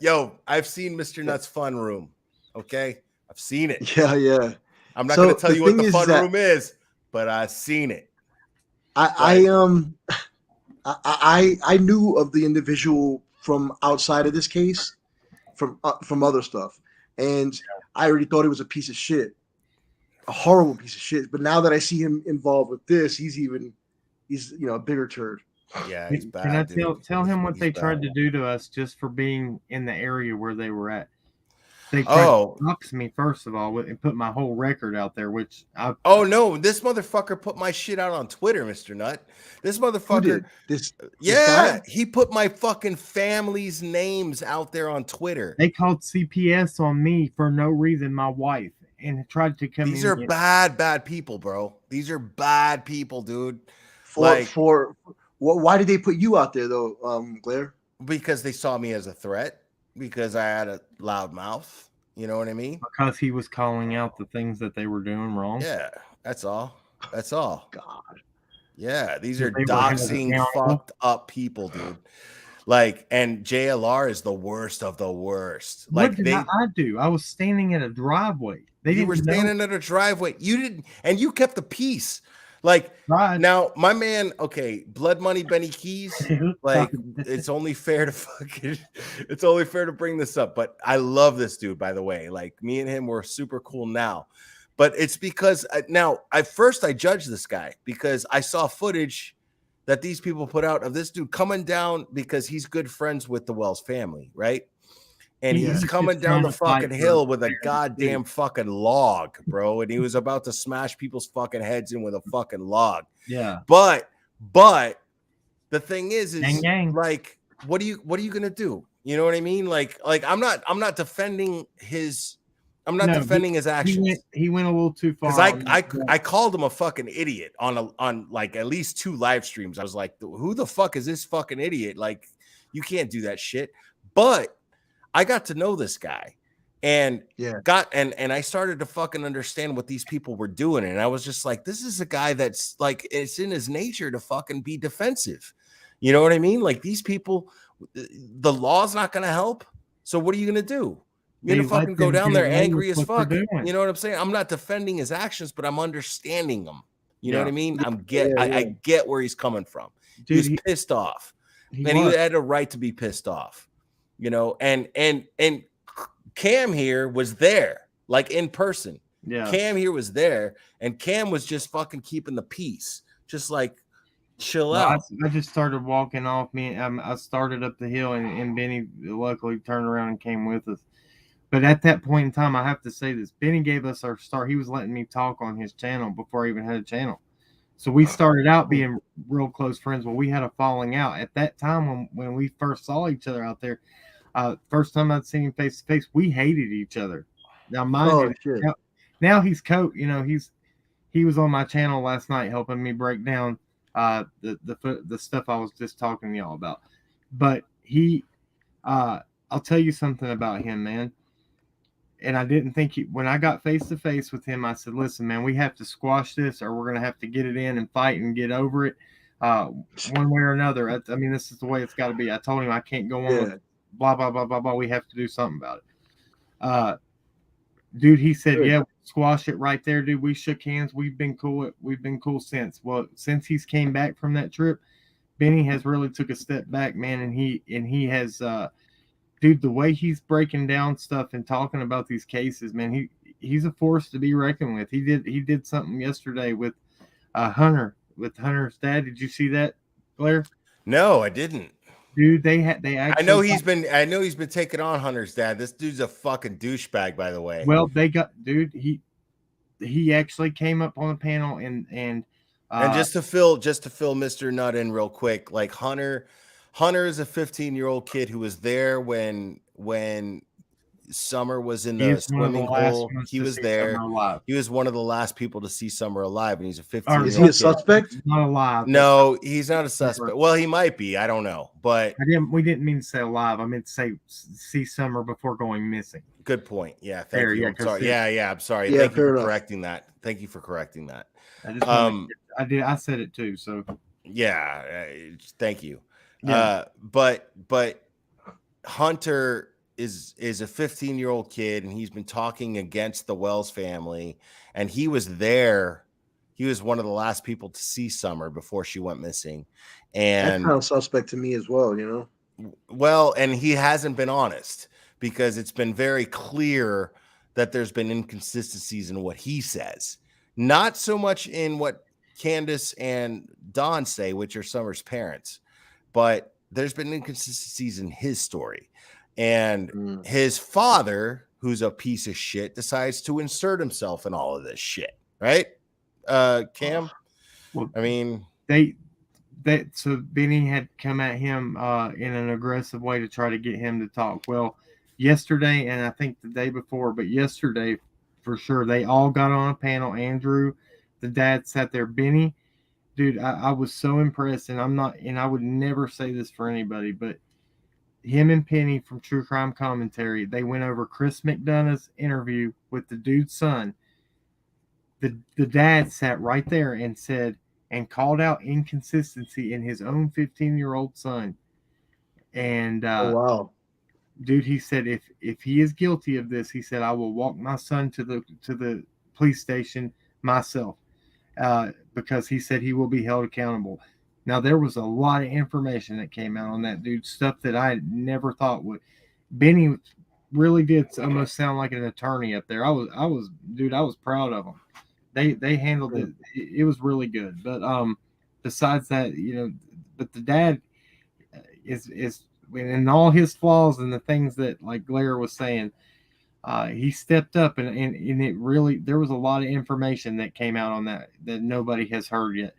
I've seen Mr. Nut's fun room. Okay, I've seen it. Yeah. I'm not gonna tell you what the fun room is, but I've seen it. I knew of the individual from outside of this case, from other stuff, and I already thought he was a piece of shit, a horrible piece of shit. But now that I see him involved with this, he's a bigger turd. Yeah, he's bad. Can I tell him what they tried to do to us just for being in the area where they were at? They tried to dox me first of all and put my whole record out there, which I. Oh no, this motherfucker put my shit out on Twitter, Mr. Nut. This motherfucker. Who did? This Yeah, guy? he put my fucking family's names out there on Twitter. They called CPS on me for no reason, my wife, and tried to come These in. are bad people, bro. These are bad people, dude. Why did they put you out there though, Blair? Because they saw me as a threat, because I had a loud mouth. You know what I mean? Because he was calling out the things that they were doing wrong. Yeah, that's all. That's all. God. Yeah, these are They were held doxing accountable. fucked up people, dude. Like, and JLR is the worst of the worst. What Like did I do? I was standing in a driveway. You were standing at a driveway. You didn't, and you kept the peace. Like now, my man. Okay, Blood Money Benny Keys. Like, it's only fair to bring this up. But I love this dude, by the way. Like, me and him were super cool now. But it's because now, at first I judged this guy because I saw footage that these people put out of this dude coming down because he's good friends with the Wells family, right? And he's coming down the fucking hill with a goddamn fucking log, bro. And he was about to smash people's fucking heads in with a fucking log. Yeah. But the thing is like, what are you gonna do? You know what I mean? Like I'm not defending his. I'm not defending his actions. He went a little too far. Because I called him a fucking idiot on like at least 2 live streams. I was like, who the fuck is this fucking idiot? Like, you can't do that shit. But I got to know this guy and and I started to fucking understand what these people were doing. And I was just like, this is a guy that's like, it's in his nature to fucking be defensive. You know what I mean? Like, these people, the law's not going to help. So what are you going to do? You're gonna fucking go down there angry as fuck. You know what I'm saying? I'm not defending his actions, but I'm understanding them. You know what I mean? I get where he's coming from. Dude, he's pissed off. He had a right to be pissed off. You know, and Cam here was there, like in person. Yeah. Cam here was there, and Cam was just fucking keeping the peace, just like chill out. I just started walking off. I started up the hill, and Benny luckily turned around and came with us. But at that point in time, I have to say this. Benny gave us our start. He was letting me talk on his channel before I even had a channel. So we started out being real close friends. Well, we had a falling out. At that time, when we first saw each other out there, first time I'd seen him face to face, we hated each other. Now, now he's you know, he was on my channel last night helping me break down the stuff I was just talking to y'all about. But I'll tell you something about him, man. And I didn't think when I got face to face with him, I said, listen, man, we have to squash this or we're going to have to get it in and fight and get over it one way or another. I mean, this is the way it's got to be. I told him I can't go on with blah, blah, blah, blah, blah. We have to do something about it. Dude, he said, yeah, squash it right there, dude. We shook hands. We've been cool. We've been cool since. Well, since he's came back from that trip, Benny has really took a step back, man. And he has, dude, the way he's breaking down stuff and talking about these cases, man, he's a force to be reckoned with. He did something yesterday with Hunter's dad. Did you see that, Blair? No, I didn't. Dude, they actually, I know he's been taking on Hunter's dad. This dude's a fucking douchebag, by the way. Well, dude, he actually came up on the panel and just to fill Mr. Nut in real quick, like Hunter is a 15-year-old kid who was there when Summer was in the swimming hole. He was there. He was one of the last people to see Summer alive, and he's a 15-year-old. Is he a suspect? Not alive. No, he's not a suspect. Well, he might be. I don't know. But we didn't mean to say alive. I meant to say see Summer before going missing. Good point. Yeah, thank you. I'm sorry. I'm sorry. Yeah, thank you for correcting that. Thank you for correcting that. I said it too. So yeah, thank you. Yeah. But Hunter is a 15-year-old kid, and he's been talking against the Wells family, and he was there. He was one of the last people to see Summer before she went missing. And that sounds suspect to me as well, you know? Well, and he hasn't been honest because it's been very clear that there's been inconsistencies in what he says. Not so much in what Candace and Dawn say, which are Summer's parents, but there's been inconsistencies in his story. And his father who's a piece of shit, decides to insert himself in all of this shit, right? Cam, Well, I mean, so Benny had come at him in an aggressive way to try to get him to talk. Well, yesterday, and I think the day before, but yesterday for sure, they all got on a panel. Andrew, the dad, sat there. Benny, dude, I was so impressed, and I would never say this for anybody, but him and Penny from True Crime Commentary, they went over Chris McDonough's interview with the dude's son. The dad sat right there and said, and called out inconsistency in his own 15-year-old son. And Oh, wow. dude, he said, if he is guilty of this, he said, I will walk my son to the police station myself, because he said he will be held accountable. Now, there was a lot of information that came out on that dude, stuff that I never thought would. Benny really did almost sound like an attorney up there. I was proud of him. They handled it. It was really good. But besides that, but the dad is in all his flaws and the things that, like Blair was saying, he stepped up and it really, there was a lot of information that came out on that nobody has heard yet.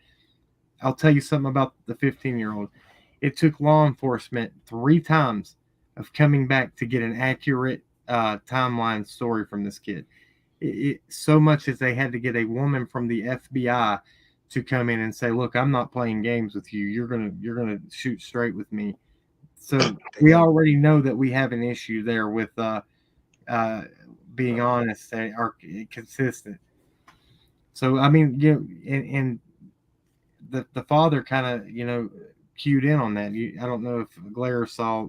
I'll tell you something about the 15-year-old. It took law enforcement 3 times of coming back to get an accurate timeline story from this kid. So much as they had to get a woman from the FBI to come in and say, look, I'm not playing games with you. You're gonna shoot straight with me. So we already know that we have an issue there with being honest or consistent. So I mean, and the father kind of cued in on that. I don't know if Blair saw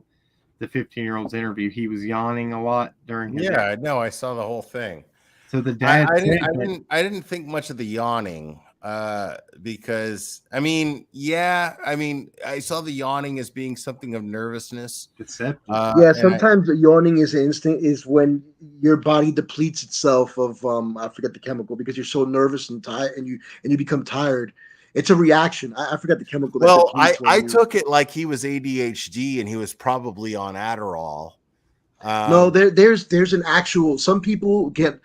the 15-year-old's interview. He was yawning a lot during his yeah, no, I saw the whole thing. So the dad I didn't think much of the yawning because I saw the yawning as being something of nervousness. Yeah, sometimes the yawning is when your body depletes itself of I forget the chemical, because you're so nervous and tired and you become tired. It's a reaction. I forgot the chemical. Well, I took it like he was ADHD and he was probably on Adderall. No, there's an actual. Some people get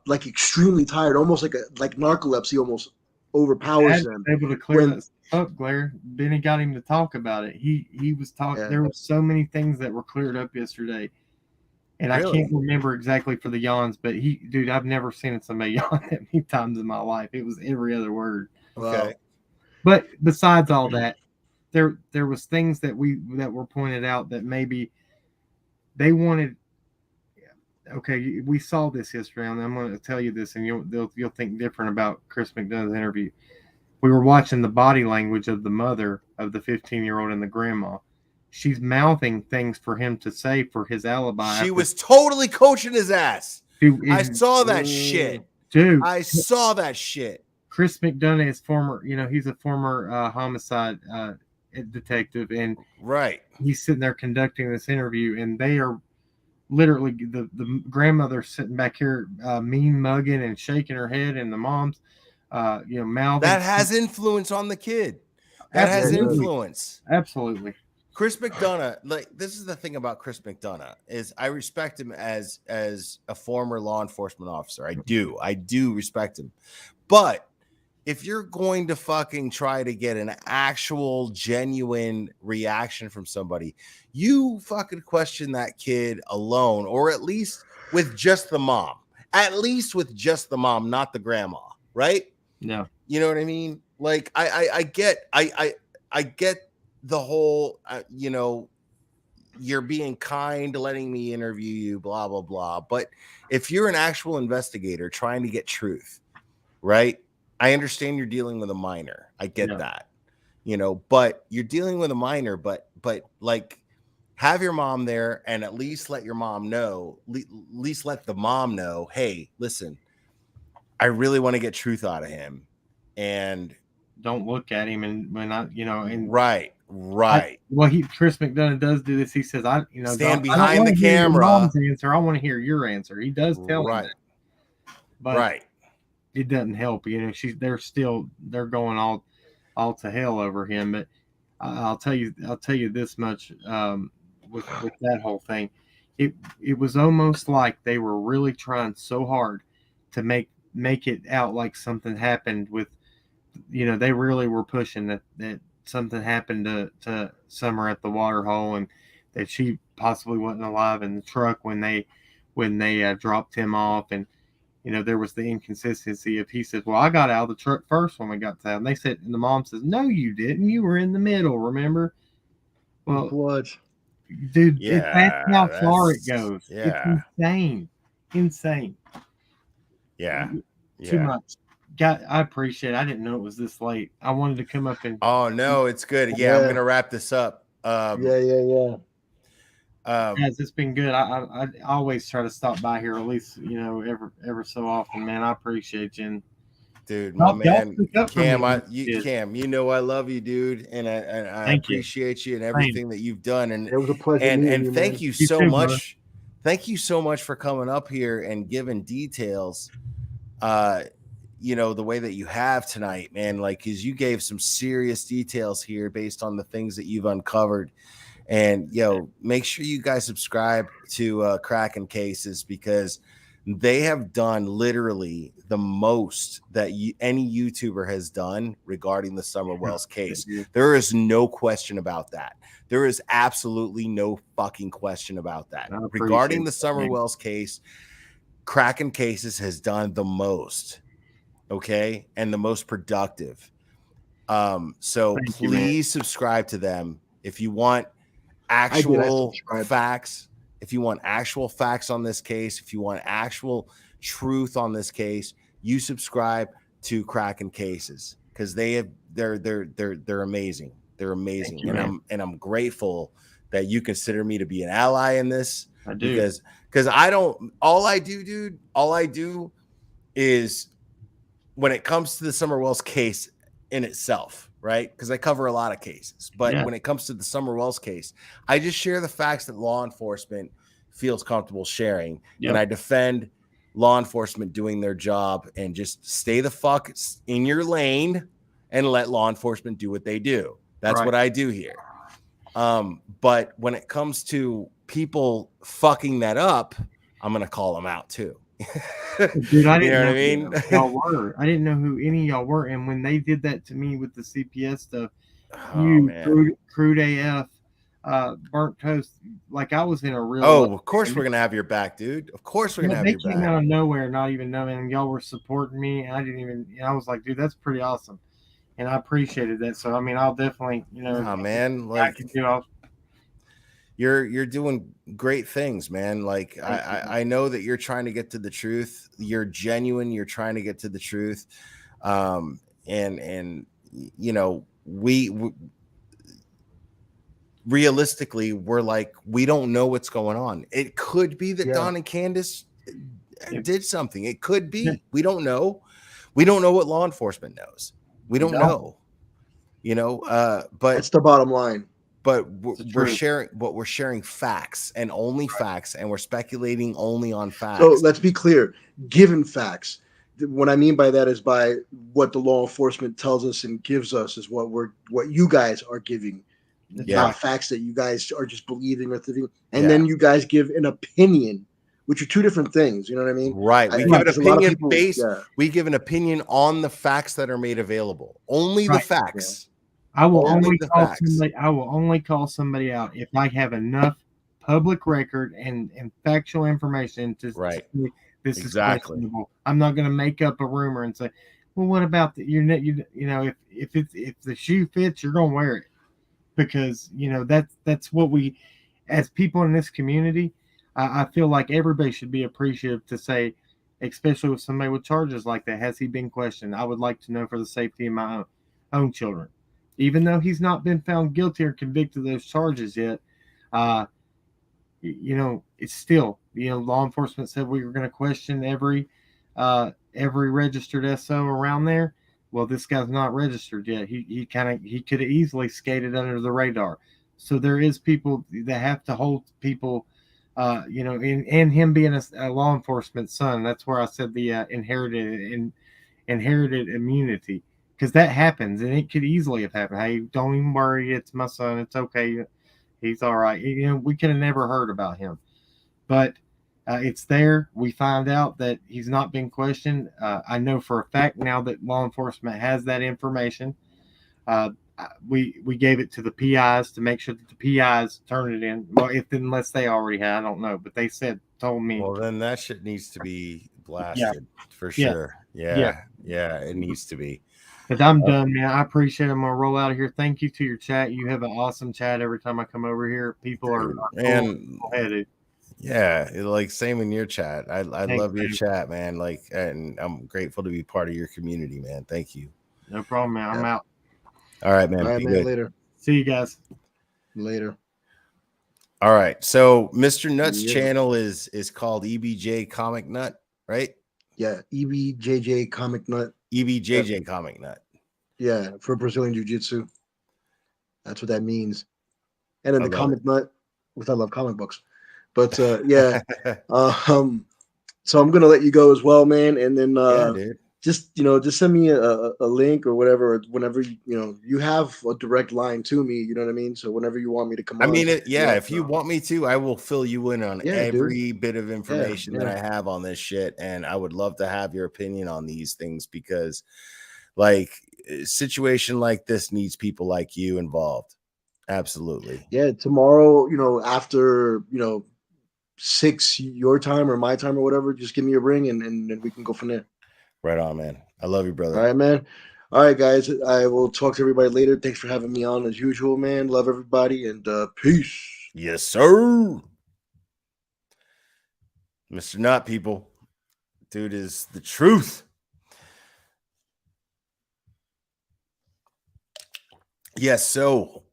like extremely tired, almost like narcolepsy almost overpowers them. Able to clear that up, Blair. Benny got him to talk about it. He was talking. Yeah. There were so many things that were cleared up yesterday, and really? I can't remember exactly for the yawns, but dude, I've never seen somebody yawn that many times in my life. It was every other word. Okay. But besides all that, there was things that were pointed out that maybe they wanted. Okay, we saw this history, and I'm going to tell you this, and you'll think different about Chris McDonough's interview. We were watching the body language of the mother of the 15-year-old and the grandma. She's mouthing things for him to say for his alibi. She was totally coaching his ass. Dude, I saw that shit. Dude, I saw that shit. Chris McDonough is he's a former homicide detective, and right. He's sitting there conducting this interview, and they are literally the grandmother sitting back here mean mugging and shaking her head, and the mom's mouthing. That has influence on the kid. That has influence. Absolutely. Chris McDonough, this is the thing about Chris McDonough, is I respect him as a former law enforcement officer. I do respect him. But if you're going to fucking try to get an actual genuine reaction from somebody, you fucking question that kid alone, or at least with just the mom. At least with just the mom, not the grandma, right? No. You know what I mean? Like I get the whole you're being kind, letting me interview you, blah blah blah. But if you're an actual investigator trying to get truth, right? I understand you're dealing with a minor. I get that, but you're dealing with a minor, but like have your mom there and at least let your mom know, at least let the mom know, hey, listen, I really want to get truth out of him. And don't look at him and right. Chris McDonough does do this. He says, stand behind the camera. Mom's answer. I want to hear your answer. He does tell him that. But right. It doesn't help, they're going all to hell over him. But I'll tell you this much with that whole thing. it was almost like they were really trying so hard to make it out like something happened with, they really were pushing that something happened to Summer at the water hole, and that she possibly wasn't alive in the truck when they dropped him off. And there was the inconsistency of, he said, well, I got out of the truck first when we got to town. They said, and the mom says, no, you didn't. You were in the middle, remember? Well, What? Dude, Yeah, that's how far it that's- goes. yeah. It's insane. Yeah. Too Yeah. much. I appreciate it. I didn't know it was this late. I wanted to come up and. Oh no, it's good. Yeah, I'm gonna wrap this up. Yeah. Guys, it's been good. I always try to stop by here at least, ever so often, man. I appreciate you. And dude, my y'all man, speak up for Cam, me. Cam, I love you, dude, and I Thank you. appreciate you and everything that you've done. And It was a pleasure and meeting you, thank man. you You so too, much. brother. Thank you so much for coming up here and giving details. The way that you have tonight, man, like, because you gave some serious details here based on the things that you've uncovered. And make sure you guys subscribe to Kraken Cases, because they have done literally the most that any YouTuber has done regarding the Summer Wells case. There is no question about that. There is absolutely no fucking question about that. Regarding the Summer Wells case, Kraken Cases has done the most, okay, and the most productive. So please subscribe to them if you want actual facts. If you want actual facts on this case, if you want actual truth on this case, you subscribe to Kraken Cases, because they're amazing. They're amazing. And I'm grateful that you consider me to be an ally in this. I do. Because all I do is, when it comes to the Summer Wells case in itself, right? Because I cover a lot of cases, but when it comes to the Summer Wells case, I just share the facts that law enforcement feels comfortable sharing, and I defend law enforcement doing their job, and just stay the fuck in your lane and let law enforcement do what they do. That's what I do here. But when it comes to people fucking that up, I'm gonna call them out too. Dude, I didn't you know know what I mean? who y'all were. I didn't know who any of y'all were. And when they did that to me with the CPS stuff, crude AF, burnt toast, like I was in a real. Of course we're gonna have your back, dude. Of course we're gonna have your back. They came back. out of nowhere, not even knowing, and y'all were supporting me, and I didn't even. I was like, dude, that's pretty awesome, and I appreciated that. So I mean, I'll definitely, man, like, I can do. You're doing great things, man. Like, I know that you're trying to get to the truth. You're genuine. You're trying to get to the truth. And we realistically, we're like, we don't know what's going on. It could be that Don and Candace did something. It could be. We don't know. We don't know what law enforcement knows. We don't know. But it's the bottom line. But we're sharing facts, and only facts, and we're speculating only on facts. So let's be clear, given facts. What I mean by that is, by what the law enforcement tells us and gives us, is what you guys are giving, not facts that you guys are just believing or thinking. And then you guys give an opinion, which are two different things. You know what I mean? Right. We give an opinion based. We give an opinion on the facts that are made available. Only the facts. I will only call somebody. I will only call somebody out if I have enough public record and factual information to say this is questionable. I'm not going to make up a rumor and say, "Well, what about the, if the shoe fits, you're going to wear it," because that's what we, as people in this community, I feel like everybody should be appreciative to say, especially with somebody with charges like that, has he been questioned? I would like to know for the safety of my own children. Even though he's not been found guilty or convicted of those charges yet, it's still, law enforcement said we were going to question every registered SO around there. Well, this guy's not registered yet. He could have easily skated under the radar. So there is people that have to hold people, and him being a law enforcement son. That's where I said the inherited immunity. Because that happens, and it could easily have happened. Hey, don't even worry. It's my son. It's okay. He's all right. We could have never heard about him. but it's there. We find out that he's not been questioned. I know for a fact now that law enforcement has that information. We gave it to the PIs to make sure that the PIs turn it in. Well, unless they already had, I don't know, but they told me. Well, then that shit needs to be blasted for Yeah. sure. Yeah. Yeah, it needs to be. But I'm done, man. I appreciate it. I'm gonna roll out of here. Thank you to your chat. You have an awesome chat every time I come over here. People are And yeah, like same in your chat. I Thanks, love your man. chat, man. Like, and I'm grateful to be part of your community, man. Thank you. No problem, man. I'm out. All right, man. All right, Be man. good. Later. See you guys later. All right. So Mr. Nut's Yeah. channel is called EBJ Comic Nut, right? Yeah, EBJJ Comic Nut. EBJJ Comic Nut. Yeah, for Brazilian Jiu-Jitsu. That's what that means. And then I the love Comic Nut, because I love comic books. But yeah, so I'm gonna let you go as well, man. And then Yeah, dude. just send me a link or whatever whenever you have a direct line to me. You know what I mean? So whenever you want me to come I on, mean, yeah, if you want me to, I will fill you in on Yeah, dude. every bit of information that yeah. I have on this shit. And I would love to have your opinion on these things because, like, a situation like this needs people like you involved. Absolutely. Yeah, tomorrow, after 6 your time or my time or whatever, just give me a ring and we can go from there. Right on, man. I love you, brother. All right, man. All right, guys. I will talk to everybody later. Thanks for having me on as usual, man. Love everybody and peace. Yes, sir. Mr. Nut, people. Dude is the truth. Yes, so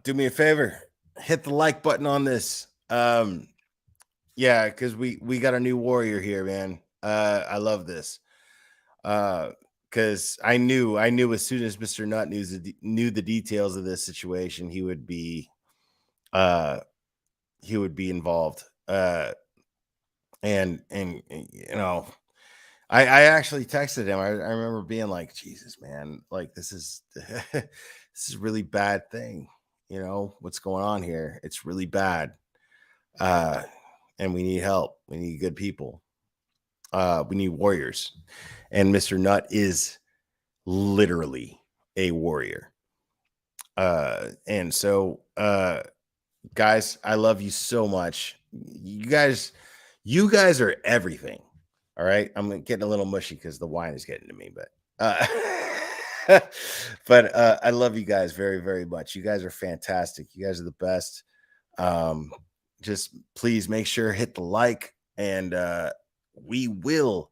do me a favor, hit the like button on this. Yeah, because we got a new warrior here, man. I love this. Because I knew as soon as Mr. Nut knew the details of this situation, he would be involved. And I actually texted him. I remember being like, Jesus, man, like this is this is a really bad thing. What's going on here? It's really bad. And we need help. We need good people. We need warriors. And Mr. Nut is literally a warrior. And so guys, I love you so much. You guys are everything. All right. I'm getting a little mushy because the wine is getting to me, but but I love you guys very, very much. You guys are fantastic. You guys are the best. Just please make sure hit the like, and we will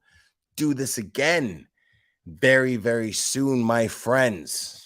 do this again very, very soon, my friends.